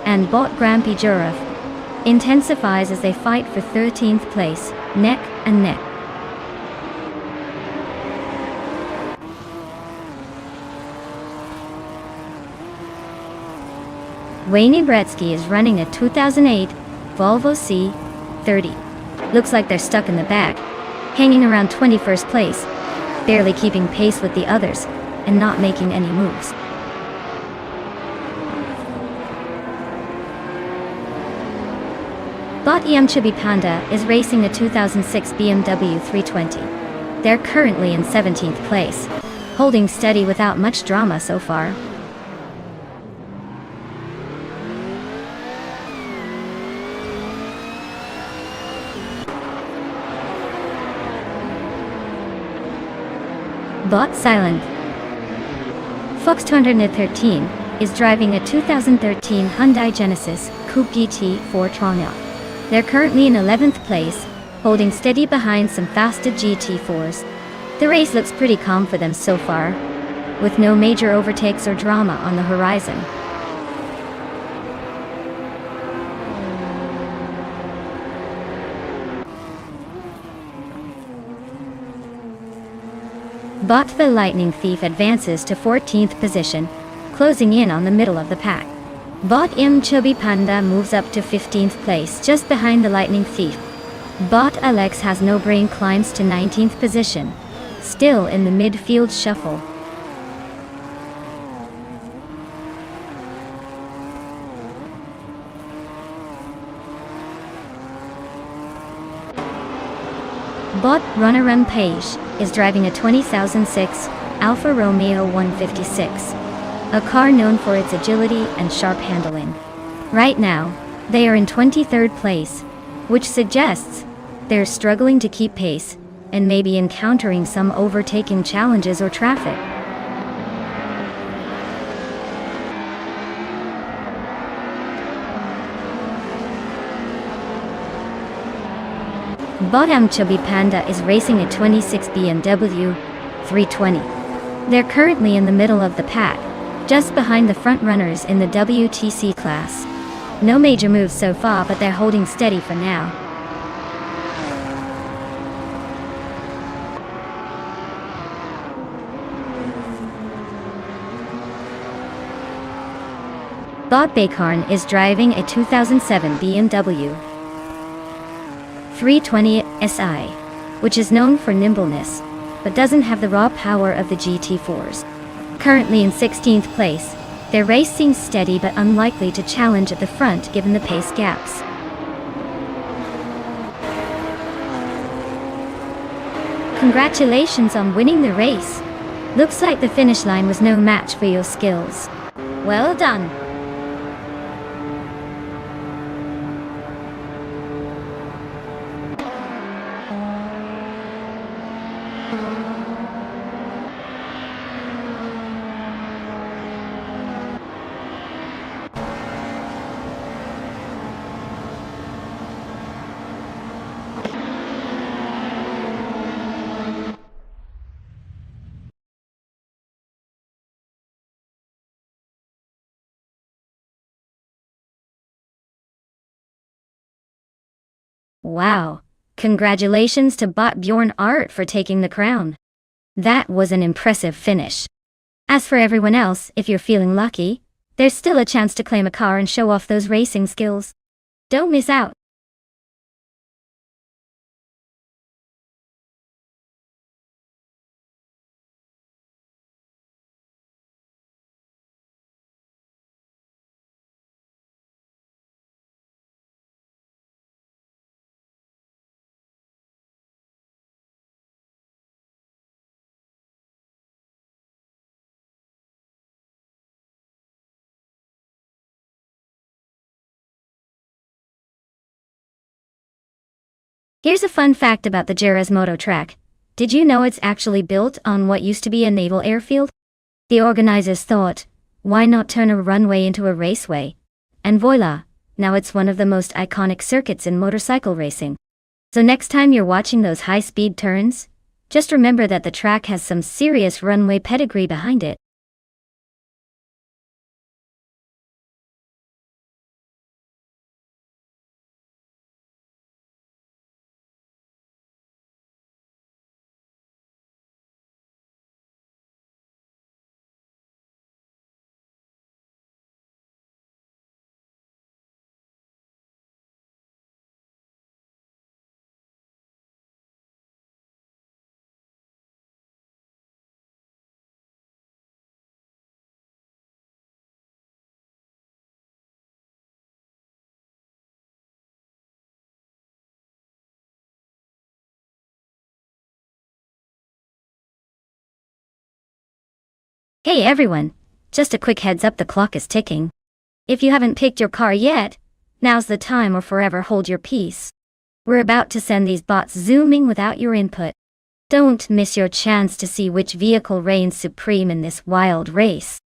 Speaker 1: and Bot Grampy Jurov intensifies as they fight for 13th place, neck and neck. Wayne Bretsky is running a 2008 Volvo C30. Looks like they're stuck in the back, hanging around 21st place, barely keeping pace with the others, and not making any moves. Bot Chubby Panda is racing a 2006 BMW 320. They're currently in 17th place, holding steady without much drama so far. Bot Silent. Fox 213 is driving a 2013 Hyundai Genesis Coupe GT 4 Tronic. They're currently in 11th place, holding steady behind some faster GT4s. The race looks pretty calm for them so far, with no major overtakes or drama on the horizon. Bot the Lightning Thief advances to 14th position, closing in on the middle of the pack. Bot Chubby Panda moves up to 15th place just behind the Lightning Thief. Bot Alex Has No Brain climbs to 19th position, still in the midfield shuffle. Bot Runner Rampage is driving a 2006 Alfa Romeo 156, a car known for its agility and sharp handling. Right now, they are in 23rd place, which suggests they're struggling to keep pace and maybe encountering some overtaking challenges or traffic. Bot Chubby Panda is racing a 26 BMW 320. They're currently in the middle of the pack, just behind the front runners in the WTC class. No major moves so far, but they're holding steady for now. Bot Bakarn is driving a 2007 BMW 320 SI, which is known for nimbleness, but doesn't have the raw power of the GT4s. Currently in 16th place, their race seems steady but unlikely to challenge at the front given the pace gaps. Congratulations on winning the race. Looks like the finish line was no match for your skills. Well done. Wow. Congratulations to Bot Bjorn Art for taking the crown. That was an impressive finish. As for everyone else, if you're feeling lucky, there's still a chance to claim a car and show off those racing skills. Don't miss out. Here's a fun fact about the Jerez Moto track. Did you know it's actually built on what used to be a naval airfield? The organizers thought, why not turn a runway into a raceway? And voila, now it's one of the most iconic circuits in motorcycle racing. So next time you're watching those high-speed turns, just remember that the track has some serious runway pedigree behind it. Hey everyone! Just a quick heads up, the clock is ticking. If you haven't picked your car yet, now's the time or forever hold your peace. We're about to send these bots zooming without your input. Don't miss your chance to see which vehicle reigns supreme in this wild race.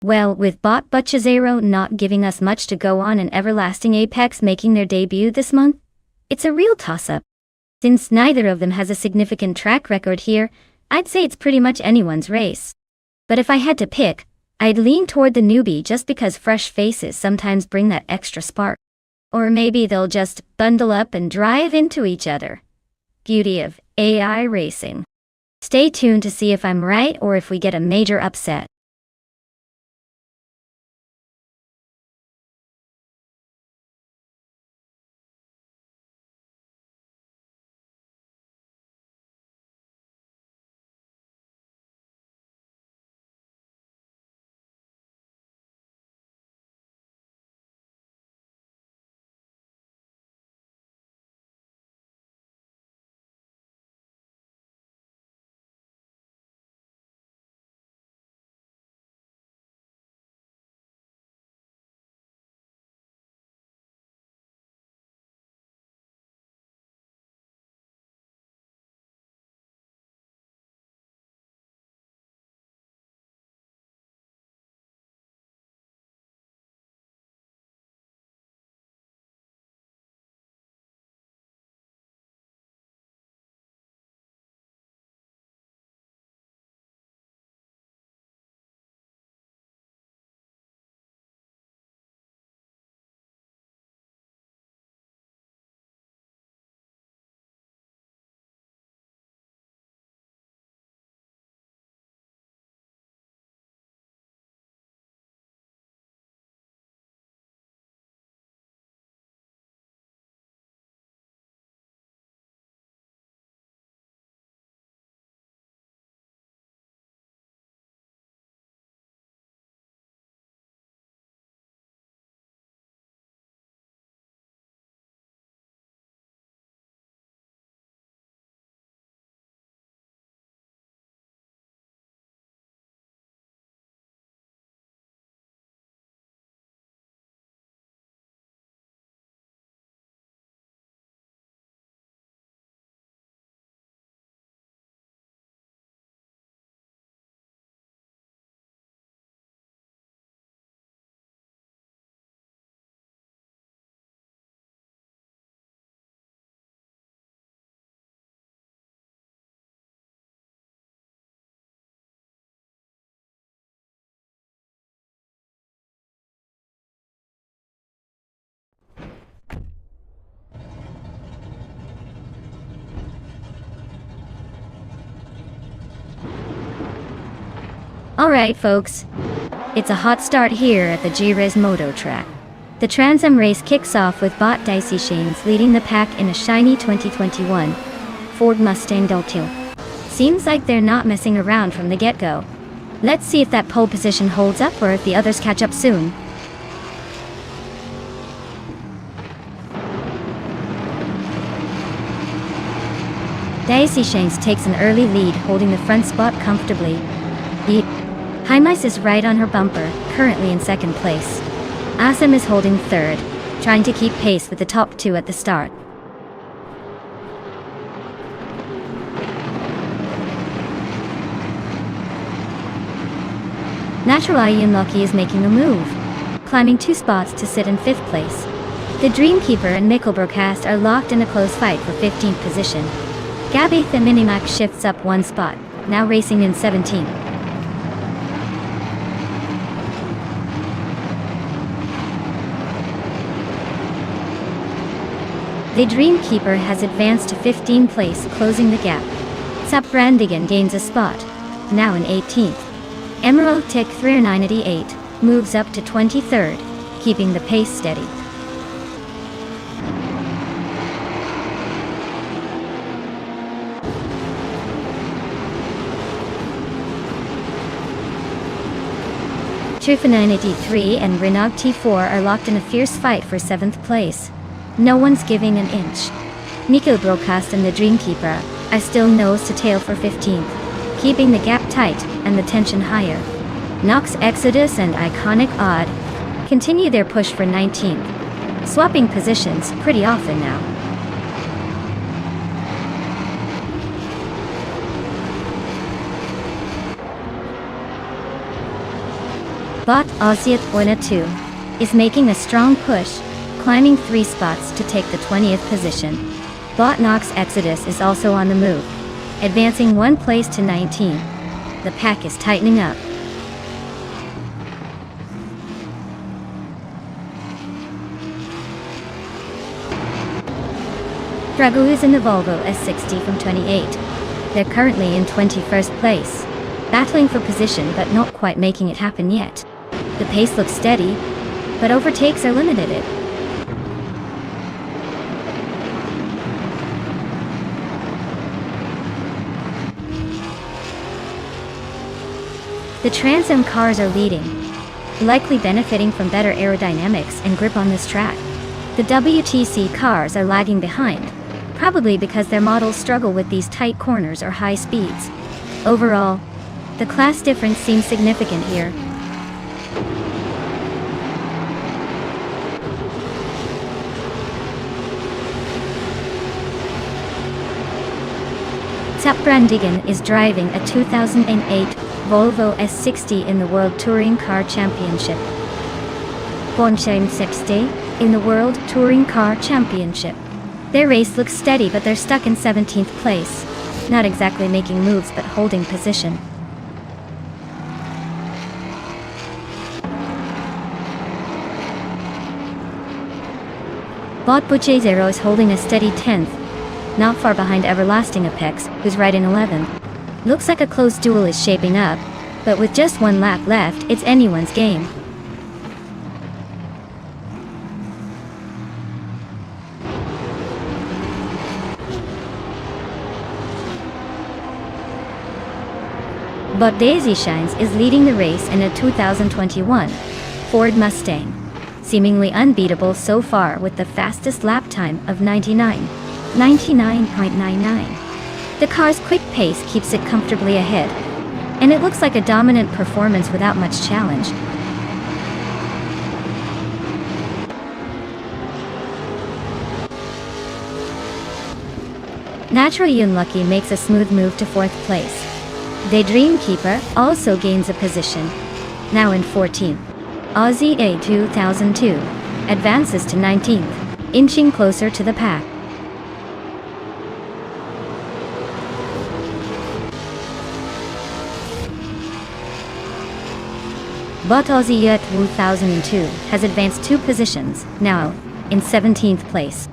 Speaker 1: Well, with Bot Butchazero not giving us much to go on and Everlasting Apex making their debut this month, it's a real toss-up. Since neither of them has a significant track record here, I'd say it's pretty much anyone's race. But if I had to pick, I'd lean toward the newbie just because fresh faces sometimes bring that extra spark. Or maybe they'll just bundle up and drive into each other. Beauty of AI racing. Stay tuned to see if I'm right or if we get a major upset. Alright folks, it's a hot start here at the G-Rez Moto track. The Trans Am race kicks off with Bot Dicey Shanes leading the pack in a shiny 2021 Ford Mustang Deltil. Seems like they're not messing around from the get-go. Let's see if that pole position holds up or if the others catch up soon. Dicey Shanes takes an early lead, holding the front spot comfortably. Hymice is right on her bumper, currently in second place. Assam is holding third, trying to keep pace with the top two at the start. Natural Unlucky is making a move, climbing 2 spots to sit in 5th place. The Dreamkeeper and Mikkelbrokast are locked in a close fight for 15th position. Gabby the Minimac shifts up 1 spot, now racing in 17th. The Dreamkeeper has advanced to 15th place, closing the gap. Brandigan gains a spot, now in 18th. Emerald Tick 398 moves up to 23rd, keeping the pace steady. Trufa 83 and Renog T4 are locked in a fierce fight for 7th place. No one's giving an inch. Mikkelbrokast and the Dreamkeeper are still nose to tail for 15th, keeping the gap tight and the tension higher. Nox Exodus and Iconic Odd continue their push for 19th, swapping positions pretty often now. Bot Oziat Buena 2 is making a strong push, climbing 3 spots to take the 20th position. Bot Nox Exodus is also on the move, advancing 1 place to 19. The pack is tightening up. Dragoo's in the Volvo S60 from 28. They're currently in 21st place, battling for position but not quite making it happen yet. The pace looks steady, but overtakes are limited. The Trans Am cars are leading, likely benefiting from better aerodynamics and grip on this track. The WTC cars are lagging behind, probably because their models struggle with these tight corners or high speeds. Overall, the class difference seems significant here. Brandigan is driving a 2008 Volvo S60 in the World Touring Car Championship. Bonsheim 60 in the World Touring Car Championship. Their race looks steady, but they're stuck in 17th place, not exactly making moves but holding position. Bot Buche Zero is holding a steady 10th, not far behind Everlasting Apex, who's right in 11th. Looks like a close duel is shaping up, but with just 1 lap left, it's anyone's game. But Daisy Shines is leading the race in a 2021 Ford Mustang, seemingly unbeatable so far with the fastest lap time of 99.99. The car's quick pace keeps it comfortably ahead, and it looks like a dominant performance without much challenge. Naturally Unlucky makes a smooth move to 4th place. The Dreamkeeper also gains a position, now in 14th. Aussie A 2002 advances to 19th, inching closer to the pack. But Aussie A 2002 has advanced 2 positions, now in 17th place.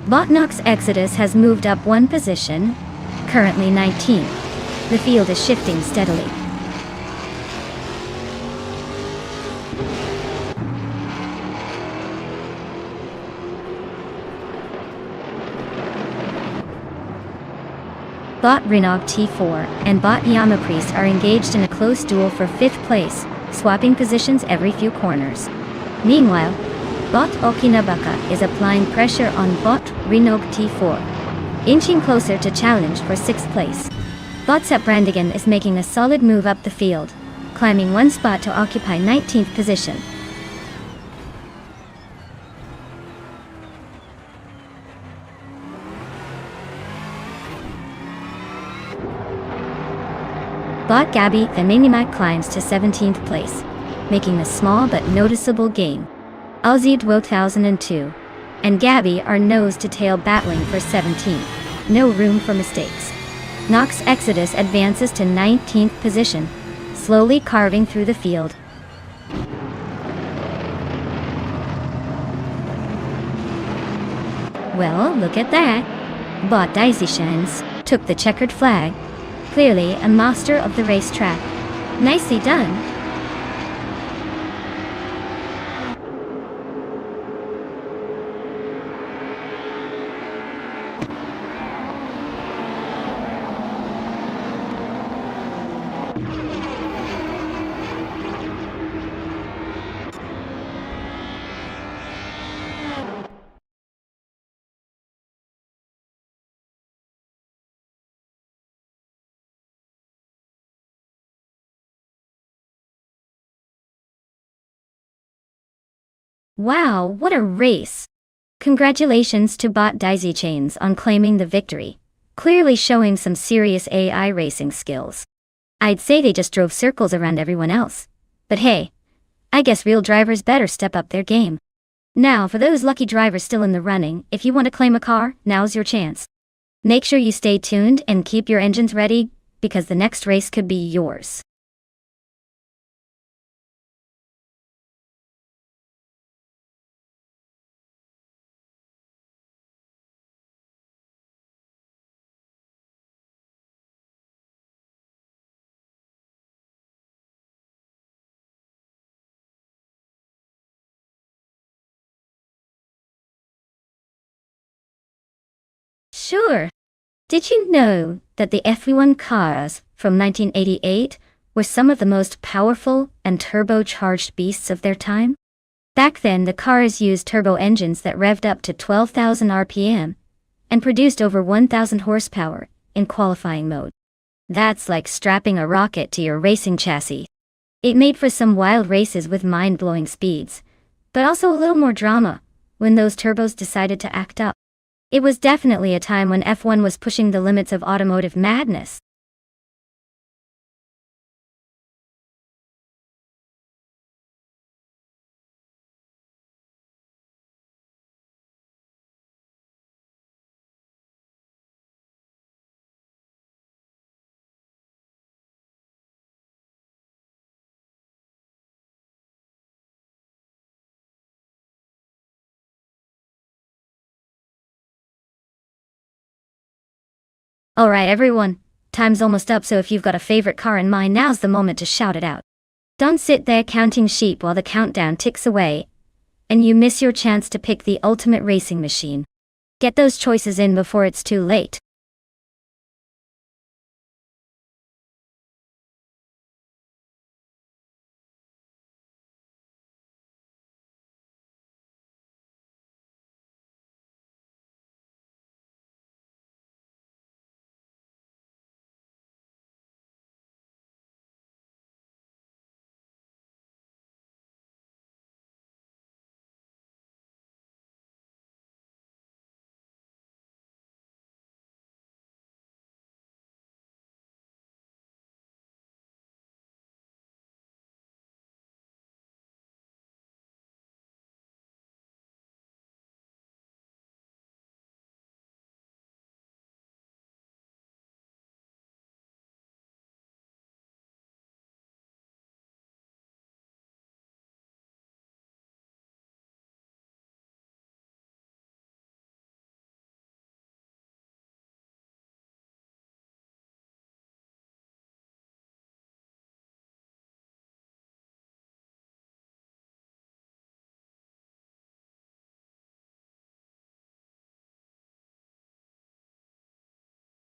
Speaker 1: Botnox Exodus has moved up 1 position, currently 19th. The field is shifting steadily. Bot Renog T4 and Bot Yamapriest are engaged in a close duel for 5th place, swapping positions every few corners. Meanwhile, Bot Okinabaka is applying pressure on Bot Renog T4, inching closer to challenge for 6th place. Bot Brandigan is making a solid move up the field, climbing 1 spot to occupy 19th position. Bot Gabby the Minimac climbs to 17th place, making a small but noticeable gain. Aussie 2002 and Gabby are nose-to-tail battling for 17th. No room for mistakes. Nox Exodus advances to 19th position, slowly carving through the field. Well, look at that. Bot Daisy Shines took the checkered flag. Clearly a master of the racetrack. Nicely done. Wow, what a race! Congratulations to Bot Daisy Chains on claiming the victory, clearly showing some serious AI racing skills. I'd say they just drove circles around everyone else. But hey, I guess real drivers better step up their game. Now for those lucky drivers still in the running, if you want to claim a car, now's your chance. Make sure you stay tuned and keep your engines ready, because the next race could be yours. Sure. Did you know that the F1 cars from 1988 were some of the most powerful and turbocharged beasts of their time? Back then, the cars used turbo engines that revved up to 12,000 RPM and produced over 1,000 horsepower in qualifying mode. That's like strapping a rocket to your racing chassis. It made for some wild races with mind-blowing speeds, but also a little more drama when those turbos decided to act up. It was definitely a time when F1 was pushing the limits of automotive madness. Alright everyone, time's almost up, so if you've got a favorite car in mind, now's the moment to shout it out. Don't sit there counting sheep while the countdown ticks away, and you miss your chance to pick the ultimate racing machine. Get those choices in before it's too late.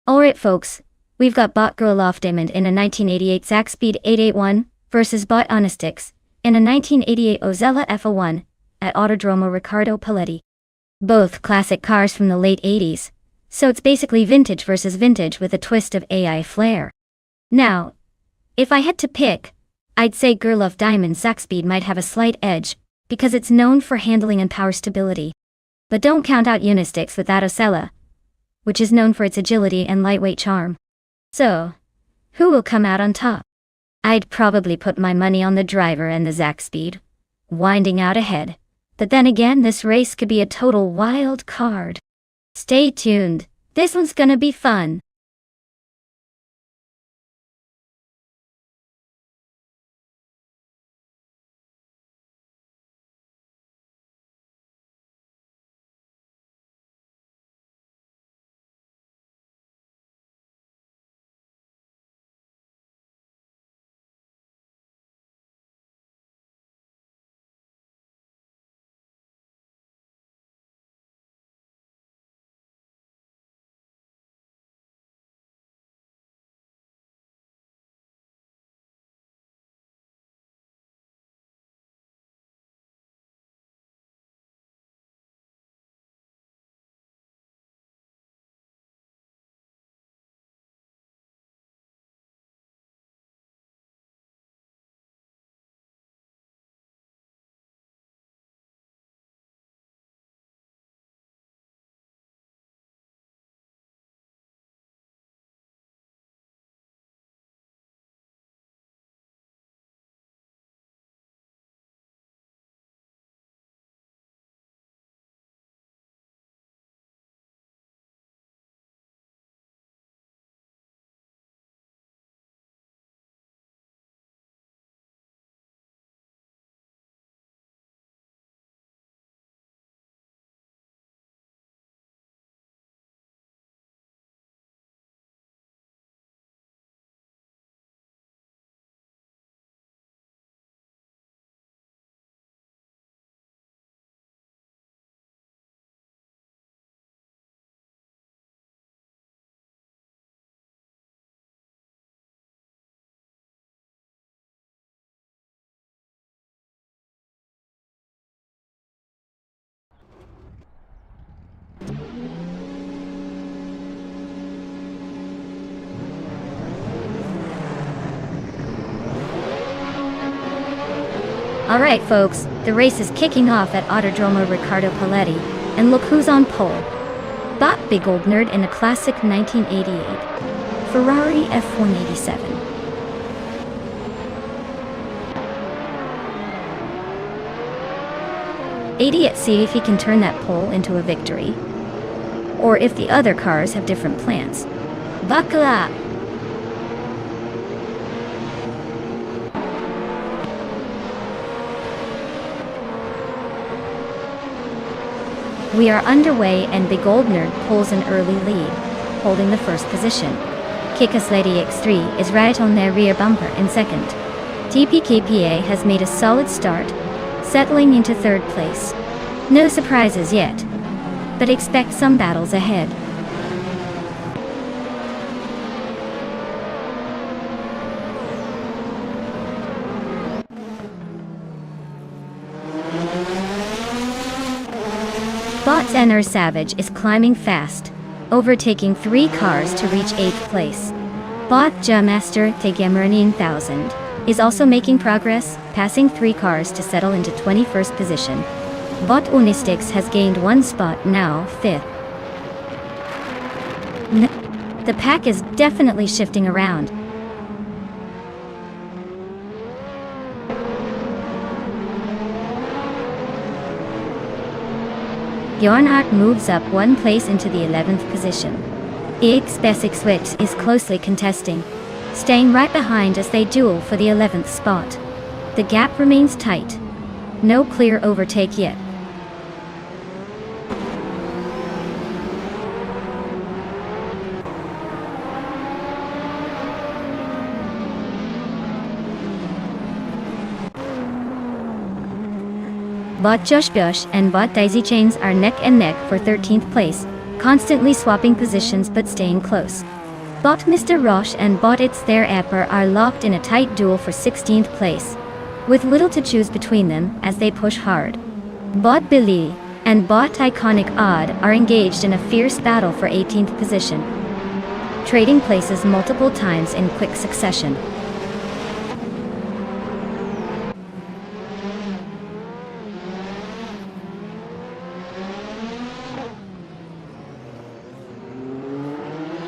Speaker 1: Alright folks, we've got Bot Girloff Diamond in a 1988 Zaxpeed 881 versus Bot Honestix in a 1988 Ozella F01 at Autodromo Riccardo Paletti. Both classic cars from the late 80s, so it's basically vintage versus vintage with a twist of AI flair. Now, if I had to pick, I'd say Gerloff Diamond Zaxpeed might have a slight edge, because it's known for handling and power stability. But don't count out Unistix with that Ozella, which is known for its agility and lightweight charm. So, Who will come out on top? I'd probably put my money on the driver and the Zach speed, winding out ahead. But then again, this race could be a total wild card. Stay tuned, this one's gonna be fun. Alright folks, the race is kicking off at Autodromo Riccardo Paletti, and look who's on pole. Bot Big Old Nerd in a classic 1988 Ferrari F187. Idiot, see if he can turn that pole into a victory. Or if the other cars have different plans. Buckle up! We are underway and Big Old Nerd pulls an early lead, holding the first position. Kickass Lady X3 is right on their rear bumper in second. TPKPA has made a solid start, settling into third place. No surprises yet, but expect some battles ahead. Bot's Ener Savage is climbing fast, overtaking 3 cars to reach 8th place. Bot Jamaster Tegemernin 1000 is also making progress, passing 3 cars to settle into 21st position. Bot Unistix has gained 1 spot, now 5th. The pack is definitely shifting around. Bjornhart moves up 1 place into the 11th position. EX Basic Switch is closely contesting, staying right behind as they duel for the 11th spot. The gap remains tight. No clear overtake yet. Bot Josh Bush and Bot Daisy Chains are neck and neck for 13th place, constantly swapping positions but staying close. Bot Mr. Roche and Bot It's Their Apper are locked in a tight duel for 16th place, with little to choose between them as they push hard. Bot Billy and Bot Iconic Odd are engaged in a fierce battle for 18th position, trading places multiple times in quick succession.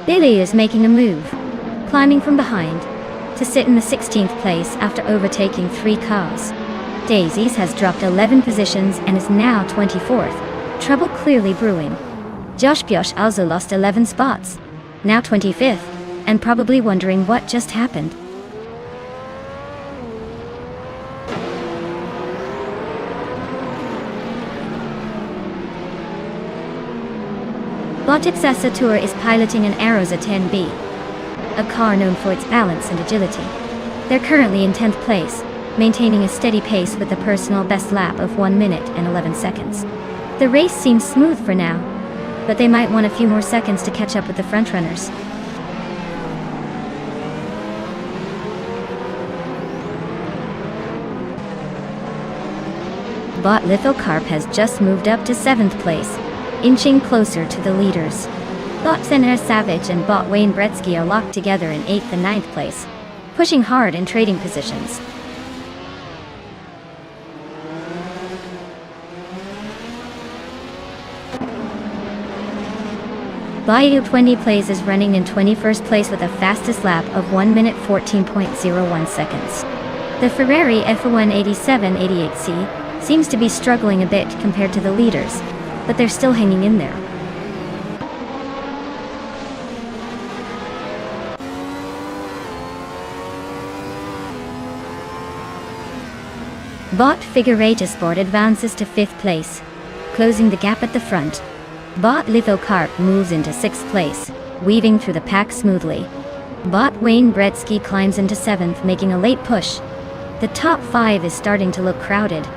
Speaker 1: Billy is making a move. climbing from behind to sit in the 16th place after overtaking 3 cars. Daisies has dropped 11 positions and is now 24th. Trouble clearly brewing. Josh Biosh also lost 11 spots, now 25th, and probably wondering what just happened. Botixasa Tour is piloting an Arosa 10B, a car known for its balance and agility. They're currently in 10th place, maintaining a steady pace with a personal best lap of 1 minute and 11 seconds. The race seems smooth for now, but they might want a few more seconds to catch up with the frontrunners. Bot Lithocarp has just moved up to 7th place, inching closer to the leaders. Bot Senator Savage and Bot Wayne Bretsky are locked together in 8th and 9th place, pushing hard in trading positions. Bayou 20 plays is running in 21st place with a fastest lap of 1 minute 14.01 seconds. The Ferrari F18788C seems to be struggling a bit compared to the leaders, but they're still hanging in there. Bot Figurata Sport advances to 5th place, closing the gap at the front. Bot Lithocarp moves into 6th place, weaving through the pack smoothly. Bot Wayne Bretsky climbs into 7th, making a late push. The top 5 is starting to look crowded.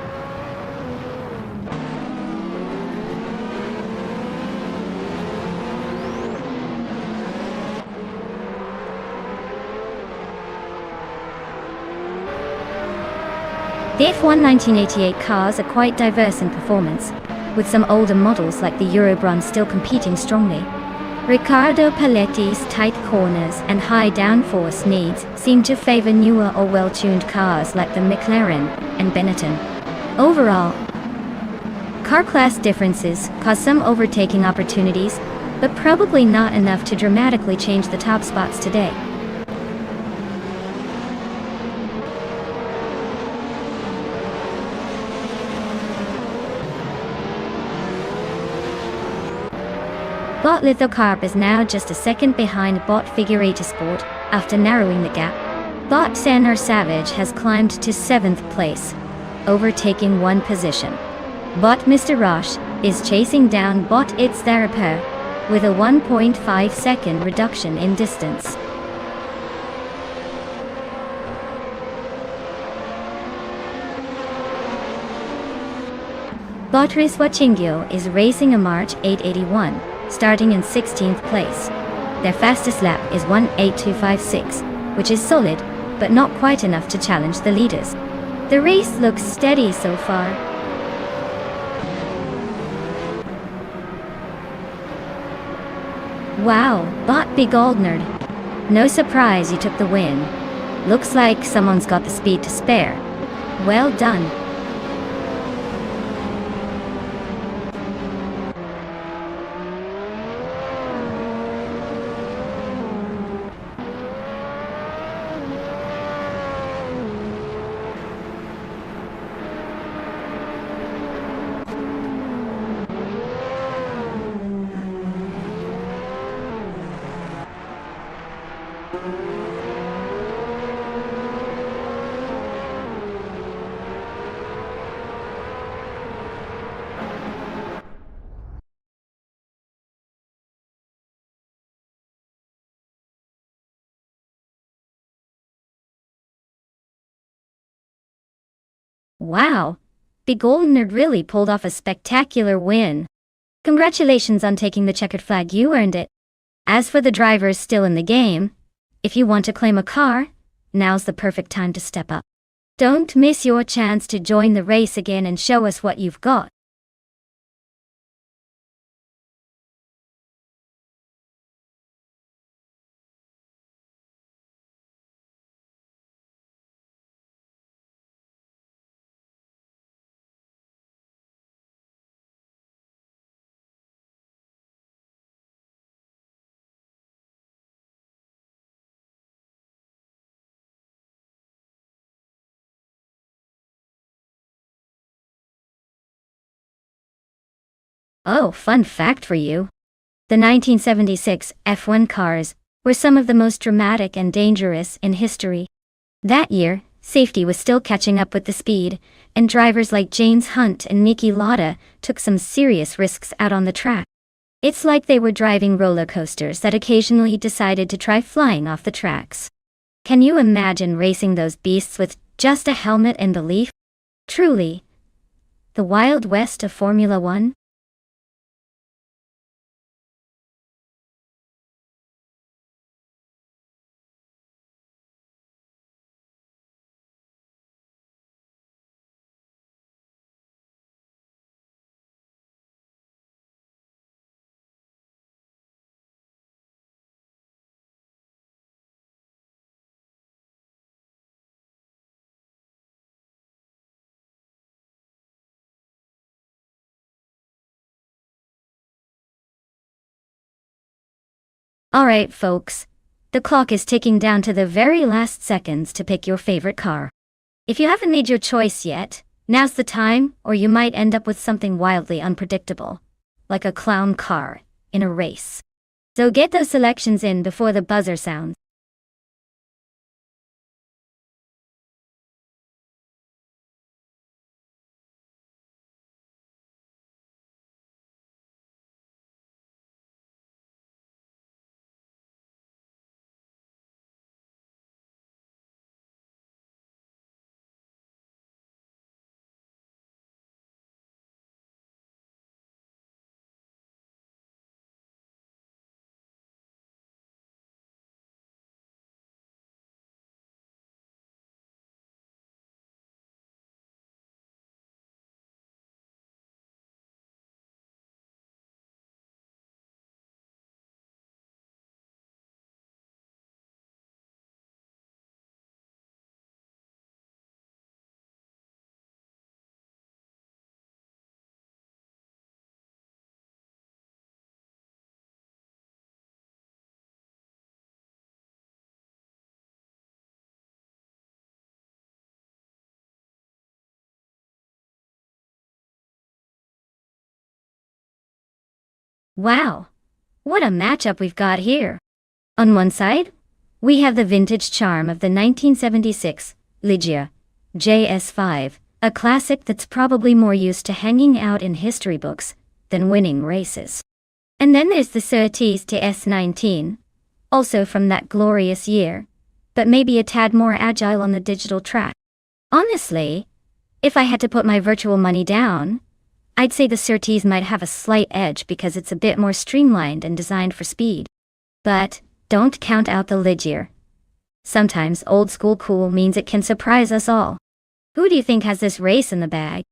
Speaker 1: The F1 1988 cars are quite diverse in performance, with some older models like the Eurobronze still competing strongly. Riccardo Paletti's tight corners and high downforce needs seem to favor newer or well-tuned cars like the McLaren and Benetton. Overall, car class differences cause some overtaking opportunities, but probably not enough to dramatically change the top spots today. Bot Lithocarp is now just a second behind Bot Figurata Sport after narrowing the gap. Bot Senator Savage has climbed to 7th place, overtaking 1 position. Bot Mr. Roche is chasing down Bot It's Theraper with a 1.5 second reduction in distance. Bot Riswachingyo is racing a March 881, starting in 16th place. Their fastest lap is 1:82.56, which is solid, but not quite enough to challenge the leaders. The race looks steady so far. Wow, Bot B. Goldnerd. No surprise you took the win. Looks like someone's got the speed to spare. Well done. Wow, the Golden Nerd really pulled off a spectacular win. Congratulations on taking the checkered flag, you earned it. As for the drivers still in the game, if you want to claim a car, now's the perfect time to step up. Don't miss your chance to join the race again and show us what you've got. Oh, fun fact for you. The 1976 F1 cars were some of the most dramatic and dangerous in history. That year, safety was still catching up with the speed, and drivers like James Hunt and Niki Lauda took some serious risks out on the track. It's like they were driving roller coasters that occasionally decided to try flying off the tracks. Can you imagine racing those beasts with just a helmet and a leaf? Truly, the Wild West of Formula One? Alright, folks. The clock is ticking down to the very last seconds to pick your favorite car. If you haven't made your choice yet, now's the time, or you might end up with something wildly unpredictable, like a clown car in a race. So get those selections in before the buzzer sounds. Wow, what a matchup we've got here. On one side, we have the vintage charm of the 1976 Ligia JS5, a classic that's probably more used to hanging out in history books than winning races. And then there's the Surtees TS19, also from that glorious year, but maybe a tad more agile on the digital track. Honestly, if I had to put my virtual money down, I'd say the Surtees might have a slight edge because it's a bit more streamlined and designed for speed. But don't count out the Ligier. Sometimes old school cool means it can surprise us all. Who do you think has this race in the bag?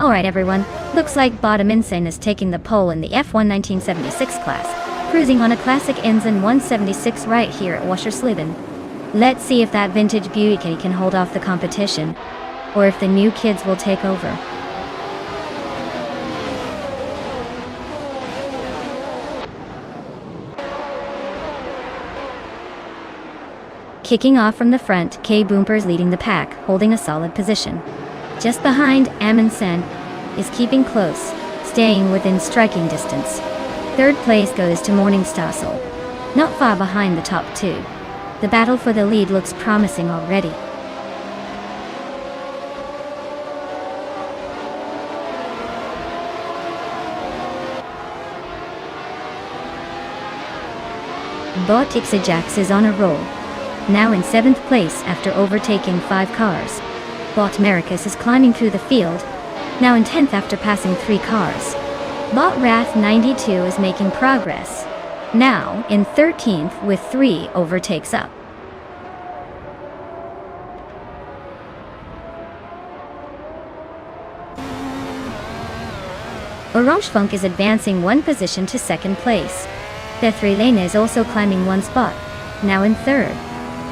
Speaker 1: Alright everyone, looks like Bottom Insane is taking the pole in the F1 1976 class, cruising on a classic Ensign 176 right here at Wassersleben. Let's see if that vintage beauty can hold off the competition, or if the new kids will take over. Kicking off from the front, K Boomper's leading the pack, holding a solid position. Just behind, Amundsen is keeping close, staying within striking distance. Third place goes to Nonstop Racing, not far behind the top two. The battle for the lead looks promising already. Ajax is on a roll, now in 7th place after overtaking 5 cars. Bot Marcus is climbing through the field, now in 10th after passing 3 cars. Bot Wrath 92 is making progress, now in 13th with 3 overtakes up. Orange Funk is advancing 1 position to 2nd place. The 3 lane is also climbing 1 spot, now in 3rd.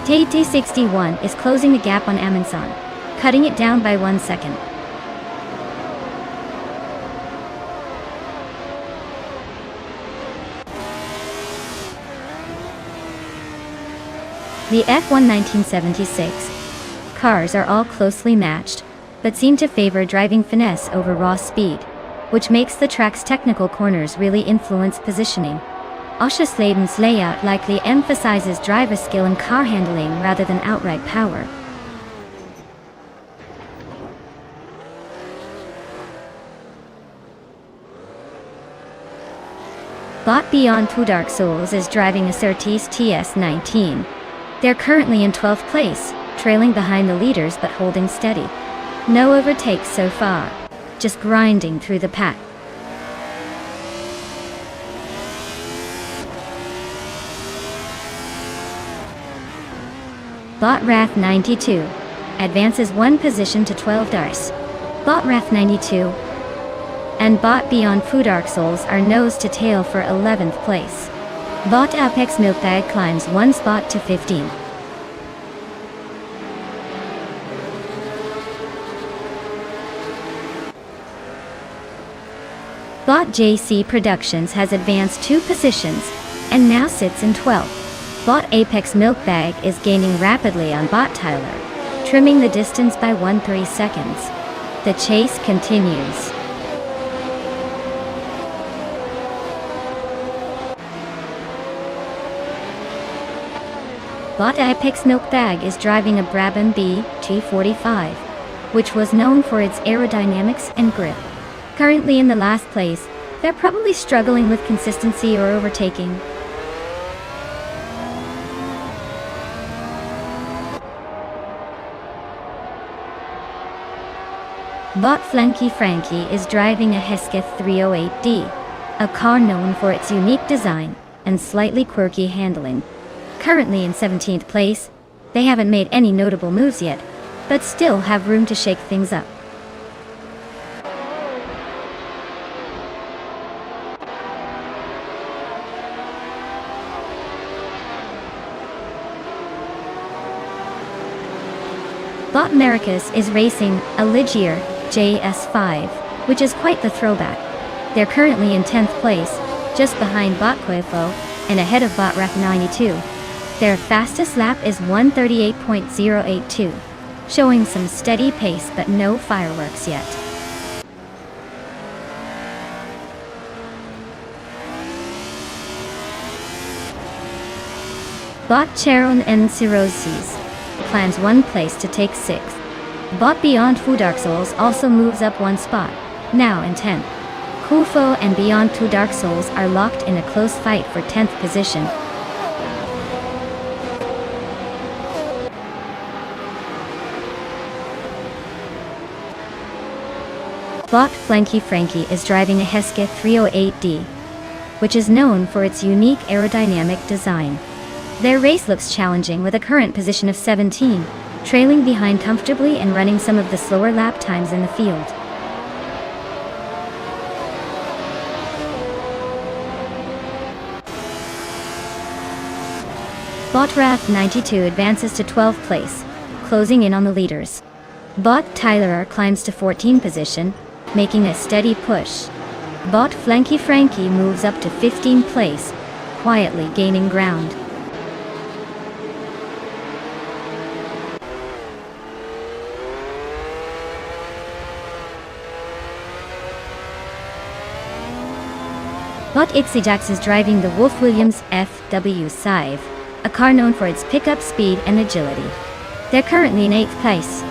Speaker 1: TT61 is closing the gap on Amundsen, cutting it down by 1 second. The F1 1976 cars are all closely matched, but seem to favor driving finesse over raw speed, which makes the track's technical corners really influence positioning. Wassersleben's layout likely emphasizes driver skill and car handling rather than outright power. Bot Beyond Two Dark Souls is driving a Surtees TS19. They're currently in 12th place, trailing behind the leaders but holding steady. No overtakes so far, just grinding through the pack. Bot Wrath 92 advances 1 position to 12th place. Bot Wrath 92 and Bot Beyond Two Dark Souls are nose to tail for 11th place. Bot Apex Milkbag climbs 1 spot to 15. Bot JC Productions has advanced 2 positions and now sits in 12th. Bot Apex Milkbag is gaining rapidly on Bot Tyler, trimming the distance by 1.3 seconds. The chase continues. Bot Apex Milkbag is driving a Brabham BT45, which was known for its aerodynamics and grip. Currently in the last place, they're probably struggling with consistency or overtaking. Bot Flanky Frankie is driving a Hesketh 308D, a car known for its unique design and slightly quirky handling. Currently in 17th place, they haven't made any notable moves yet, but still have room to shake things up. Bot Marcus is racing a Ligier JS5, which is quite the throwback. They're currently in 10th place, just behind Bot Quefo and ahead of Bot Wrath 92. Their fastest lap is 1:38.082, showing some steady pace but no fireworks yet. Bot Charon and Cirrhosis plans 1 place to take 6th. Bot Beyond Two Dark Souls also moves up 1 spot, now in 10th. Kufo and Beyond Two Dark Souls are locked in a close fight for 10th position. Bot Flanky Frankie is driving a Hesketh 308D, which is known for its unique aerodynamic design. Their race looks challenging with a current position of 17, trailing behind comfortably and running some of the slower lap times in the field. Bot Wrath 92 advances to 12th place, closing in on the leaders. Bot Tyler climbs to 14th position, making a steady push. Bot Flanky Frankie moves up to 15th place, quietly gaining ground. Bot Ixiejax is driving the Wolf Williams FW Scythe, a car known for its pickup speed and agility. They're currently in 8th place,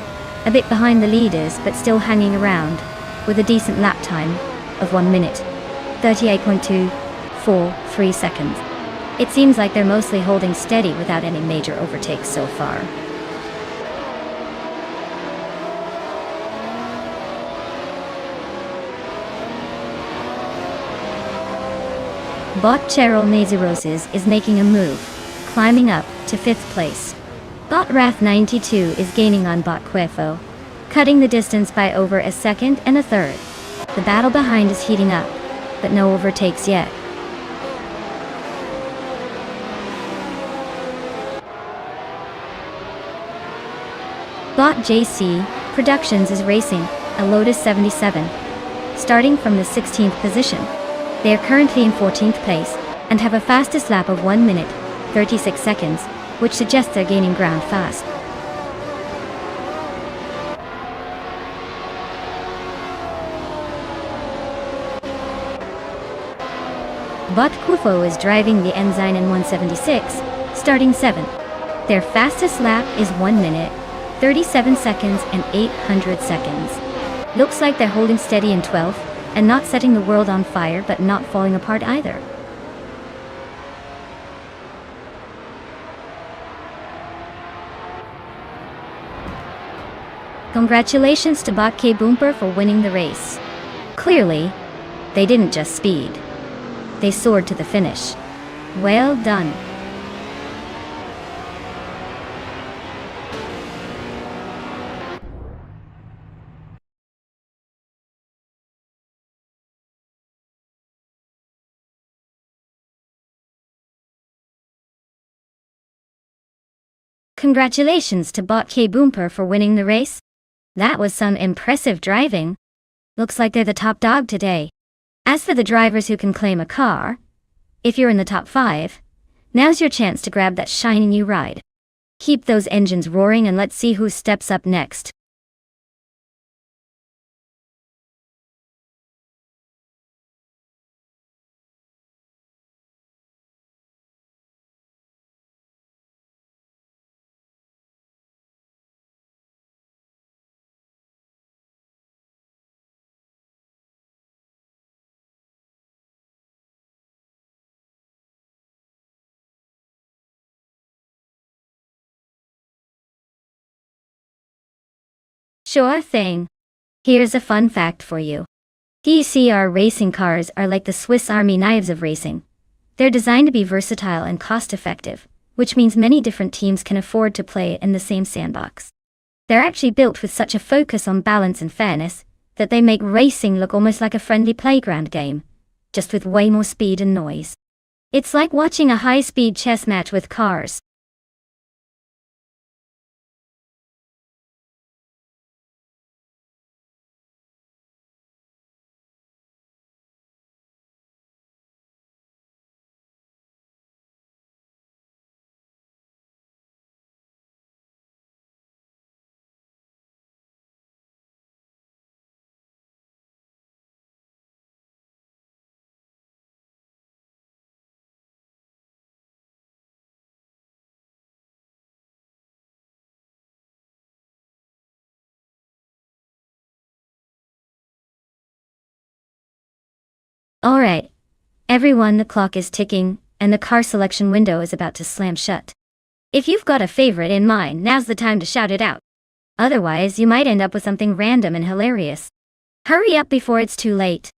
Speaker 1: a bit behind the leaders but still hanging around, with a decent lap time of 1 minute, 38.243 seconds. It seems like they're mostly holding steady without any major overtakes so far. Bot Cheryl Naziroses is making a move, climbing up to 5th place. Bot Wrath 92 is gaining on Bot Quefo, cutting the distance by over a second and a third. The battle behind is heating up, but no overtakes yet. Bot JC Productions is racing a Lotus 77, starting from the 16th position. They are currently in 14th place and have a fastest lap of 1 minute, 36 seconds, which suggests they're gaining ground fast. Bot Kufo is driving the Enzyme in 176, starting 7th. Their fastest lap is 1 minute, 37 seconds and 800 seconds. Looks like they're holding steady in 12th, and not setting the world on fire but not falling apart either. Congratulations to Bot K Boomper for winning the race. Clearly, they didn't just speed. They soared to the finish. Well done. Congratulations to Bot K Boomper for winning the race. That was some impressive driving. Looks like they're the top dog today. As for the drivers who can claim a car, if you're in the top 5, now's your chance to grab that shiny new ride. Keep those engines roaring and let's see who steps up next. Sure thing. Here's a fun fact for you. DCR racing cars are like the Swiss Army knives of racing. They're designed to be versatile and cost-effective, which means many different teams can afford to play in the same sandbox. They're actually built with such a focus on balance and fairness that they make racing look almost like a friendly playground game, just with way more speed and noise. It's like watching a high-speed chess match with cars. Alright, everyone, the clock is ticking, and the car selection window is about to slam shut. If you've got a favorite in mind, now's the time to shout it out. Otherwise, you might end up with something random and hilarious. Hurry up before it's too late.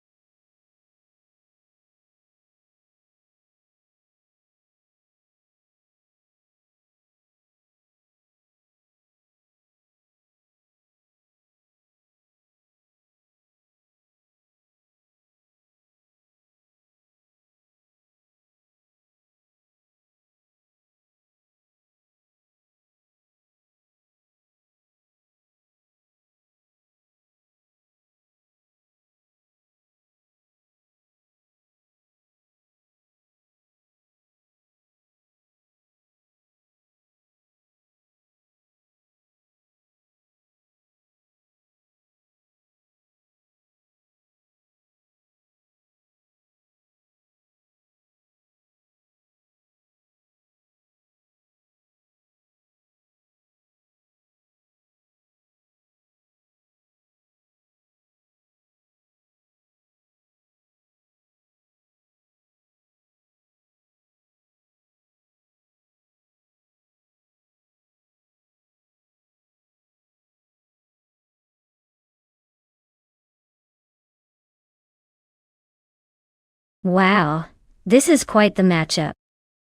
Speaker 1: Wow, this is quite the matchup.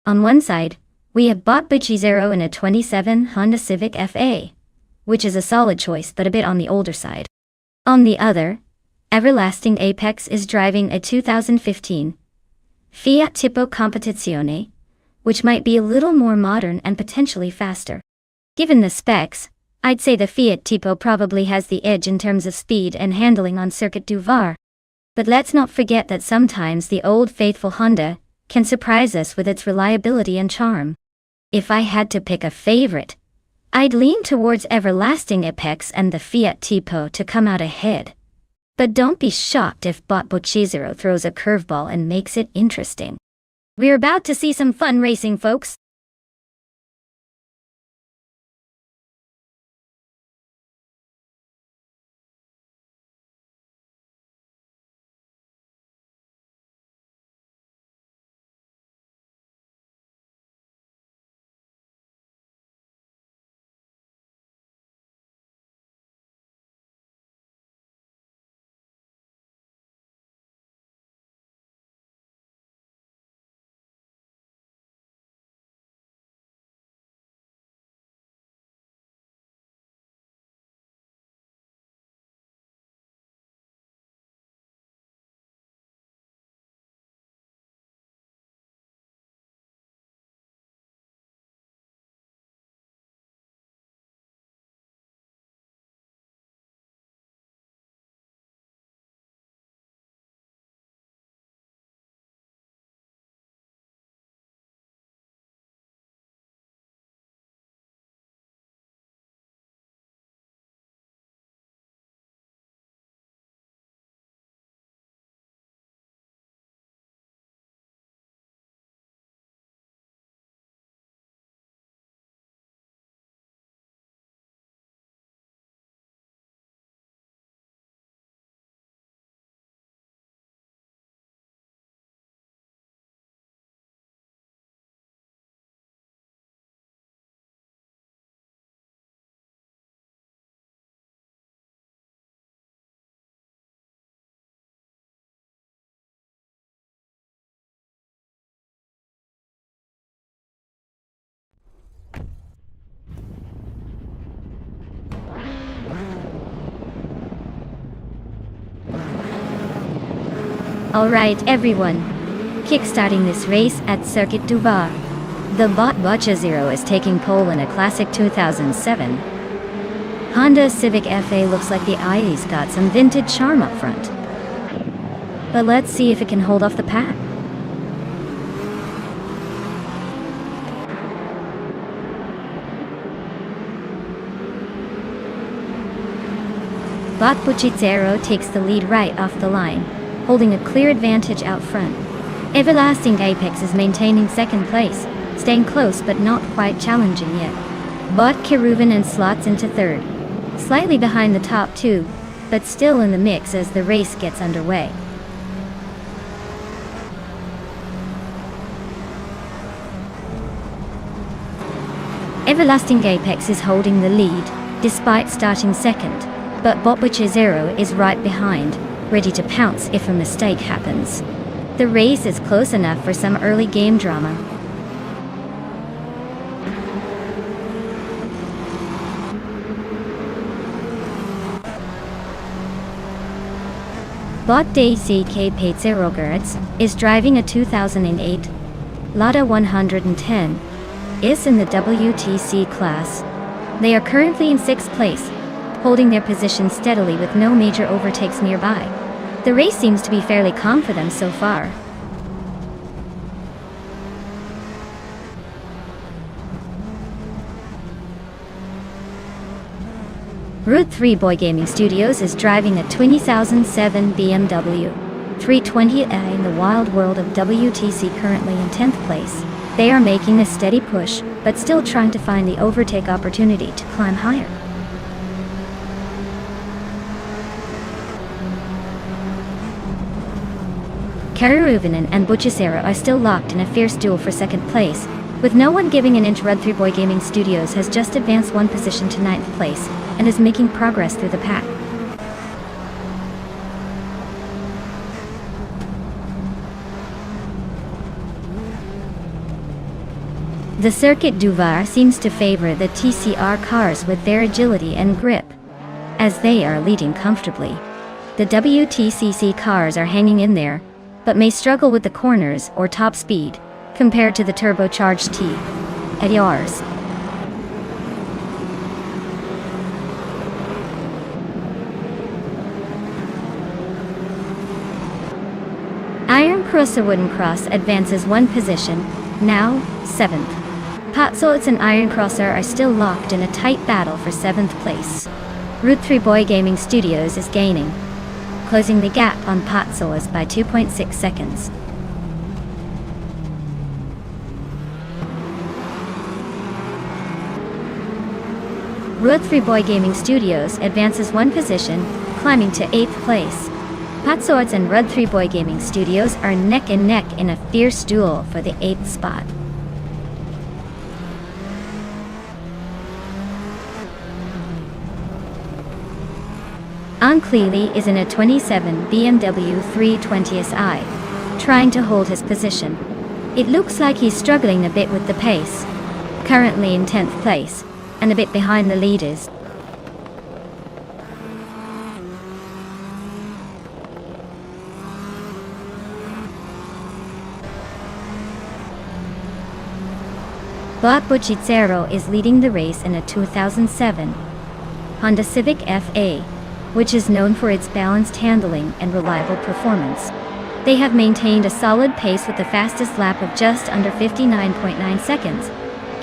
Speaker 1: On one side, we have bought Bucci in a 27 Honda Civic FA, which is a solid choice but a bit on the older side. On the other, Everlasting Apex is driving a 2015 Fiat Tipo Competizione, which might be a little more modern and potentially faster. Given the specs, I'd say the Fiat Tipo probably has the edge in terms of speed and handling on Circuit du Var. But let's not forget that sometimes the old faithful Honda can surprise us with its reliability and charm. If I had to pick a favorite, I'd lean towards Everlasting Apex and the Fiat Tipo to come out ahead. But don't be shocked if Bot Bucci throws a curveball and makes it interesting. We're about to see some fun racing, folks. Alright everyone, kickstarting this race at Circuit du Var. The Bot Bucci is taking pole in a classic 2007 Honda Civic FA. Looks like the IE's got some vintage charm up front. But let's see if it can hold off the pack. Bot Bucci takes the lead right off the line, holding a clear advantage out front. Everlasting Apex is maintaining second place, staying close but not quite challenging yet. Bot Kerouven slots into third, slightly behind the top two, but still in the mix as the race gets underway. Everlasting Apex is holding the lead, despite starting second, but Bot Bucci is right behind, ready to pounce if a mistake happens. The race is close enough for some early game drama. Bot DCK Patezerogertz is driving a 2008 Lada 110 is in the WTC class. They are currently in 6th place, holding their position steadily with no major overtakes nearby. The race seems to be fairly calm for them so far. Route 3 Boy Gaming Studios is driving a 2007 BMW 320i in the wild world of WTC, currently in 10th place. They are making a steady push, but still trying to find the overtake opportunity to climb higher. Kerouven and Bucci are still locked in a fierce duel for second place, with no one giving an inch. Route 3 Boy Gaming Studios has just advanced one position to 9th place, and is making progress through the pack. The Circuit du Var seems to favor the TCR cars with their agility and grip, as they are leading comfortably. The WTCC cars are hanging in there, but may struggle with the corners or top speed, compared to the turbocharged TCRs. Iron Cross Wooden Cross advances one position, now 7th. Patsolitz and Iron Crosser are still locked in a tight battle for 7th place. Route 3 Boy Gaming Studios is gaining, closing the gap on Patsolitz by 2.6 seconds. Route 3 Boy Gaming Studios advances one position, climbing to 8th place. Patsolitz and Route 3 Boy Gaming Studios are neck and neck in a fierce duel for the 8th spot. Cleely is in a 27 BMW 320si, trying to hold his position. It looks like he's struggling a bit with the pace, currently in 10th place, and a bit behind the leaders. Bob Buccizzero is leading the race in a 2007 Honda Civic FA, which is known for its balanced handling and reliable performance. They have maintained a solid pace with the fastest lap of just under 59.9 seconds,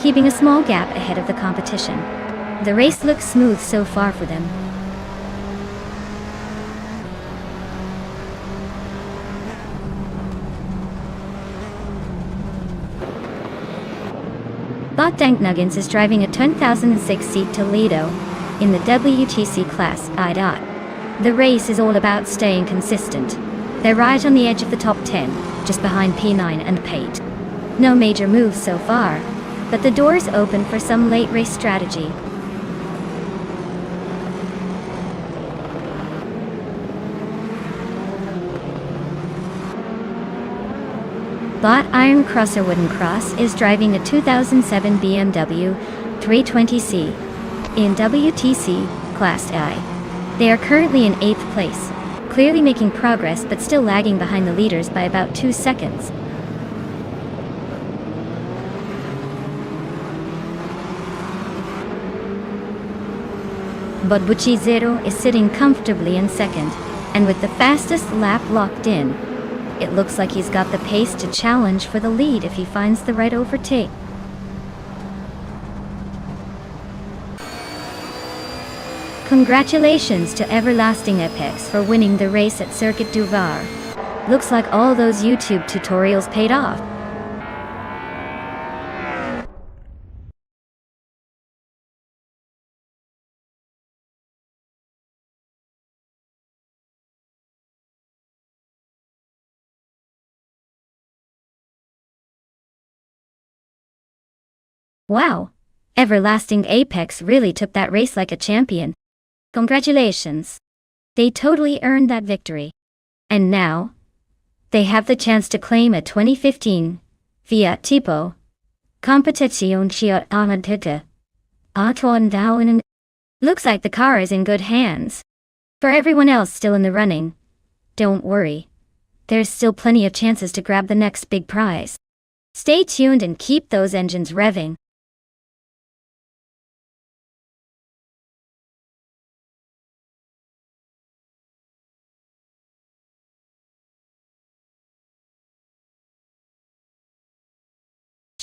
Speaker 1: keeping a small gap ahead of the competition. The race looks smooth so far for them. Botdank Nuggins is driving a 10,006-seat Toledo in the WTC Class I. The race is all about staying consistent. They're right on the edge of the top 10, just behind P9 and Pate. No major moves so far, but the door's open for some late race strategy. Bot Iron Crosser Wooden Cross is driving a 2007 BMW 320c in WTC Class I. They are currently in 8th place, clearly making progress but still lagging behind the leaders by about 2 seconds. But Buccizzero is sitting comfortably in 2nd, and with the fastest lap locked in, it looks like he's got the pace to challenge for the lead if he finds the right overtake. Congratulations to Everlasting Apex for winning the race at Circuit du Var. Looks like all those YouTube tutorials paid off. Wow! Everlasting Apex really took that race like a champion. Congratulations! They totally earned that victory. And now, they have the chance to claim a 2015 Fiat Tipo Competizione Fiat Amatita. Looks like the car is in good hands. For everyone else still in the running, don't worry. There's still plenty of chances to grab the next big prize. Stay tuned and keep those engines revving.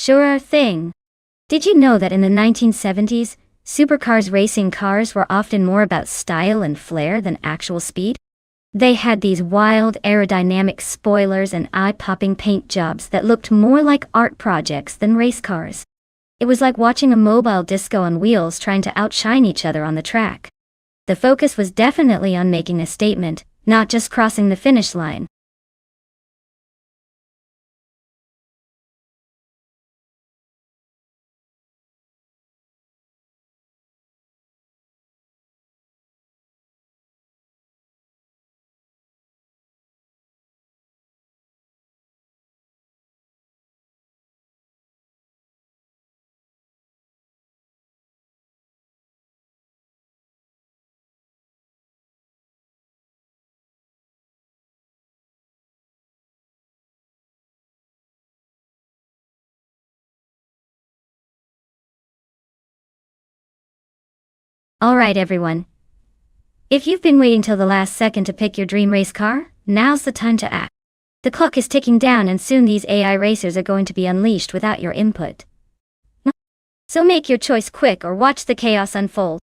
Speaker 1: Sure thing. Did you know that in the 1970s, supercars racing cars were often more about style and flair than actual speed? They had these wild aerodynamic spoilers and eye-popping paint jobs that looked more like art projects than race cars. It was like watching a mobile disco on wheels trying to outshine each other on the track. The focus was definitely on making a statement, not just crossing the finish line. Alright everyone. If you've been waiting till the last second to pick your dream race car, now's the time to act. The clock is ticking down and soon these AI racers are going to be unleashed without your input. So make your choice quick or watch the chaos unfold.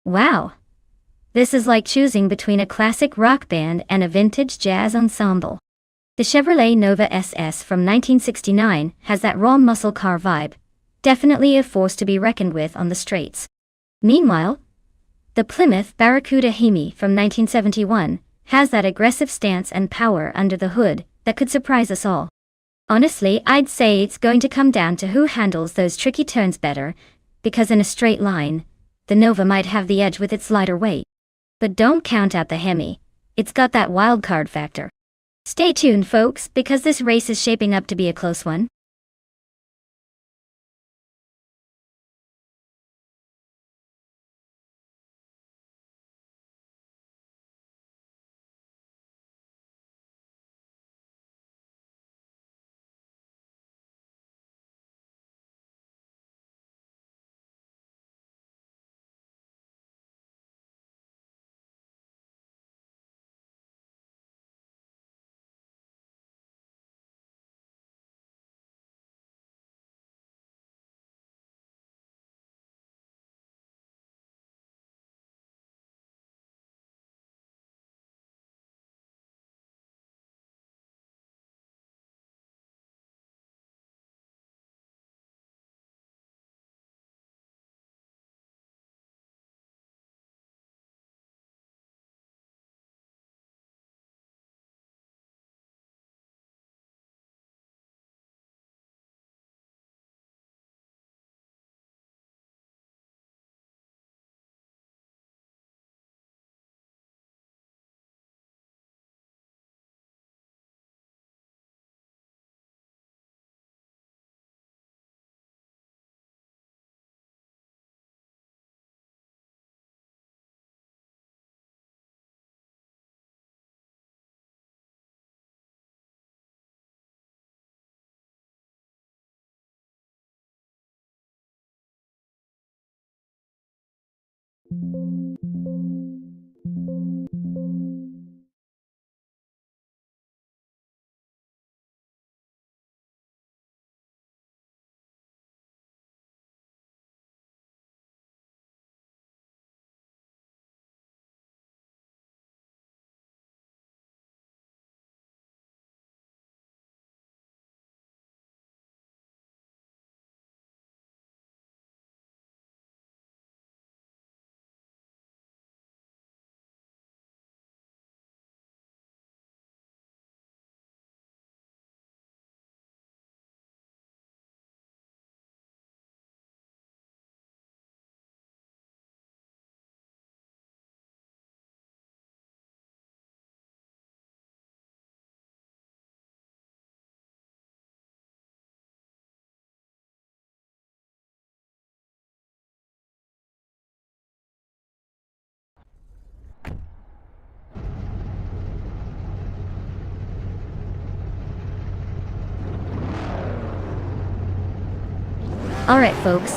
Speaker 1: Wow! This is like choosing between a classic rock band and a vintage jazz ensemble. The Chevrolet Nova SS from 1969 has that raw muscle car vibe, definitely a force to be reckoned with on the straights. Meanwhile, the Plymouth Barracuda Hemi from 1971 has that aggressive stance and power under the hood that could surprise us all. Honestly, I'd say it's going to come down to who handles those tricky turns better, because in a straight line, the Nova might have the edge with its lighter weight. But don't count out the Hemi. It's got that wild card factor. Stay tuned, folks, because this race is shaping up to be a close one. Alright folks,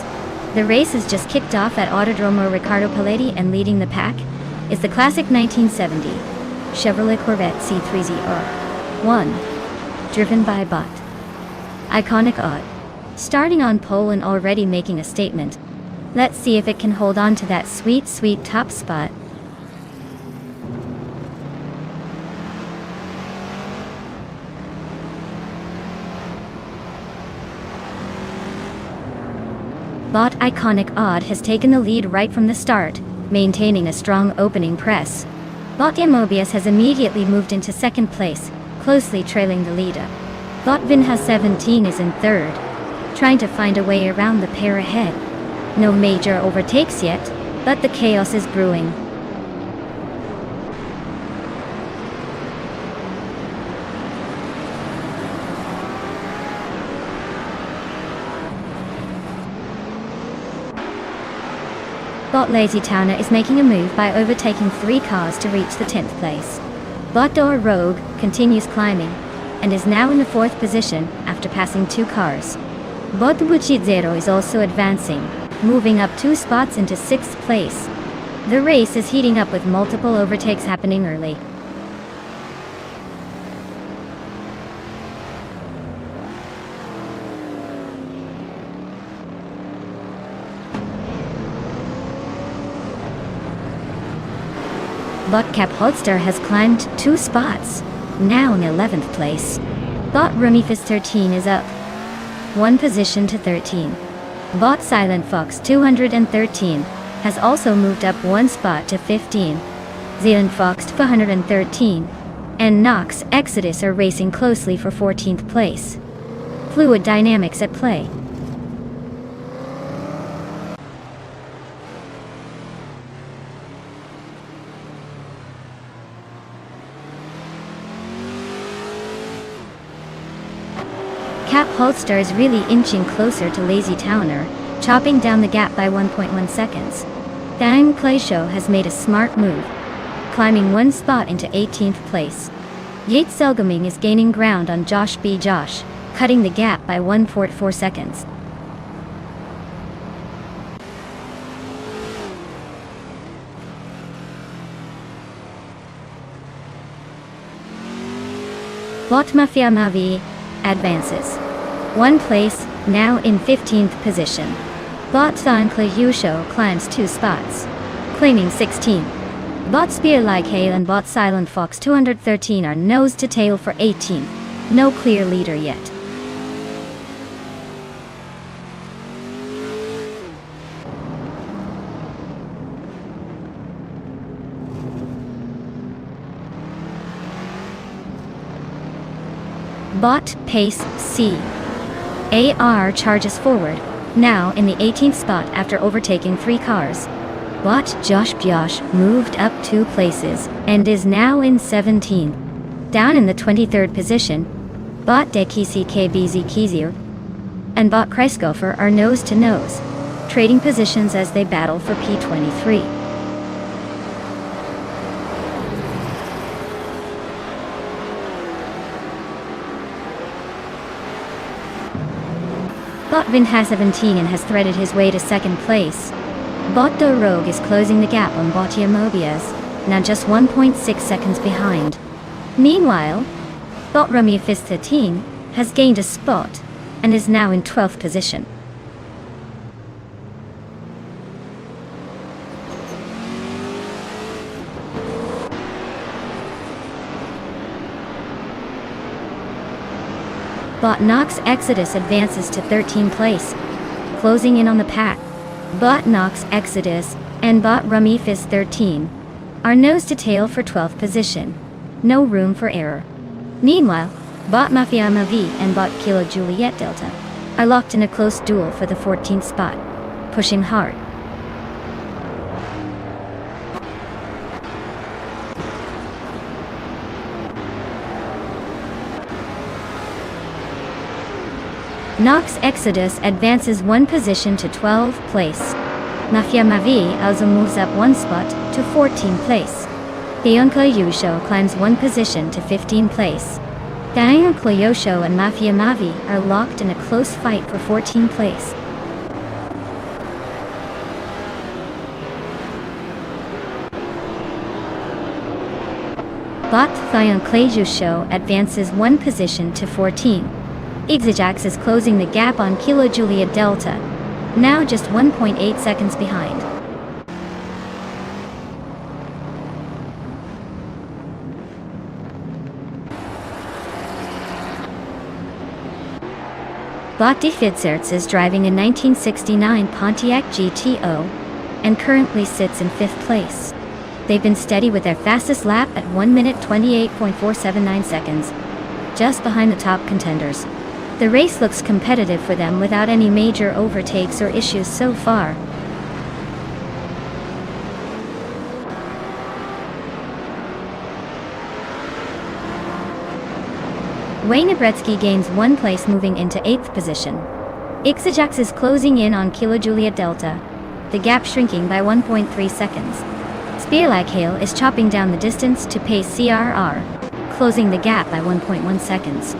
Speaker 1: the race has just kicked off at Autodromo Riccardo Paletti and leading the pack, is the classic 1970 Chevrolet Corvette C3ZR1, driven by Bot. Iconic odd. Starting on pole and already making a statement. Let's see if it can hold on to that sweet, sweet top spot. Bot Iconic Odd has taken the lead right from the start, maintaining a strong opening press. Bot Mobius has immediately moved into second place, closely trailing the leader. Bot Vinha 17 is in third, trying to find a way around the pair ahead. No major overtakes yet, but the chaos is brewing. Bot Lazy Towner is making a move by overtaking 3 cars to reach the 10th place. Bot Door Rogue continues climbing, and is now in the 4th position after passing 2 cars. Bot Buchizero is also advancing, moving up 2 spots into 6th place. The race is heating up with multiple overtakes happening early. Bot Cap Holster has climbed 2 spots, now in 11th place. Bot Rumifist 13 is up 1 position to 13. Bot Silent Fox 213 has also moved up 1 spot to 15. Zealand Fox 213 and Nox Exodus are racing closely for 14th place. Fluid dynamics at play. Cap Holster is really inching closer to Lazy Towner, chopping down the gap by 1.1 seconds. Dang Clayshow has made a smart move, climbing 1 spot into 18th place. Yates Selgaming is gaining ground on Josh B. Josh, cutting the gap by 1.4 seconds. Bot Mafia Mavi advances 1 place, now in 15th position. Bot San Clayusho climbs 2 spots, claiming 16. Bot Spear Like Hail and Bot Silent Fox 213 are nose to tail for 18. No clear leader yet. Bot Pace C. AR charges forward, now in the 18th spot after overtaking 3 cars. Bot Josh Bjosh moved up 2 places, and is now in 17. Down in the 23rd position, Bot Dekisi KBZ Kizir and Bot Kreisgopher are nose to nose, trading positions as they battle for P23. Bot Vinha 17 has threaded his way to 2nd place. Bot Do Rogue is closing the gap on Botia Mobius, now just 1.6 seconds behind. Meanwhile, Bot Rummy Fist 13 has gained a spot, and is now in 12th position. Bot Nox Exodus advances to 13th place, closing in on the pack. Bot Nox Exodus and Bot Rummy Fist 13 are nose to tail for 12th position. No room for error. Meanwhile, Bot Mafia Mavi and Bot Kilo Juliet Delta are locked in a close duel for the 14th spot, pushing hard. Nox Exodus advances 1 position to 12th place. Mafia Mavi also moves up 1 spot to 14th place. Dayunka Yusho climbs 1 position to 15th place. Dayunka Yosho and Mafia Mavi are locked in a close fight for 14th place. Bot Thion show advances one position to 14. Exajax is closing the gap on Kilo Juliet Delta, now just 1.8 seconds behind. Bot Fitzerts is driving a 1969 Pontiac GTO and currently sits in 5th place. They've been steady with their fastest lap at 1 minute 28.479 seconds, just behind the top contenders. The race looks competitive for them without any major overtakes or issues so far. Wayne Gretzky gains 1 place moving into 8th position. Exajax is closing in on Kilo Juliet Delta, the gap shrinking by 1.3 seconds. Spearlike is chopping down the distance to pace CRR, closing the gap by 1.1 seconds.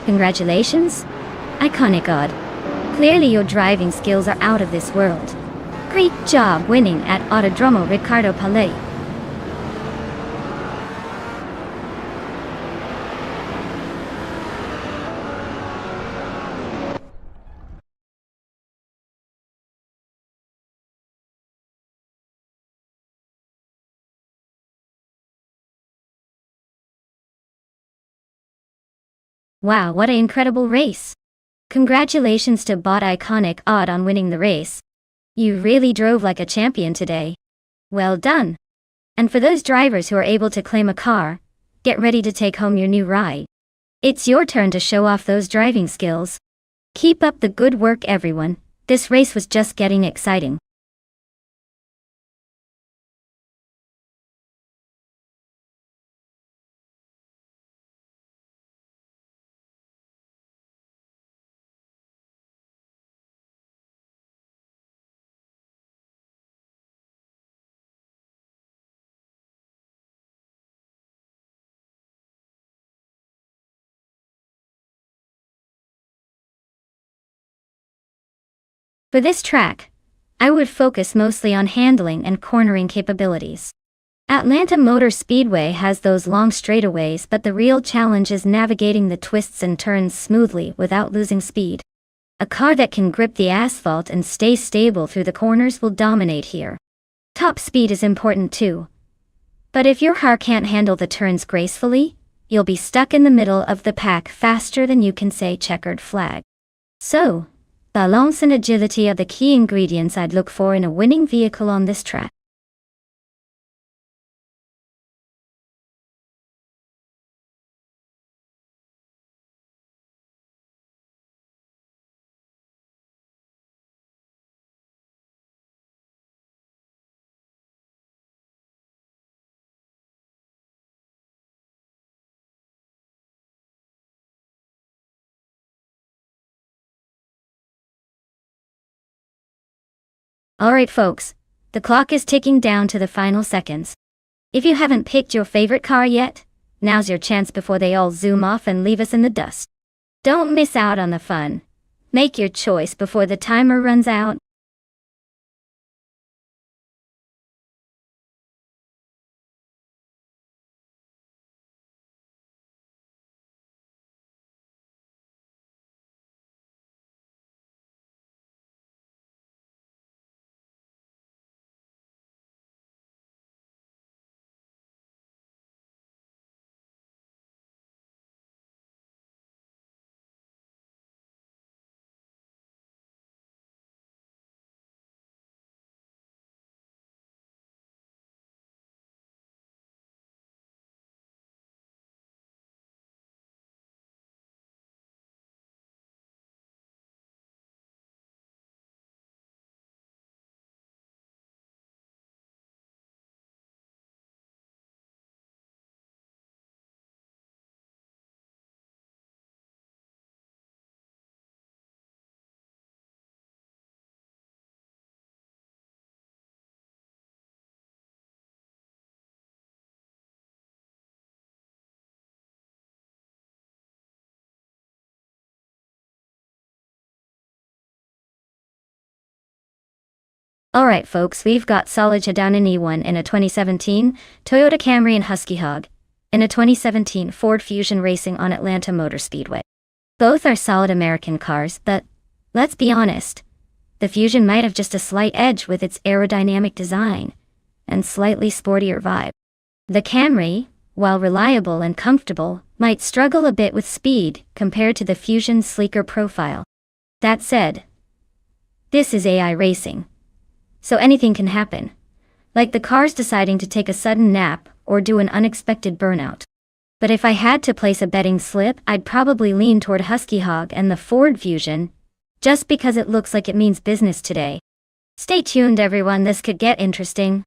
Speaker 1: Congratulations, Iconic Odd. Clearly your driving skills are out of this world. Great job winning at Autodromo Ricardo Palais. Wow, what an incredible race! Congratulations to Bot Iconic Odd on winning the race. You really drove like a champion today. Well done! And for those drivers who are able to claim a car, get ready to take home your new ride. It's your turn to show off those driving skills. Keep up the good work, everyone. This race was just getting exciting. For this track, I would focus mostly on handling and cornering capabilities. Atlanta Motor Speedway has those long straightaways, but the real challenge is navigating the twists and turns smoothly without losing speed. A car that can grip the asphalt and stay stable through the corners will dominate here. Top speed is important too. But if your car can't handle the turns gracefully, you'll be stuck in the middle of the pack faster than you can say checkered flag. So, balance and agility are the key ingredients I'd look for in a winning vehicle on this track. Alright folks, the clock is ticking down to the final seconds. If you haven't picked your favorite car yet, now's your chance before they all zoom off and leave us in the dust. Don't miss out on the fun. Make your choice before the timer runs out. Alright folks, we've got Solid down in E1 in a 2017 Toyota Camry and Husky Hog, in a 2017 Ford Fusion Racing on Atlanta Motor Speedway. Both are solid American cars, but, let's be honest, the Fusion might have just a slight edge with its aerodynamic design and slightly sportier vibe. The Camry, while reliable and comfortable, might struggle a bit with speed compared to the Fusion's sleeker profile. That said, this is AI racing, so anything can happen, like the cars deciding to take a sudden nap or do an unexpected burnout. But if I had to place a betting slip, I'd probably lean toward Husky Hog and the Ford Fusion, just because it looks like it means business today. Stay tuned everyone, this could get interesting.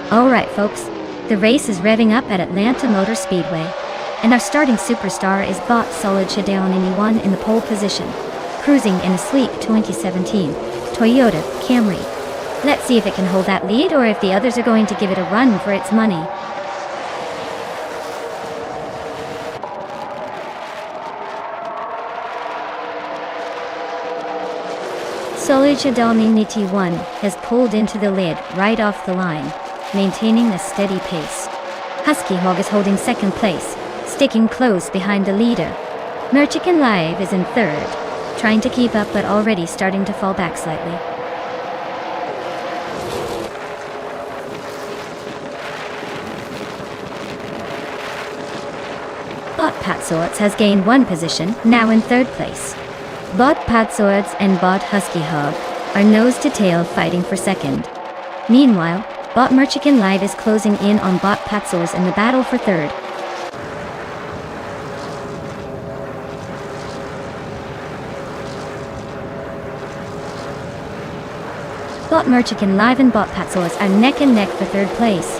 Speaker 1: Alright folks, the race is revving up at Atlanta Motor Speedway, and our starting superstar is Bot Solid down in E1 in the pole position, cruising in a sleek 2017 Toyota Camry. Let's see if it can hold that lead or if the others are going to give it a run for its money. Solid down in T1 has pulled into the lead right off the line, maintaining a steady pace. Husky Hog is holding second place, sticking close behind the leader. Merchican Live is in third, trying to keep up but already starting to fall back slightly. Bot Patsorts has gained one position, now in third place. Bot Patsorts and Bot Husky Hog are nose to tail fighting for second. Meanwhile, Bot Merchican Live is closing in on Bot Patsorts in the battle for third. Bot Merchican Live and Bot Patsorts are neck and neck for third place.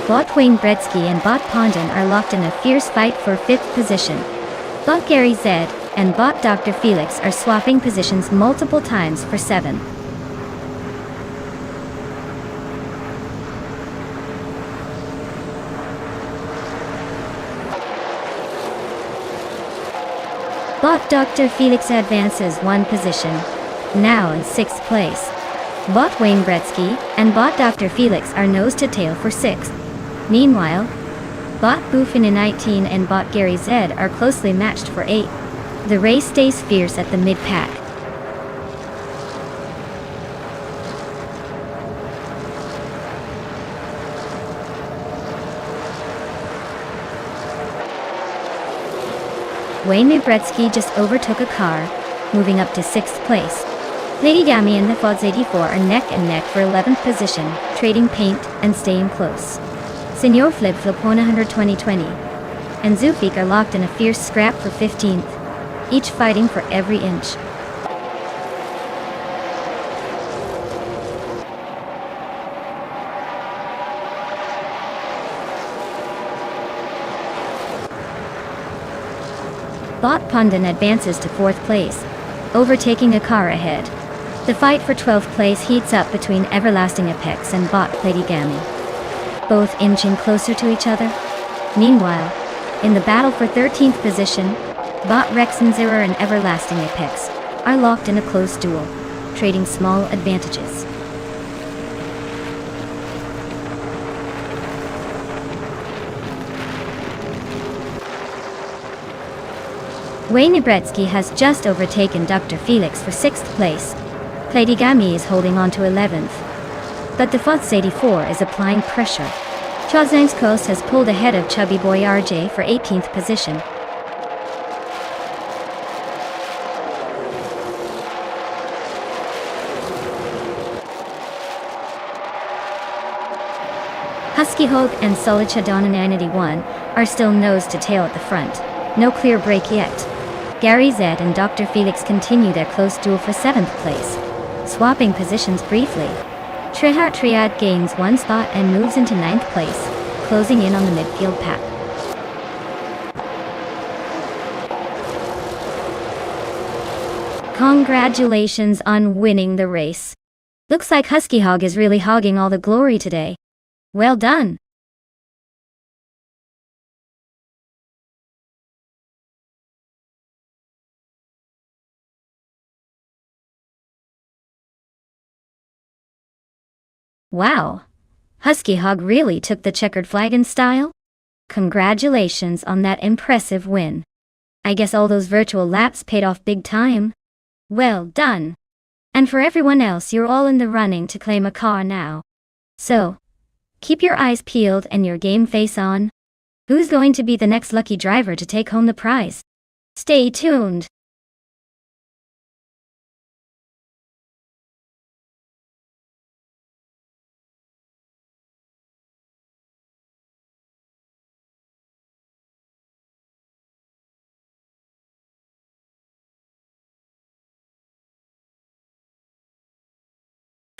Speaker 1: Bot Wayne Bredsky and Bot Pondon are locked in a fierce fight for fifth position. Bot Gary Zed and Bot Dr. Felix are swapping positions multiple times for 7. Bot Dr. Felix advances one position, now in 6th place. Bot Wayne Bredsky and Bot Dr. Felix are nose to tail for 6th. Meanwhile, Bot Boofin in 19 and Bot Gary Zed are closely matched for 8th. The race stays fierce at the mid-pack. Wayne Bredsky just overtook a car, moving up to 6th place. Lady Gami and the Fods 84 are neck and neck for 11th position, trading paint and staying close. Senor Flip Flipona 120 and Zufik are locked in a fierce scrap for 15th, each fighting for every inch. Bot Pundan advances to 4th place, overtaking a car ahead. The fight for 12th place heats up between Everlasting Apex and Bot Lady Gami, both inching closer to each other. Meanwhile, in the battle for 13th position, Bot Rexenzera and Everlasting Apex are locked in a close duel, trading small advantages. Wayne Ibretsky has just overtaken Dr. Felix for 6th place. Lady Gami is holding on to 11th. But the Fots 84 is applying pressure. Chazanskos has pulled ahead of Chubby Boy RJ for 18th position. Husky Hog and Solichadonna 981 are still nose to tail at the front. No clear break yet. Gary Zed and Dr. Felix continue their close duel for 7th place, swapping positions briefly. Trihart Triad gains 1 spot and moves into 9th place, closing in on the midfield pack. Congratulations on winning the race. Looks like Husky Hog is really hogging all the glory today. Well done! Wow! Husky Hog really took the checkered flag in style? Congratulations on that impressive win. I guess all those virtual laps paid off big time. Well done! And for everyone else, you're all in the running to claim a car now. So, keep your eyes peeled and your game face on. Who's going to be the next lucky driver to take home the prize? Stay tuned!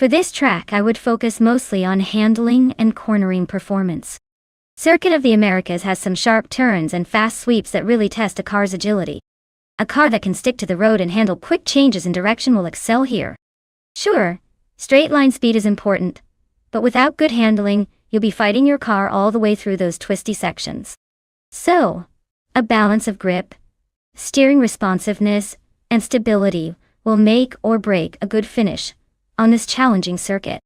Speaker 1: For this track, I would focus mostly on handling and cornering performance. Circuit of the Americas has some sharp turns and fast sweeps that really test a car's agility. A car that can stick to the road and handle quick changes in direction will excel here. Sure, straight line speed is important, but without good handling, you'll be fighting your car all the way through those twisty sections. So, a balance of grip, steering responsiveness, and stability will make or break a good finish on this challenging circuit.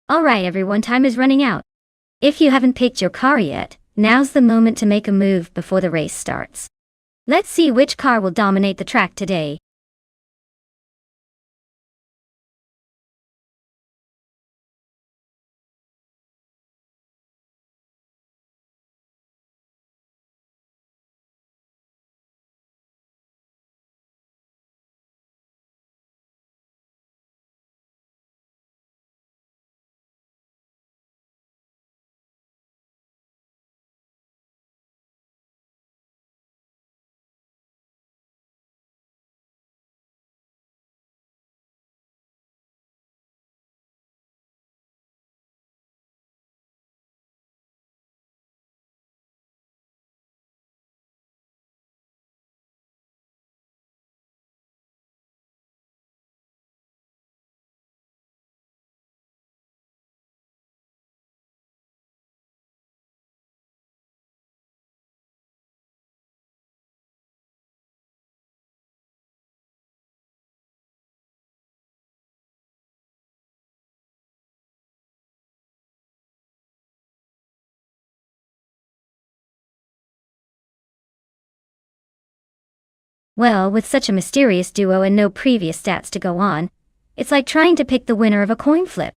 Speaker 1: Alright everyone, time is running out. If you haven't picked your car yet, now's the moment to make a move before the race starts. Let's see which car will dominate the track today. Well, with such a mysterious duo and no previous stats to go on, it's like trying to pick the winner of a coin flip.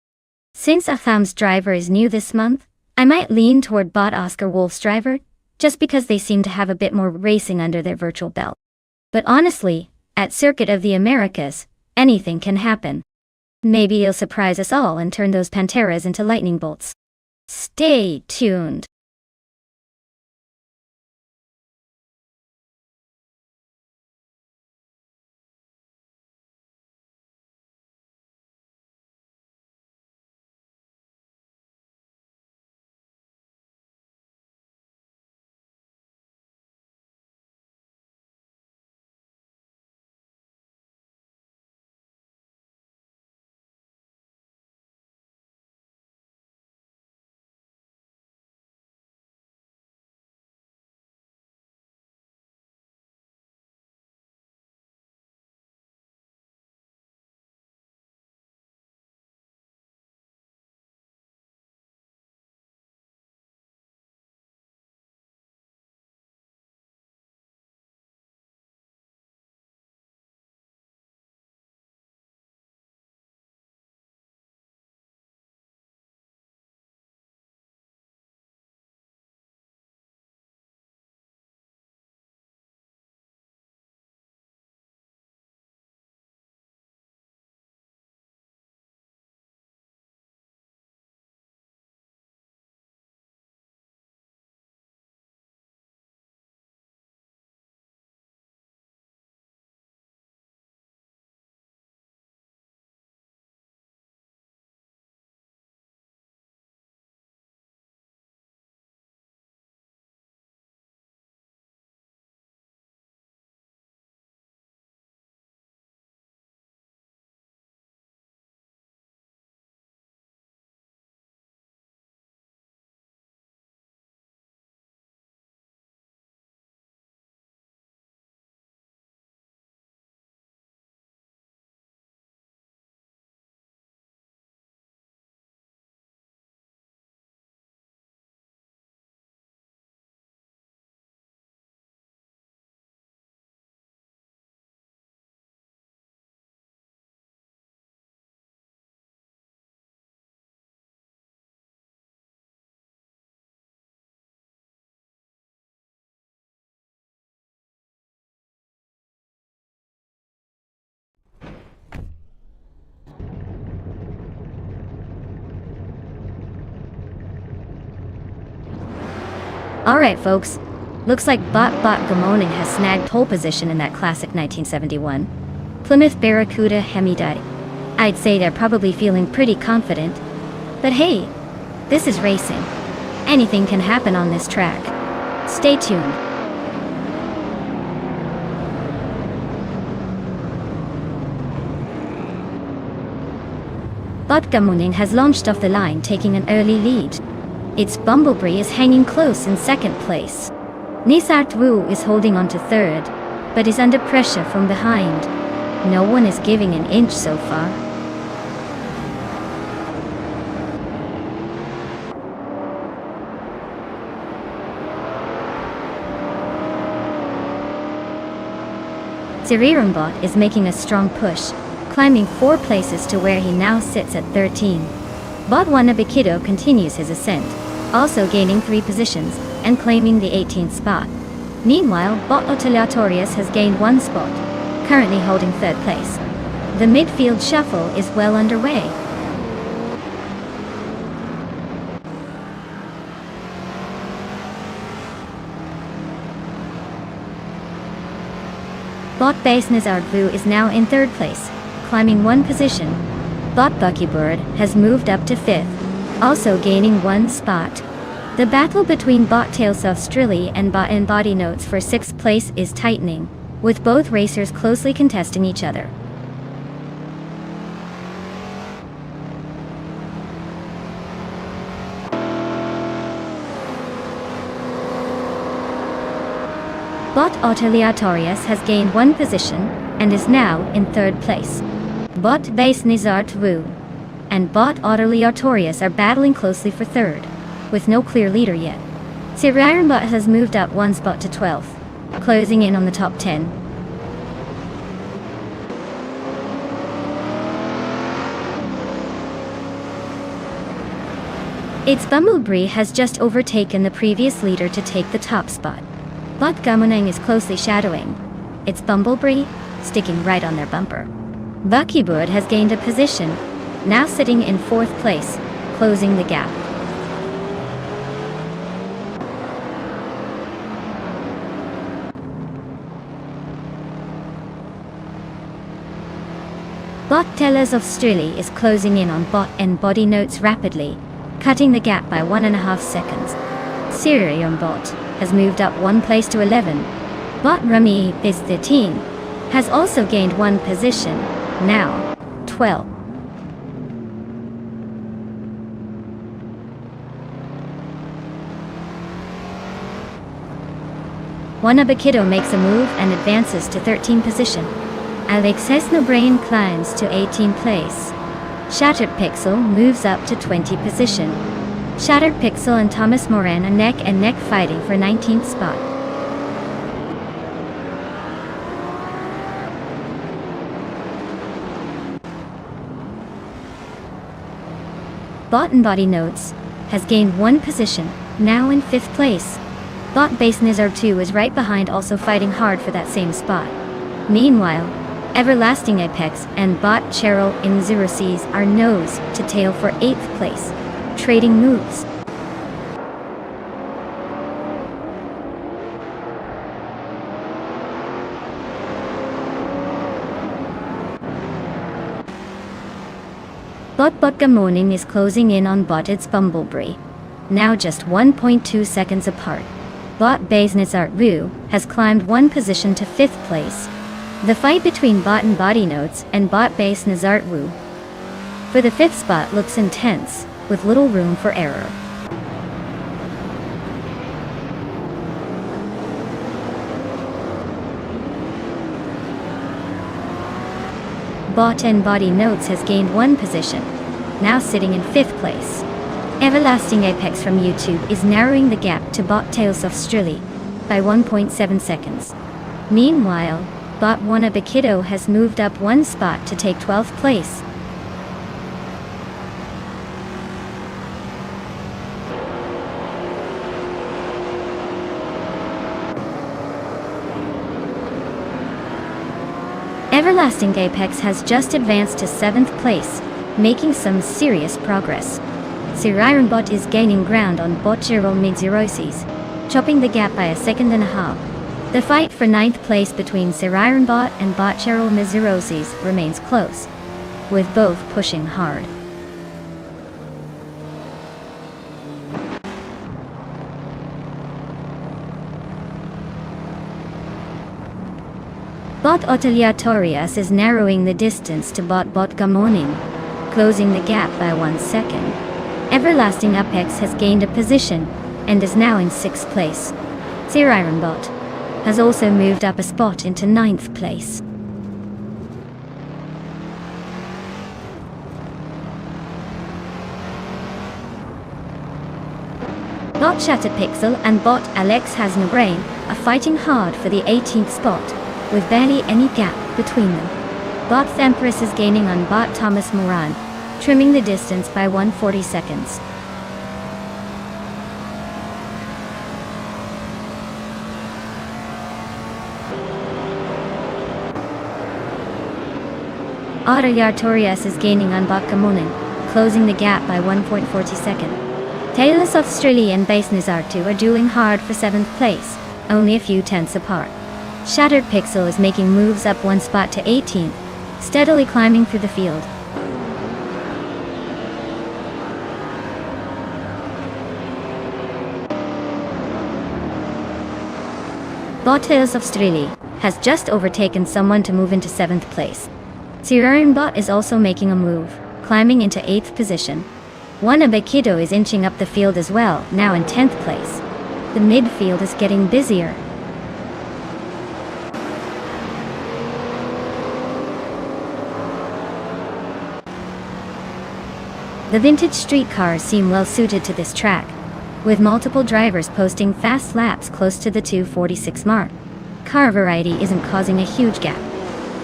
Speaker 1: Since Atham's driver is new this month, I might lean toward bot Oscar Wolf's driver, just because they seem to have a bit more racing under their virtual belt. But honestly, at Circuit of the Americas, anything can happen. Maybe he'll surprise us all and turn those Panteras into lightning bolts. Stay tuned. Alright folks, looks like Bot Gamoning has snagged pole position in that classic 1971 Plymouth Barracuda Hemi-Dye. I'd say they're probably feeling pretty confident. But hey, this is racing. Anything can happen on this track. Stay tuned. Bot Gamoning has launched off the line, taking an early lead. Its Bumblebee is hanging close in second place. Nisart Wu is holding on to third, but is under pressure from behind. No one is giving an inch so far. Sirirumbot is making a strong push, climbing 4 places to where he now sits at 13. Bot Wanabikido continues his ascent, also gaining 3 positions and claiming the 18th spot. Meanwhile, Bot Otolatorius has gained 1 spot, currently holding 3rd place. The midfield shuffle is well underway. Bot Base Nizardvu is now in 3rd place, climbing 1 position. Bot Buckybird has moved up to 5th, also gaining 1 spot. The battle between Bot Tails Australia and Bot and Body Notes for 6th place is tightening, with both racers closely contesting each other. Bot Autoleatorius has gained 1 position and is now in 3rd place. Bot Base Nizart Wu and Bot Autoleatorius are battling closely for 3rd, with no clear leader yet. Sirirumbot has moved up 1 spot to 12th, closing in on the top 10. Its Bumblebee has just overtaken the previous leader to take the top spot. Bot Gamoneng is closely shadowing its Bumblebee, sticking right on their bumper. Buckybird has gained a position, now sitting in 4th place, closing the gap. Bot Tellers of Strilly is closing in on Bot and Body Notes rapidly, cutting the gap by 1.5 seconds. Sirion Bot has moved up 1 place to 11. Bot Rami is 13, has also gained 1 position, now 12. Wanabakido makes a move and advances to 13th position. Alex Hesnobrain climbs to 18th place. Shattered Pixel moves up to 20th position. Shattered Pixel and Thomas Moran are neck and neck fighting for 19th spot. Bot and Body Notes has gained 1 position, now in 5th place. Bot Base Nizar 2 is right behind, also fighting hard for that same spot. Meanwhile, Everlasting Apex and Bot Cheryl in 0Cs are nose to tail for 8th place, trading moves. Bot Gamoning is closing in on Bot its Bumblebee, now just 1.2 seconds apart. Bot Basenizart Wu has climbed 1 position to 5th place. The fight between Bot and Body Notes and Bot Base Nazart Wu for the 5th spot looks intense, with little room for error. Bot and Body Notes has gained 1 position, now sitting in 5th place. Everlasting Apex from YouTube is narrowing the gap to Bot Tales of Strilly by 1.7 seconds. Meanwhile, Bot Wanabakido has moved up 1 spot to take 12th place. Everlasting Apex has just advanced to 7th place, making some serious progress. Siriron Bot is gaining ground on Bot Gerald Mid-Zeroses, chopping the gap by 1.5 seconds. The fight for 9th place between Siriron Bot and Bot Cheryl Mizeroses remains close, with both pushing hard. Bot Oteliatorias is narrowing the distance to Bot Gamoning, closing the gap by 1 second. Everlasting Apex has gained a position and is now in 6th place. Siriron Bot has also moved up a spot into 9th place. Bot Shattered Pixel and Bot Alex Has No Brain are fighting hard for the 18th spot, with barely any gap between them. Bot Empress is gaining on Bot Thomas Moran, trimming the distance by 140 seconds. Oteliatorias is gaining on Bot Gamoning, closing the gap by 1.40 seconds. Taylors of Strilly and Base Nizartu are dueling hard for 7th place, only a few tenths apart. Shattered Pixel is making moves up 1 spot to 18th, steadily climbing through the field. Bot Tales of Strilly has just overtaken someone to move into 7th place. Siriron Bot is also making a move, climbing into 8th position. Wanabakido is inching up the field as well, now in 10th place. The midfield is getting busier. The vintage street cars seem well suited to this track, with multiple drivers posting fast laps close to the 2:46 mark. Car variety isn't causing a huge gap,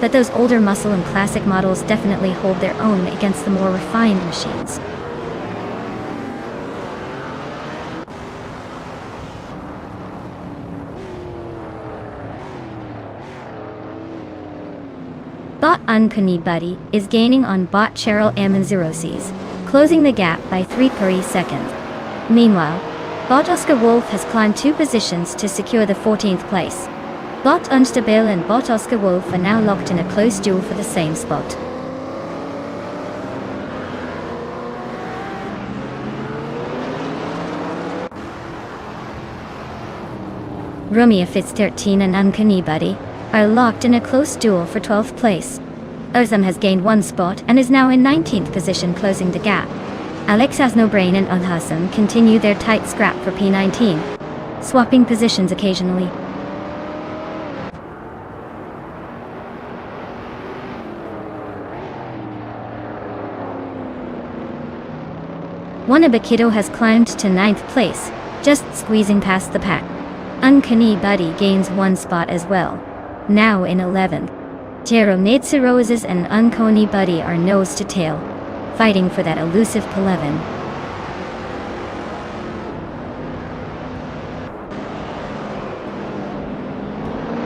Speaker 1: but those older muscle and classic models definitely hold their own against the more refined machines. Uncanny Buddy is gaining on bot Cheryl Amanziroses, closing the gap by 3 seconds. Meanwhile, bot Oscar Wolf has climbed 2 positions to secure the 14th place. Bot Unstable and bot Oscar Wolf are now locked in a close duel for the same spot. Romeo Fitz13 and Uncanny Buddy are locked in a close duel for 12th place. Ozam has gained 1 spot and is now in 19th position, closing the gap. Alex Hasnobrain and Ulhasam continue their tight scrap for P19, swapping positions occasionally. Wanabakido has climbed to 9th place, just squeezing past the pack. Uncanny Buddy gains 1 spot as well, now in 11th. Jero Roses and Uncanny Buddy are nose to tail, fighting for that elusive P11.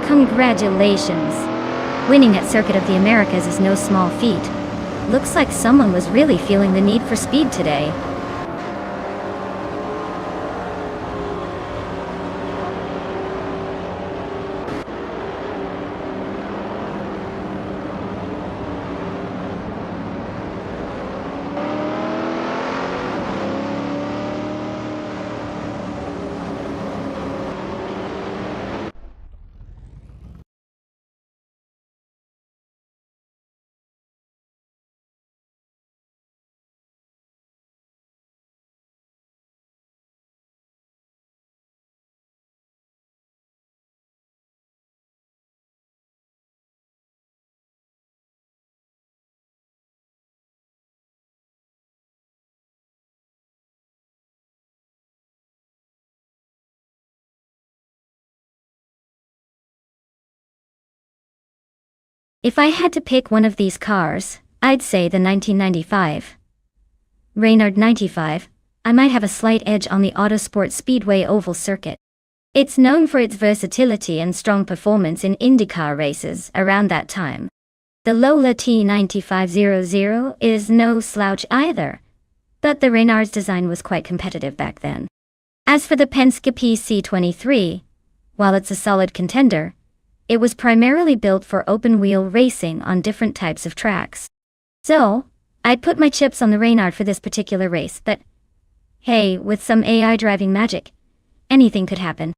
Speaker 1: Congratulations! Winning at Circuit of the Americas is no small feat. Looks like someone was really feeling the need for speed today. If I had to pick one of these cars, I'd say the 1995 Reynard 95. I might have a slight edge on the Autosport Speedway oval circuit. It's known for its versatility and strong performance in IndyCar races around that time. The Lola T9500 is no slouch either, but the Reynard's design was quite competitive back then. As for the Penske PC23, while it's a solid contender, it was primarily built for open-wheel racing on different types of tracks. So, I'd put my chips on the Reynard for this particular race, but hey, with some AI driving magic, anything could happen.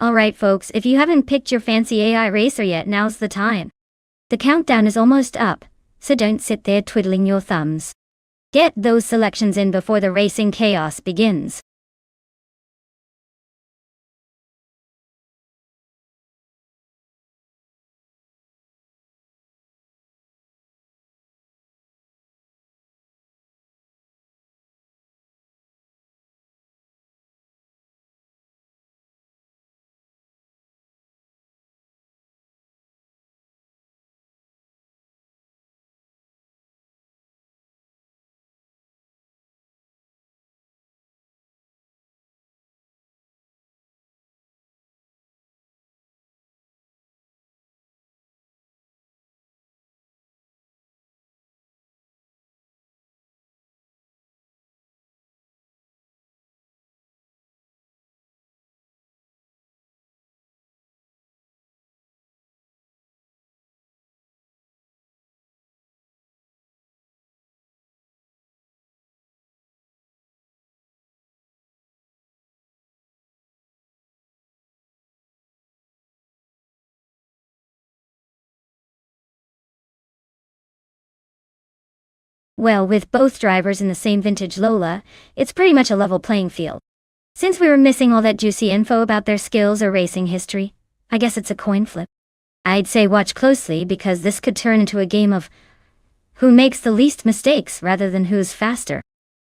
Speaker 1: Alright folks, if you haven't picked your fancy AI racer yet, now's the time. The countdown is almost up, so don't sit there twiddling your thumbs. Get those selections in before the racing chaos begins. Well, with both drivers in the same vintage Lola, it's pretty much a level playing field. Since we were missing all that juicy info about their skills or racing history, I guess it's a coin flip. I'd say watch closely because this could turn into a game of who makes the least mistakes rather than who's faster.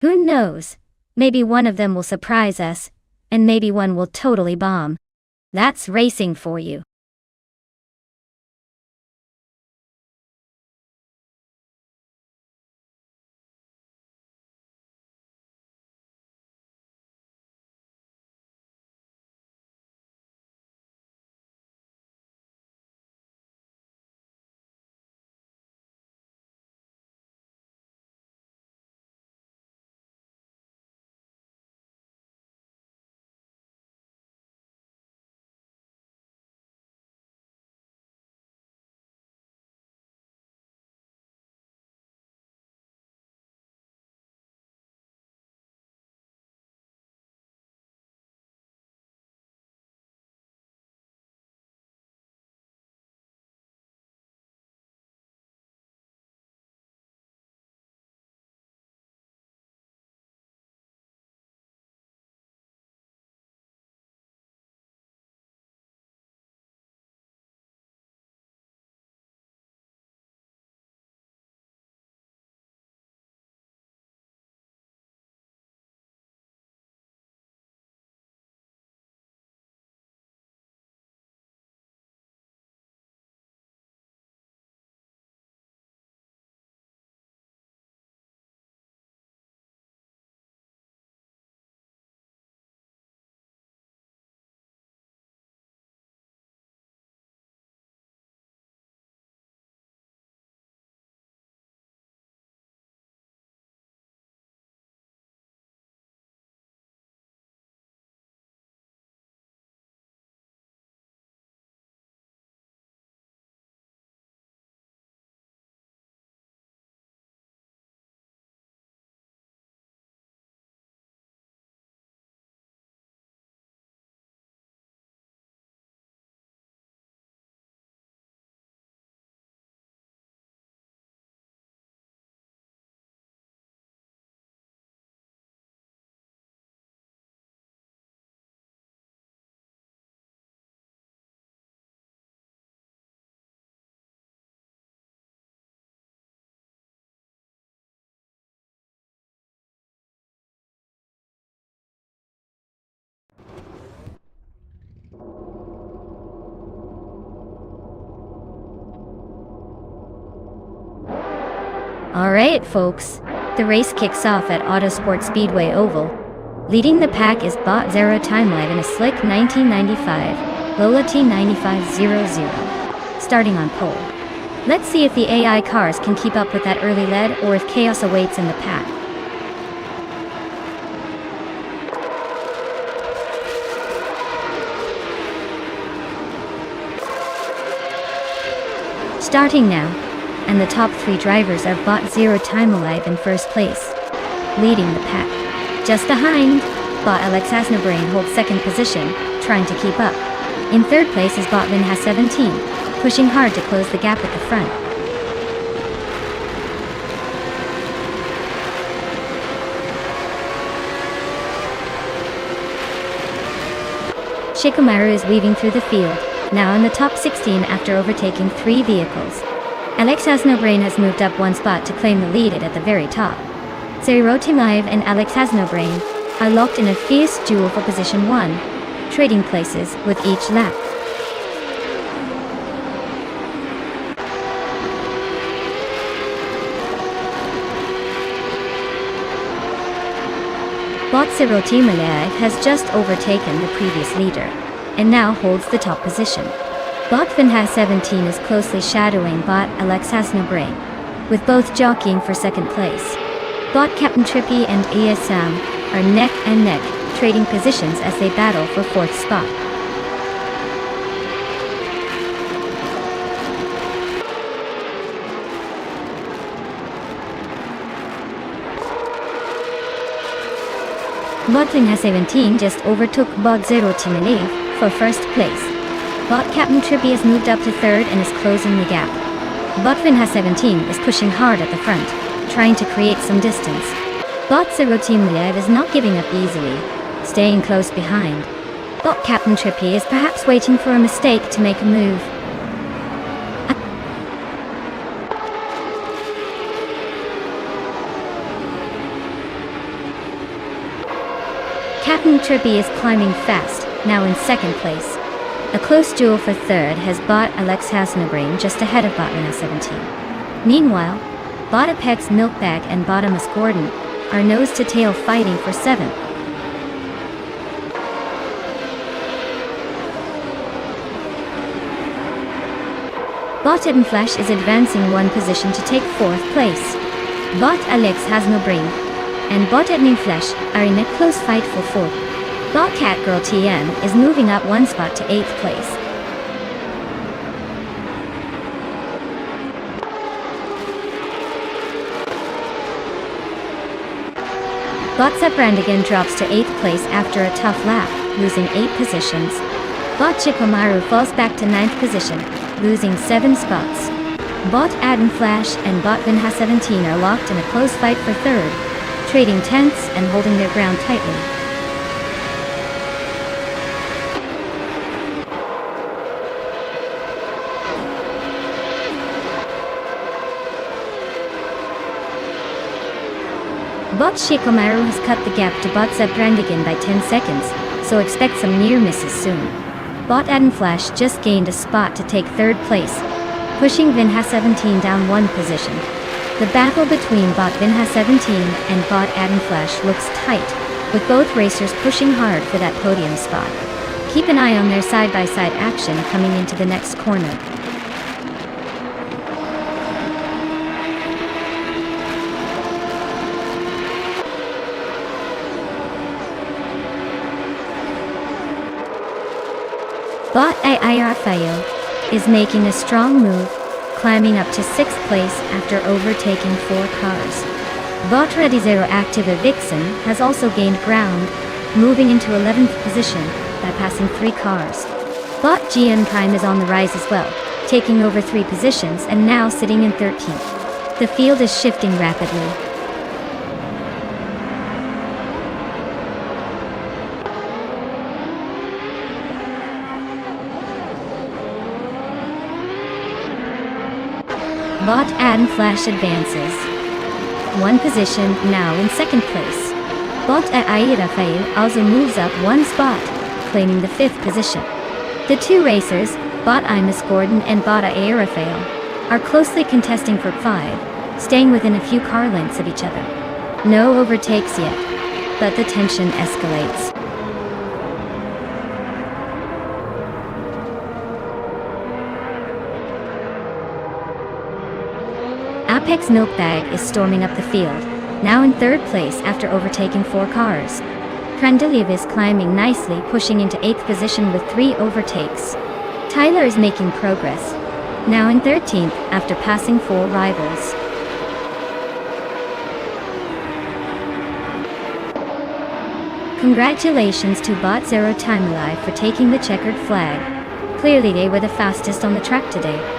Speaker 1: Who knows? Maybe one of them will surprise us, and maybe one will totally bomb. That's racing for you. Alright folks, the race kicks off at Autosport Speedway Oval. Leading the pack is Bot Zero Timelive in a slick 1995 Lola T9500, starting on pole. Let's see if the AI cars can keep up with that early lead or if chaos awaits in the pack. Starting now, and the top 3 drivers are Bot Zero Time Alive in first place, leading the pack. Just behind, Bot Alex Asnobrain holds second position, trying to keep up. In third place is Bot Vin has 17, pushing hard to close the gap at the front. Shikamaru is weaving through the field, now in the top 16 after overtaking 3 vehicles. Alex Asnobrain has moved up 1 spot to claim the lead at the very top. Zero Timalive and Alex Asnobrain are locked in a fierce duel for position 1, trading places with each lap. Bot Zero Timalive has just overtaken the previous leader, and now holds the top position. Bot Vin has 17 is closely shadowing Bot Alex Asnobrain, with both jockeying for second place. Bot Captain Trippy and ESM are neck and neck, trading positions as they battle for 4th spot. Bot Vin has 17 just overtook Bot Zero Timalive for first place. Bot Captain Trippy has moved up to 3rd and is closing the gap. Bot Vin has 17 is pushing hard at the front, trying to create some distance. Bot Zero Timalive is not giving up easily, staying close behind. Bot Captain Trippy is perhaps waiting for a mistake to make a move. Captain Trippy is climbing fast, now in second place. A close duel for third has Bot Alex Asnobrain just ahead of Bot Vin has 17. Meanwhile, Bot Apex Milkbag and Bottomus Gordon are nose to tail fighting for 7th. Bot Eden Flash is advancing 1 position to take 4th place. Bot Alex Asnobrain and Bot Eden Flash are in a close fight for 4th. Bot Catgirl TM is moving up 1 spot to 8th place. Bot Brandigan drops to 8th place after a tough lap, losing 8 positions. Bot Chikomaru falls back to 9th position, losing 7 spots. Bot Adam Flash and Bot Vin has 17 are locked in a close fight for 3rd, trading 10ths and holding their ground tightly. Bot Shikomaru has cut the gap to Bot Brandigan by 10 seconds, so expect some near misses soon. Bot Adam Flash just gained a spot to take 3rd place, pushing Vin has 17 down 1 position. The battle between Bot Vin has 17 and Bot Adam Flash looks tight, with both racers pushing hard for that podium spot. Keep an eye on their side-by-side action coming into the next corner. Bot AI Rafael is making a strong move, climbing up to 6th place after overtaking 4 cars. Bot Ready Zero Activa Vixen has also gained ground, moving into 11th position by passing 3 cars. Bot GN Prime is on the rise as well, taking over 3 positions and now sitting in 13th. The field is shifting rapidly. Bot Adam Flash advances 1 position, now in 2nd place. Bot AI Rafael also moves up 1 spot, claiming the 5th position. The 2 racers, Bot Imus Gordon and Bot AI Rafael, are closely contesting for 5, staying within a few car lengths of each other. No overtakes yet, but the tension escalates. Apex Milkbag is storming up the field, now in third place after overtaking 4 cars. Krandiliev is climbing nicely, pushing into 8th position with 3 overtakes. Tyler is making progress, now in 13th after passing 4 rivals. Congratulations to Bot Zero Time Alive for taking the checkered flag. Clearly they were the fastest on the track today.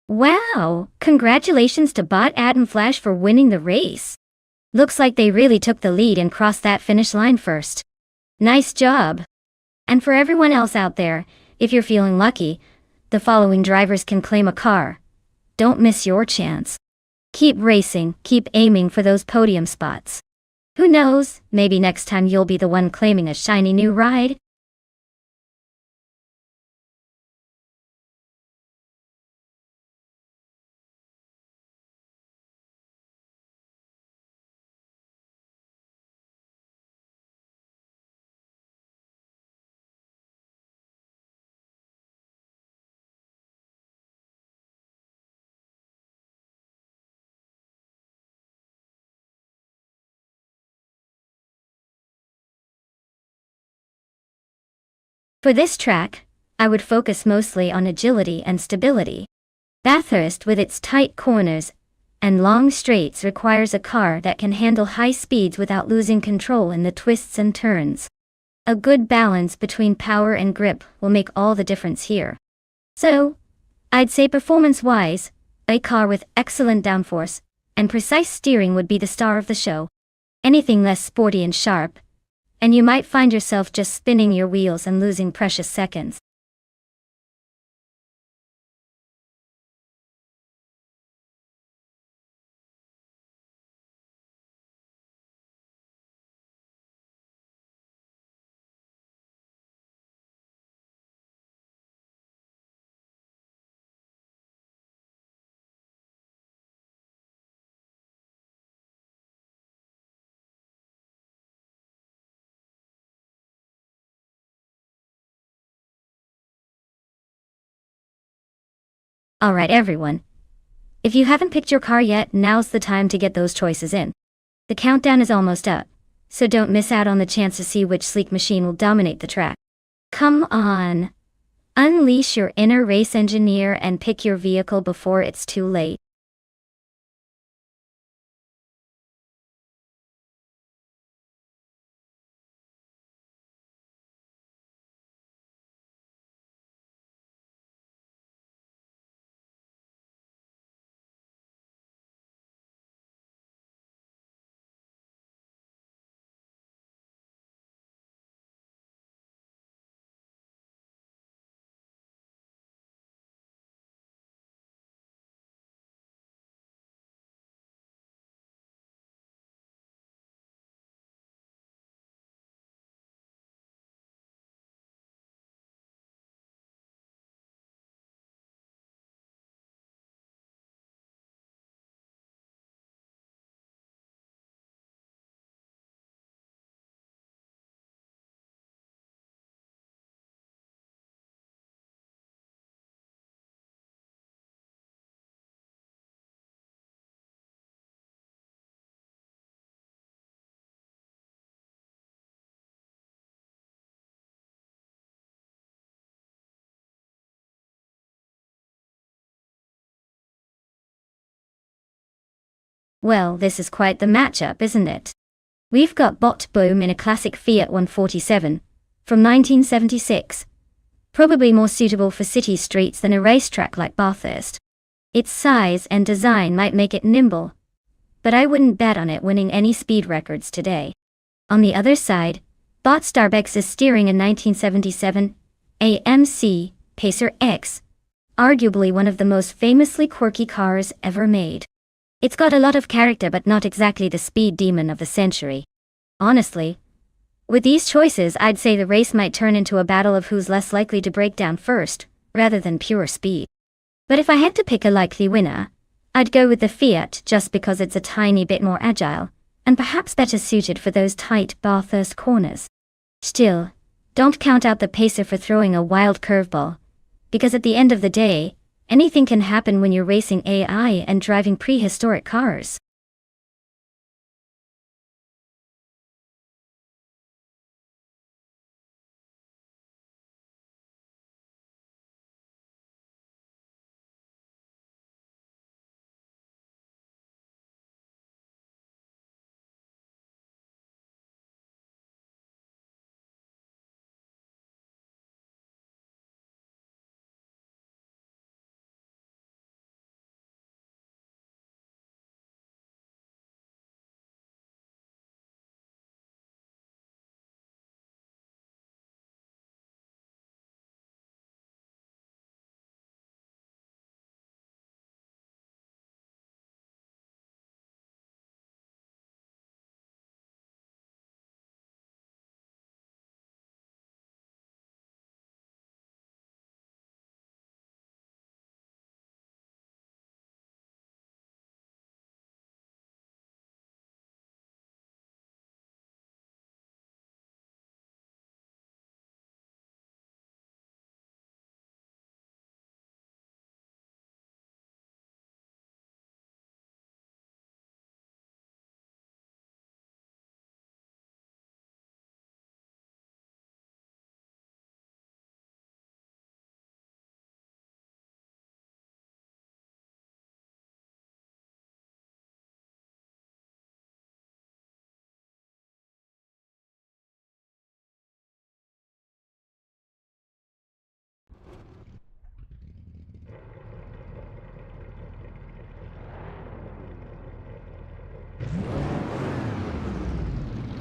Speaker 1: Wow! Congratulations to Bot Adam Flash for winning the race. Looks like they really took the lead and crossed that finish line first. Nice job! And for everyone else out there, if you're feeling lucky, the following drivers can claim a car. Don't miss your chance. Keep racing, keep aiming for those podium spots. Who knows, maybe next time you'll be the one claiming a shiny new ride? For this track, I would focus mostly on agility and stability. Bathurst with its tight corners and long straights requires a car that can handle high speeds without losing control in the twists and turns. A good balance between power and grip will make all the difference here. So, I'd say performance-wise, a car with excellent downforce and precise steering would be the star of the show. Anything less sporty and sharp, and you might find yourself just spinning your wheels and losing precious seconds. Alright everyone. If you haven't picked your car yet, now's the time to get those choices in. The countdown is almost up, so don't miss out on the chance to see which sleek machine will dominate the track. Come on! Unleash your inner race engineer and pick your vehicle before it's too late. Well, this is quite the matchup, isn't it? We've got Bot Boom in a classic Fiat 147 from 1976, probably more suitable for city streets than a racetrack like Bathurst. Its size and design might make it nimble, but I wouldn't bet on it winning any speed records today. On the other side, Bot Starbex is steering a 1977 AMC Pacer X, arguably one of the most famously quirky cars ever made. It's got a lot of character but not exactly the speed demon of the century. Honestly, with these choices I'd say the race might turn into a battle of who's less likely to break down first, rather than pure speed. But if I had to pick a likely winner, I'd go with the Fiat just because it's a tiny bit more agile, and perhaps better suited for those tight Bathurst corners. Still, don't count out the Pacer for throwing a wild curveball, because at the end of the day, anything can happen when you're racing AI and driving prehistoric cars.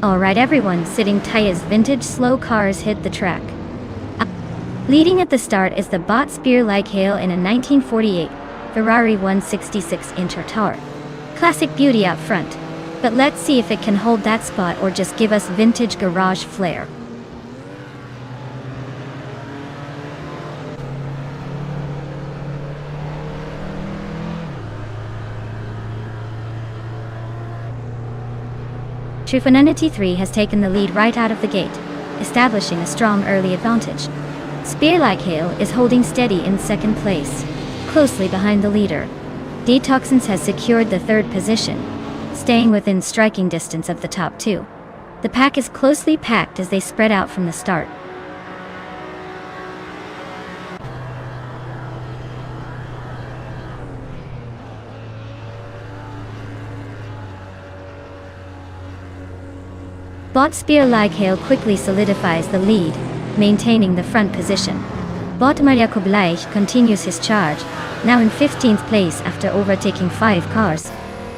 Speaker 1: Alright everyone, sitting tight as vintage slow cars hit the track. Leading at the start is the Bot Spear-like hail in a 1948 Ferrari 166 Intertar. Classic beauty out front, but let's see if it can hold that spot or just give us vintage garage flair. Trufanunity 3 has taken the lead right out of the gate, establishing a strong early advantage. Spear-like hail is holding steady in second place, closely behind the leader. Detoxins has secured the third position, staying within striking distance of the top two. The pack is closely packed as they spread out from the start. Bot Spear-like hail quickly solidifies the lead, maintaining the front position. Bot Mariakobleich continues his charge, now in 15th place after overtaking 5 cars.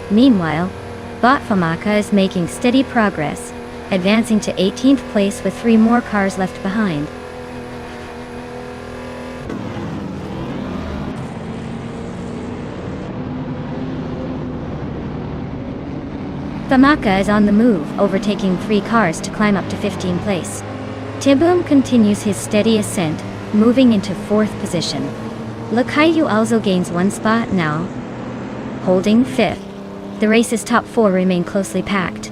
Speaker 1: Meanwhile, Bot Famaka is making steady progress, advancing to 18th place with 3 more cars left behind. Famaka is on the move, overtaking 3 cars to climb up to 15th place. Tibum continues his steady ascent, moving into 4th position. Lakayu also gains 1 spot now, holding 5th. The race's top 4 remain closely packed.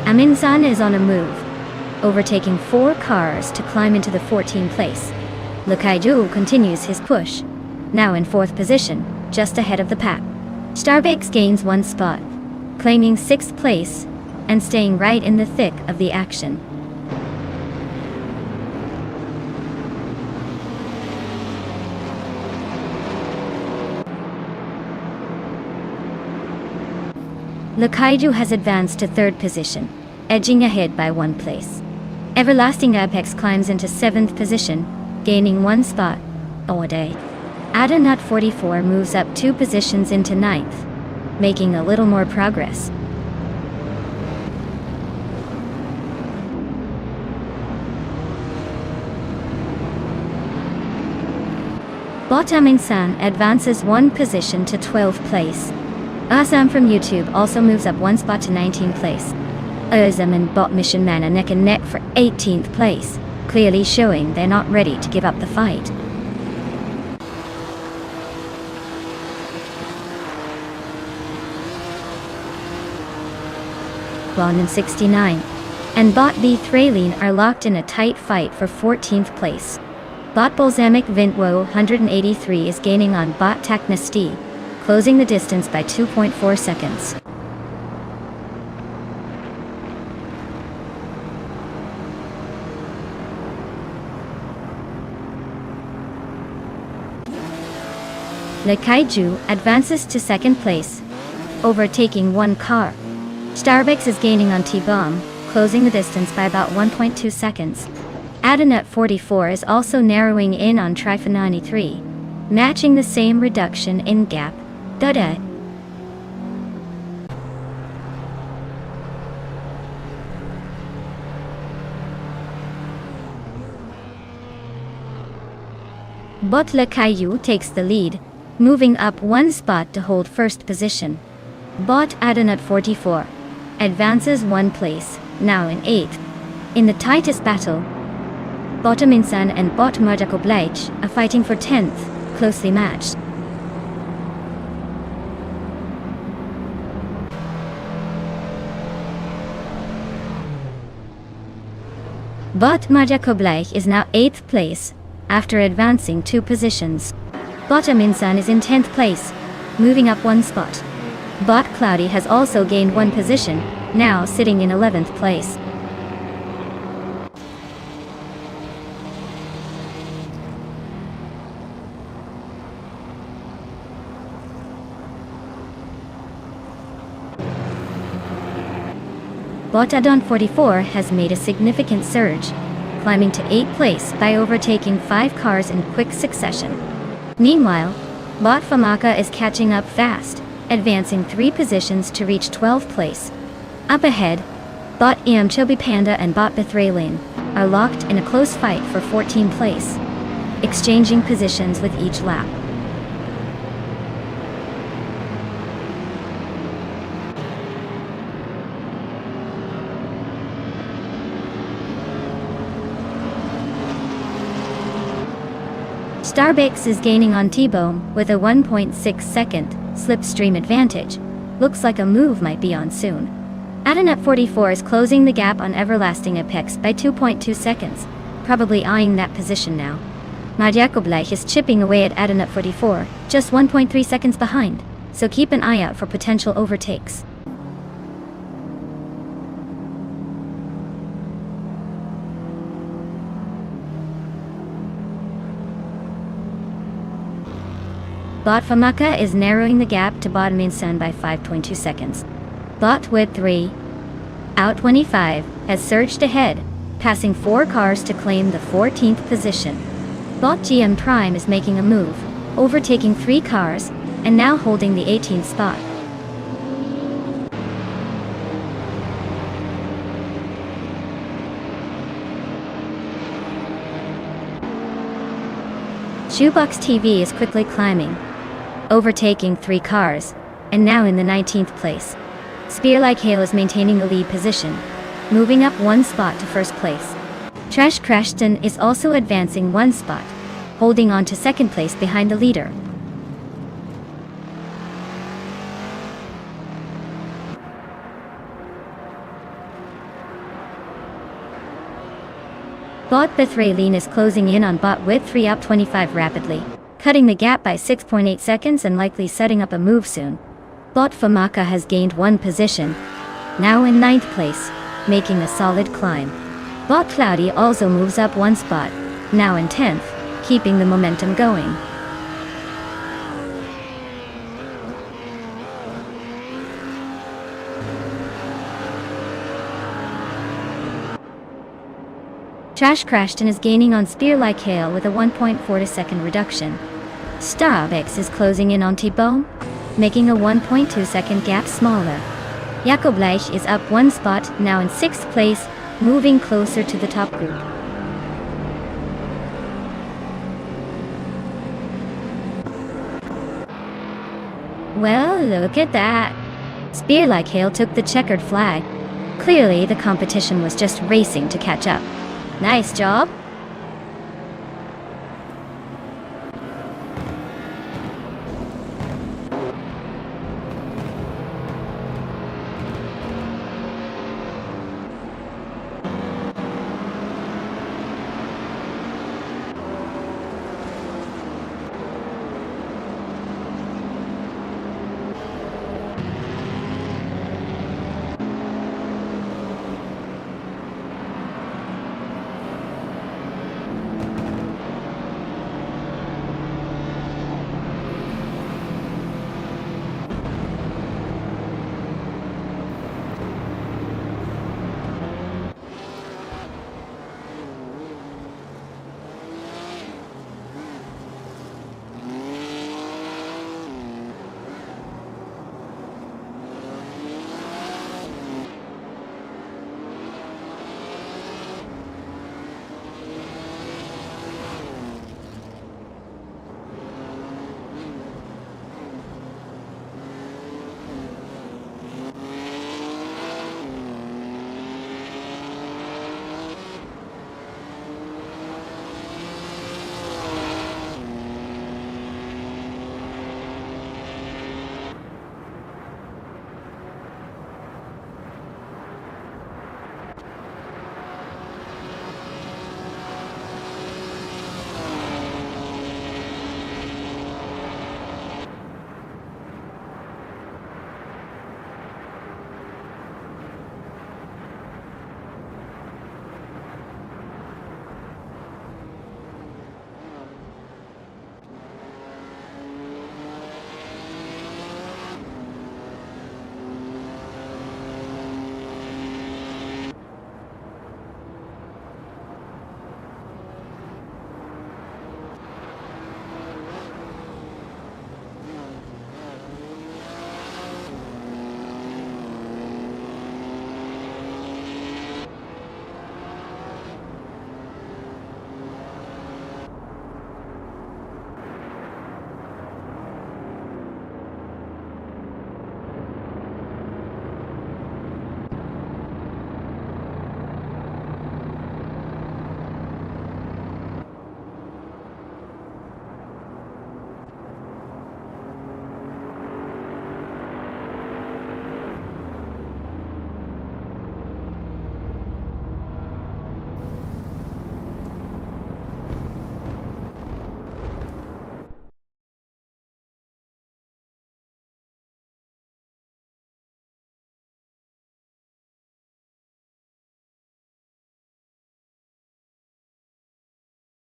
Speaker 1: Aminsan is on a move, overtaking 4 cars to climb into the 14th place. Lakaiju continues his push, now in 4th position, just ahead of the pack. Starbex gains 1 spot, claiming 6th place, and staying right in the thick of the action. Lakaiju has advanced to 3rd position, edging ahead by 1 place. Everlasting Apex climbs into 7th position, gaining 1 spot. Day. Adanut 44 moves up 2 positions into 9th, making a little more progress. Botamin-san advances 1 position to 12th place. Asam from YouTube also moves up 1 spot to 19th place. Azam and Bot Mission Man are neck and neck for 18th place, clearly showing they're not ready to give up the fight. Bon and 69 and Bot B Thraleen are locked in a tight fight for 14th place. Bot Bolzamic Vintwo 183 is gaining on Bot Taknasti, closing the distance by 2.4 seconds. Lakaiju advances to 2nd place, overtaking 1 car. Starbucks is gaining on T-Bomb, closing the distance by about 1.2 seconds. Adanut 44 is also narrowing in on Trifanani 3, matching the same reduction in gap. Dada. Bot Lakaiju takes the lead, moving up 1 spot to hold 1st position. Bot Adanut 44 advances 1 place, now in 8th. In the tightest battle, Botaminsan and Bot Marjako Bleich are fighting for 10th, closely matched. Bot Marjako Bleich is now 8th place, after advancing 2 positions. Botaminsan is in 10th place, moving up 1 spot. Bot Cloudy has also gained 1 position, now sitting in 11th place. Bot Adon 44 has made a significant surge, climbing to 8th place by overtaking 5 cars in quick succession. Meanwhile, Bot Famaka is catching up fast, advancing 3 positions to reach 12th place. Up ahead, Bot Chobi Panda and Bot Bethralin are locked in a close fight for 14th place, exchanging positions with each lap. Starbix is gaining on T-Bone with a 1.6 second slipstream advantage. Looks like a move might be on soon. Adanut 44 is closing the gap on Everlasting Apex by 2.2 seconds, probably eyeing that position now. Marjakoblech is chipping away at Adanut 44, just 1.3 seconds behind, so keep an eye out for potential overtakes. Bot Famaka is narrowing the gap to Botaminsan by 5.2 seconds. Bot Wid 3, out 25, has surged ahead, passing 4 cars to claim the 14th position. Bot GM Prime is making a move, overtaking 3 cars, and now holding the 18th spot. Shoebox TV is quickly climbing, overtaking 3 cars, and now in the 19th place. Spear-like Halo is maintaining the lead position, moving up 1 spot to 1st place. Trash Crashton is also advancing 1 spot, holding on to 2nd place behind the leader. Bot Bethralin is closing in on Bot Wid 3 up 25 rapidly, cutting the gap by 6.8 seconds and likely setting up a move soon. Bot Famaka has gained 1 position, now in 9th place, making a solid climb. Bot Cloudy also moves up 1 spot, now in 10th, keeping the momentum going. Trash crashed and is gaining on Spear-like hail with a 1.4-second reduction. Starbucks is closing in on T-Bone, making a 1.2-second gap smaller. Jakob Leich is up one spot, now in 6th place, moving closer to the top group. Well, look at that. Spear-like hail took the checkered flag. Clearly, the competition was just racing to catch up. Nice job.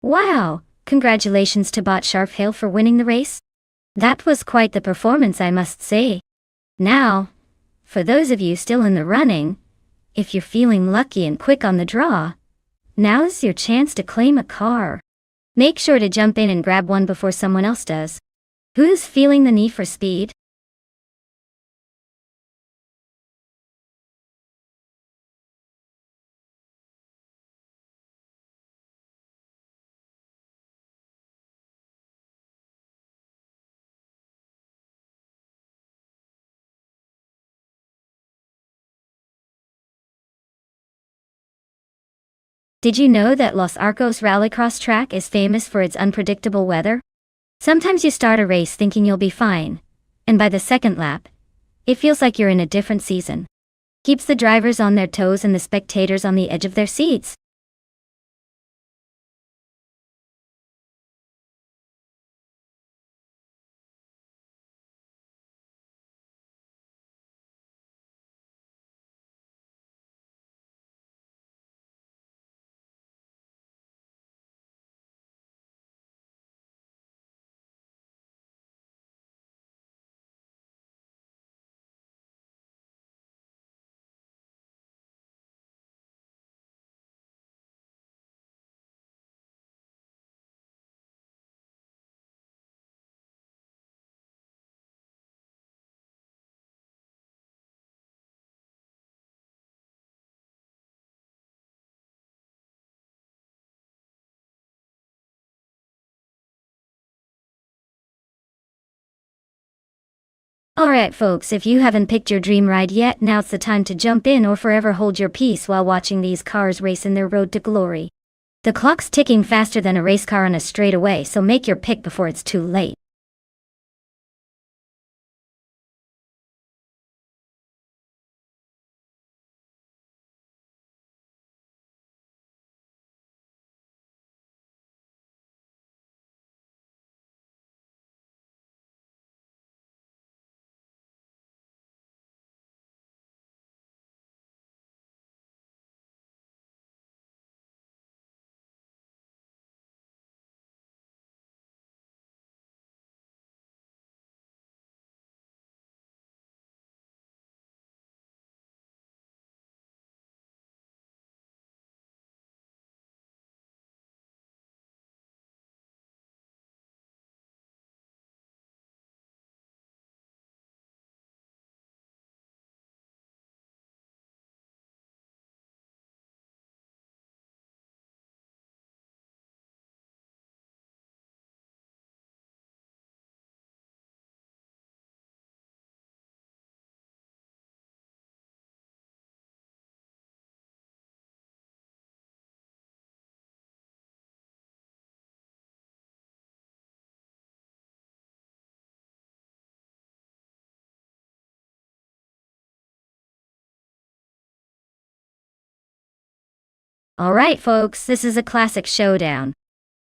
Speaker 1: Wow! Congratulations to Bot Sharphail for winning the race. That was quite the performance, I must say. Now, for those of you still in the running, if you're feeling lucky and quick on the draw, now's your chance to claim a car. Make sure to jump in and grab one before someone else does. Who's feeling the need for speed? Did you know that Los Arcos Rallycross track is famous for its unpredictable weather? Sometimes you start a race thinking you'll be fine, and by the second lap, it feels like you're in a different season. Keeps the drivers on their toes and the spectators on the edge of their seats. Alright folks, if you haven't picked your dream ride yet, now's the time to jump in or forever hold your peace while watching these cars race in their road to glory. The clock's ticking faster than a race car on a straightaway, so make your pick before it's too late. Alright folks, this is a classic showdown.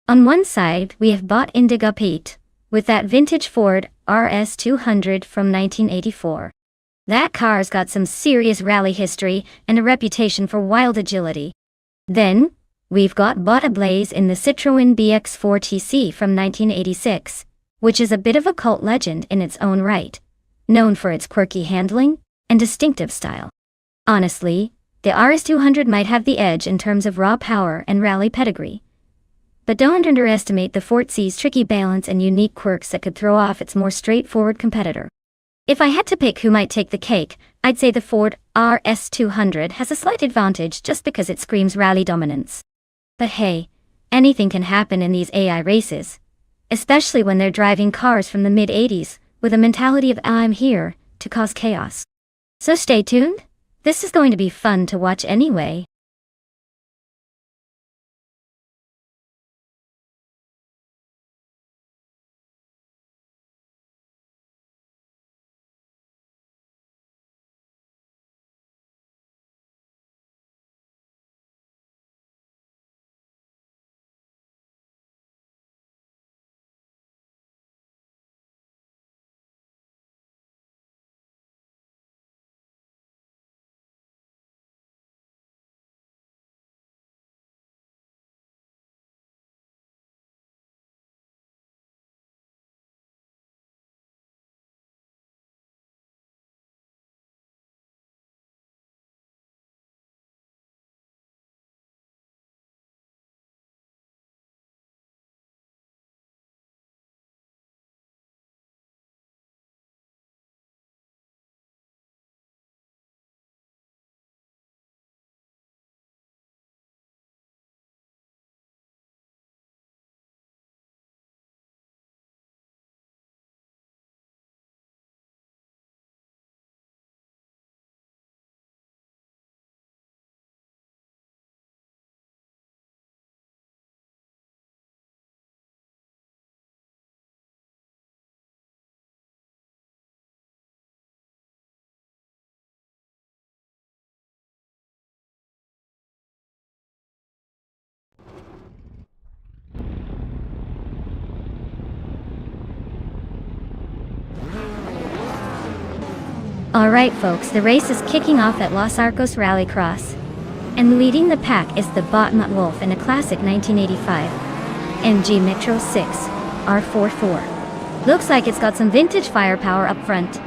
Speaker 1: On one side, we have bought Indigo Pete, with that vintage Ford RS200 from 1984. That car's got some serious rally history and a reputation for wild agility. Then, we've got Bought a Blaze in the Citroën BX4 TC from 1986, which is a bit of a cult legend in its own right, known for its quirky handling and distinctive style. Honestly, the RS200 might have the edge in terms of raw power and rally pedigree. But don't underestimate the Ford C's tricky balance and unique quirks that could throw off its more straightforward competitor. If I had to pick who might take the cake, I'd say the Ford RS200 has a slight advantage just because it screams rally dominance. But hey, anything can happen in these AI races, especially when they're driving cars from the mid-80s with a mentality of "I'm here" to cause chaos. So stay tuned. This is going to be fun to watch anyway. Alright folks, the race is kicking off at Los Arcos Rallycross. And leading the pack is the Bot Mutt Wolf in a classic 1985 MG Metro 6 R44. Looks like it's got some vintage firepower up front,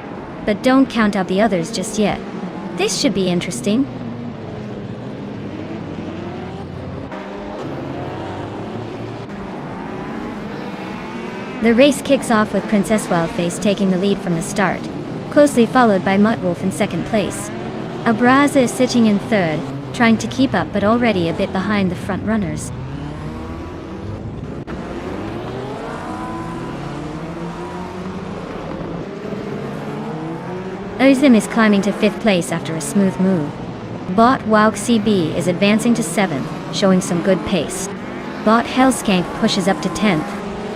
Speaker 1: but don't count out the others just yet. This should be interesting. The race kicks off with Princess Wildface taking the lead from the start, closely followed by Muttwolf in second place. Abraza is sitting in third, trying to keep up but already a bit behind the front runners. Ozim is climbing to 5th place after a smooth move. Bot Wauk CB is advancing to 7th, showing some good pace. Bot Hellskank pushes up to 10th.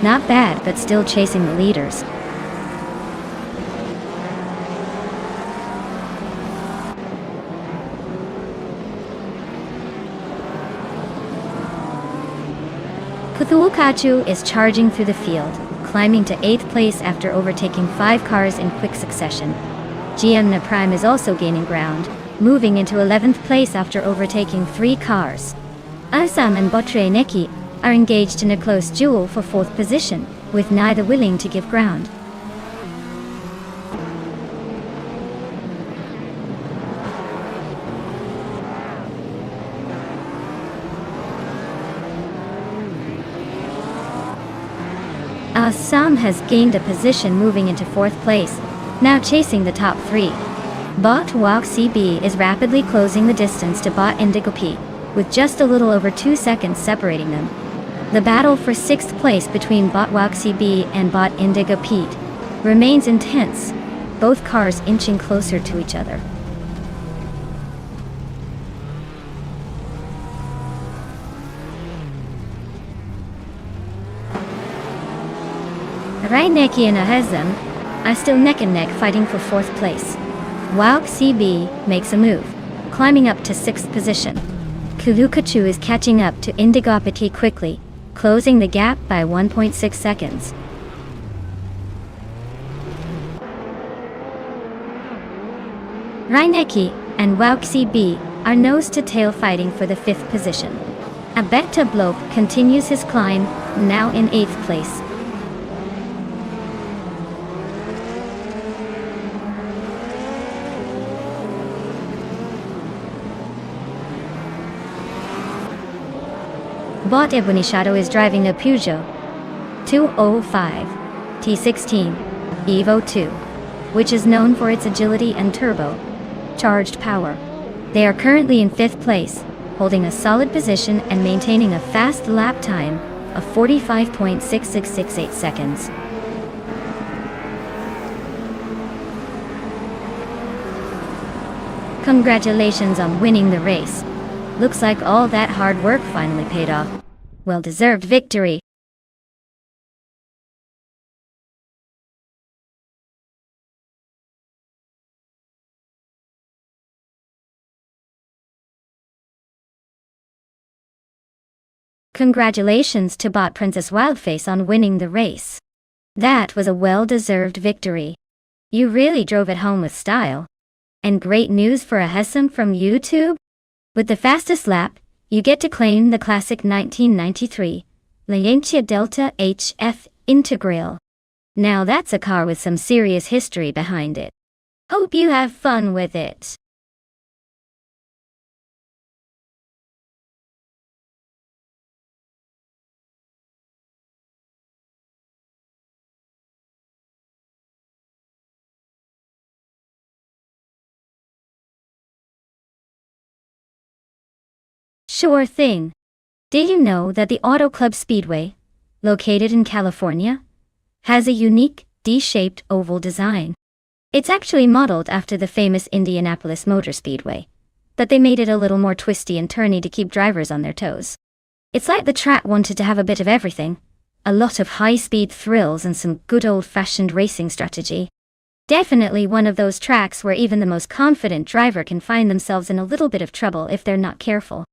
Speaker 1: Not bad, but still chasing the leaders. Kuthulkachu is charging through the field, climbing to 8th place after overtaking 5 cars in quick succession. GM Prime is also gaining ground, moving into 11th place after overtaking 3 cars. Asam and Botre Neki are engaged in a close duel for 4th position, with neither willing to give ground. Assam has gained a position moving into 4th place, now chasing the top 3. Bot Wauk CB is rapidly closing the distance to Bot Indigo P, with just a little over 2 seconds separating them. The battle for 6th place between Bot Wauk CB and Bot Indigo Pete remains intense, both cars inching closer to each other. Raineki and Ahezem are still neck and neck fighting for 4th place. Wauk CB makes a move, climbing up to 6th position. Kulukachu is catching up to Indigopati quickly, closing the gap by 1.6 seconds. Raineki and Wauk CB are nose-to-tail fighting for the 5th position. Abeta Bloke continues his climb, now in 8th place. Bot Ebonishado is driving a Peugeot 205 T16 Evo 2, which is known for its agility and turbo-charged power. They are currently in 5th place, holding a solid position and maintaining a fast lap time of 45.6668 seconds. Congratulations on winning the race. Looks like all that hard work finally paid off. Well-deserved victory. Congratulations to Bot Princess Wildface on winning the race. That was a well-deserved victory. You really drove it home with style. And great news for Ahesam from YouTube? With the fastest lap, you get to claim the classic 1993 Lancia Delta HF Integral. Now that's a car with some serious history behind it. Hope you have fun with it. Sure thing. Did you know that the Auto Club Speedway, located in California, has a unique, D-shaped oval design? It's actually modeled after the famous Indianapolis Motor Speedway, but they made it a little more twisty and turny to keep drivers on their toes. It's like the track wanted to have a bit of everything, a lot of high-speed thrills and some good old-fashioned racing strategy. Definitely one of those tracks where even the most confident driver can find themselves in a little bit of trouble if they're not careful.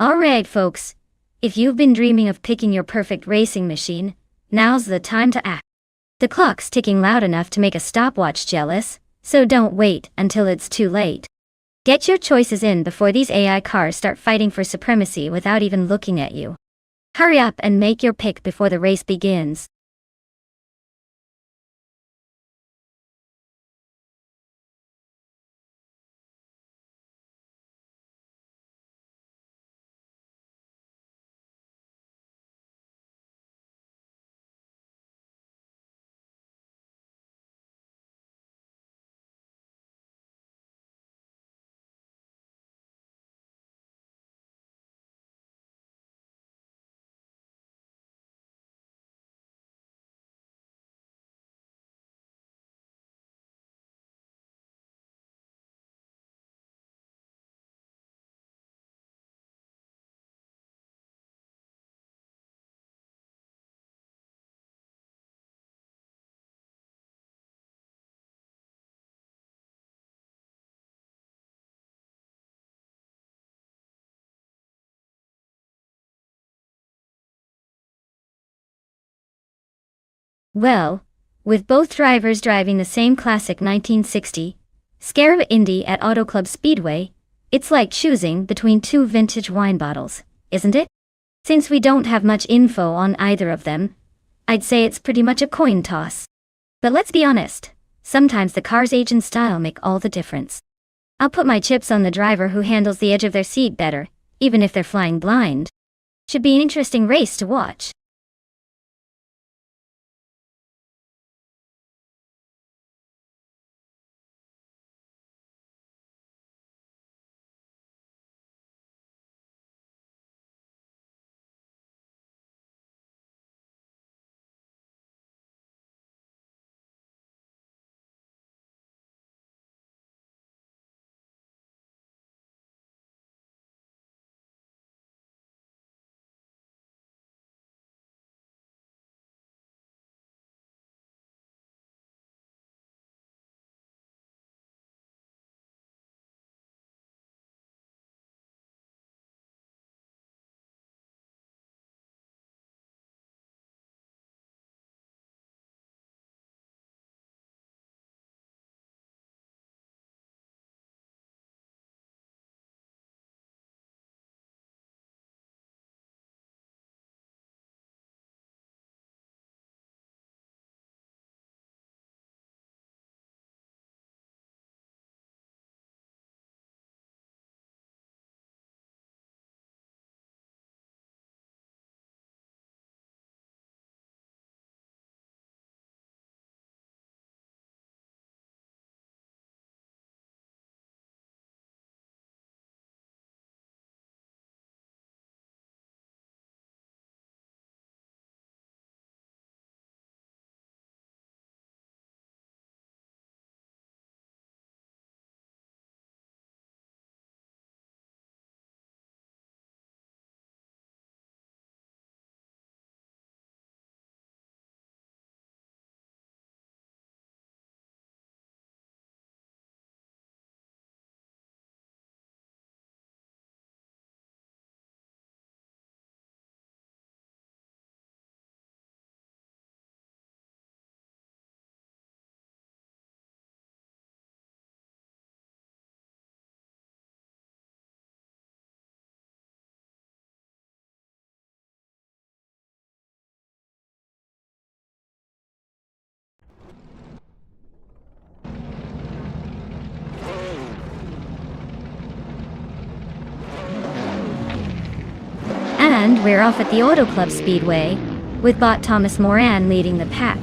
Speaker 1: Alright folks, if you've been dreaming of picking your perfect racing machine, now's the time to act. The clock's ticking loud enough to make a stopwatch jealous, so don't wait until it's too late. Get your choices in before these AI cars start fighting for supremacy without even looking at you. Hurry up and make your pick before the race begins. Well, with both drivers driving the same classic 1960 Scarab Indy at Auto Club Speedway, it's like choosing between two vintage wine bottles, isn't it? Since we don't have much info on either of them, I'd say it's pretty much a coin toss. But let's be honest, sometimes the car's age and style make all the difference. I'll put my chips on the driver who handles the edge of their seat better, even if they're flying blind. Should be an interesting race to watch. And we're off at the Auto Club Speedway, with bot Thomas Moran leading the pack.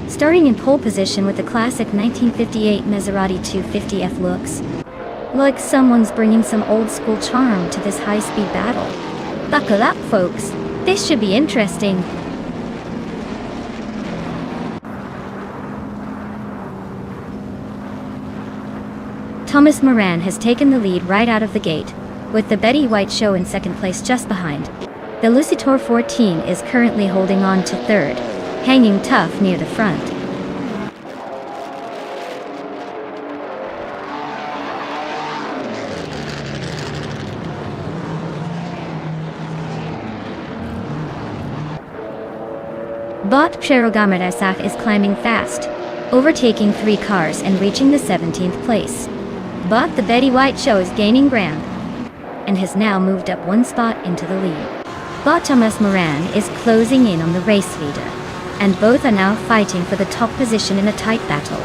Speaker 1: Starting in pole position with the classic 1958 Maserati 250F looks like someone's bringing some old school charm to this high-speed battle. Buckle up, folks. This should be interesting. Thomas Moran has taken the lead right out of the gate, with the Betty White Show in second place just behind. The Lucitor 14 is currently holding on to third, hanging tough near the front. Bot Prerogamaresak is climbing fast, overtaking 3 cars and reaching the 17th place. But the Betty White Show is gaining ground, and has now moved up 1 spot into the lead. But Thomas Moran is closing in on the race leader, and both are now fighting for the top position in a tight battle.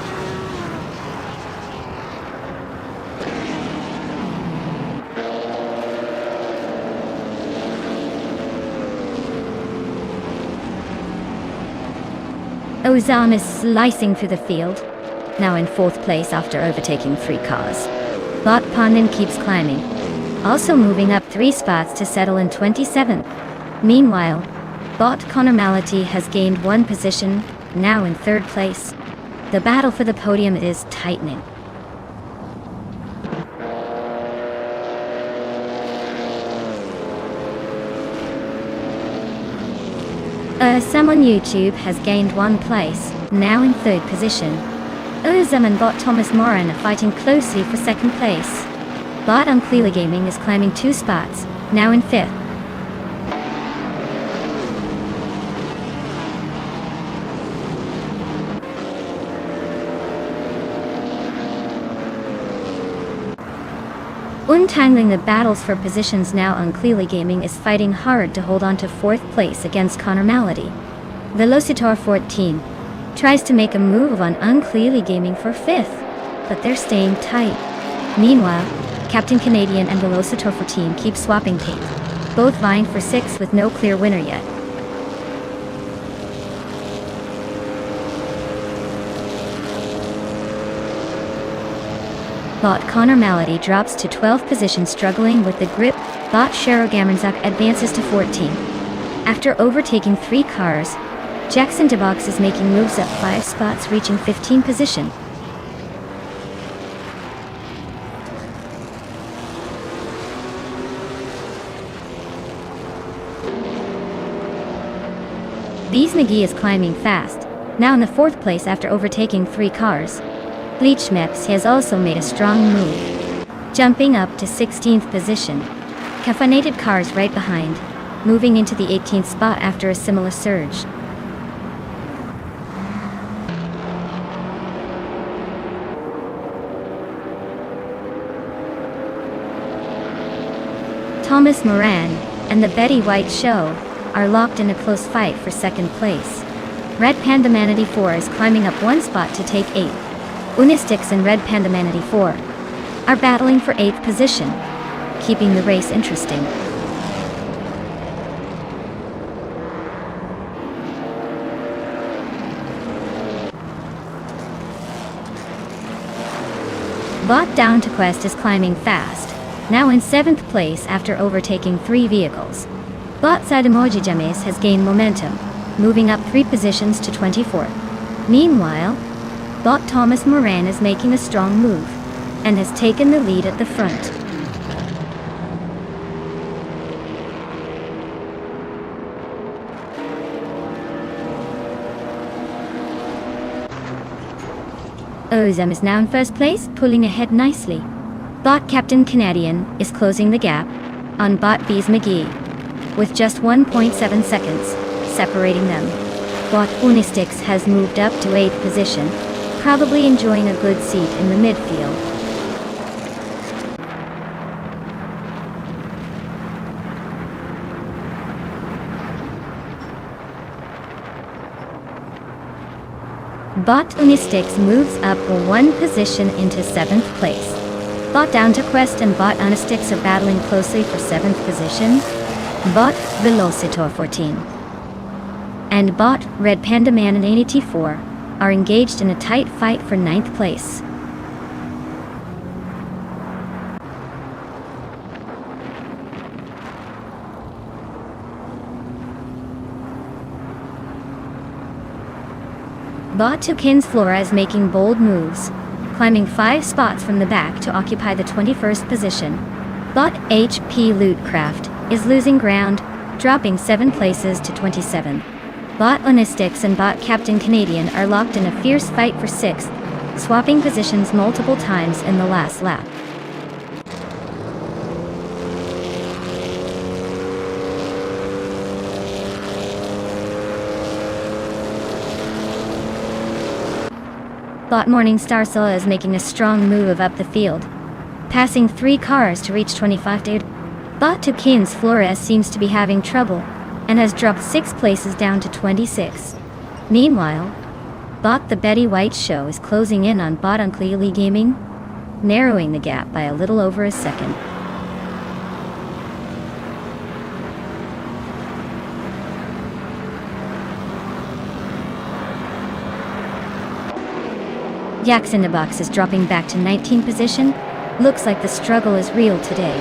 Speaker 1: Ozam is slicing through the field, now in 4th place after overtaking 3 cars. Bot Pandin keeps climbing, also moving up 3 spots to settle in 27th. Meanwhile, bot Connor Mality has gained 1 position, now in 3rd place. The battle for the podium is tightening. Sam on YouTube has gained 1 place, now in 3rd position. Ozam and bot Thomas Moran are fighting closely for 2nd place. Bot Unclear Gaming is climbing 2 spots, now in 5th. Untangling the battles for positions now, Unclearly Gaming is fighting hard to hold on to 4th place against Connor Malady. Velocitor 14 tries to make a move on Unclearly Gaming for 5th, but they're staying tight. Meanwhile, Captain Canadian and Velocitor 14 keep swapping pace, both vying for 6th with no clear winner yet. Bot Connor Malady drops to 12th position, struggling with the grip. Bot Shero Gamanzak advances to 14. After overtaking 3 cars, Jackson DeBox is making moves up 5 spots, reaching 15th position. Bees McGee is climbing fast, now in the 4th place after overtaking 3 cars. Bleach Meps has also made a strong move, jumping up to 16th position. Caffeinated cars right behind, moving into the 18th spot after a similar surge. Thomas Moran and the Betty White Show are locked in a close fight for 2nd place. Red Panda Manatee 4 is climbing up 1 spot to take 8th. Unistix and Red Panda Manatee 4 are battling for 8th position, keeping the race interesting. Bot Down to Quest is climbing fast, now in 7th place after overtaking 3 vehicles. Bot Side Emoji James has gained momentum, moving up 3 positions to 24th. Meanwhile, Bot Thomas Moran is making a strong move, and has taken the lead at the front. Ozem is now in 1st place, pulling ahead nicely. Bot Captain Canadian is closing the gap on Bot Bees McGee, with just 1.7 seconds separating them. Bot Unistix has moved up to 8th position, probably enjoying a good seat in the midfield. Bot Unistix moves up 1 position into 7th place. Bot Down to Quest and Bot Unistix are battling closely for 7th position. Bot Velocitor 14 and Bot Red Panda Man and 84 are engaged in a tight fight for 9th place. Bot Tukins Flora is making bold moves, climbing 5 spots from the back to occupy the 21st position. Bot HP Lootcraft is losing ground, dropping 7 places to 27. Bot Unistix and Bot Captain Canadian are locked in a fierce fight for 6th, swapping positions multiple times in the last lap. Bot Morningstar Silla is making a strong move up the field, passing 3 cars to reach 25th. Bot Tukins Flores seems to be having trouble, and has dropped 6 places down to 26. Meanwhile, Bot the Betty White Show is closing in on Bot Unclearly Gaming, narrowing the gap by a little over a second. Yaks in the Box is dropping back to 19th position. Looks like the struggle is real today.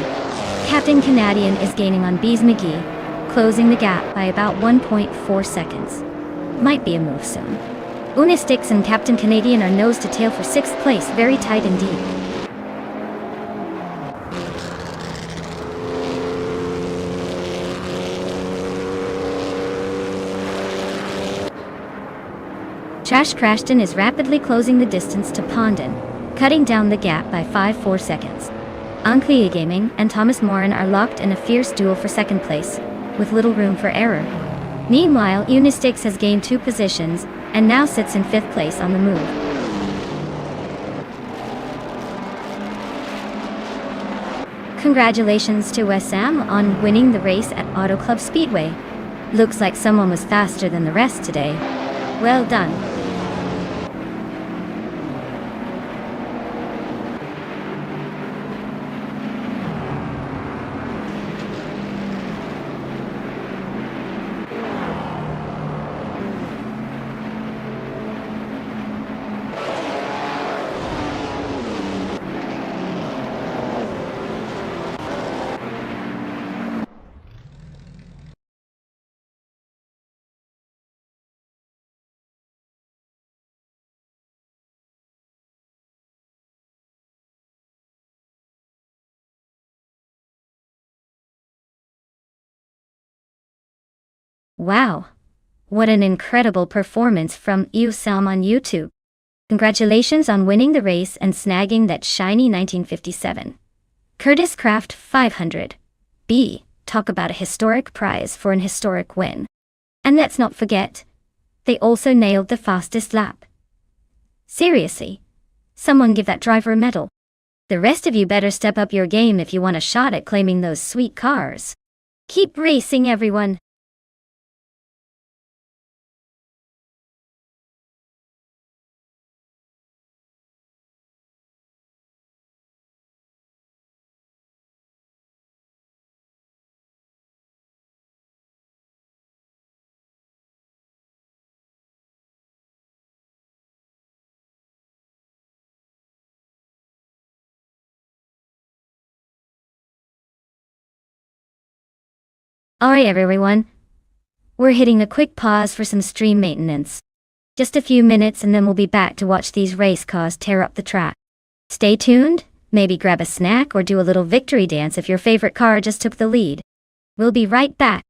Speaker 1: Captain Canadian is gaining on Bees McGee, closing the gap by about 1.4 seconds. Might be a move soon. Unistix and Captain Canadian are nose to tail for 6th place, very tight indeed. Trash Crashton is rapidly closing the distance to Pondon, cutting down the gap by 5.4 seconds. Unclearly Gaming and Thomas Moran are locked in a fierce duel for 2nd place, with little room for error. Meanwhile, Unistix has gained 2 positions, and now sits in 5th place on the move. Congratulations to Wessam on winning the race at Auto Club Speedway. Looks like someone was faster than the rest today. Well done. Wow. What an incredible performance from Sam on YouTube. Congratulations on winning the race and snagging that shiny 1957 Curtis Craft 500. Talk about a historic prize for an historic win. And let's not forget, they also nailed the fastest lap. Seriously, someone give that driver a medal. The rest of you better step up your game if you want a shot at claiming those sweet cars. Keep racing, everyone. Alright everyone, we're hitting a quick pause for some stream maintenance. Just a few minutes and then we'll be back to watch these race cars tear up the track. Stay tuned, maybe grab a snack or do a little victory dance if your favorite car just took the lead. We'll be right back.